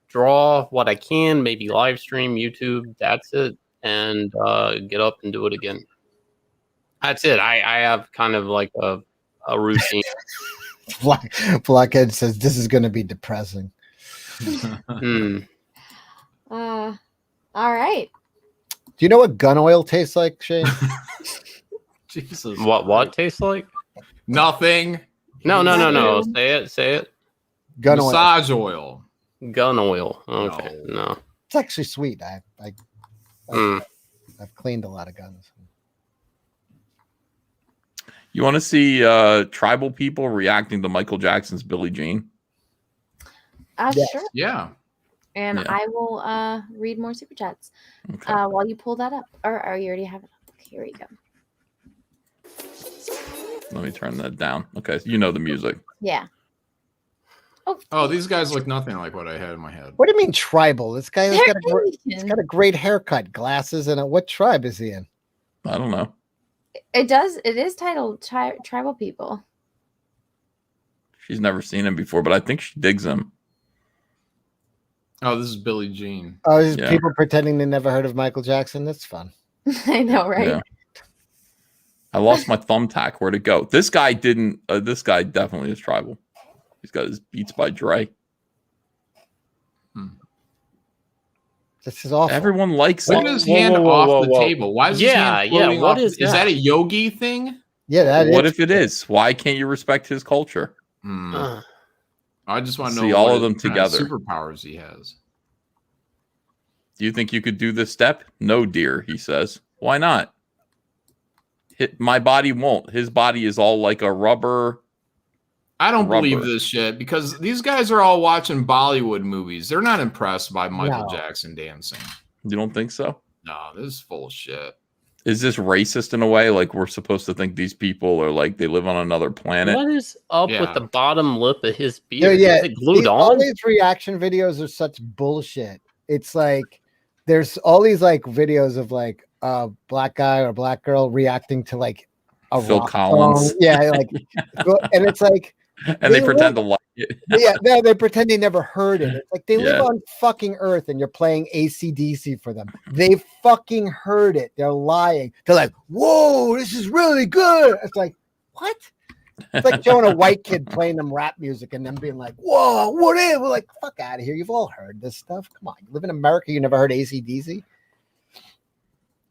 draw what I can, maybe live stream, YouTube. That's it, and get up and do it again. That's it. I have kind of like a routine. Blockhead says this is going to be depressing. All right. Do you know what gun oil tastes like, Shane? Jesus. What tastes like? Nothing. No. Say it. Gun Massage oil. Gun oil. Okay. No. It's actually sweet. I've cleaned a lot of guns. You want to see tribal people reacting to Michael Jackson's Billie Jean? Sure. Yeah. And Yeah. I will read more super chats while you pull that up. Or you already have it up. Okay, here we go. Let me turn that down. Okay, you know the music. Yeah. Oh, these guys look nothing like what I had in my head. What do you mean tribal? This guy has got a great haircut, glasses, and what tribe is he in? I don't know. It is titled Tribal People. She's never seen him before, but I think she digs him. Oh, this is Billie Jean. Oh, is people pretending they never heard of Michael Jackson? That's fun. I know, right? Yeah. I lost my thumbtack. Where'd it go? This guy didn't. This guy definitely is tribal. He's got his Beats by Dre. This is awful. Everyone likes Look it. at his hand off the table. Why is his hand floating what off? is Is that a yogi thing? Yeah, What if it is? Why can't you respect his culture? I just want to know See all what of them kind of together. superpowers he has. Do you think you could do this step? No, dear, he says. Why not? My body won't. His body is all like a rubber. I don't believe this shit because these guys are all watching Bollywood movies. They're not impressed by Michael Jackson dancing. You don't think so? No, this is full of shit. Is this racist in a way? Like we're supposed to think these people are like they live on another planet? What is up with the bottom lip of his beard? Yeah, Is it glued all on? these reaction videos are such bullshit. It's like there's all these like videos of like a black guy or black girl reacting to like a Phil rock Collins. song. Yeah, like and it's like and they pretend to like it. Yeah, they pretend they never heard it. It's like they live Yeah. on fucking Earth and you're playing AC/DC for them. They fucking heard it. They're lying. They're like, whoa, this is really good. It's like, what? It's like showing a white kid playing them rap music and them being like, whoa, what is? We're like, fuck out of here. You've all heard this stuff. Come on. You live in America, you never heard AC/DC?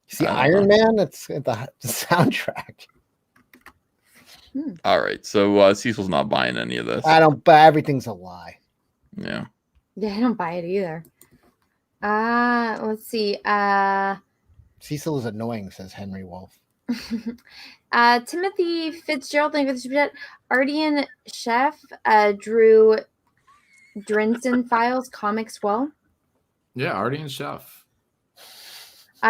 See Iron Man? It's the soundtrack. All right, so Cecil's not buying any of this. I don't buy everything's a lie. Yeah. Yeah, I don't buy it either. Let's see. Cecil is annoying, says Henry Wolf. Timothy Fitzgerald, thank you for the super chat. Ardian Chef drew Drinson Files comics well. Yeah, Artie and Chef.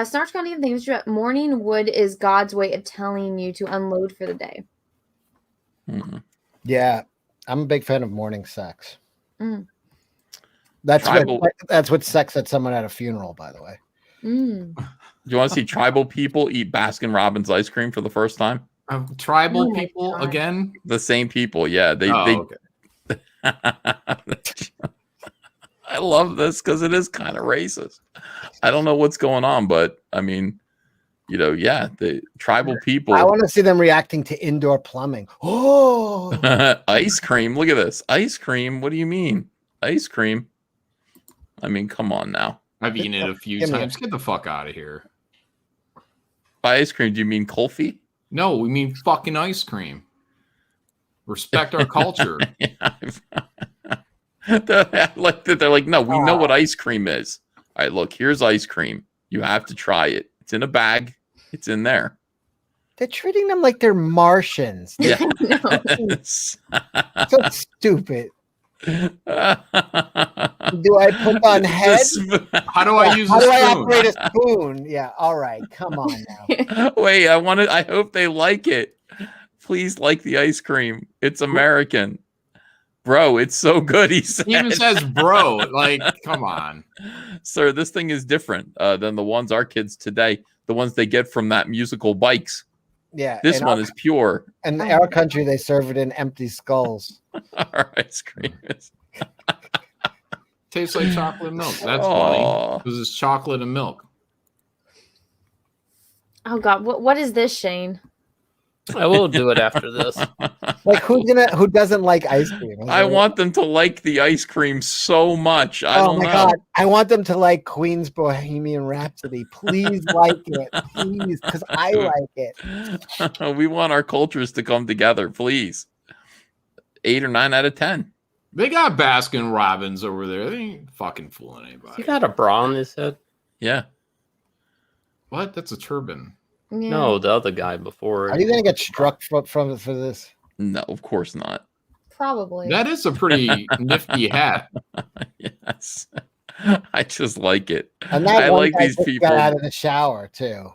Snarch County, thank you for the super chat. Morning wood is God's way of telling you to unload for the day. Yeah, I'm a big fan of morning sex. Mm. That's Tribal- what sex at someone at a funeral, by the way. Mm. Do you want to see tribal people eat Baskin Robbins ice cream for the first time? Tribal Oh my people God. again? The same people, yeah. They. Okay. I love this because it is kind of racist. I don't know what's going on, but I mean, you know, yeah, the tribal people. I want to see them reacting to indoor plumbing. Oh, ice cream. Look at this. Ice cream. What do you mean? Ice cream. I mean, come on now. I've eaten it a few times. Get the fuck out of here. By ice cream, do you mean Kulfi? No, we mean fucking ice cream. Respect our culture. They're like, no, we know what ice cream is. All right, look, here's ice cream. You have to try it. It's in a bag. It's in there. they're treating them like they're Martians. Yeah. So stupid. Do I put on head? How do I use a How do I spoon? operate a spoon? Yeah, all right. Come on now. Wait, I hope they like it. Please like the ice cream. It's American. Bro, it's so good, he said. He even says bro. Like, come on. Sir, this thing is different than the ones our kids today, the ones they get from that musical Bikes. Yeah. This in one our- is pure. In our country, they serve it in empty skulls. Our ice cream is. Tastes like chocolate and milk. That's Aw. funny. Because it's chocolate and milk. Oh God, what is this, Shane? I will do it after this. Like who doesn't like ice cream? I want them to like the ice cream so much. I Oh don't my know. God. I want them to like Queen's Bohemian Rhapsody. Please like it. Please, because I like it. We want our cultures to come together, please. 8 or 9 out of 10. They got Baskin Robbins over there. They ain't fucking fooling anybody. He got a bra on his head. Yeah. What? That's a turban. Yeah. No, the other guy before. Are you going to get struck for this? No, of course not. Probably. That is a pretty nifty hat. Yes. I just like it. And that I one like guy these just people. got out of the shower too.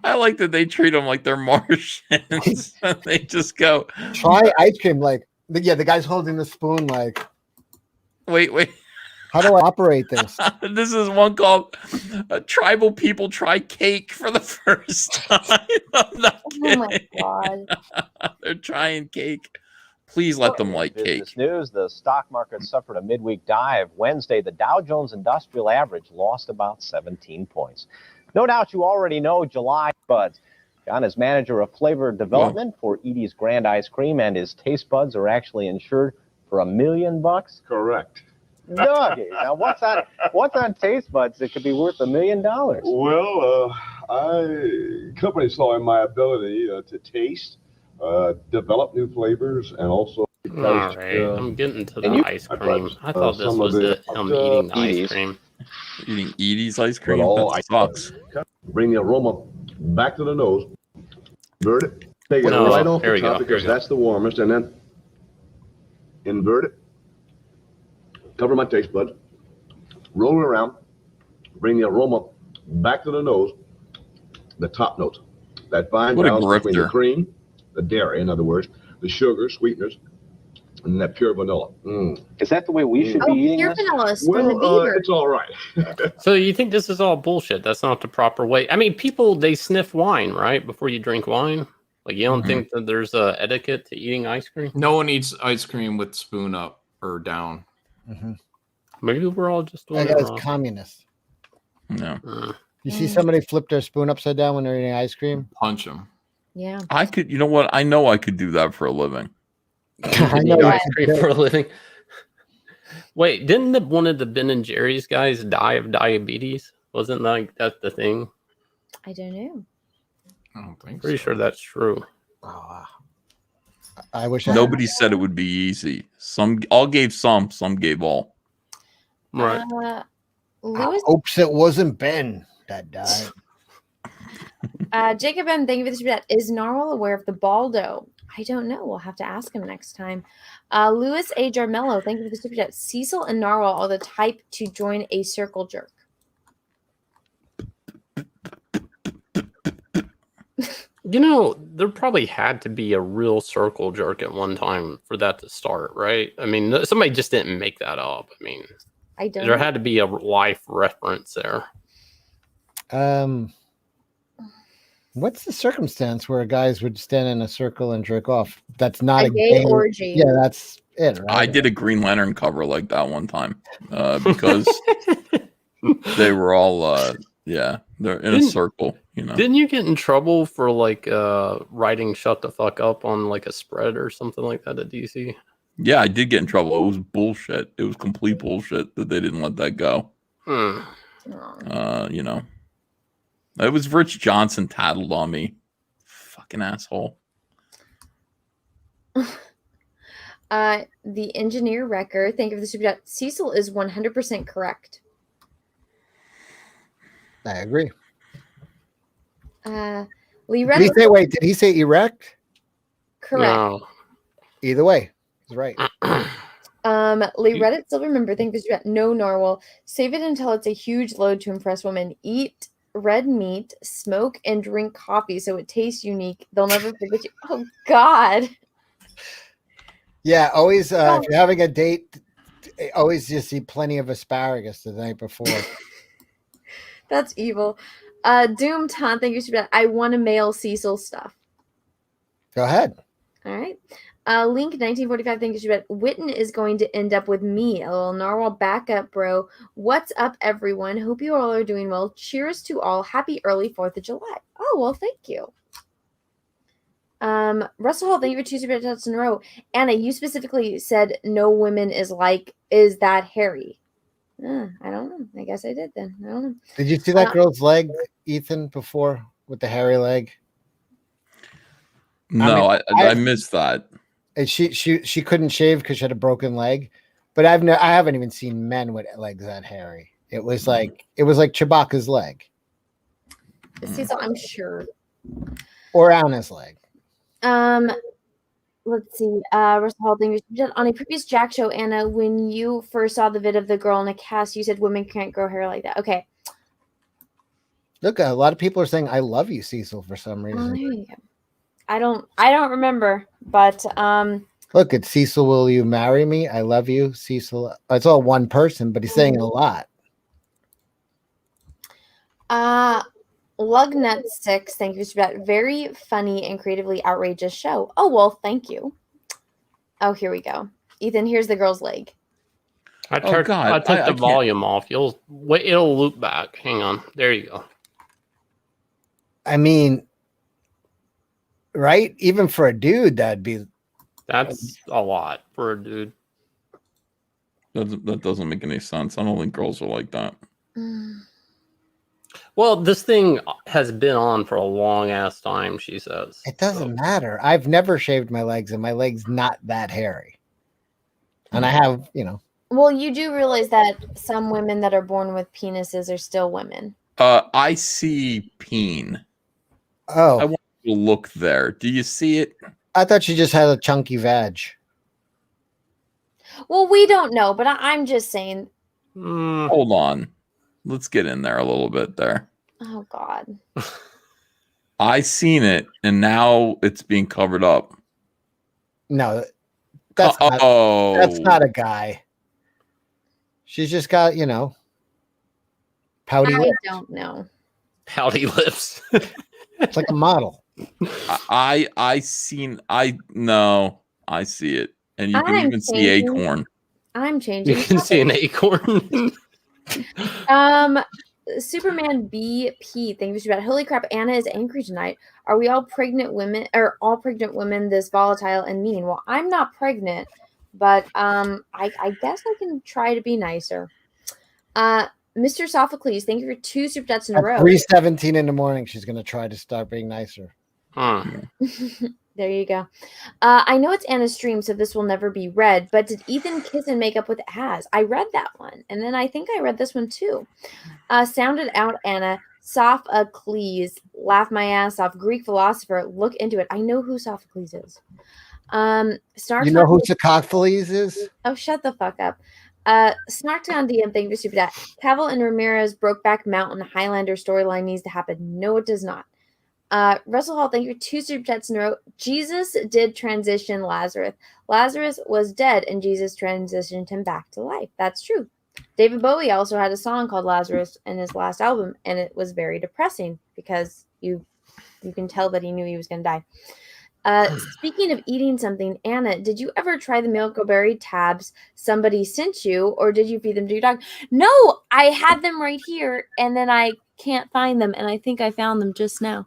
I like that they treat them like they're Martians. They just go, Try ice cream. Like, the guy's holding the spoon. Like, wait. how do I operate this? This is one called Tribal People Try Cake for the first time. I'm not kidding. Oh my God. They're trying cake. Please let them like cake. Business news, the stock market suffered a midweek dive. Wednesday, the Dow Jones Industrial Average lost about 17 points. No doubt you already know July buds. John is manager of flavor development for Edie's Grand Ice Cream, and his taste buds are actually insured for $1 million. Correct. Dougie, now what's on taste buds that could be worth $1 million? Well, company saw in my ability to taste, develop new flavors, and also. All right, I'm getting to the ice cream. I thought this was him eating the ice cream. Eating Edie's ice cream? Well, That sucks. Bring the aroma back to the nose. Invert it. Take it No, right off here the we go, top here because we go. that's the warmest, and then invert it. Cover my taste buds. Roll it around. Bring the aroma back to the nose. The top notes. That fine What a balance between the grifter. cream, the dairy, in other words, the sugar, sweeteners, and that pure vanilla. Is that the way we should Oh, pure vanilla is from the beaver. It's all right. So you think this is all bullshit? That's not the proper way. I mean, people, they sniff wine, right? Before you drink wine. Like, you don't think that there's a etiquette to eating ice cream? No one eats ice cream with spoon up or down. Maybe we're all just doing That it guy's wrong. communist. No. You see somebody flip their spoon upside down when they're eating ice cream? Punch them. Yeah. I could, you know what? I know I could do that for a living. I Eat know. ice cream for a living. Wait, didn't one of the Ben and Jerry's guys die of diabetes? Wasn't like that the thing? I don't know. I don't think Pretty sure that's true. I wish I Nobody said it would be easy. Some all gave some gave all. Right. Lewis, hopes it wasn't Ben that died. Jacob M, thank you for the super chat. Is Narwhal aware of the Baldo? I don't know. We'll have to ask him next time. Louis A. Jarmello, thank you for the super chat. Cecil and Narwhal are the type to join a circle jerk. You know, there probably had to be a real circle jerk at one time for that to start, right? I mean, somebody just didn't make that up. I mean, I don't there know. had to be a life reference there. What's the circumstance where guys would stand in a circle and jerk off? That's not A gay orgy. Yeah, that's it. Right? I did a Green Lantern cover like that one time because they were all, They're in a circle, you know. Didn't you get in trouble for like writing "shut the fuck up" on like a spread or something like that at DC? Yeah, I did get in trouble. It was bullshit. It was complete bullshit that they didn't let that go. Hmm. You know, it was Rich Johnson tattled on me. Fucking asshole. The engineer wrecker. Thank you for the super chat. Cecil is 100% correct. I agree. Lee Did he Reddit. say? Wait, did he say erect? Correct. No. Either way, he's right. Lee Reddit still remember. Thank you for the super chat. No Norwal. Save it until it's a huge load to impress women. Eat red meat, smoke, and drink coffee so it tastes unique. They'll never forget you. Oh God. Yeah, always. If you're having a date, always just eat plenty of asparagus the night before. That's evil. Doom Ton, thank you so much. I want to mail Cecil stuff. Go ahead. All right. Link 1945, thank you so much. Witten is going to end up with me. A little narwhal, back up, bro. What's up, everyone? Hope you all are doing well. Cheers to all. Happy early 4th of July. Oh, well, thank you. Russell Hall, thank you for 2 super chats in a row. Anna, you specifically said no women is that hairy? I don't know. I guess I did then. I don't know. Did you see that girl's leg, Ethan, before with the hairy leg? No, I missed that. And she couldn't shave because she had a broken leg, but I haven't even seen men with legs that hairy. It was like Chewbacca's leg, Cecil, I'm sure. or Anna's leg. Let's see. Russell Hall, thank you. On a previous Jack show, Anna, when you first saw the vid of the girl in a cast, you said women can't grow hair like that. Okay. Look, a lot of people are saying "I love you, Cecil" for some Oh, reason. there you go. I don't remember, but Look, it's Cecil. Will you marry me? I love you, Cecil. It's all one person, but he's saying it a lot. Lugnut6, thank you for that. Very funny and creatively outrageous show. Oh well, thank you. Oh, here we go. Ethan, here's the girl's leg. I took the volume off. It'll loop back. Hang on. There you go. I mean, right? Even for a dude, that's a lot for a dude. That doesn't make any sense. I don't think girls are like that. Well, this thing has been on for a long ass time, she says. It doesn't matter. I've never shaved my legs, and my legs not that hairy. And I have, Well, you do realize that some women that are born with penises are still women. I see peen. Oh. I want you to look there. Do you see it? I thought she just had a chunky vag. Well, we don't know, but I'm just saying. Hold on. Let's get in there a little bit there. Oh, God. I seen it, and now it's being covered up. No, that's not a guy. She's just got, pouty lips. I don't know. Pouty lips. It's like a model. I see it. And you can even see acorn. I'm changing. You can see an acorn. Superman BP, thank you for that. Holy crap, Anna is angry tonight. Are we all pregnant women, or all pregnant women this volatile and mean? Well, I'm not pregnant, but I guess I can try to be nicer. Mr. Sophocles, thank you for 2 super chats in a row. 3:17 in the morning, she's gonna try to start being nicer. There you go. I know it's Anna's stream, so this will never be read, but did Ethan kiss and make up with Az? I read that one, and then I think I read this one too. Sounded out, Anna. Sophocles, laugh my ass off. Greek philosopher, look into it. I know who Sophocles is. You know who Sophocles is? Oh, shut the fuck up. Snarkdown DM, thank you for super chat. Cavill and Ramirez Brokeback Mountain Highlander storyline needs to happen. No, it does not. Russell Hall, thank you for 2 super chats in a row. Jesus did transition Lazarus. Lazarus was dead, and Jesus transitioned him back to life. That's true. David Bowie also had a song called Lazarus in his last album, and it was very depressing because you can tell that he knew he was going to die. Speaking of eating something, Anna, did you ever try the Milk-O-Berry tabs somebody sent you, or did you feed them to your dog? No, I had them right here, and then I can't find them, and I think I found them just now.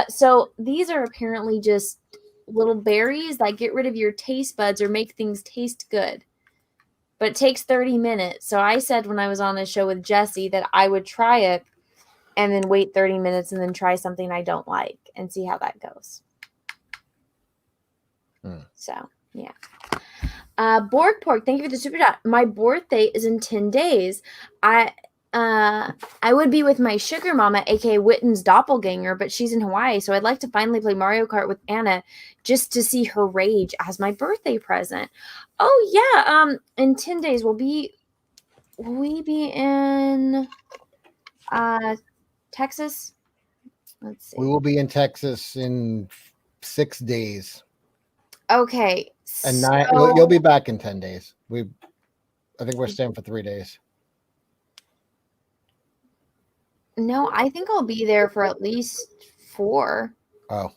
So these are apparently just little berries that get rid of your taste buds or make things taste good. But it takes 30 minutes. So I said when I was on a show with J.A.C. that I would try it and then wait 30 minutes and then try something I don't like and see how that goes. So, yeah. Borg Pork, thank you for the super chat. My birthday is in 10 days. I would be with my sugar mama, aka Witten's doppelganger, but she's in Hawaii, so I'd like to finally play Mario Kart with Anna just to see her rage as my birthday present. Oh yeah, in 10 days will we be in Texas? Let's see. We will be in Texas in 6 days. Okay. And so, you'll be back in 10 days. I think we're staying for 3 days. No, I think I'll be there for at least 4. Oh.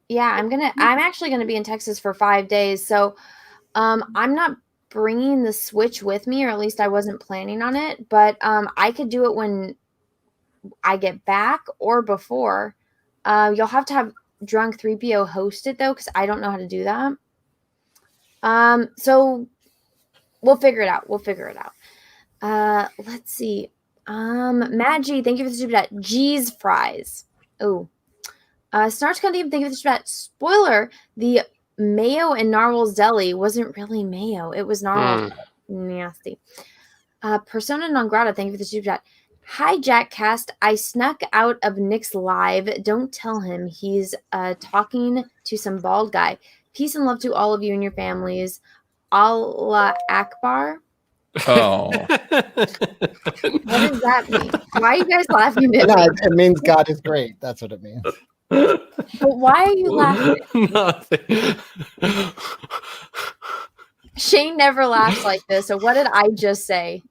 Yeah, I'm actually gonna be in Texas for 5 days. So I'm not bringing the Switch with me, or at least I wasn't planning on it, but I could do it when I get back or before. You'll have to have Drunk 3PO host it though, because I don't know how to do that. So we'll figure it out. Let's see. Maggie, thank you for the super chat. G's fries. Oh. Snarch Condeem, thank you for the super chat. Spoiler, the mayo in Narwhal's Deli wasn't really mayo. It was Narwhal's. Nasty. Persona non grata, thank you for the super chat. Hi, Jack Cast. I snuck out of Nick's live. Don't tell him. He's talking to some bald guy. Peace and love to all of you and your families. Allah Akbar. Oh. What does that mean? Why are you guys laughing at No, me? it means God is great. That's what it means. But why are you laughing? Nothing. Shane never laughs like this. So what did I just say?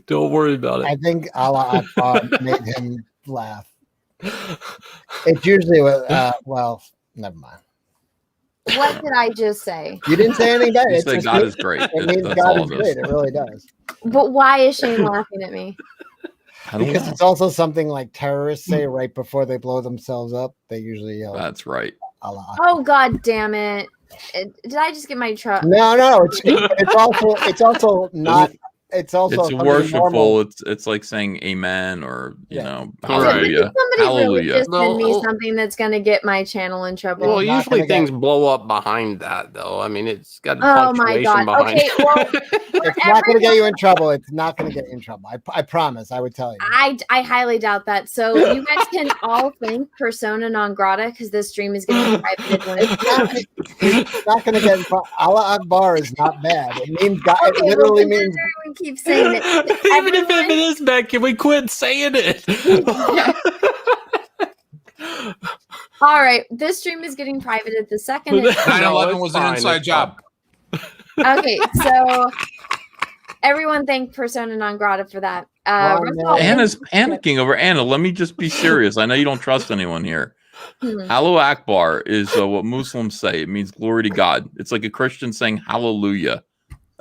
Don't worry about it. I think Allah Akbar made him laugh. It's usually well, never mind. What did I just say? You didn't say anything bad. You said God is great. It means That's God all is it is. great. It really does. But why is Shane laughing at me? Because it's also something like terrorists say right before they blow themselves up. They usually yell. That's right. Allah Akbar. Oh God damn it! Did I just get my truck? No. It's also not. It's also It's something worshipful. normal. It's like saying amen or Yeah. hallelujah. Somebody really Hallelujah. just send me something that's going to get my channel in trouble. Well, usually things blow up behind that, though. I mean, it's got a Oh my punctuation God. behind Okay, it. well, It's not going to get you in trouble. It's not going to get you in trouble. I promise. I would tell you. I highly doubt that. So you guys can all thank Persona non grata because this stream is getting privated when It's not going to get in trouble. Allah Akbar is not bad. It means God. Okay, It literally well, means. everyone keeps saying it. Even if it is bad, can we quit saying it? All right, this stream is getting privated the second. 9/11 was an inside job. Okay, so everyone thank Persona non grata for that. Anna's panicking over Anna. Let me just be serious. I know you don't trust anyone here. Allahu Akbar is what Muslims say. It means glory to God. It's like a Christian saying hallelujah.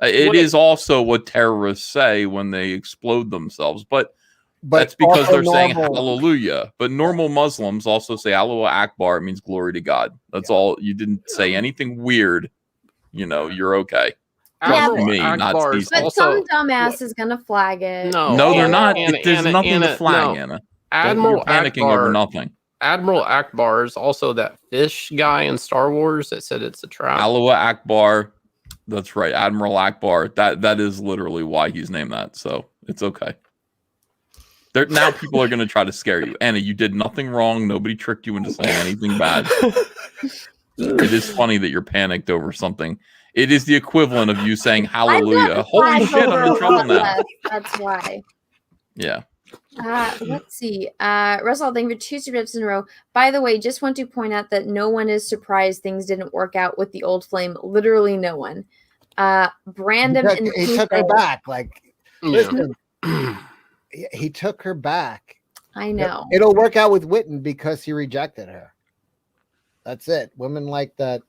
It is also what terrorists say when they explode themselves, but that's because they're saying hallelujah. But normal Muslims also say Allahu Akbar. It means glory to God. That's all. You didn't say anything weird. You know, you're okay. Trust me, not these. But some dumbass is gonna flag it. No, they're not. There's nothing Anna, to flag, no. Anna. Admiral You're panicking Akbar, over nothing. Admiral Akbar is also that fish guy in Star Wars that said it's a trap. Allahu Akbar. That's right, Admiral Akbar. That is literally why he's named that. So it's okay. Now people are going to try to scare you. Anna, you did nothing wrong. Nobody tricked you into saying anything bad. It is funny that you're panicked over something. It is the equivalent of you saying hallelujah. Holy shit, I'm in trouble now. That's why. Yeah. Let's see. Russell, thank you for 2 scripts in a row. By the way, just want to point out that no one is surprised things didn't work out with the old flame. Literally no one. Brandon He took her back. Like, listen, he took her back. I know. It'll work out with Witten because he rejected her. That's it. Women like that,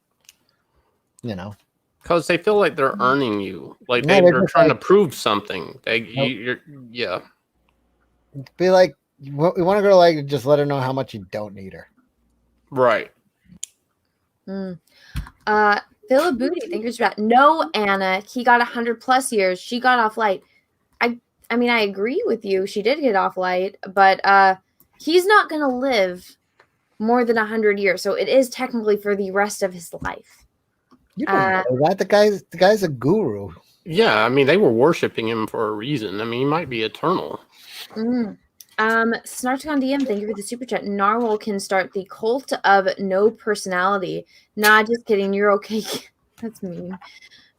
you know. Because they feel like they're earning you. Like No, they're just trying like, to prove something. Nope. Yeah. Be like, we want a girl like just let her know how much you don't need her. Right. Philip Booty, thank you for that. No, Anna, he got 100+ years. She got off light. I mean, I agree with you. She did get off light, but he's not going to live more than 100 years. So it is technically for the rest of his life. You don't know that. The guy's a guru. Yeah, I mean, they were worshiping him for a reason. I mean, he might be eternal. Snarticon DM, thank you for the super chat. Narwhal can start the cult of no personality. Nah, just kidding. You're okay. That's mean.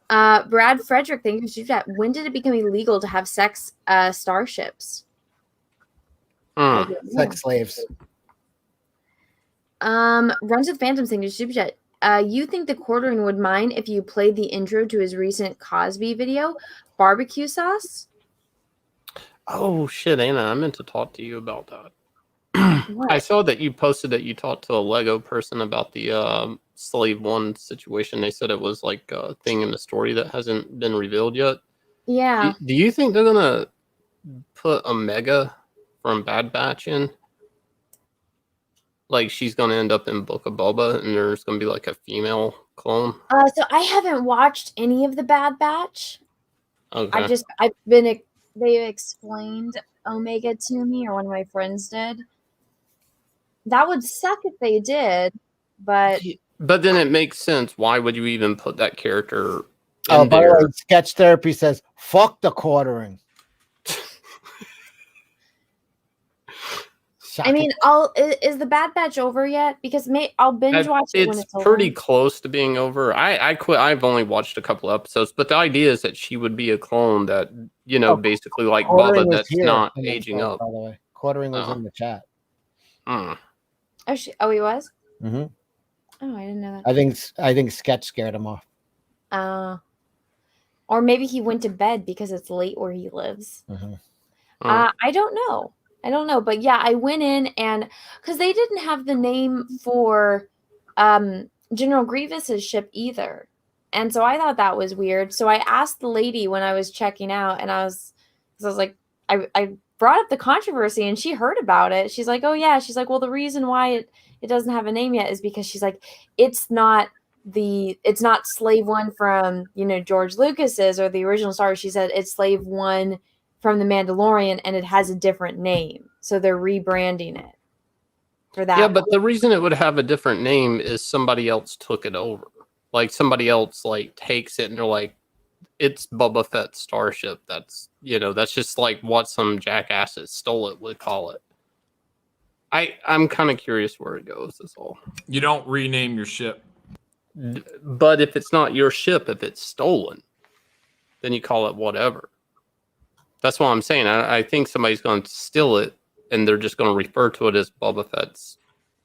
Brad Frederick, thank you for the super chat. When did it become illegal to have sex starships? Sex slaves. Runs with Phantoms, thank you for the super chat. You think the quartering would mind if you played the intro to his recent Cosby video, Barbecue Sauce? Oh, shit, Anna. I meant to talk to you about that. I saw that you posted that you talked to a Lego person about the Slave One situation. They said it was like a thing in the story that hasn't been revealed yet. Yeah. Do you think they're going to put Omega from Bad Batch in? Like she's going to end up in Book of Boba and there's going to be like a female clone? So I haven't watched any of the Bad Batch. Okay. They explained Omega to me, or one of my friends did. That would suck if they did, but then it makes sense. Why would you even put that character in Oh, by there? the way, Sketch Therapy says, fuck the quartering. I mean, is the Bad Batch over yet? Because I'll binge watch it when it's over. Pretty close to being over. I quit. I've only watched a couple episodes, but the idea is that she would be a clone that, basically like Quartering Bubba, was that's here not in the aging chat, up. By the way, Quartering was in the chat. Oh, he was? Mm-hmm. Oh, I didn't know that. I think Sketch scared him off. Or maybe he went to bed because it's late where he lives. Mm-hmm. I don't know. But yeah, I went in and because they didn't have the name for General Grievous's ship either. And so I thought that was weird. So I asked the lady when I was checking out, and I was like, I brought up the controversy and she heard about it. She's like, oh yeah. She's like, well, the reason why it doesn't have a name yet is because she's like, it's not Slave One from, George Lucas's or the original Star Wars. She said it's Slave One from The Mandalorian, and it has a different name. So they're rebranding it for that. Yeah, but the reason it would have a different name is somebody else took it over. Like somebody else like takes it and they're like, it's Boba Fett's starship. That's just like what some jackasses stole it would call it. I'm kind of curious where it goes. Is all. You don't rename your ship. But if it's not your ship, if it's stolen, then you call it whatever. That's what I'm saying. I think somebody's going to steal it, and they're just going to refer to it as Boba Fett's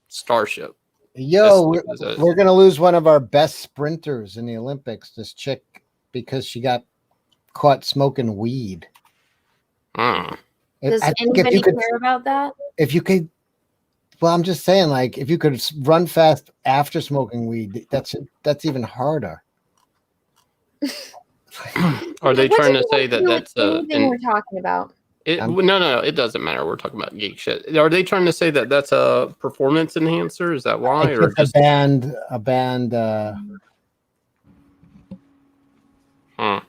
starship. Yo, we're going to lose one of our best sprinters in the Olympics, this chick, because she got caught smoking weed. Does anybody care about that? If you could, well, I'm just saying, like, if you could run fast after smoking weed, that's even harder. Are they trying to say that that's anything we're talking about? No, it doesn't matter. We're talking about geek shit. Are they trying to say that that's a performance enhancer? Is that why, or just a band? I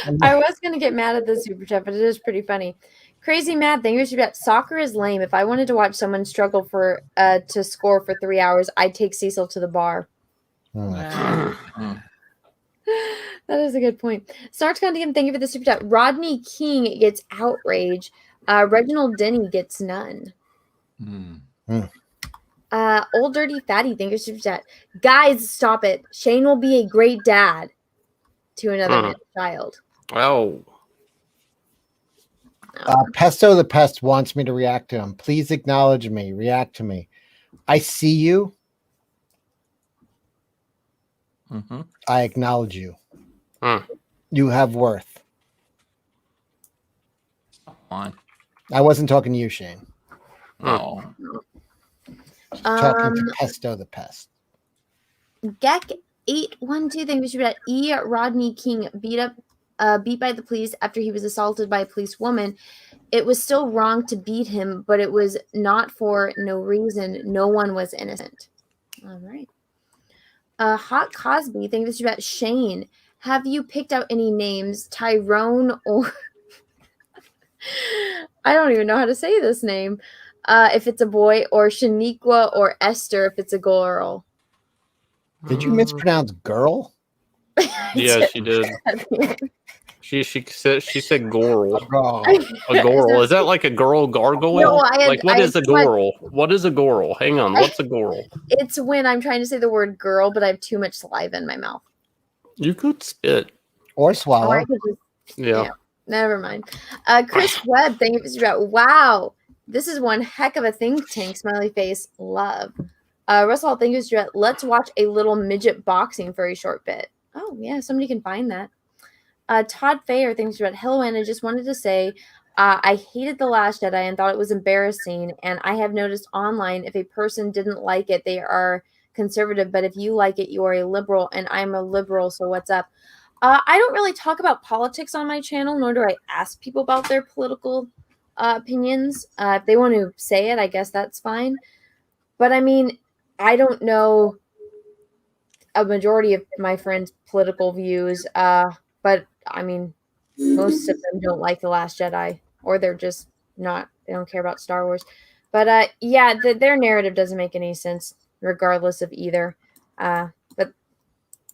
was gonna get mad at the super chat, but it is pretty funny. Crazy mad thing. Soccer is lame. If I wanted to watch someone struggle to score for 3 hours, I'd take Cecil to the bar. That is a good point. Snarticon DM, thank you for the super chat. Rodney King gets outrage. Reginald Denny gets none. Old Dirty Fatty, thank you for the super chat. Guys, stop it. Shane will be a great dad to another man's child. Oh. Pesto the Pest wants me to react to him. Please acknowledge me. React to me. I see you. Mm-hmm. I acknowledge you. You have worth. On. I wasn't talking to you, Shane. No. Talking to Pesto the Pest. Gek812 thinks we should bet E. Rodney King beat by the police after he was assaulted by a police woman. It was still wrong to beat him, but it was not for no reason. No one was innocent. All right. Hot Cosby thinks we should bet Shane. Have you picked out any names? Tyrone or I don't even know how to say this name. If it's a boy, or Shaniqua or Esther if it's a girl. Did you mispronounce girl? Yeah, she did. She said girl. Oh. A girl. Is that like a girl gargoyle? No, what is a girl? What is a girl? Hang on. What's a girl? It's when I'm trying to say the word girl, but I have too much saliva in my mouth. You could spit. Or swallow. Or I could just, yeah. Never mind. Chris Webb, thank you for about. Wow. This is one heck of a think tank. Smiley face. Love. Russell, thank you for let's watch a little midget boxing for a short bit. Oh, yeah. Somebody can find that. Todd Fayer thinks about hello, and I just wanted to say I hated The Last Jedi and thought it was embarrassing. And I have noticed online if a person didn't like it, they are conservative. But if you like it, you are a liberal, and I'm a liberal. So what's up? I don't really talk about politics on my channel, nor do I ask people about their political opinions. If they want to say it, I guess that's fine. But I mean, I don't know a majority of my friends' political views. But I mean, most of them don't like The Last Jedi, or they're just not, they don't care about Star Wars. But yeah, their narrative doesn't make any sense regardless of either. But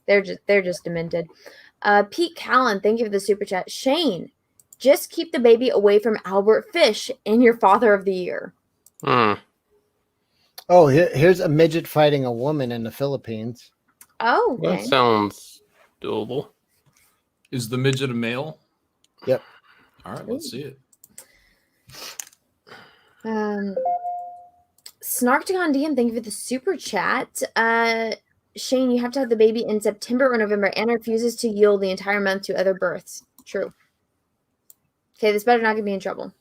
they're just demented. Pete Callan, thank you for the super chat. Shane, just keep the baby away from Albert Fish in your Father of the Year. Oh, here's a midget fighting a woman in the Philippines. Oh, okay. That sounds doable. Is the midget a male? Yep. All right, let's see it. Snarktagon DM, thank you for the super chat. Shane, you have to have the baby in September or November. Anna refuses to yield the entire month to other births. True. Okay, this better not get me in trouble.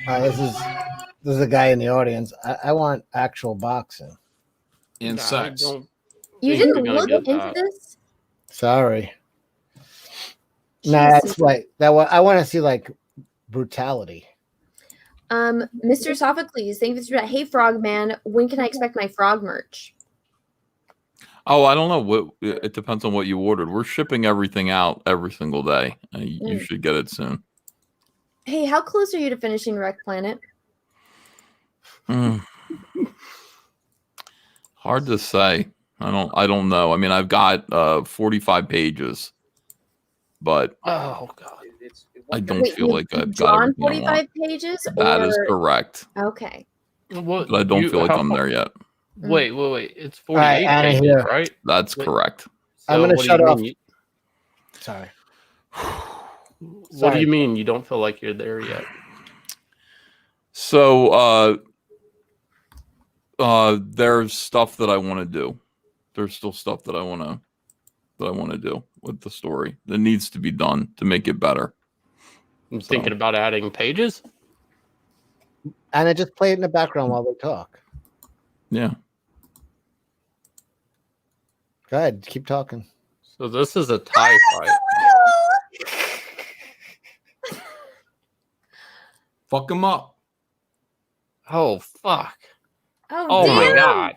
This is a guy in the audience. I want actual boxing. And sex. You didn't look into this? Sorry. Nah, that's like that. I want to see like brutality. Mr. Sophocles, thank you for that. Hey, Frogman, when can I expect my frog merch? Oh, I don't know. It depends on what you ordered. We're shipping everything out every single day. You should get it soon. Hey, how close are you to finishing Wreck Planet? Hard to say. I don't know. I mean, I've got 45 pages, but oh god, I don't feel like I've got everything 45 pages. That is correct. Okay. What? But I don't feel like I'm there yet. Wait. It's 48 pages, right? That's correct. I'm gonna shut off. Sorry. What do you mean you don't feel like you're there yet? So there's stuff that I want to do. There's still stuff that I want to do with the story that needs to be done to make it better. I'm thinking about adding pages. And I just play it in the background while they talk. Yeah. Go ahead, keep talking. So this is a tie fight. Fuck him up. Oh fuck. Oh my god.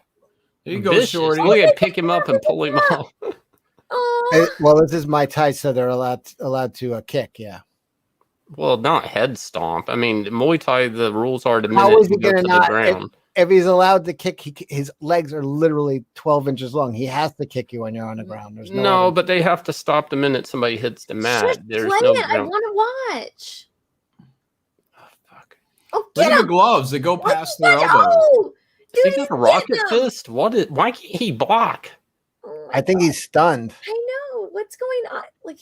There you go, Vicious. shorty. Look at pick him up and pull him off. Well, this is my tie, so they're allowed to kick. Yeah. Well, not head stomp. I mean, Muay Thai, the rules are to How is he go gonna to not? the ground. If he's allowed to kick, his legs are literally 12 inches long. He has to kick you when you're on the ground. There's No, but they have to stop the minute somebody hits the mat. Just There's play no it. I ground. want to watch. Oh, Look get at the him. gloves. They go past their elbows. Oh, Has dude, he got a he's rocket getting him. fist? Why can't he block? I think he's stunned. I know. What's going on? Like,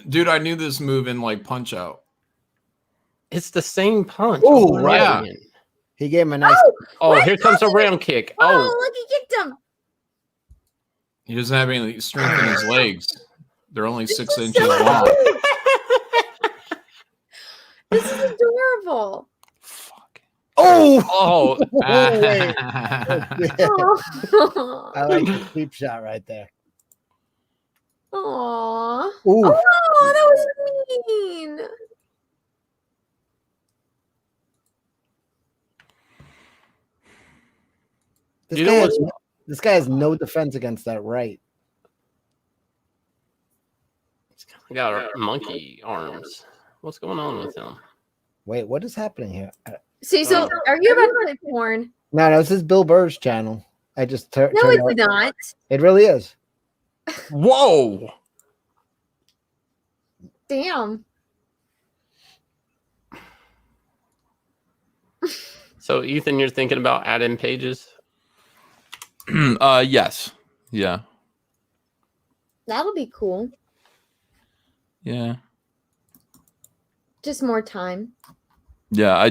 Dude, I knew this move in like Punch Out. It's the same punch. Oh, over right. and over again. He gave him a nice. Oh, here comes a round kick. oh, Oh, look, he kicked him. He doesn't have any strength in his legs. They're only 6 inches long. beautiful. Oh, wait. Oh. I like the deep shot right there. Aww. Ooh. Oh, that was mean. This guy has no defense against that right. We got our monkey arms. What's going on with him? Wait, what is happening here? Cecil, are you about to play porn? No, this is Bill Burr's channel. I just turned No, it it's not. It really is. Whoa. Damn. So, Ethan, you're thinking about add-in pages? Yes. Yeah. That'll be cool. Yeah. Just more time. Yeah,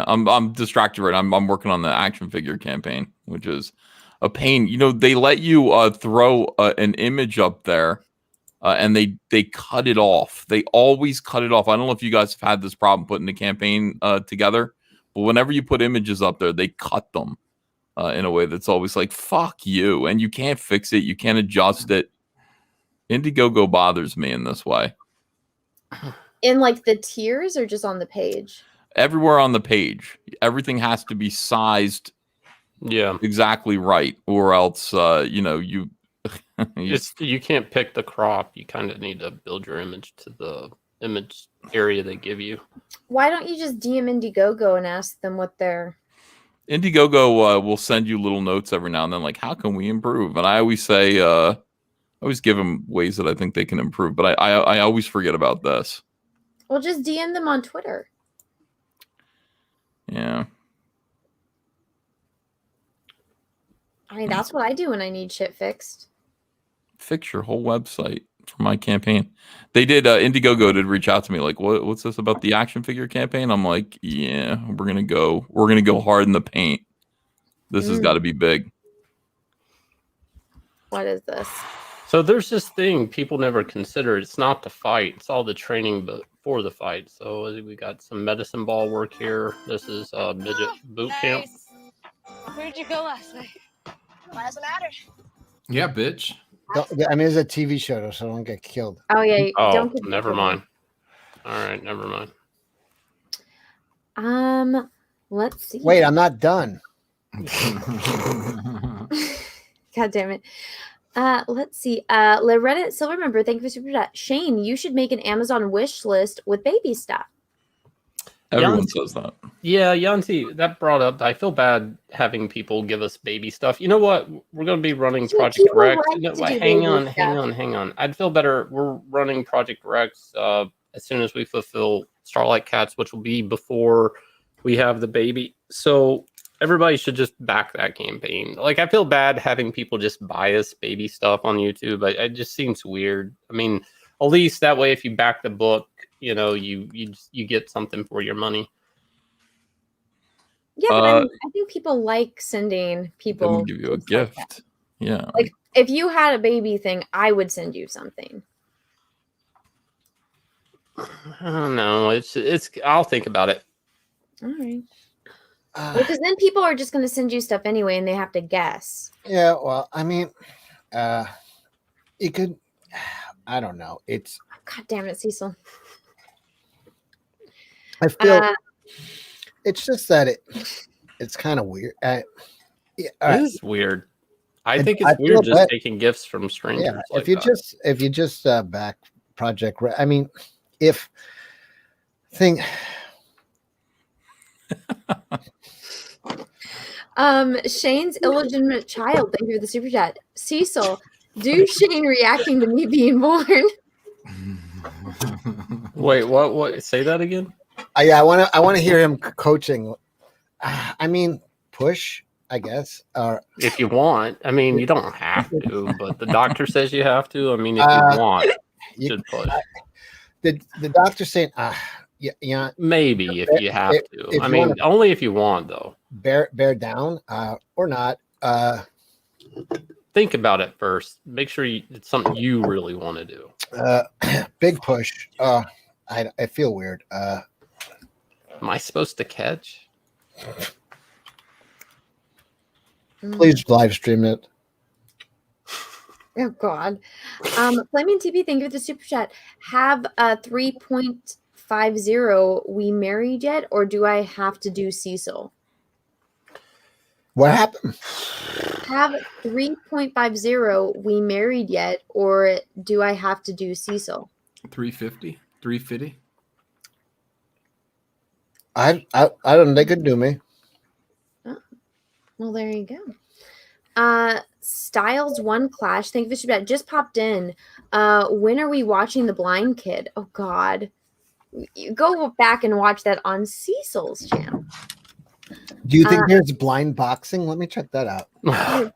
I'm distracted right now. I'm working on the action figure campaign, which is a pain. You know, they let you throw an image up there, and they cut it off. They always cut it off. I don't know if you guys have had this problem putting the campaign together, but whenever you put images up there, they cut them in a way that's always like, fuck you. And you can't fix it. You can't adjust it. Indiegogo bothers me in this way. In like the tiers or just on the page? Everywhere on the page, everything has to be sized exactly right, or else you you can't pick the crop. You kind of need to build your image to the image area they give you. Why don't you just DM Indiegogo and ask them what they're... Indiegogo will send you little notes every now and then, like, how can we improve? And I always say, I always give them ways that I think they can improve, but I always forget about this. Well, just DM them on Twitter. Yeah. I mean, that's what I do when I need shit fixed. Fix your whole website for my campaign. They did, Indiegogo did reach out to me, like, what's this about the action figure campaign? I'm like, yeah, we're gonna go hard in the paint. This has got to be big. What is this? So there's this thing people never consider. It's not the fight. It's all the training before the fight. So we got some medicine ball work here. This is midget boot camp. Where'd you go last night? Why does it matter? Yeah, bitch. I mean, it's a TV show, though, so don't get killed. Oh, yeah. Don't get never mind. All right, never mind. Let's see. Wait, I'm not done. God damn it. Let's see. Loretta Silver member, thank you for super chat. Shane, you should make an Amazon wish list with baby stuff. Everyone says that. Yeah, Yanti, that brought up. I feel bad having people give us baby stuff. You know what? We're going to be running Project Rex. Hang on. I'd feel better. We're running Project Rex as soon as we fulfill Starlight Cats, which will be before we have the baby. So everybody should just back that campaign. Like, I feel bad having people just buy us baby stuff on YouTube. It just seems weird. I mean, at least that way, if you back the book, you know, you get something for your money. Yeah, but I think people like sending people. We'll give you a gift. Yeah. Like, if you had a baby thing, I would send you something. I don't know. It's. I'll think about it. All right. Because then people are just going to send you stuff anyway, and they have to guess. Yeah, well, I mean, it could. I don't know. It's. God damn it, Cecil. I feel. It's just that it's kind of weird. It is weird. I think it's weird just taking gifts from strangers. Yeah, like if you just back Project Red, I mean, if thing. Shane's illegitimate child. Thank you for the super chat. Cecil, do Shane reacting to me being born? Wait, what? Say that again. Yeah, I want to hear him coaching. I mean, push, I guess. Or if you want, I mean, you don't have to, but the doctor says you have to. I mean, if you want, you should push. The doctor saying, yeah, maybe if you have to. I mean, only if you want, though. Bear down, or not. Think about it first. Make sure it's something you really want to do. Big push. I feel weird. Am I supposed to catch? Please live stream it. Oh God. Flaming TV, thank you for the super chat. Have a 3.50 we married yet, or do I have to do Cecil? What happened? Have 3.50 we married yet, or do I have to do Cecil? 350, 350. I don't. They could do me. Oh, well, there you go. Styles One Clash, thank you for the super chat. Just popped in. When are we watching The Blind Kid? Oh God. You go back and watch that on Cecil's channel. Do you think there's blind boxing? Let me check that out. Oh,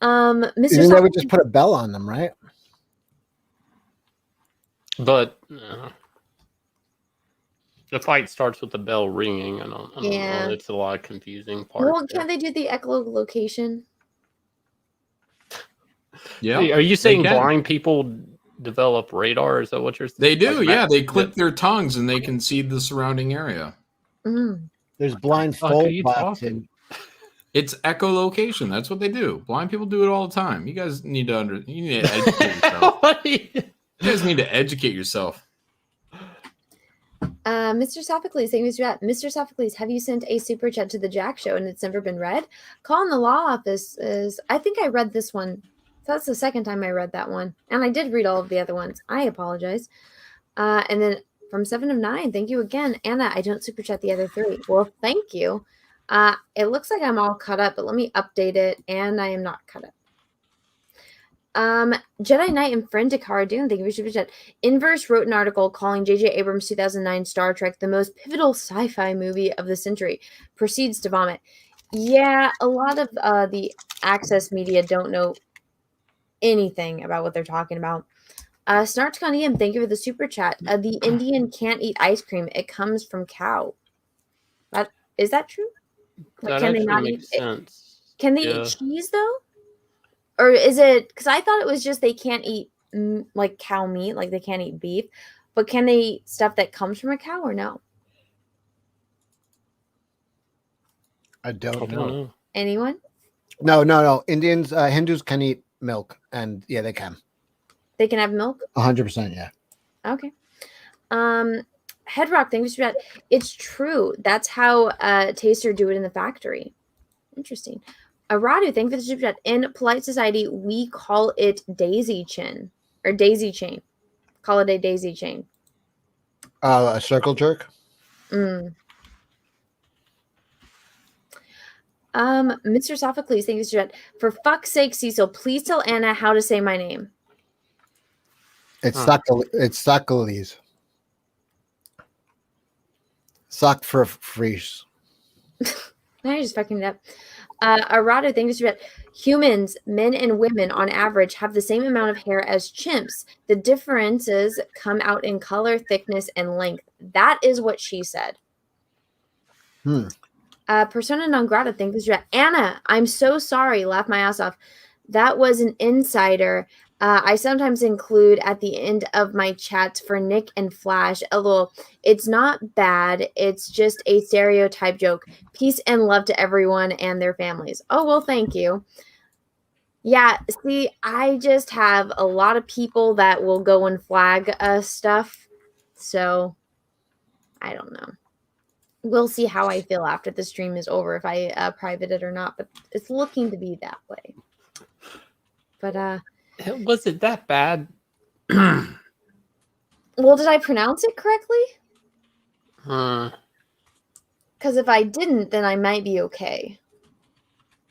God. Mr. Isn't that we Soft- just put a bell on them, right? But the fight starts with the bell ringing. I don't Yeah. know. It's a lot of confusing parts. Well, can't they do the echolocation? Yeah. Are you they saying can. blind people develop radar? Is that what you're saying? They do, Like yeah. They click their tongues and they can see the surrounding area. There's blind fuck are fold you boxing. It's echolocation. That's what they do. Blind people do it all the time. You guys need to educate yourself. You guys need to educate yourself. Mr. Sophocles, thank you, Mr. Chat. Mr. Sophocles, have you sent a super chat to the Jack Show and it's never been read? Call in the law office is. I think I read this one. That's the second time I read that one, and I did read all of the other ones. I apologize. And then from 7 of 9, thank you again, Anna. I don't super chat the other 3. Well, thank you. It looks like I'm all caught up, but let me update it, and I am not caught up. Jedi Knight and friend Takara Dune, thank you for super chat. Inverse wrote an article calling J.J. Abrams' 2009 Star Trek the most pivotal sci-fi movie of the century. Proceeds to vomit. Yeah, a lot of the access media don't know anything about what they're talking about. Snarchcon EM, thank you for the super chat. The Indian can't eat ice cream. It comes from cow. Is that true? That can they actually not makes eat? sense. Can they Yeah. eat cheese though? Or is it? Because I thought it was just they can't eat like cow meat, like they can't eat beef. But can they eat stuff that comes from a cow or no? I don't know. Anyone? No. Indians, Hindus can eat milk, and yeah, they can. They can have milk. 100%, yeah. Okay. Headrock, thanks for that. It's true. That's how Taster do it in the factory. Interesting. Radu, thank you for the super chat. In polite society, we call it daisy chin or daisy chain. Call it a daisy chain. A circle jerk. Mr. Sophocles, thank you for that. For fuck's sake, Cecil, please tell Anna how to say my name. It's Socrates. Sock for freeze. Now you're just fucking it up. Arado, thank you for that. Humans, men and women, on average, have the same amount of hair as chimps. The differences come out in color, thickness, and length. That is what she said. Persona non grata, thank you for that. Anna, I'm so sorry. Laugh my ass off. That was an insider. I sometimes include at the end of my chats for Nick and Flash a little, it's not bad. It's just a stereotype joke. Peace and love to everyone and their families. Oh, well, thank you. Yeah, see, I just have a lot of people that will go and flag stuff. So, I don't know. We'll see how I feel after the stream is over, if I private it or not. But it's looking to be that way. But, was it that bad? Well, did I pronounce it correctly? Because if I didn't, then I might be okay.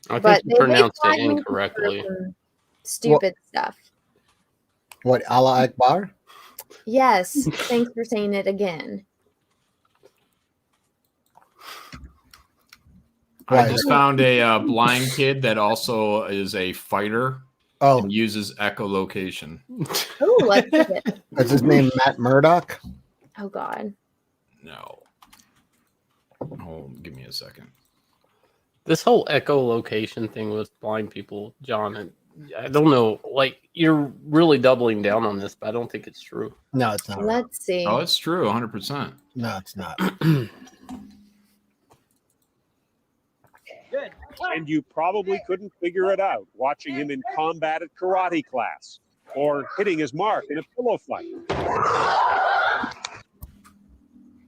I think you pronounced it incorrectly. Stupid stuff. What, Allah Akbar? Yes. Thanks for saying it again. I just found a blind kid that also is a fighter. And uses echolocation. Oh, let's see it. Is his name Matt Murdock? Oh God. No. Give me a second. This whole echolocation thing with blind people, John, I don't know. Like, you're really doubling down on this, but I don't think it's true. No, it's not. Let's see. Oh, it's true, 100%. No, it's not. And you probably couldn't figure it out watching him in combat at karate class or hitting his mark in a pillow fight.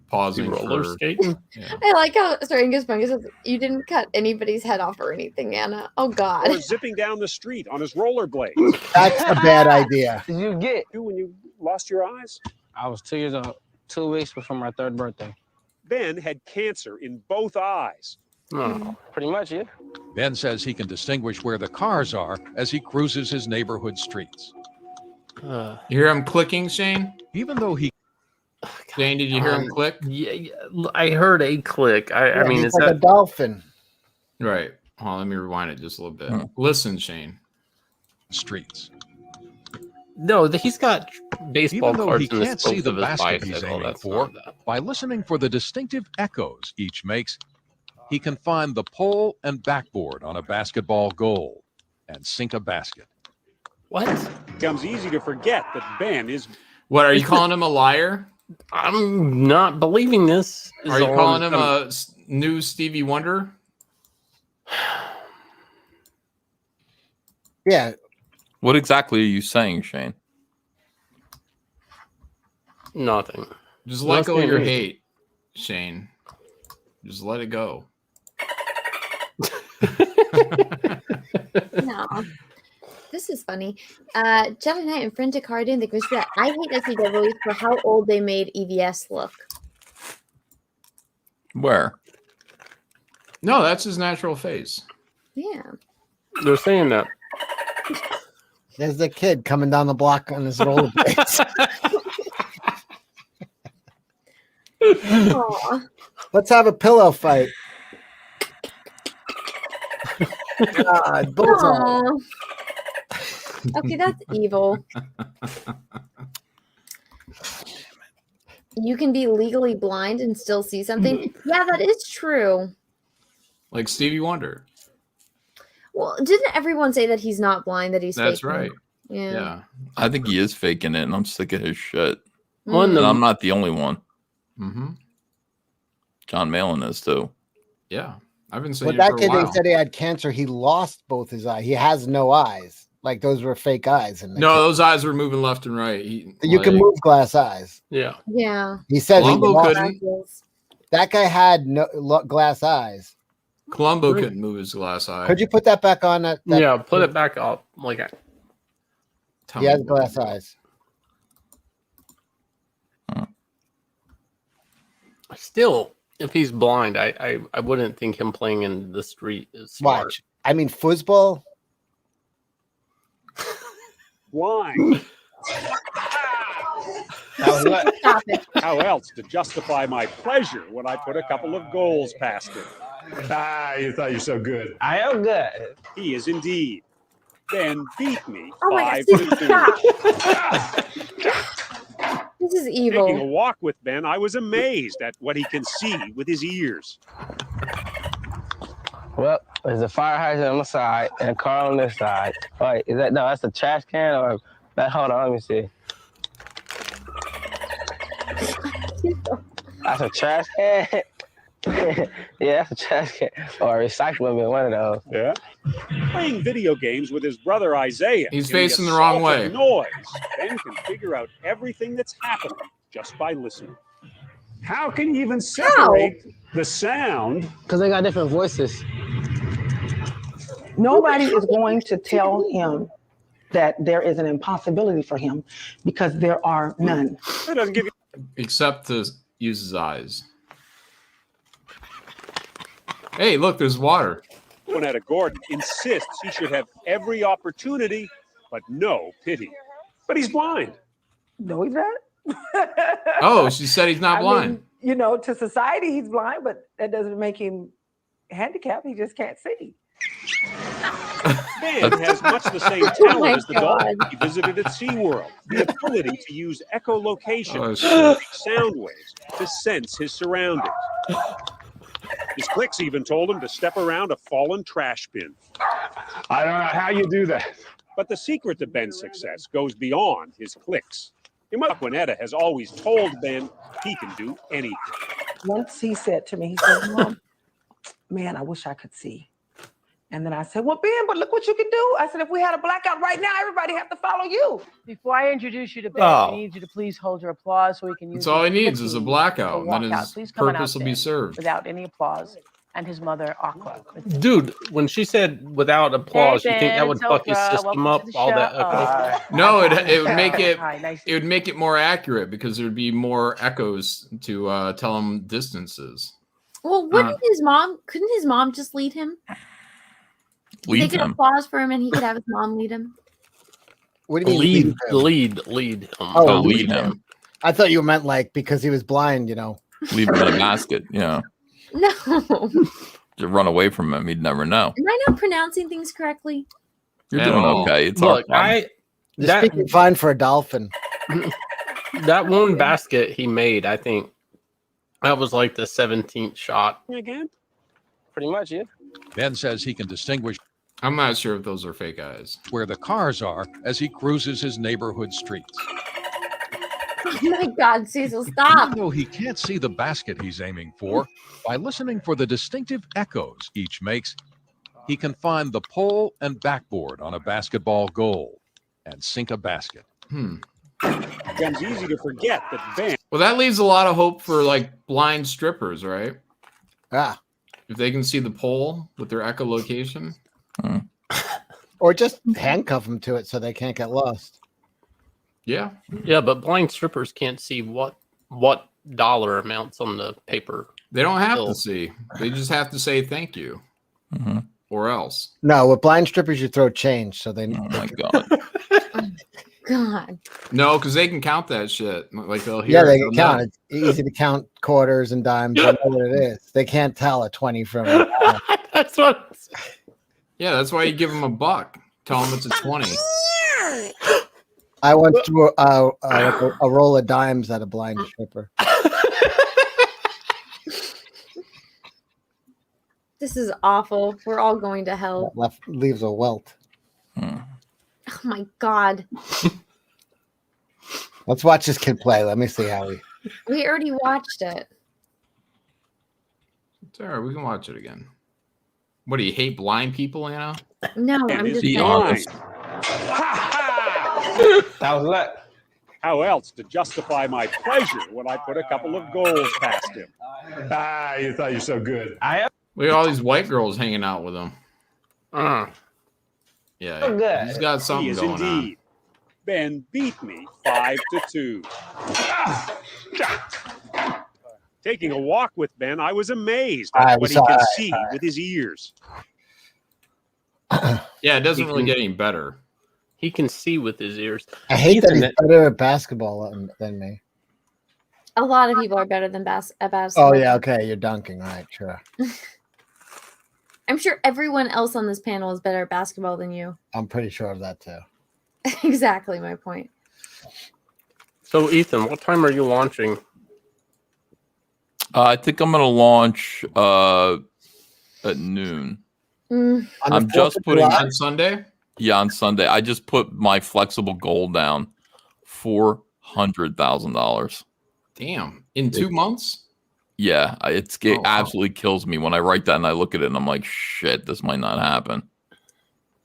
Pausing roller for skating. I like how Angus Bungus says you didn't cut anybody's head off or anything, Anna. Oh God. Or zipping down the street on his rollerblades. That's a bad idea. Did you get when you lost your eyes? I was 2 years old, 2 weeks before my 3rd birthday. Ben had cancer in both eyes. Pretty much, yeah. Ben says he can distinguish where the cars are as he cruises his neighborhood streets. You hear him clicking, Shane? Even though he... Shane, did you hear him click? Yeah, I heard a click. I mean, he's is like that a dolphin. Right. Hold on, let me rewind it just a little bit. Listen, Shane. Streets. No, he's got baseball Even though cards he in the can't see spokes the of his basket he's bicycle. aiming That's for, not that. by listening for the distinctive echoes each makes, he can find the pole and backboard on a basketball goal and sink a basket. What? It becomes easy to forget that Ben is... What, are you calling him a liar? I'm not believing this. Are you calling him a new Stevie Wonder? Yeah. What exactly are you saying, Shane? Nothing. Just let go of Nothing. your hate, Shane. Just let it go. No. This is funny. Jelly Knight and Frantic Carden, the Christian. I hate SCWs for how old they made EVS look. Where? No, that's his natural face. Yeah. They're saying that. There's the kid coming down the block on his rollerblades. Aw. Let's have a pillow fight. God, bullseye. Aw. Okay, that's evil. You can be legally blind and still see something. Yeah, that is true. Like Stevie Wonder. Well, didn't everyone say that he's not blind, that he's That's faking it? right. Yeah. I think he is faking it, and I'm sick of his shit. Well, And I'm not the only one. Mm-hmm. John Malin is too. Yeah. I've been saying Well, it that for a kid, they while. said he had cancer. He lost both his eyes. He has no eyes. Like those were fake eyes. And No, those eyes were moving left and right. you can move glass eyes. Yeah. Yeah. He said he Columbo lost. couldn't. That guy had no glass eyes. Columbo couldn't move his glass eye. Could you put that back on? That Yeah, put it back up. Like He has glass eyes. Still, if he's blind, I wouldn't think him playing in the street is smart. Watch. I mean, football. Blind. How else to justify my pleasure when I put a couple of goals past him? You thought you're so good. I am good. He is indeed. Ben beat me Oh my 5-2. This is evil. Taking a walk with Ben, I was amazed at what he can see with his ears. Well, there's a fire hydrant on the side and a car on this side. Wait, is that, no, that's a trash can or that, hold on, let me see. That's a trash can? Yeah, that's a trash can. Or a recycling bin, one of those. Yeah. Playing video games with his brother Isaiah. He's in the facing the wrong assault way. of Noise. Ben can figure out everything that's happening just by listening. How can you even separate the sound? Because they got different voices. Nobody is going to tell him that there is an impossibility for him because there are none. That doesn't give you Except to use his eyes. Hey, look, there's water. Juanetta Gordon insists he should have every opportunity, but no pity. But he's blind. No, he's not. Oh, she said he's not I blind. mean, you know, to society, he's blind, but that doesn't make him handicapped. He just can't see. Ben has much the same Oh talent my as the dog God. he visited at SeaWorld. The ability to use echolocation, Oh, shit. sound waves, to sense his surroundings. His clicks even told him to step around a fallen trash bin. I don't know how you do that. But the secret to Ben's success goes beyond his clicks. Quinetta has always told Ben he can do anything. Once he said to me, he said, Mom, man, I wish I could see. And then I said, well, Ben, but look what you can do. I said, if we had a blackout right now, everybody have to follow you. Before I introduce you to Ben, Oh. I need you to please hold your applause so we can use That's all he his needs is a cookies blackout, to and then walk his out. Please come on purpose out, will be Ben, served. without any applause. And his mother, Aqua. Dude, when she said without applause, you think that Ben, would it's fuck his Oprah. system Welcome up? to the All that show. echo? No, it would make it Hi, nice it would make it more accurate because there'd be more echoes to tell him distances. Well, couldn't his mom just lead him? They Lead could him. applause for him and he could have his mom lead him. What do you mean Lead him. Oh, lead him. I thought you meant like because he was blind, you know. Leave him in a basket. Yeah. No. To run away from him, he'd never know. Am I not pronouncing things correctly? You're doing okay. It's our problem. You're speaking fine for a dolphin. That one basket he made, I think that was like the 17th shot. Again? Pretty much, yeah. Ben says he can distinguish. I'm not sure if those are fake eyes. Where the cars are as he cruises his neighborhood streets. Oh my God, Cecil, stop. Even though he can't see the basket he's aiming for, by listening for the distinctive echoes each makes, he can find the pole and backboard on a basketball goal and sink a basket. It becomes easy to forget that Ben. Well, that leaves a lot of hope for like blind strippers, right? Ah. If they can see the pole with their echolocation. Or just handcuff them to it so they can't get lost. Yeah. Yeah, but blind strippers can't see what dollar amounts on the paper. They don't have bill. to see. They just have to say thank you. Or else. No, with blind strippers, you throw change. So they. Oh my God. God. No, because they can count that shit. Like they'll hear. Yeah, they they'll can count. know. It's easy to count quarters and dimes. They know what it is. They can't tell a 20 from a That's what. Yeah, that's why you give them $1. Tell them it's a 20. I once threw a roll of dimes at a blind stripper. This is awful. We're all going to hell. Left leaves a welt. Oh my God. Let's watch this kid play. Let me see how he. We already watched it. It's all right. We can watch it again. What do you hate blind people, Anna? No, I'm just Be saying. honest. That was luck. How else to justify my pleasure when I put a couple of goals past him? Ah, you thought you're so good. We got all these white girls hanging out with him. Yeah, Oh, good. he's got He something is going on. indeed. Ben beat me 5-2. Taking a walk with Ben, I was amazed at what he can see with his ears. Yeah, it doesn't really get any better. He can see with his ears. I hate that he's better at basketball than me. A lot of people are better than at basketball. Oh yeah, okay, you're dunking, right? Sure. I'm sure everyone else on this panel is better at basketball than you. I'm pretty sure of that too. Exactly my point. So, Ethan, what time are you launching? I think I'm going to launch at noon. I'm just putting on Sunday. Yeah, on Sunday. I just put my flexible goal down, $400,000. Damn, in 2 months. Yeah, it absolutely kills me when I write that and I look at it and I'm like, shit, this might not happen.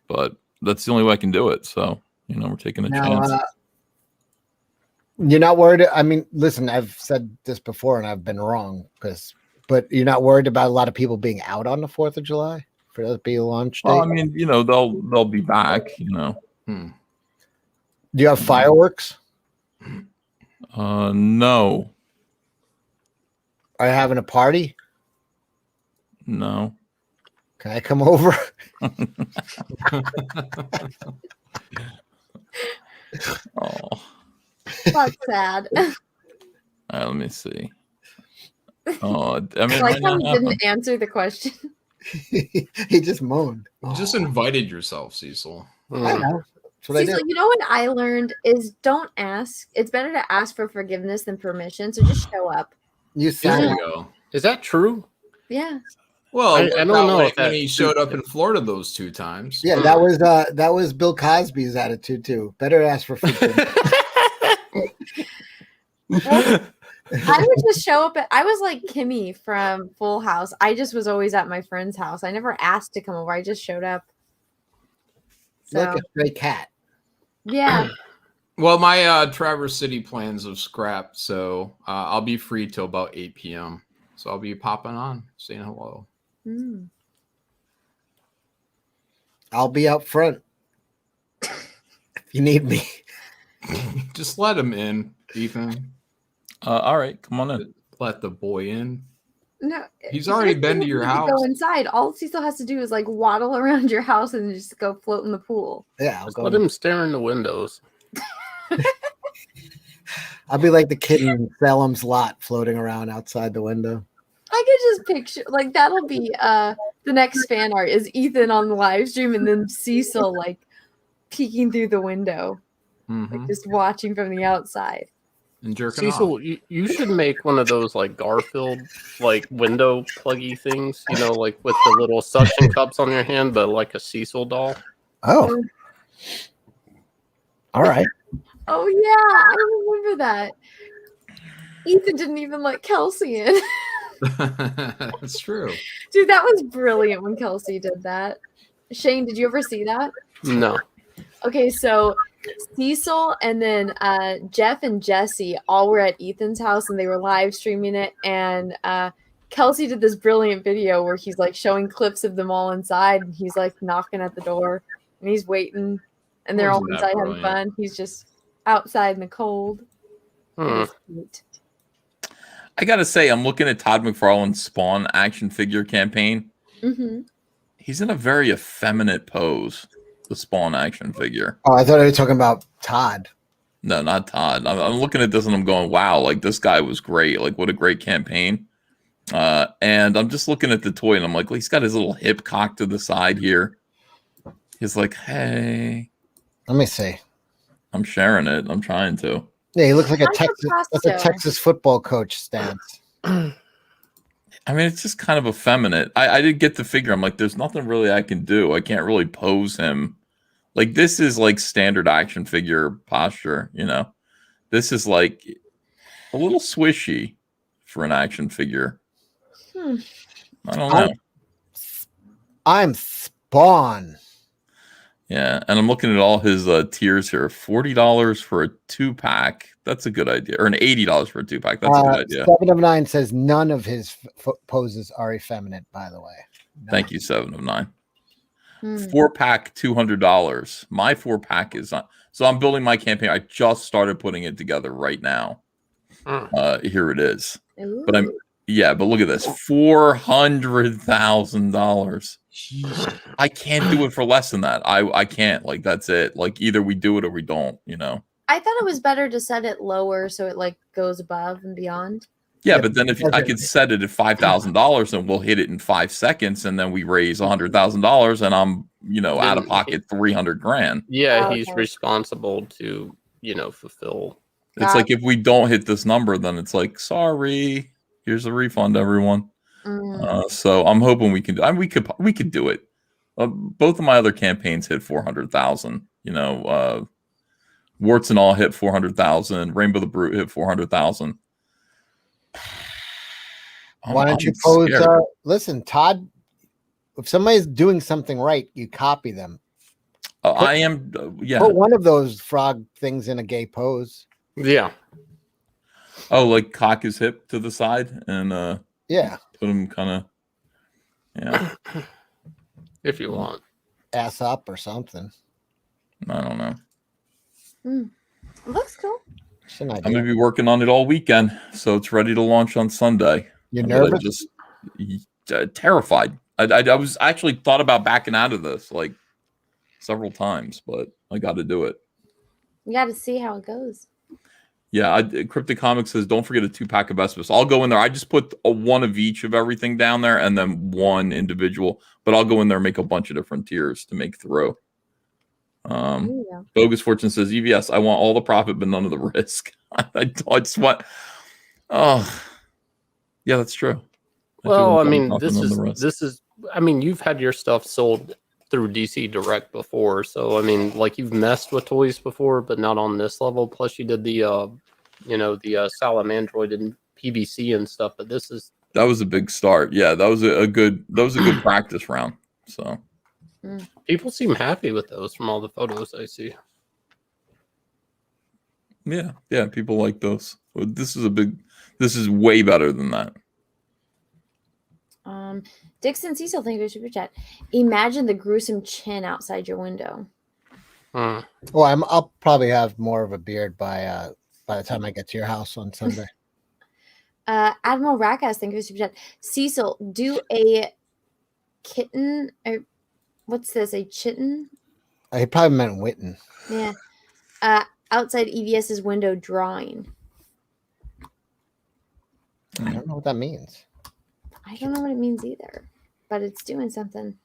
But that's the only way I can do it. So, we're taking a chance. You're not worried. I mean, listen, I've said this before and I've been wrong but you're not worried about a lot of people being out on the 4th of July for that to be a launch date? Well, I mean, they'll be back, Do you have fireworks? No. Are you having a party? No. Can I come over? Oh. That's sad. All right, let me see. Oh, I mean, Like how he didn't answer the question. He just moaned. You just invited yourself, Cecil. I know. That's what I Cecil, do. you know what I learned is don't ask. It's better to ask for forgiveness than permission. So just show up. You There you go. Is that true? Yeah. Well, I don't know if when that he showed up in Florida those 2 times. Yeah, that was Bill Cosby's attitude too. Better ask for features. I would just show up I was like Kimmy from Full House. I just was always at my friend's house. I never asked to come over. I just showed up. Like So a stray cat. yeah. Well, my Traverse City plans have scrapped, so I'll be free till about 8 p.m. So I'll be popping on, saying hello. Mm. I'll be out front if you need me. Just let him in, Ethan. All right, come on in. Let the boy in. No, He's he already doesn't been to even your need house. Go inside. All Cecil has to do is like waddle around your house and just go float in the pool. Yeah, I'll Just go. let him stare in the windows. I'll be like the kid in Salem's Lot floating around outside the window. I could just picture like that'll be the next fan art is Ethan on the live stream and then Cecil like peeking through the window, like just watching from the outside. And jerking Cecil, off. you should make one of those like Garfield like window pluggy things, you know, like with the little suction cups on your hand, but like a Cecil doll. Oh. All right. Oh yeah, I remember that. Ethan didn't even let Kelsey in. That's true. Dude, that was brilliant when Kelsey did that. Shane, did you ever see that? No. Okay, so Cecil and then Jeff and Jesse all were at Ethan's house and they were live streaming it. And Kelsey did this brilliant video where he's like showing clips of them all inside. And he's like knocking at the door and he's waiting and they're all Wasn't that inside having brilliant? fun. He's just outside in the cold. It Hmm. was cute. I gotta say, I'm looking at Todd McFarlane's Spawn action figure campaign. Mm-hmm. He's in a very effeminate pose. The Spawn action figure. Oh, I thought you were talking about Todd. No, not Todd. I'm looking at this and I'm going, wow, like this guy was great. Like what a great campaign. And I'm just looking at the toy and I'm like, well, he's got his little hip cocked to the side here. He's like, hey. Let me see. I'm sharing it. I'm trying to. Yeah, he looks like a Why Texas, that's a Picasso? Texas football coach stance. I mean, it's just kind of effeminate. I did get the figure. I'm like, there's nothing really I can do. I can't really pose him. Like, this is like standard action figure posture, you know? This is like a little swishy for an action figure. Hmm. I don't know. I'm Spawn. Yeah, and I'm looking at all his tiers here. $40 for a 2-pack. That's a good idea. Or an $80 for a 2-pack. That's a good idea. 7 of 9 says none of his poses are effeminate, by the way. Thank you, 7 of 9. Hmm. 4-pack, $200. My 4-pack is on. So I'm building my campaign. I just started putting it together right now. Here it is. Ooh. But but look at this. $400,000. I can't do it for less than that. I can't. Like, that's it. Like, either we do it or we don't, you know? I thought it was better to set it lower so it like goes above and beyond. Yeah, but then if I could set it at $5,000 and we'll hit it in 5 seconds and then we raise $100,000 and I'm, out of pocket $300,000. Yeah, Oh, he's okay. responsible to, fulfill. It's like if we don't hit this number, then it's like, sorry, here's a refund, everyone. So I'm hoping we can do. I mean, we could do it. Both of my other campaigns hit 400,000. Warts and all hit 400,000. Rainbow the Brute hit 400,000. Why don't you pose? Listen, Todd, if somebody's doing something right, you copy them. I am. Yeah. Put one of those frog things in a gay pose. Yeah. Oh, like cock his hip to the side and yeah, put him kind of if you want ass up or something. I don't know. Looks cool. I'm gonna be working on it all weekend, so it's ready to launch on Sunday. You're nervous? Just terrified. I was actually thought about backing out of this like several times, but I got to do it. You got to see how it goes. Yeah, Cryptic Comics says don't forget a 2-pack of Vespas. I'll go in there. I just put one of each of everything down there, and then one individual. But I'll go in there and make a bunch of different tiers to make through. Bogus Fortune says EVS. I want all the profit, but none of the risk. I just want. Oh, yeah, that's true. Well, I mean, nothing on the rest. this is. I mean, you've had your stuff sold through DC Direct before, so I mean, like you've messed with toys before, but not on this level. Plus, you did the, the Salamandroid and PVC and stuff. But this is That was a big start. Yeah, that was a good practice round. So people seem happy with those from all the photos I see. yeah, people like those. This is way better than that. Dixon Cecil, thank you for super chat. Imagine the gruesome chin outside your window. Well, I'll probably have more of a beard by the time I get to your house on Sunday. Admiral Rakas, thank you for super chat. Cecil, do a kitten or what's this? A chitin? He probably meant Witten. Yeah. Outside EVS's window drawing. I don't know what that means. I don't know what it means either, but it's doing something.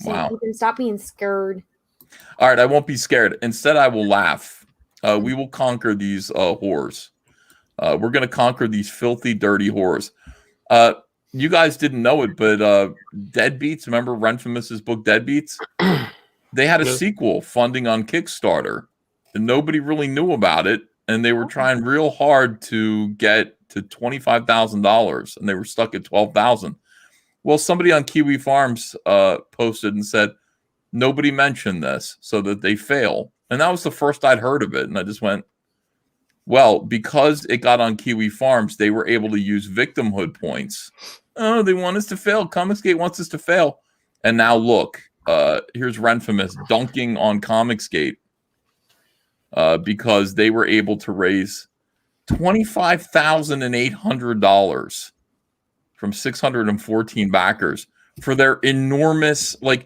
Wow. Ethan, stop being scared. All right, I won't be scared. Instead, I will laugh. We will conquer these whores. We're going to conquer these filthy, dirty whores. You guys didn't know it, but Deadbeats, remember Renfamous's book Deadbeats? They had a sequel funding on Kickstarter, and nobody really knew about it, and they were trying real hard to get to $25,000, and they were stuck at $12,000. Well, somebody on Kiwi Farms posted and said, nobody mentioned this, so that they fail. And that was the first I'd heard of it. And I just went, well, because it got on Kiwi Farms, they were able to use victimhood points. Oh, they want us to fail. Comicsgate wants us to fail. And now look, here's Renfamous dunking on Comicsgate because they were able to raise $25,800 from 614 backers for their enormous, like,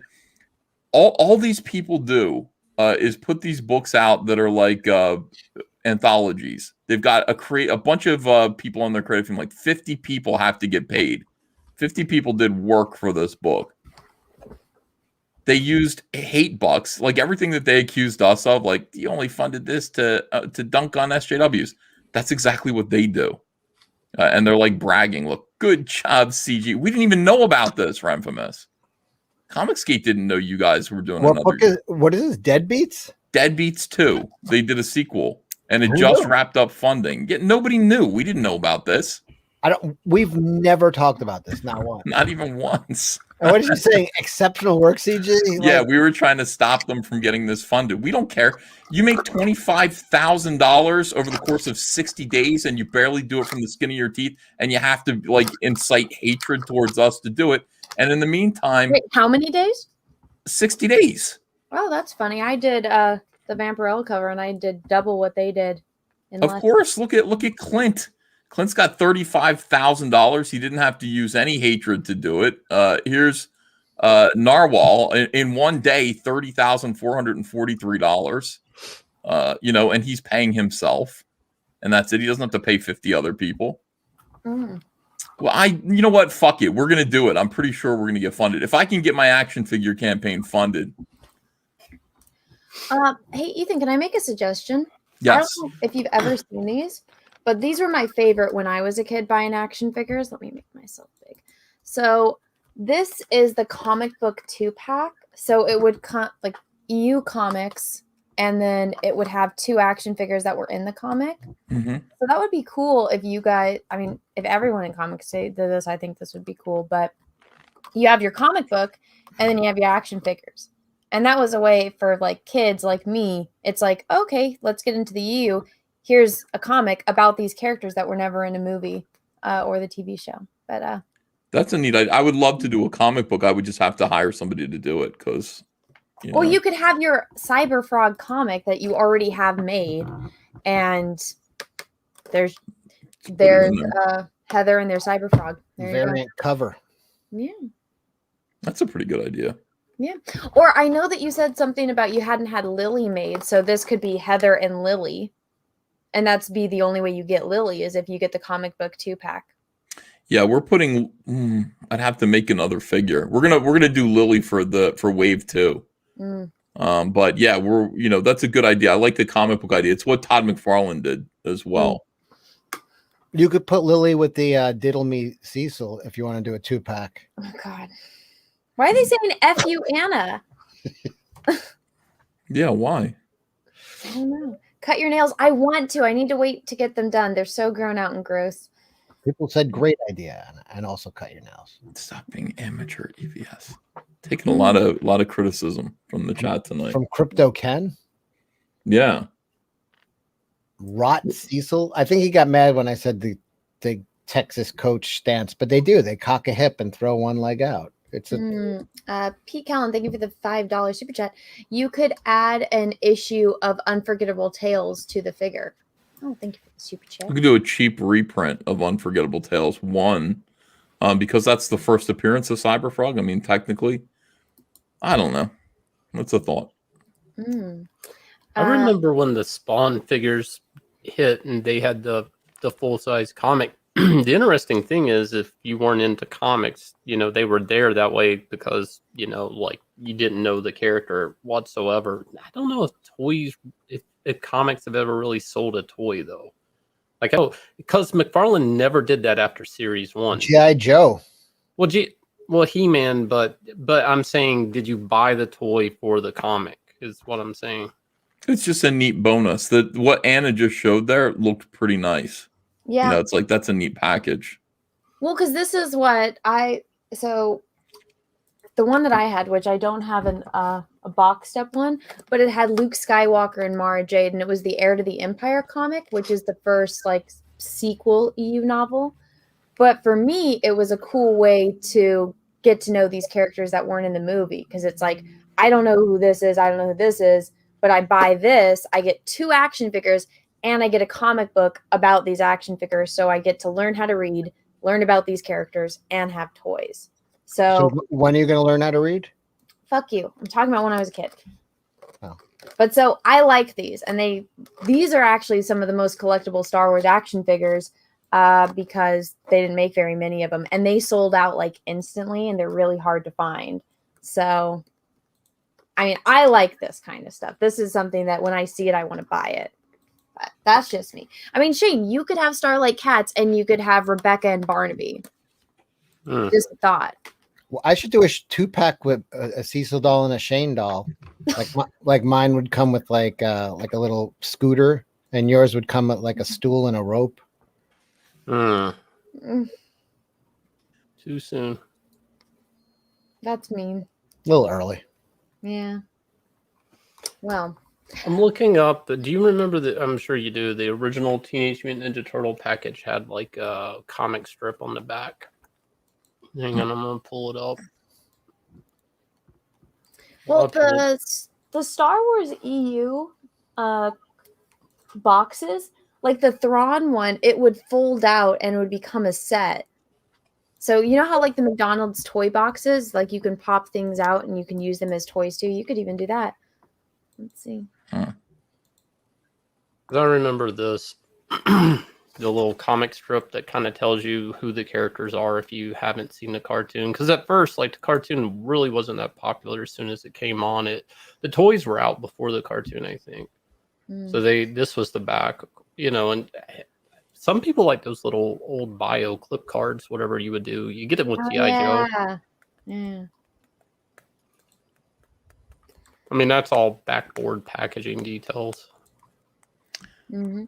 all these people do is put these books out that are like anthologies. They've got a bunch of people on their credit team, like 50 people have to get paid. 50 people did work for this book. They used hate bucks, like everything that they accused us of, like you only funded this to dunk on SJWs. That's exactly what they do. And they're like bragging, look, good job, CG. We didn't even know about this, Renfamous. Comicsgate didn't know you guys were doing What is this? Deadbeats? Deadbeats 2. They did a sequel, and it just wrapped up funding. Yet nobody knew. We didn't know about this. We've never talked about this. Not once. Not even once. And what are you saying? Exceptional work, CG? Yeah, we were trying to stop them from getting this funded. We don't care. You make $25,000 over the course of 60 days, and you barely do it from the skin of your teeth, and you have to like incite hatred towards us to do it. And in the meantime, Wait, how many days? 60 days. Oh, that's funny. I did the Vampirella cover, and I did double what they did. Of course, look at Clint. Clint's got $35,000. He didn't have to use any hatred to do it. Here's Narwhal in one day, $30,443. And he's paying himself, and that's it. He doesn't have to pay 50 other people. Mm. Well, you know what? Fuck it. We're gonna do it. I'm pretty sure we're gonna get funded. If I can get my action figure campaign funded. Hey, Ethan, can I make a suggestion? Yes. I don't know if you've ever seen these, but these were my favorite when I was a kid buying action figures. Let me make myself big. So this is the comic book 2-pack. So it would come like EU Comics, and then it would have 2 action figures that were in the comic. Mm-hmm. So that would be cool if you guys, I mean, if everyone in comics did this, I think this would be cool. But you have your comic book, and then you have your action figures. And that was a way for like kids like me. It's like, okay, let's get into the EU. Here's a comic about these characters that were never in a movie or the TV show. But that's a neat idea. I would love to do a comic book. I would just have to hire somebody to do it because. Well, you could have your Cyber Frog comic that you already have made, and there's Heather and their Cyber Frog. Variant cover. Yeah. That's a pretty good idea. Yeah. Or I know that you said something about you hadn't had Lily made, so this could be Heather and Lily. And that's be the only way you get Lily is if you get the comic book 2-pack. Yeah, we're putting I'd have to make another figure. We're gonna do Lily for wave 2. Mm. But yeah, that's a good idea. I like the comic book idea. It's what Todd McFarlane did as well. You could put Lily with the Diddle Me Cecil if you want to do a 2-pack. Oh God. Why are they saying F you, Anna? Yeah, why? I don't know. Cut your nails. I want to. I need to wait to get them done. They're so grown out and gross. People said great idea, and also cut your nails. Stop being amateur, EVS. Taking a lot of criticism from the chat tonight. From Crypto Ken? Yeah. Rot Cecil? I think he got mad when I said the Texas coach stance, but they do. They cock a hip and throw one leg out. It's Pete Callan, thank you for the $5 super chat. You could add an issue of Unforgettable Tales to the figure. Oh, thank you for the super chat. We could do a cheap reprint of Unforgettable Tales 1, because that's the first appearance of Cyberfrog. I mean, technically, I don't know. That's a thought. I remember when the Spawn figures hit and they had the full-size comic. The interesting thing is, if you weren't into comics, they were there that way because, like, you didn't know the character whatsoever. I don't know if toys, if comics have ever really sold a toy, though. Like, because McFarlane never did that after Series 1. G.I. Joe. Well, He-Man, but I'm saying, did you buy the toy for the comic, is what I'm saying. It's just a neat bonus. That what Anna just showed there looked pretty nice. Yeah. It's like, that's a neat package. Well, because this is what so the one that I had, which I don't have a box step one, but it had Luke Skywalker and Mara Jade, and it was the Heir to the Empire comic, which is the first like sequel EU novel. But for me, it was a cool way to get to know these characters that weren't in the movie, because it's like, I don't know who this is, I don't know who this is, but I buy this, I get 2 action figures, and I get a comic book about these action figures, so I get to learn how to read, learn about these characters, and have toys. So when are you going to learn how to read? Fuck you. I'm talking about when I was a kid. Oh. But so I like these, and these are actually some of the most collectible Star Wars action figures because they didn't make very many of them, and they sold out like instantly, and they're really hard to find. So, I mean, I like this kind of stuff. This is something that when I see it, I want to buy it. But that's just me. I mean, Shane, you could have Starlight Cats, and you could have Rebecca and Barnaby. Just a thought. Well, I should do a 2-pack with a Cecil doll and a Shane doll. Like mine would come with like a little scooter, and yours would come with like a stool and a rope. Too soon. That's mean. A little early. Yeah. Well, I'm looking up. Do you remember I'm sure you do. The original Teenage Mutant Ninja Turtle package had like a comic strip on the back. Hang on, I'm gonna pull it up. well, the Star Wars EU boxes, like the Thrawn one, it would fold out and it would become a set. So you know how like the McDonald's toy boxes, like you can pop things out and you can use them as toys too. You could even do that. Let's see. I remember this, the little comic strip that kind of tells you who the characters are if you haven't seen the cartoon. Because at first, like, the cartoon really wasn't that popular. As soon as it came on, the toys were out before the cartoon, I think. So this was the back, and some people like those little old bio clip cards, whatever you would do. You get them with G.I. Joe. Yeah. I mean, that's all backboard packaging details. Mm-hmm.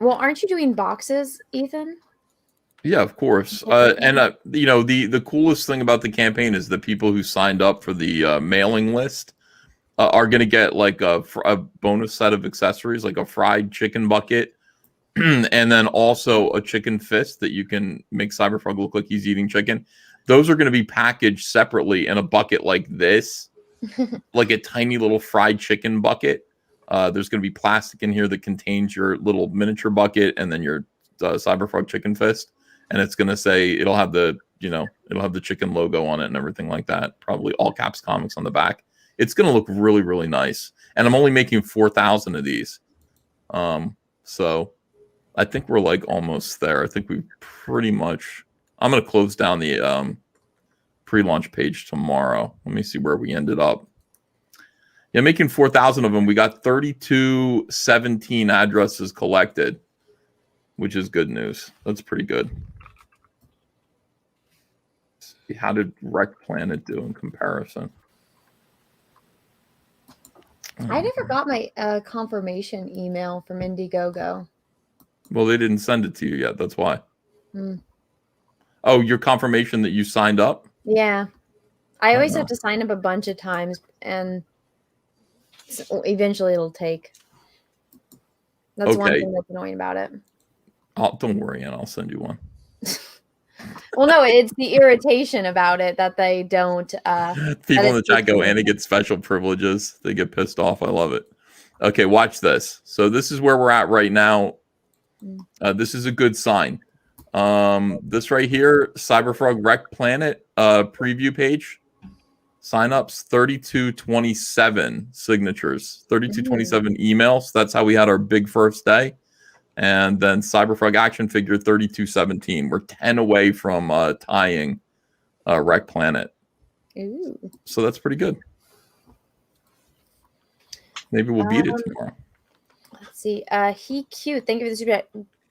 Well, aren't you doing boxes, Ethan? Yeah, of course. And the coolest thing about the campaign is the people who signed up for the mailing list are going to get like a bonus set of accessories, like a fried chicken bucket, and then also a chicken fist that you can make Cyberfrog look like he's eating chicken. Those are going to be packaged separately in a bucket like this, like a tiny little fried chicken bucket. There's going to be plastic in here that contains your little miniature bucket and then your Cyberfrog chicken fist. And it's going to say, it'll have the chicken logo on it and everything like that. Probably all caps comics on the back. It's going to look really, really nice. And I'm only making 4,000 of these. So I think we're like almost there. I think we pretty much, I'm going to close down the pre-launch page tomorrow. Let me see where we ended up. Yeah, making 4,000 of them. We got 3217 addresses collected. which is good news. That's pretty good. How did Wreck Planet do in comparison? I never got my confirmation email from Indiegogo. Well, they didn't send it to you yet. That's why. Hmm. Oh, your confirmation that you signed up? Yeah. I always know. have to sign up a bunch of times, and eventually it'll take. That's one Okay. thing that's annoying about it. Oh, don't worry, and I'll send you one. Well, no, it's the irritation about it that they don't. People in the chat go, Anna gets special privileges. They get pissed off. I love it. Okay, watch this. So this is where we're at right now. This is a good sign. This right here, Cyberfrog Wreck Planet preview page. Sign-ups, 3227 signatures, 3227 emails. That's how we had our big first day. And then Cyberfrog action figure, 3217. We're 10 away from tying Wreck Planet. Ooh. So that's pretty good. Maybe we'll beat it tomorrow. Let's see. He cute. Thank you for the super chat.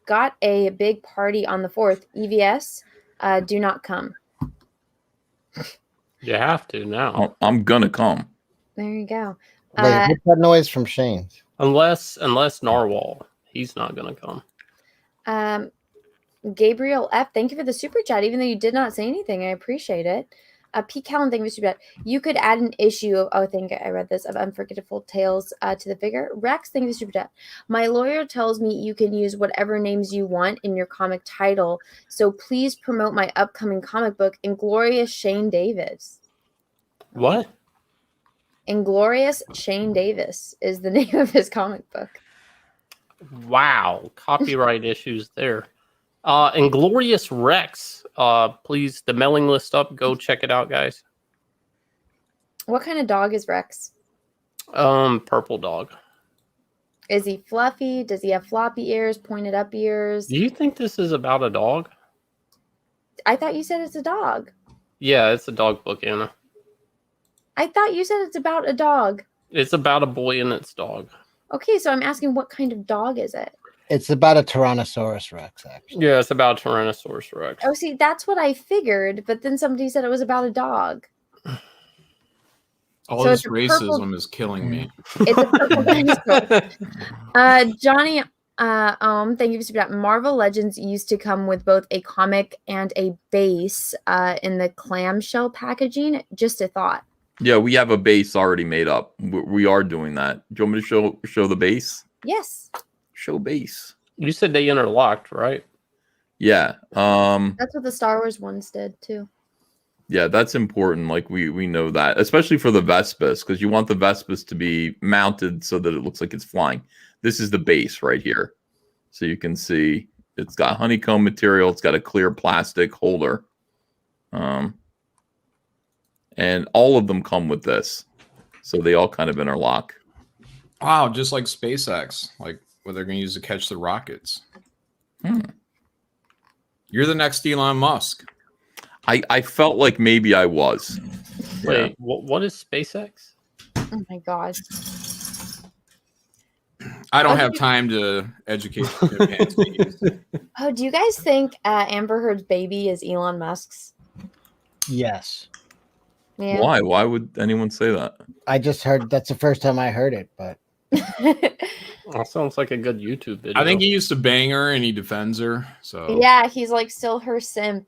Got a big party on the 4th. EVS, do not come. You have to now. I'm gonna come. There you go. Wait, what's that noise from Shane? Unless Narwhal. He's not gonna come. Gabriel F, thank you for the super chat. Even though you did not say anything, I appreciate it. P. Callan, thank you for the super chat. You could add an issue of, I think I read this, of Unforgettable Tales to the figure. Rex, thank you for the super chat. My lawyer tells me you can use whatever names you want in your comic title, so please promote my upcoming comic book, Inglorious Shane Davis. What? Inglorious Shane Davis is the name of his comic book. Wow, copyright issues there. Inglorious Rex. Please, the mailing list up. Go check it out, guys. What kind of dog is Rex? Purple dog. Is he fluffy? Does he have floppy ears, pointed up ears? Do you think this is about a dog? I thought you said it's a dog. Yeah, it's a dog book, Anna. I thought you said it's about a dog. It's about a boy and its dog. Okay, so I'm asking what kind of dog is it? It's about a Tyrannosaurus Rex, actually. Yeah, it's about Tyrannosaurus Rex. Oh, see, that's what I figured, but then somebody said it was about a dog. All So this it's a racism purple- is killing me. It's a purple dinosaur. Johnny, thank you for that. Marvel Legends used to come with both a comic and a base in the clamshell packaging. Just a thought. Yeah, we have a base already made up. We are doing that. Do you want me to show the base? Yes. Show base. You said they interlocked, right? Yeah. That's what the Star Wars ones did too. Yeah, that's important. Like we know that, especially for the Vespus, because you want the Vespus to be mounted so that it looks like it's flying. This is the base right here. So you can see it's got honeycomb material. It's got a clear plastic holder. And all of them come with this. So they all kind of interlock. Wow, just like SpaceX, like what they're going to use to catch the rockets. You're the next Elon Musk. I felt like maybe I was. Wait, Yeah. what is SpaceX? Oh my god. I don't have time to educate the pants babies. Oh, do you guys think Amber Heard's baby is Elon Musk's? Yes. Yeah. Why? Why would anyone say that? I just heard that's the first time I heard it, but That sounds like a good YouTube video. I think he used to bang her and he defends her. So Yeah, he's like still her simp.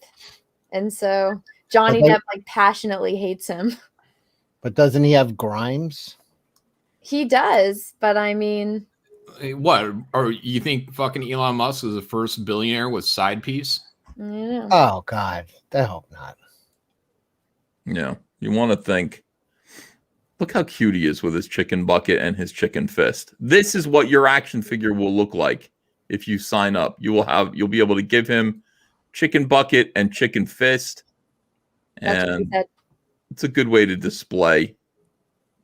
And so Johnny Okay. Depp like passionately hates him. but doesn't he have Grimes? He does, but I mean, what? Or you think fucking Elon Musk is the first billionaire with side piece? yeah. Oh God, I hope not. Yeah. You want to think, look how cute he is with his chicken bucket and his chicken fist. This is what your action figure will look like if you sign up. You'll be able to give him chicken bucket and chicken fist. That's what he And said. it's a good way to display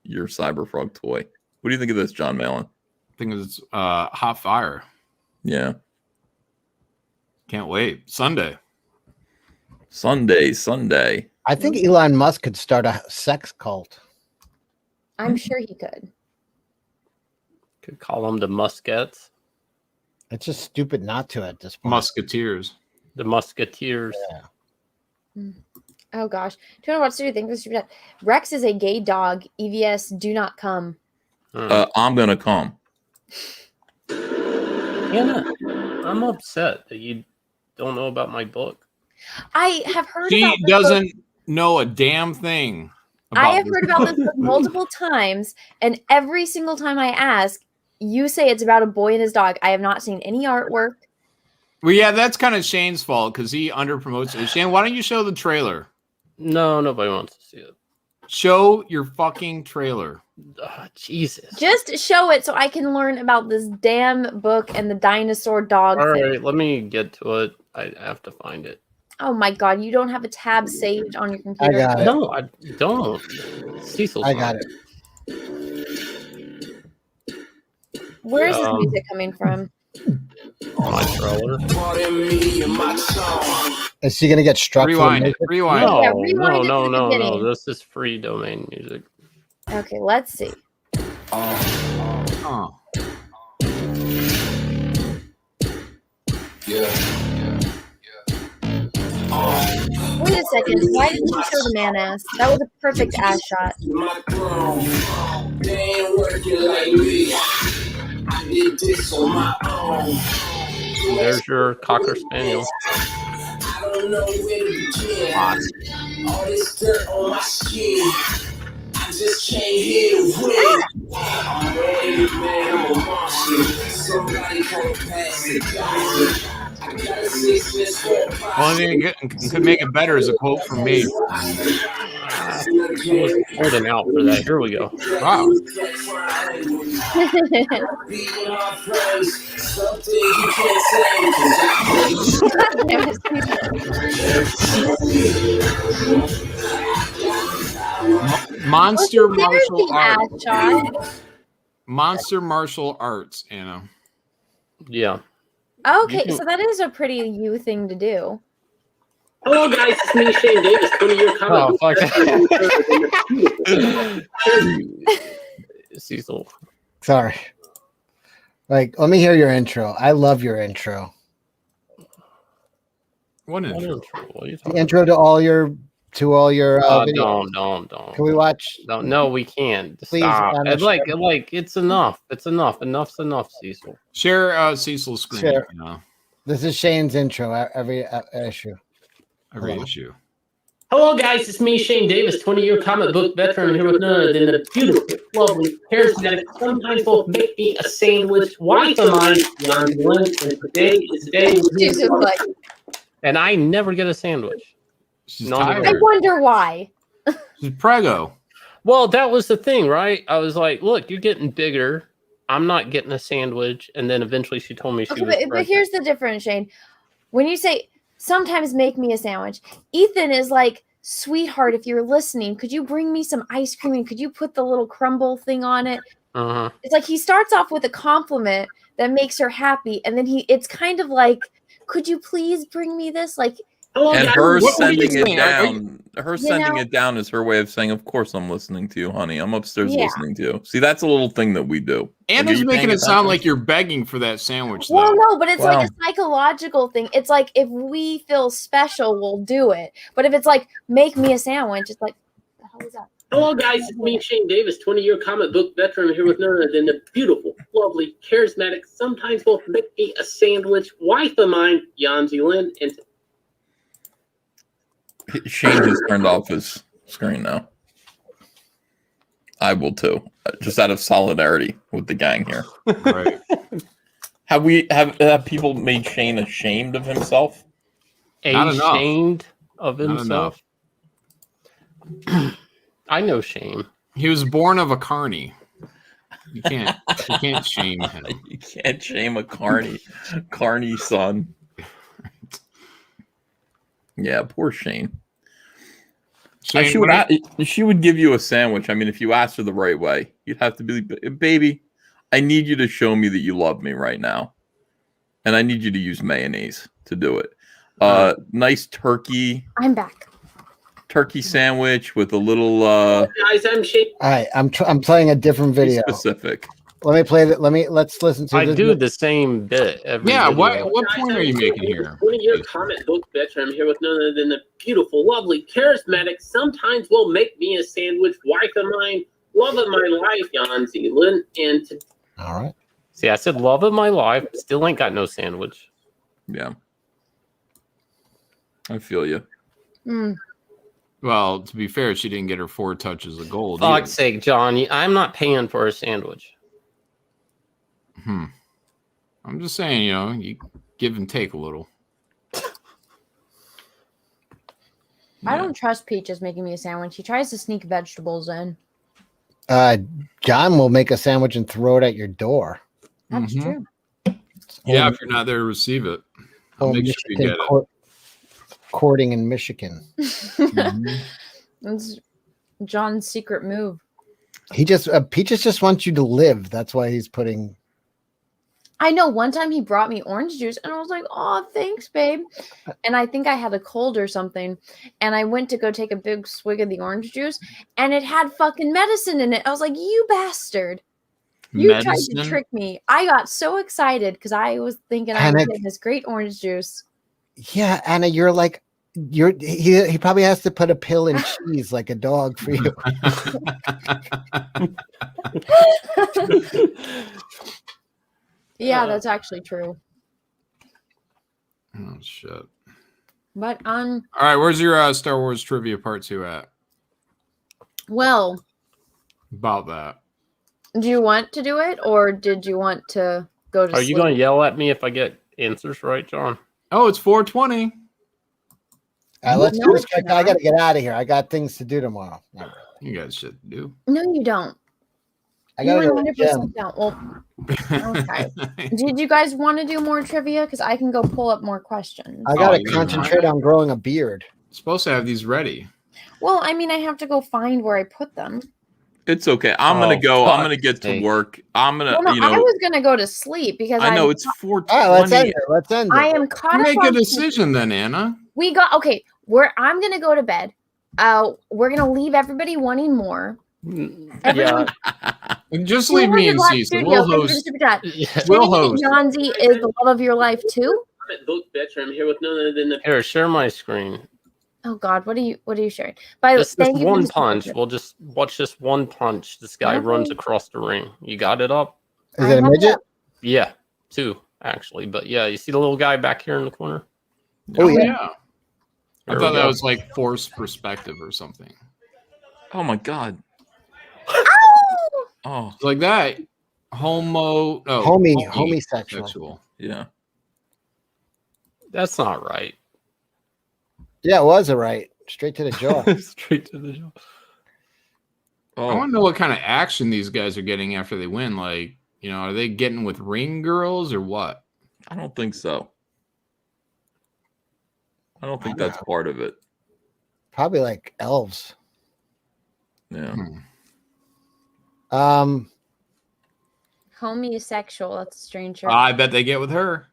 your Cyberfrog toy. What do you think of this, John Malin? I think it's hot fire. Yeah. Can't wait. Sunday. Sunday. I think Elon Musk could start a sex cult. I'm sure he could. Could call them the Muskettes. It's just stupid not to at this point. Musketeers. The Musketeers. Yeah. Oh gosh. Do you know what to think? This stupid. Rex is a gay dog. EVS, do not come. I'm gonna come. Hannah, I'm upset that you don't know about my book. I have heard She about this doesn't book. know a damn thing. I have heard about this book multiple times, and every single time I ask, you say it's about a boy and his dog. I have not seen any artwork. Well, yeah, that's kind of Shane's fault because he underpromotes it. Shane, why don't you show the trailer? No, nobody wants to see it. Show your fucking trailer. Oh, Jesus. Just show it so I can learn about this damn book and the dinosaur dog All thing. right, let me get to it. I have to find it. Oh my god, you don't have a tab saved on your computer? I got it. No, I don't. Cecil. I got it. Where is this music coming from? My trailer. Is she gonna get struck? Rewind it. Rewind. No, Yeah, rewind it no, to the no, no. beginning. This is free domain music. Okay, let's see. Oh. Wait a second. Why didn't you show the man ass? That was a perfect ass shot. There's your Cocker Spaniel. All this dirt on my skin. I just came here to win. I'm ready, man. I'm a monster. Somebody come pass it. I got a 6 Only thing could make it better is a quote from me. I was holding out for that. Here we go. Wow. Monster martial arts. Monster martial arts, Anna. Yeah. Okay, so that is a pretty you thing to do. Hello, guys. It's me, Shane Davis. Go to your comment. Oh, fuck. Cecil. Sorry. Like, let me hear your intro. I love your intro. What intro? What are you The talking intro to all your videos. Don't. Can we watch? No, we can't. Please, Stop. Anna, It's like it's enough. It's enough. Enough's enough, Cecil. Share Cecil's screen. Share. You know, This is Shane's intro every issue. every issue. Hello, guys. It's me, Shane Davis, 20-year comic book veteran, here with none other than the beautiful, lovely, charismatic, sometimes both make me a sandwich wife of mine, Jan Glenn, and today is the day. And I never get a sandwich. I wonder why. She's prego. Well, that was the thing, right? I was like, look, you're getting bigger. I'm not getting a sandwich. And then eventually she told me she was But pregnant. here's the difference, Shane. When you say sometimes make me a sandwich, Ethan is like, sweetheart, if you're listening, could you bring me some ice cream and could you put the little crumble thing on it? Uh-huh. It's like he starts off with a compliment that makes her happy, and then it's kind of like, could you please bring me this? Like, And her sending it saying? down, her sending know? it down is her way of saying, "Of course, I'm listening to you, honey. I'm upstairs Yeah. listening to you." See, that's a little thing that we do. Anna's Are you making paying it sound attention? like you're begging for that sandwich, though. well, no, but it's like Wow. a psychological thing. It's like if we feel special, we'll do it. But if it's like make me a sandwich, it's like, the hell is that? Hello, guys. It's me, Shane Davis, 20-year comic book veteran, here with none other than the beautiful, lovely, charismatic, sometimes both make me a sandwich wife of mine, Jan Glenn, and Shane has turned off his screen now. I will too, just out of solidarity with the gang here. Right. Have people made Shane ashamed of himself? Not enough. ashamed of Not himself. I know shame. He was born of a carny. You can't shame him. You can't shame a carny son. Yeah, poor Shane. Shane, She would give you a sandwich. I mean, if you asked her the right way, you'd have to be, baby, I need you to show me that you love me right now. And I need you to use mayonnaise to do it. Nice turkey. I'm back. Turkey sandwich with a little Guys, I'm Shane. All right, I'm playing a different be video. specific. Let me play that. Let's listen to I this. do the same bit every Yeah, video. what point are you making here? One of your comic book bitch, I'm here with none other than the beautiful, lovely, charismatic, sometimes will make me a sandwich, wife of mine, love of my life, Jan Zealand. And All right. See, I said love of my life. Still ain't got no sandwich. Yeah. I feel you. Well, to be fair, she didn't get her 4 touches of gold. Fuck's sake, John. I'm not paying for a sandwich. I'm just saying, you give and take a little. I don't trust Peaches making me a sandwich. He tries to sneak vegetables in. John will make a sandwich and throw it at your door. That's true. Yeah, if you're not there to receive it, I'll make sure you get it. Courting in Michigan. That's John's secret move. He just Peaches just wants you to live. That's why he's putting. I know one time he brought me orange juice and I was like, oh, thanks, babe. And I think I had a cold or something. And I went to go take a big swig of the orange juice and it had fucking medicine in it. I was like, you bastard. You tried to trick me. I got so excited because I was thinking I was getting this great orange juice. Yeah, Anna, you're like, he probably has to put a pill in cheese like a dog for you. Yeah, that's actually true. Oh shit! But all right, where's your Star Wars trivia part 2 at? Well, About that. do you want to do it or did you want to go to Are sleep? you going to yell at me if I get answers right, John? Oh, it's 4:20. Let's do this quick. I got to get out of here. I got things to do tomorrow. You got shit to do. No, you don't. I got to go to the 100% gym. don't. Well, okay. Did you guys want to do more trivia? Because I can go pull up more questions. I got to concentrate on growing a beard. Supposed to have these ready. Well, I mean, I have to go find where I put them. It's okay. I'm gonna go. I'm gonna get to work. I'm gonna, Well, no, I was gonna go to sleep because I know it's 4:20. Let's end it. Let's end it. I am caught up. Make a on decision then, Anna. We got okay. I'm gonna go to bed. We're gonna leave everybody wanting more. Yeah. Just leave me and Cecil. We'll host. We'll host. Yanzi is the love of your life too. comic book bitch, I'm here with none other than the Here, share my screen. Oh God, what are you sharing? By the way, Just thank you for one the punch. support. We'll just watch this one punch. This guy runs across the ring. You got it up? Is it a midget? Yeah, 2 actually. But yeah, you see the little guy back here in the corner? Oh yeah. I There thought we that go. was like forced perspective or something. Oh my god. Oh, It's like that. Homosexual. Yeah. That's not right. Yeah, it was a right. Straight to the jaw. Straight to the jaw. I want to know what kind of action these guys are getting after they win. Like, are they getting with ring girls or what? I don't think so. I don't think that's part of it. Probably like elves. Yeah. Homosexual. That's a strange shirt. I bet they get with her.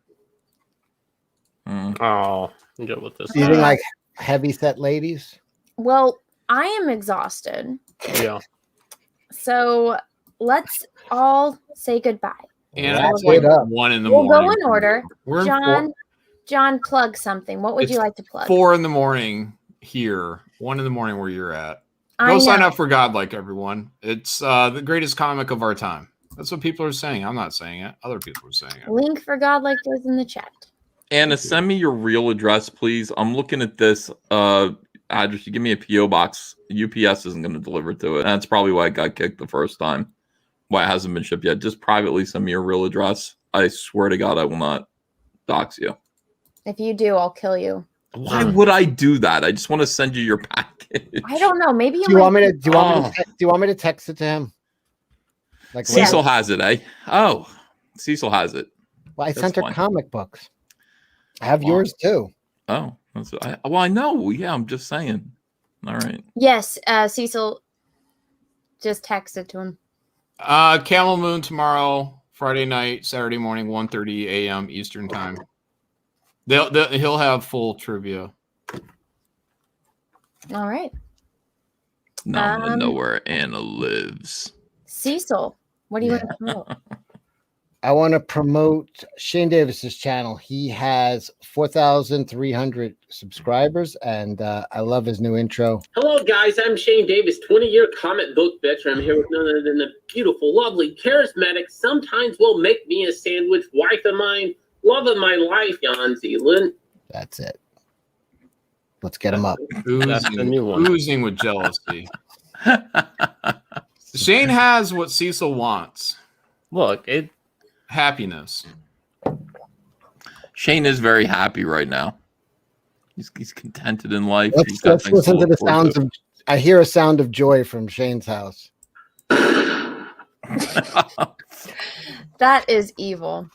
Oh, get with this. Do you think like heavy set ladies? Well, I am exhausted. Yeah. So let's all say goodbye. And Wrap it's it like up. 1 in the We'll morning. go in order. We're in John, plug something. What would It's you like to plug? 4 in the morning here. 1 in the morning where you're at. I Go sign know. up for Godlike, everyone. It's the greatest comic of our time. That's what people are saying. I'm not saying it. Other people are saying it. Link for God like is in the chat. Anna, send me your real address, please. I'm looking at this address. You give me a PO box. UPS isn't going to deliver to it. And that's probably why it got kicked the first time. Why it hasn't been shipped yet. Just privately send me your real address. I swear to God, I will not dox you. If you do, I'll kill you. Why would I do that? I just want to send you your package. I don't know. Maybe Do you want me to? Do you want me to text it to him? Like Cecil has it, eh? Oh, Cecil has it. Well, I That's sent her fine. comic books. I have yours too. Oh, I know. Yeah, I'm just saying. All right. Yes, Cecil. Just text it to him. Camel Moon tomorrow, Friday night, Saturday morning, 1:30 a.m. Eastern time. He'll have full trivia. All right. Now I'm gonna know where Anna lives. Cecil, What do you want to promote? I want to promote Shane Davis's channel. He has 4,300 subscribers, and I love his new intro. Hello, guys. I'm Shane Davis, 20-year comic book veteran. I'm here with none other than the beautiful, lovely, charismatic, sometimes will make me a sandwich wife of mine, love of my life, Jan Zealand. That's it. Let's get him up. Oozing with jealousy. Shane has what Cecil wants. Look, happiness. Shane is very happy right now. He's contented in life. Let's listen to the sounds of. I hear a sound of joy from Shane's house. That is evil.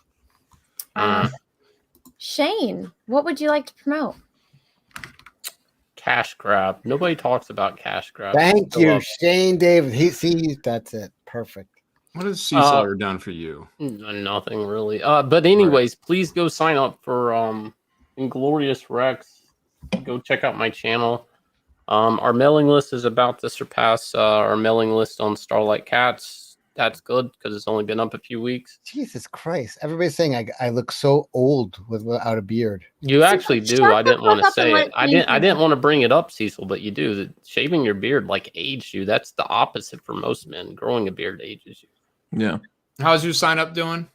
Shane, what would you like to promote? Cash grab. Nobody talks about cash grab. Thank you, Shane Davis. That's it. Perfect. What has Cecil ever done for you? Nothing really. But anyways, please go sign up for Inglorious Rex. Go check out my channel. Our mailing list is about to surpass our mailing list on Starlight Cats. That's good because it's only been up a few weeks. Jesus Christ! Everybody's saying I look so old without a beard. You actually do. I didn't want to say it. I didn't want to bring it up, Cecil, but you do. Shaving your beard aged you. That's the opposite for most men. Growing a beard ages you. Yeah. How's your sign up doing?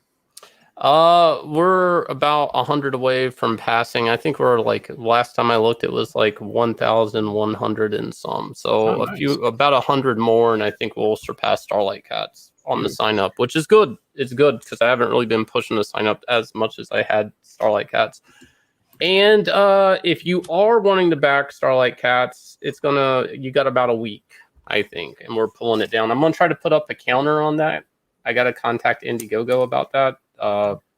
We're about 100 away from passing. I think we're last time I looked, it was 1,100 and some. So about 100 more, and I think we'll surpass Starlight Cats on the sign up, which is good. It's good because I haven't really been pushing the sign up as much as I had Starlight Cats. And if you are wanting to back Starlight Cats, you got about a week, I think, and we're pulling it down. I'm gonna try to put up a counter on that. I got to contact Indiegogo about that.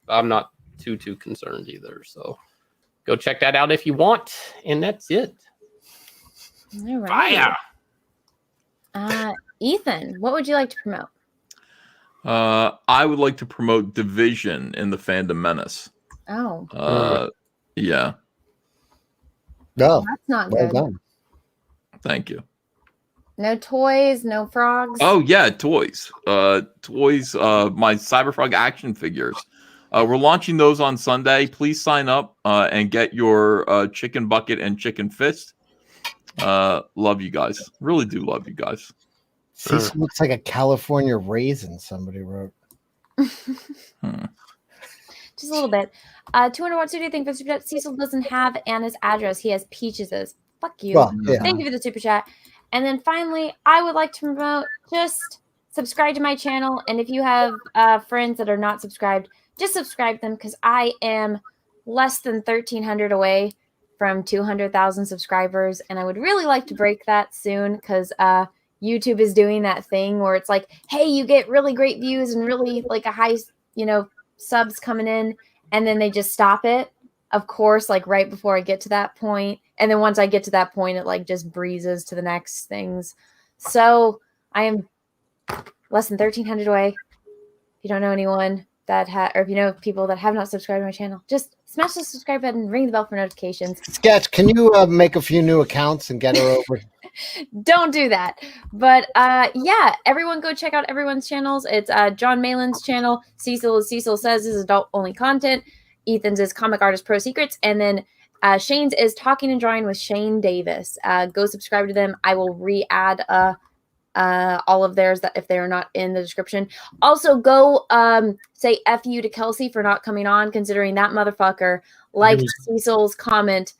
I'm not too concerned either. So go check that out if you want. And that's it. All right. Ethan, what would you like to promote? I would like to promote Division in the Fandom Menace. Oh. Yeah. No. That's not good. Done. Thank you. No toys, no frogs. Oh yeah, toys. My Cyberfrog action figures. We're launching those on Sunday. Please sign up and get your chicken bucket and chicken fist. Love you guys. Really do love you guys. Cecil looks like a California raisin. Somebody wrote. Just a little bit. 200 watts. Who do you think for super chat? Cecil doesn't have Anna's address. He has Peaches's. Fuck you. Well, yeah. Thank you for the super chat. And then finally, I would like to promote just subscribe to my channel. And if you have friends that are not subscribed, just subscribe them because I am less than 1,300 away from 200,000 subscribers. And I would really like to break that soon because YouTube is doing that thing where it's like, hey, you get really great views and really a high, subs coming in. And then they just stop it. Of course, right before I get to that point. And then once I get to that point, it just breezes to the next things. So I am less than 1,300 away. If you don't know anyone that or if you know people that have not subscribed to my channel, just smash the subscribe button, ring the bell for notifications. Sketch, can you make a few new accounts and get her over? Don't do that. But yeah, everyone go check out everyone's channels. It's John Malin's channel. Cecil, as Cecil says, is adult only content. Ethan's is Comic Artist Pro Secrets. And then Shane's is Talking and Drawing with Shane Davis. Go subscribe to them. I will re-add all of theirs that if they are not in the description. Also, go say F you to Kelsey for not coming on, considering that motherfucker liked Cecil's comment.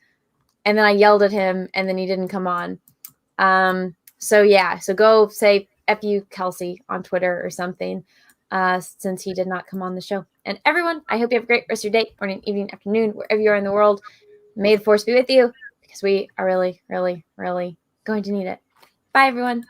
And then I yelled at him and then he didn't come on. So yeah, so go say F you Kelsey on Twitter or something. Since he did not come on the show. And everyone, I hope you have a great rest of your day, morning, evening, afternoon, wherever you are in the world. May the force be with you because we are really, really, really going to need it. Bye, everyone.